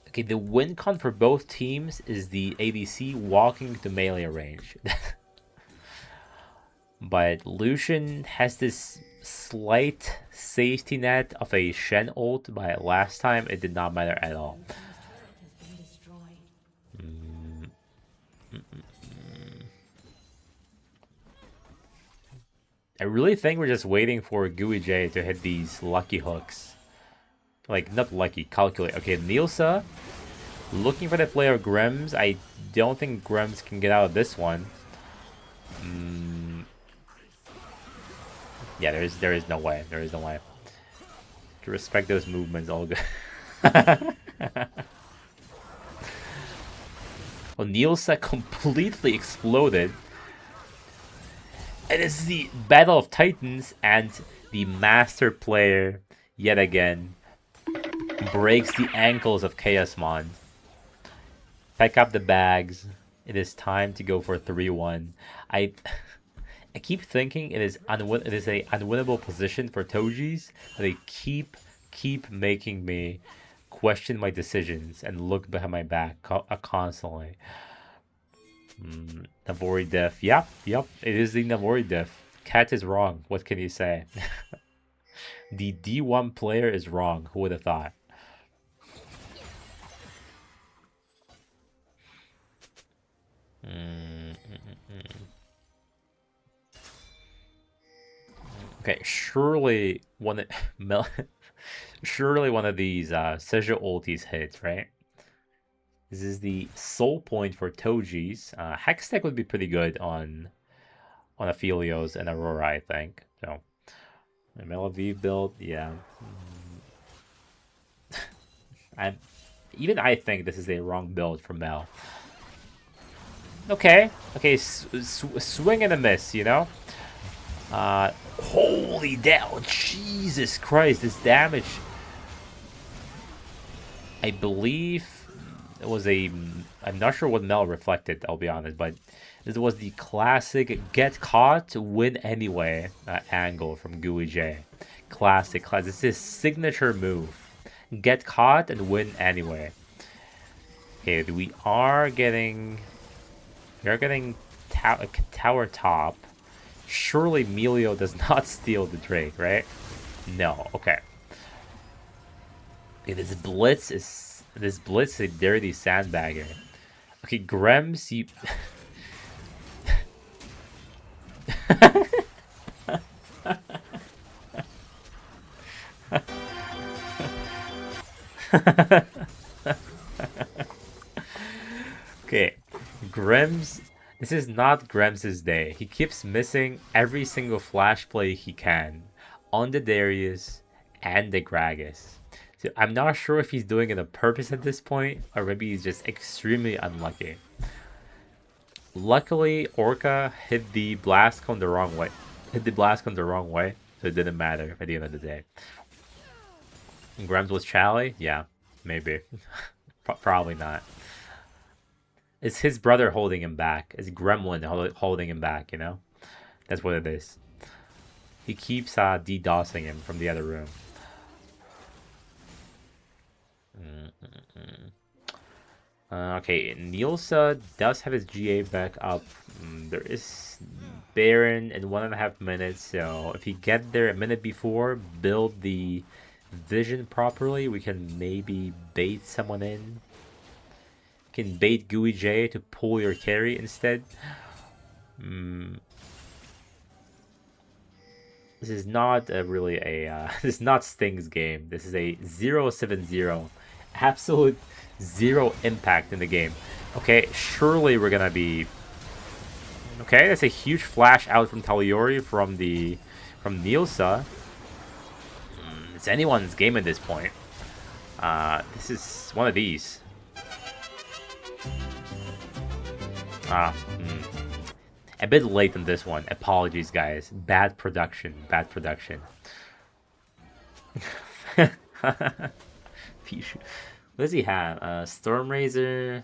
Okay, the win con for both teams is the ADC walking to melee range. But Lucian has this slight safety net of a Shen ult, but last time it did not matter at all. I really think we're just waiting for Gooey J to hit these lucky hooks. Like, not lucky, calculate. Okay, Nilsa looking for the play of Grims. I don't think Grims can get out of this one. Yeah, there is no way. There is no way. To respect those movements, all good. Well, Nilsa completely exploded. It is the Battle of Titans, and the master player, yet again, breaks the ankles of Chaosmon. Pack up the bags. It is time to go for 3-1. I I keep thinking it is a unwinnable position for Toji's, but they keep making me question my decisions and look behind my back constantly. Navori diff. Yep, it is the Navori diff. Cat is wrong. What can you say? The D1 player is wrong. Who would have thought? Okay, surely surely one of these Seja ultis hits, right? This is the soul point for Toji's. Hextech would be pretty good on Aphelios and Aurora, I think. So, Melaviv build, yeah. I think this is a wrong build for Mel. Okay, swing and a miss, you know. Holy damn! Jesus Christ, this damage. I believe it was I'm not sure what Mel reflected, I'll be honest, but this was the classic get caught, win anyway angle from Gooey J. Classic. This is his signature move. Get caught and win anyway. Okay, we are getting tower top. Surely Melio does not steal the Drake, right? No, okay. Okay, this Blitz is a dirty sandbagger. Okay, Grems, you Okay, Grems. This is not Grems' day. He keeps missing every single flash play he can on the Darius and the Gragas. So I'm not sure if he's doing it on purpose at this point, or maybe he's just extremely unlucky. Luckily, Orca hit the blast cone the wrong way. So it didn't matter at the end of the day. And Grems was Chally? Yeah, maybe. Probably not. It's his brother holding him back. It's Gremlin holding him back, you know? That's what it is. He keeps DDoSing him from the other room. Okay, Nielsa does have his GA back up. There is Baron in 1.5 minutes, so if you get there a minute before, build the vision properly, we can maybe bait someone in. You can bait Gooey J to pull your carry instead. This is not really a this is not Sting's game. This is a 0-7-0. Absolute zero impact in the game. Okay, surely we're gonna be okay. That's a huge flash out from Taliori from Nielsa. It's anyone's game at this point. This is one of these. A bit late on this one. Apologies, guys. Bad production. What does he have? Stormrazor.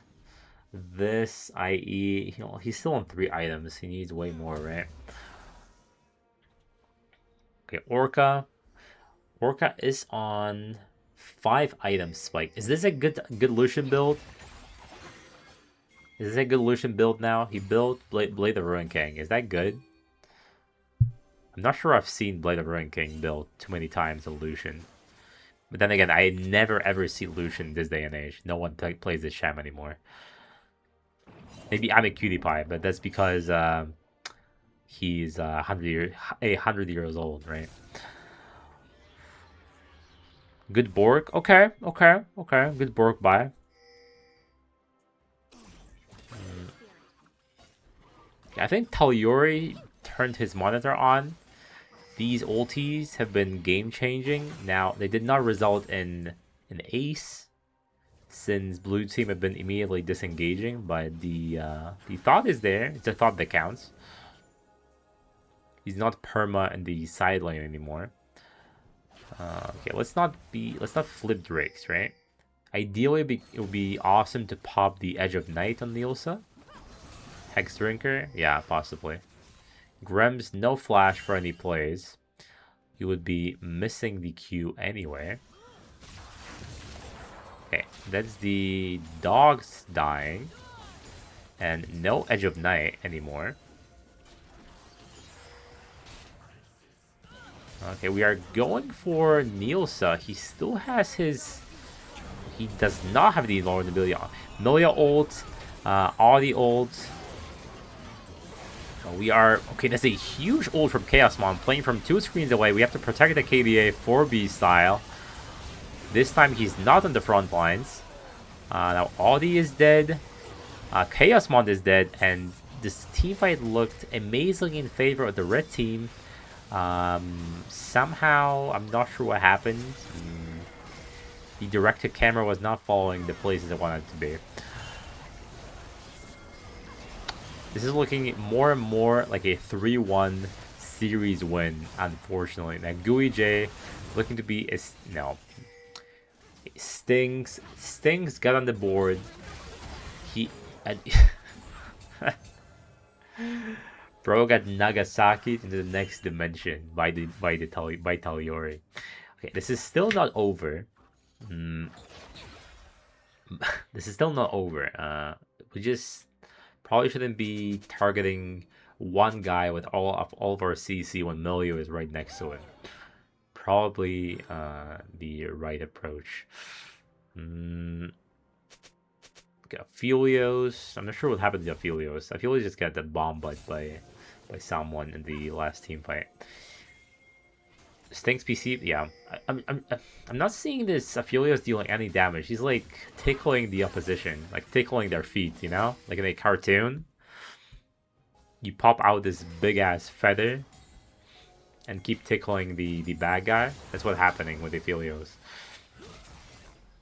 This, i.e., he's still on 3 items. He needs way more, right? Okay, Orca. Orca is on 5 items spike. Is this a good Lucian build? Is this a good Lucian build now? He built Blade of Ruin King. Is that good? I'm not sure I've seen Blade of Ruin King built too many times on Lucian. But then again, I never ever see Lucian this day and age. No one plays this sham anymore. Maybe I'm a cutie pie, but that's because he's 100 years old, right? Good Bork. Okay. Good Bork buy. I think Taliori turned his monitor on. These ultis have been game-changing. Now, they did not result in an ace, since blue team have been immediately disengaging, but the thought is there. It's a thought that counts. He's not perma in the side lane anymore. Okay, let's not flip Drakes, right? Ideally, it would be awesome to pop the Edge of Night on Nielsa. Hex Drinker? Yeah, possibly. Grems, no flash for any plays. You would be missing the Q anyway. Okay, that's the dogs dying. And no Edge of Night anymore. Okay, we are going for Nielsa. He still has his... He does not have the Lord ability on. Milia ult, Audi ult. We are... Okay, that's a huge ult from Chaosmon, playing from 2 screens away. We have to protect the KDA 4B style. This time he's not on the front lines. Now Audi is dead. Chaosmon is dead, and this teamfight looked amazingly in favor of the red team. Somehow, I'm not sure what happened. The directed camera was not following the places it wanted to be. This is looking more and more like a 3-1 series win, unfortunately. Now, Gooey J looking to be a... No. Stings got on the board. He... Bro got Nagasaki into the next dimension by Taliori. Okay, this is still not over. This is still not over. We just probably shouldn't be targeting one guy with all of our CC when Milio is right next to it. Probably the right approach. Okay, Aphelios. I'm not sure what happened to Aphelios. Aphelios just got the bomb by someone in the last team fight. Stinks PC, yeah. I'm not seeing this Aphelios dealing any damage. He's like tickling the opposition, like tickling their feet, you know, like in a cartoon. You pop out this big ass feather and keep tickling the bad guy. That's what's happening with Aphelios.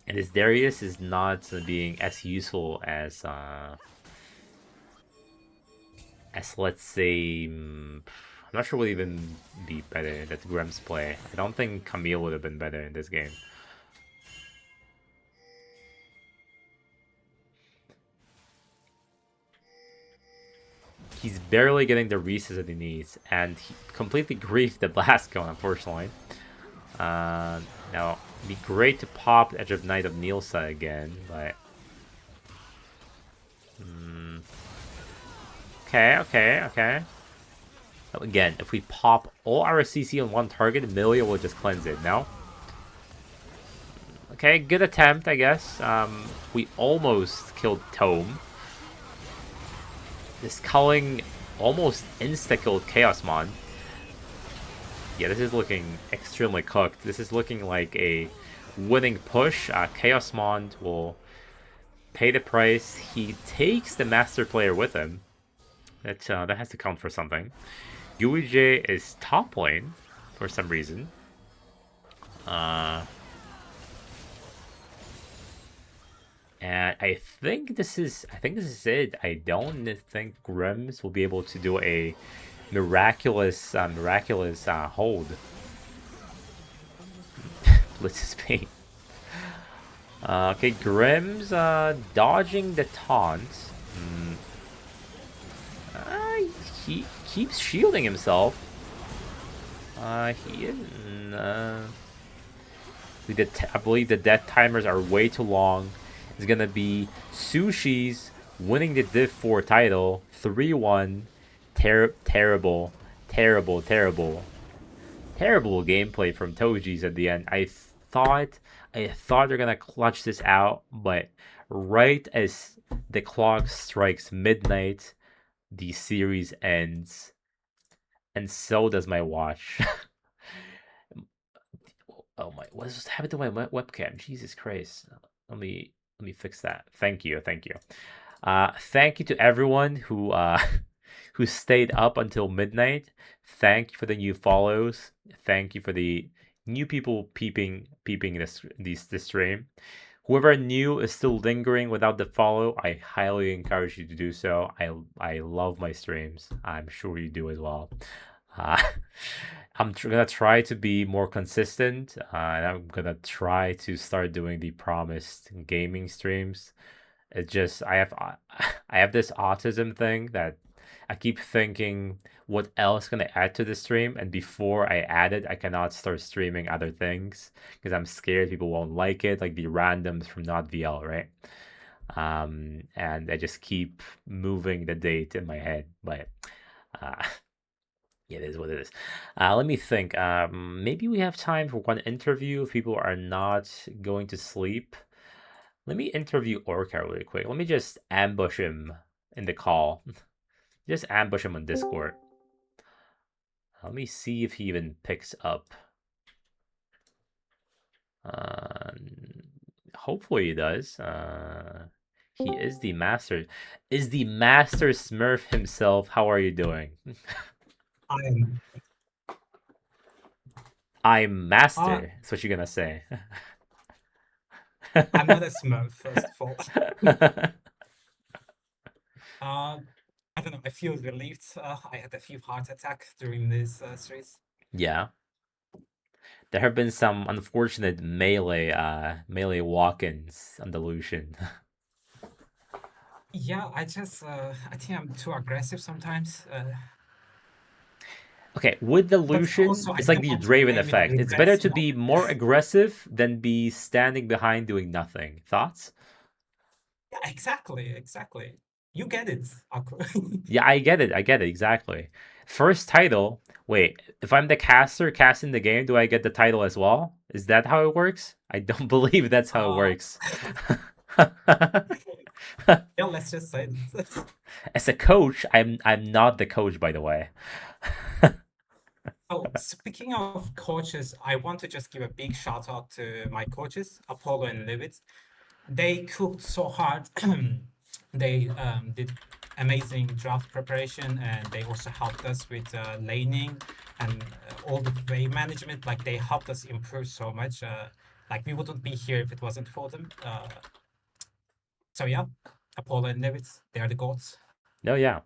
And this Darius is not being as useful as let's say, I'm not sure what would even be better that Grems play. I don't think Camille would have been better in this game. He's barely getting the resets that he needs, and he completely griefed the blast cone, unfortunately. Now, it'd be great to pop Edge of Night of Nielsa again, but... Okay. Again, if we pop all our CC on one target, Milia will just cleanse it, no? Okay, good attempt, I guess. We almost killed Tome. This culling almost insta-killed Chaosmon. Yeah, this is looking extremely cooked. This is looking like a winning push. Chaosmon will pay the price. He takes the master player with him. That has to count for something. UEJ is top lane for some reason. And I think this is it. I don't think Grims will be able to do a miraculous hold. Blitz's pain. Okay, Grims dodging the taunt. He keeps shielding himself. He isn't. I believe the death timers are way too long. It's gonna be Sushi's winning the Div 4 title. 3-1. Terrible gameplay from Toji's at the end. I thought they're gonna clutch this out, but right as the clock strikes midnight, the series ends, and so does my watch. Oh my! What just happened to my webcam? Jesus Christ! Let me fix that. Thank you. Thank you to everyone who who stayed up until midnight. Thank you for the new follows. Thank you for the new people peeping this stream. Whoever new is still lingering without the follow, I highly encourage you to do so. I love my streams. I'm sure you do as well. Uh, gonna try to be more consistent, and I'm gonna try to start doing the promised gaming streams. It just I have this autism thing that I keep thinking what else can I add to the stream, and before I add it, I cannot start streaming other things because I'm scared people won't like it, like the randoms from not VL, right? And I just keep moving the date in my head, but uh, it is what it is. Let me think. Maybe we have time for one interview if people are not going to sleep. Let me interview Orca really quick. Let me just ambush him in the call. Just ambush him on Discord. Let me see if he even picks up. Uh, Hopefully he does. He is the master. Is the master Smurf himself? How are you doing? I'm I'm master. That's what you're gonna say. I'm not a Smurf, first of all. I don't know. I feel relieved. I had a few heart attacks during this series. Yeah. There have been some unfortunate melee walk-ins on the Lucian. Yeah, I think I'm too aggressive sometimes. Okay, with the But Lucian, also I it's like don't the want to Draven blame it effect. on It's better regrets, to be more aggressive than be standing behind doing nothing. Thoughts? Yeah, exactly. You get it, Aku. Yeah, I get it. I get it exactly. First title. Wait, if I'm the caster casting the game, do I get the title as well? Is that how it works? I don't believe that's how it Uh, works. yeah, let's just say it. As a coach, I'm not the coach, by the way. Oh, speaking of coaches, I want to just give a big shout out to my coaches, Apollo and Levitt. They cooked so hard. They did amazing draft preparation, and they also helped us with laning and all the wave management. Like they helped us improve so much. Like we wouldn't be here if it wasn't for them. So yeah, Apollo and Levitt, they are the gods. No, yeah.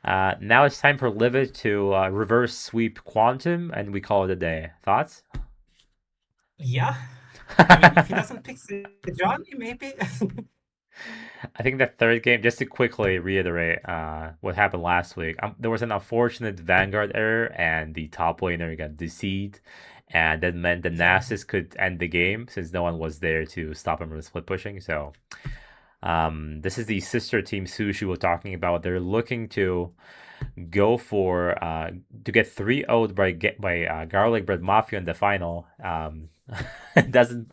Now it's time for Livid to reverse sweep Quantum, and we call it a day. Thoughts? Yeah, I mean, if he doesn't pick Johnny, maybe. I think the third game, just to quickly reiterate what happened last week, there was an unfortunate Vanguard error, and the top laner got deceived, and that meant the Yeah. Nasus could end the game since no one was there to stop him from split pushing. So, this is the sister team Sushi we're talking about. They're looking to go for to get 3-0'd by Garlic Bread Mafia in the final. It doesn't.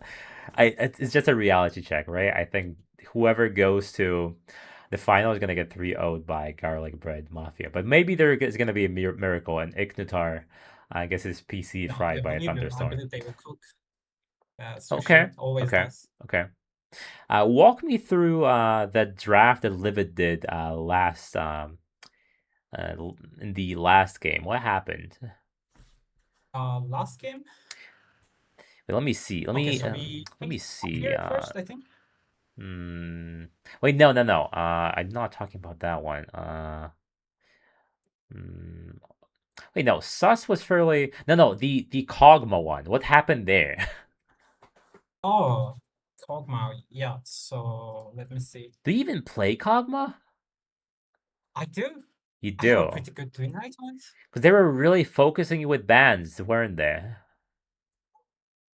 It's just a reality check, right? I think whoever goes to the final is gonna get 3-0'd by Garlic Bread Mafia. But maybe there is gonna be a miracle, and Ignitar, I guess, is PC No, fried by a I thunderstorm. believe they will cook. Okay, Sushi always okay, does. okay. Walk me through the draft that Livid did last in the last game. What happened? Last game. Wait, let me see. Okay, so we Let me picked see. here first, I think. Hmm. Wait, no, no, no. I'm not talking about that one. Hmm. Wait, no. Sus was fairly. No, no. The Kog'Maw one. What happened there? Oh, Kog'Maw. Yeah. So let me see. Do you even play Kog'Maw? I do. You I have a do, pretty good win rate on it. because they were really focusing you with bans, weren't they?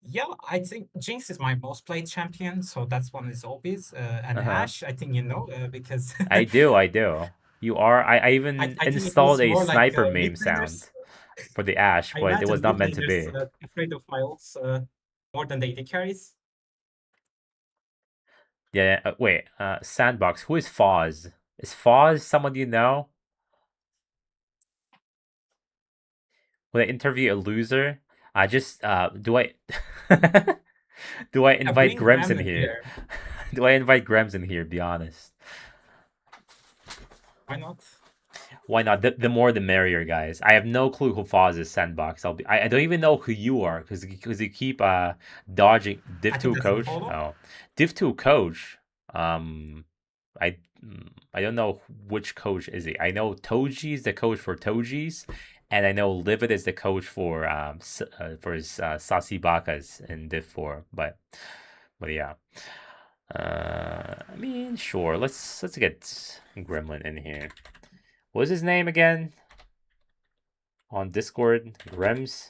Yeah, I think Jinx is my most played champion, so that's one is obvious. And Uh huh. Ashe, I think you know, because I do. I do. You are. I even I think it installed was a more like sniper meme mid laners. sound for the Ash, I but it was imagine not mid meant to laners be. afraid of my ults more than the AD carries. Yeah. Wait. Sandbox. Who is Foz? Is Foz someone you know? Would I interview a loser? I just do I do I Yeah, invite bring Grems in Gremlin here? here. Do I invite Grems in here? Be honest. Why not? Why not? The more the merrier, guys. I have no clue who Foz is. Sandbox. I don't even know who you are because you keep dodging Div I think 2 that's a coach. polo. Oh, Div 2 coach. I I don't know which coach is he. I know Toji is the coach for Tojis, And I know Livid is the coach for his Sasibakas in Div 4, but yeah. I mean, sure. Let's get Gremlin in here. What's his name again? On Discord, Grimmers?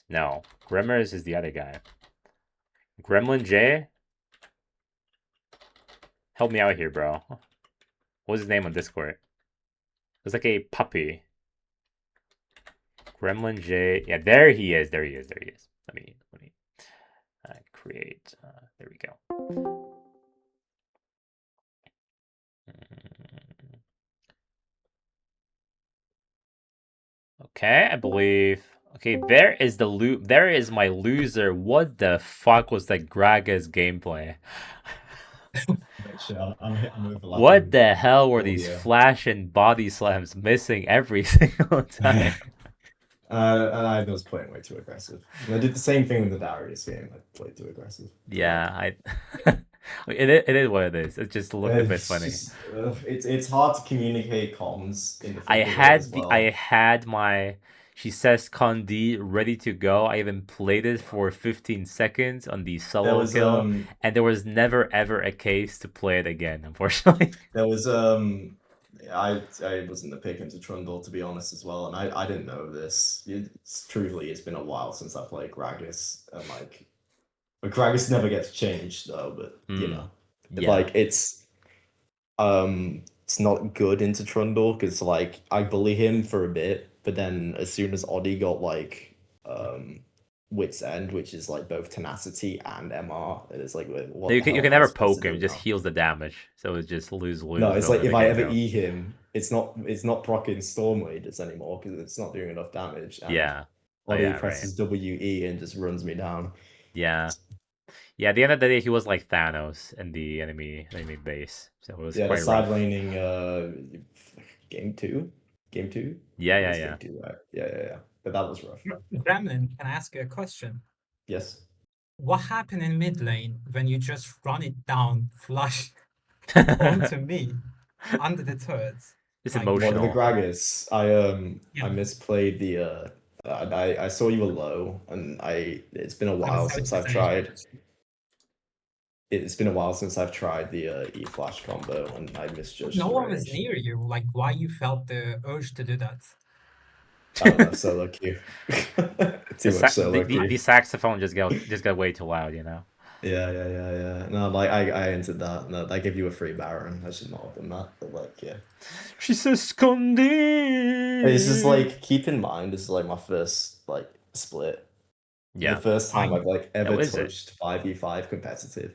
No, Grimmers is the other guy. Gremlin J. Help me out here, bro. What's his name on Discord? It's like a puppy. Gremlin J. Yeah, there he is. There he is. Let me create. There we go. Okay, I believe. Okay, there is There is my loser. What the fuck was that Gragas gameplay? I'm overlapping. What the hell were audio. these flash and body slams missing every single time? I was playing way too aggressive. And I did the same thing in the Darius game. I played too aggressive. Yeah, it is what it is. It just looked a bit funny. It's hard to communicate comms in the I as had well. I had my She Says Condi ready to go. I even played it for 15 seconds on the solo kill, and there was never ever a case to play it again, unfortunately. There was I was in the pick into Trundle, to be honest, as well, and I didn't know this. Truthfully, it's been a while since I played Gragas, and but Gragas never gets changed though. But you know, Yeah. it's not good into Trundle because I bully him for a bit, but then as soon as Oddie got Wit's End, which is both tenacity and MR, and it's what You the hell can am I never supposed poke to him; do just now? heals the damage. So it's just lose. No, it's over if the I ever get-go. E him, it's not proccing Storm Raiders anymore because it's not doing enough damage. And Yeah. Oddie presses WE and just runs me down. Yeah. Yeah, at the end of the day, he was like Thanos in the enemy base, so it was Yeah, the quite side rough. laning game two. Yeah. Game 2, right? Yeah. But that was rough. Gremlin, can I ask you a question? Yes. What happened in mid lane when you just run it down flush onto me under the turrets? It's Like, One of the emotional. Gragas. I Yeah. misplayed the I saw you were low, and it's been a while since I've tried. It's been a while since I've tried the E flash combo, and I misjudged No the one was range. near you. Like, why you felt the urge to do that? I don't know, solo queue. Too much solo queue. The saxophone just got way too loud, you know. Yeah. No, I entered that. No, I give you a free Baron. I should not have done that, but yeah. She says Condi. It's just keep in mind, this is my first split. Yeah. The first time I've ever is it? touched 5v5 competitive.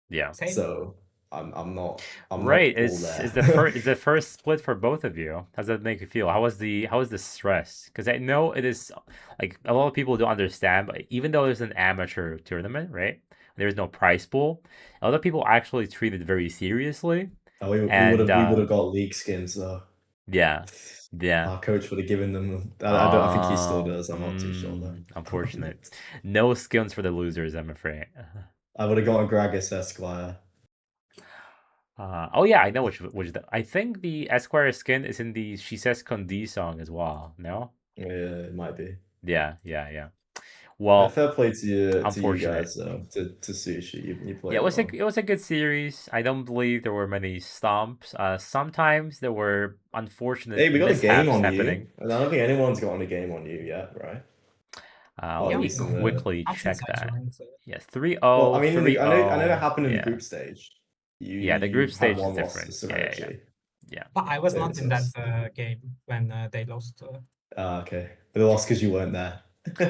Yeah. Same. So I'm not right. Not Is the first split for both of you? How does that make you feel? How was the stress? Because I know it is a lot of people don't understand, but even though there's an amateur tournament, right? There's no prize pool. A lot of people actually treat it very seriously. We would have got league skins though. Yeah. Our coach would have given them. I think he still does. I'm not too sure though. Unfortunate. No skins for the losers, I'm afraid. I would have got a Gragas Esquire. Oh yeah, I know which I think the Esquire skin is in the She Says Condi song as well. No? Yeah, it might be. Yeah. Well, fair play to you unfortunate. guys though. To Sushi, you played. Yeah, it was a good series. I don't believe there were many stomps. Sometimes there were unfortunate. Hey, we got a game on happening. you. I don't think anyone's gotten a game on you yet, right? Let me quickly check that. Yes, 3-0. Well, I mean, I know it 3-0. happened in the group stage. The group stage is different. Yeah. But I was not in that game when they lost. Okay. They lost because you weren't there.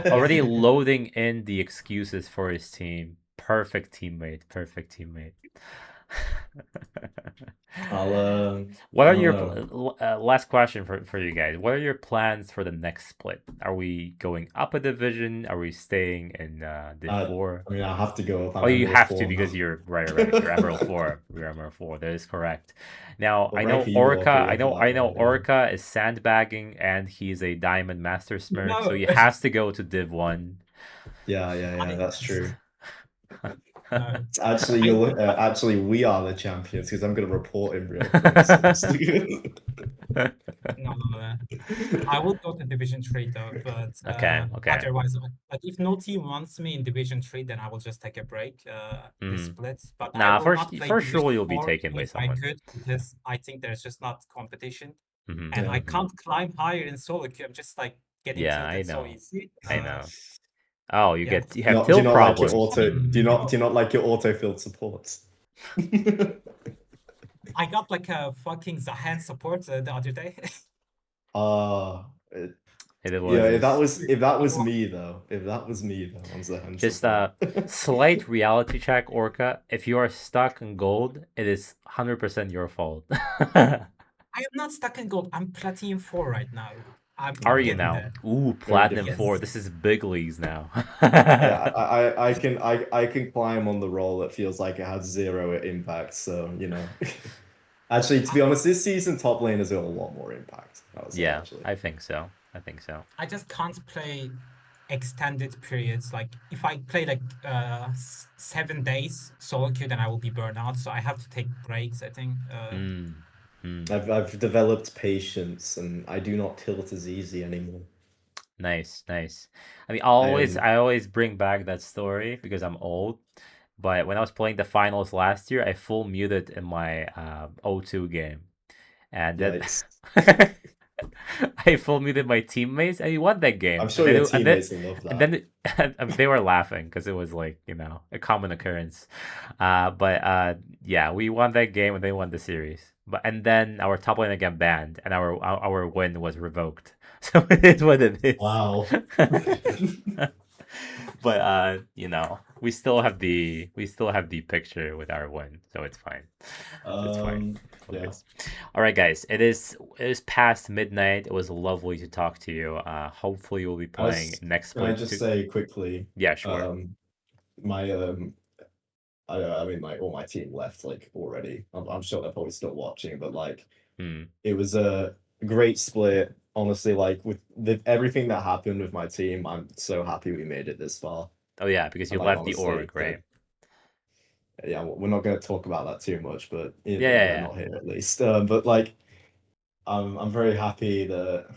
Already loading in the excuses for his team. Perfect teammate. What are your last question for you guys? What are your plans for the next split? Are we going up a division? Are we staying in Div 4? I mean, I have to go up. Oh, you have to because you're right. You're Emerald 4. You're Emerald 4. That is correct. Now I know Orca. I know Orca is sandbagging, and he's a Diamond Master Smurf, so he has to go to Div 1. Yeah. That's true. Actually, we are the champions because I'm going to report him real quick. No. I will go to Division 3 though, but Okay, okay. otherwise, like if no team wants me in Division 3, then I will just take a break, this Mm. split. But I Nah, will first, not play for sure Division you'll be 4 taken even by if I someone. could, because I think there's just not competition. Hmm. And I Yeah. can't climb higher in solo queue. I'm just like getting Yeah, I tilted so know. easy. I know. Oh, you Yeah. you Do have you tilt not like your problems. auto? Mm. Do you not like your auto-filled supports? I got like a fucking Zahan support the other day. Ah, It yeah. was If that was me though, on the hand just support. a slight reality check, Orca. If you are stuck in gold, it is 100% your fault. I am not stuck in gold. I'm Platinum 4 right now. Are I'm you getting now? there. Ooh, Very Platinum different. 4. Yes. This is big leagues now. Yeah, I can climb on the roll that feels like it has zero impact. So you know, actually, to be honest, this season top lane has got a lot more impact. I would say Yeah, actually. I think so. I think so. I just can't play extended periods. Like if I play like 7 days solo queue, then I will be burned out. So I have to take breaks, I think. Mm. Mm. I've developed patience, and I do not tilt as easy anymore. Nice, nice. I mean, I am. I always bring back that story because I'm old. But when I was playing the finals last year, I full muted in my O2 game, and then Yikes. I full muted my teammates, and we won that I'm game. sure your teammates will love And that. then they were laughing because it was like a common occurrence. But yeah, we won that game and they won the series. But and then our top lane again banned, and our win was revoked. So it is what it is. Wow. But we still have the picture with our win, so it's fine. It's fine. Yeah. All right, guys. It is past midnight. It was lovely to talk to you. Hopefully you'll be playing next Can I split just too. say quickly, Yeah, sure. my I mean like all my team left like already. I'm sure they're probably still watching, but like Hmm. it was a great split. Honestly, like with everything that happened with my team, I'm so happy we made it this far. Oh yeah, because you And like left the honestly, org, right? yeah, we're not going to talk about that too much, but Yeah, yeah, they're yeah. not here at least. But like, I'm very happy that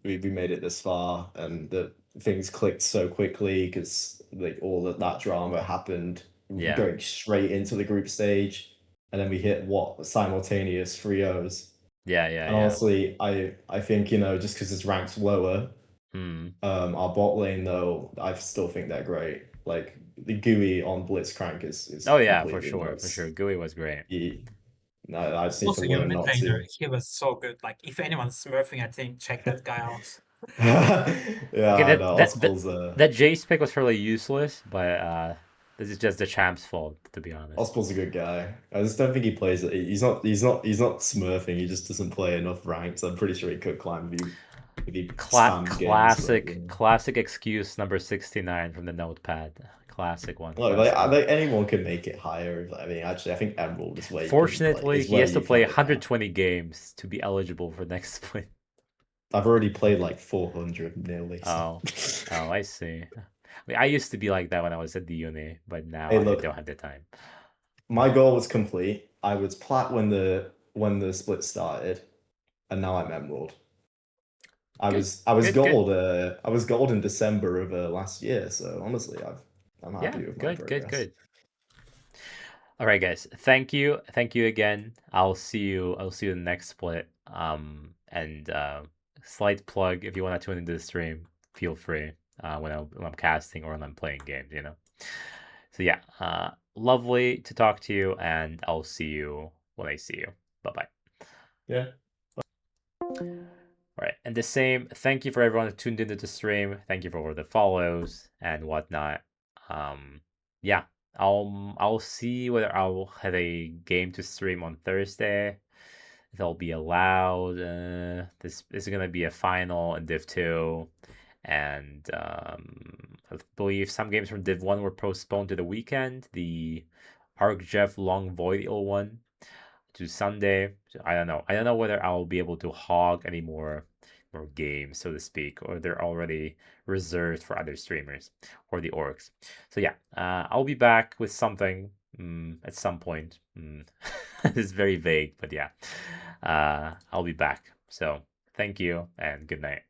we made it this far and that things clicked so quickly because like all of that drama happened Yeah. going straight into the group stage, and then we hit what simultaneous 3-0s. Yeah, yeah, And yeah. honestly, I think just because it's ranked lower, Hmm. our bot lane though, I still think they're great. Like the GUI on Blitzcrank is Oh yeah, for completely sure, for sure. nuts. GUI was great. No, I just need to Also, your learn mid not laner, to. he was so good. Like if anyone's smurfing, I think check that guy out. Yeah, Okay, I know. Ospel's that Jace pick was fairly useless, but this is just the champ's fault, to be honest. Ospel's a good guy. I just don't think he plays it. He's not smurfing. He just doesn't play enough ranks. I'm pretty sure he could climb if he spammed games. But, Classic excuse number 69 from the notepad. Classic one. Look, Classic one. anyone can make it higher. I mean, actually, I think Emerald is where Fortunately, he where has to you play find it at. 120 games to be eligible for next split. I've already played like 400 nearly. So. Oh, I see. I mean, I used to be like that when I was at the uni, but now Hey, I look. don't have the time. My goal was complete. I was plat when the split started, and now I'm Emerald. I was good. gold. I was gold in December of last year. So honestly, I'm happy with my progress. Good. All right, guys. Thank you again. I'll see you in the next split. And slight plug, if you want to tune into the stream, feel free. When I'm casting or when I'm playing games, So yeah, lovely to talk to you, and I'll see you when I see you. Bye bye. Yeah. All right, and the same. Thank you for everyone who tuned into the stream. Thank you for all the follows and whatnot. Yeah, I'll see whether I'll have a game to stream on Thursday. If I'll be allowed. This is gonna be a final in Div 2, and I believe some games from Div 1 were postponed to the weekend. The ArcJeff Long Void 01 to Sunday. So I don't know. I don't know whether I'll be able to hog any more games, so to speak, or they're already reserved for other streamers or the orgs. So yeah, I'll be back with something at some point. It's very vague, but yeah, I'll be back. So thank you and good night.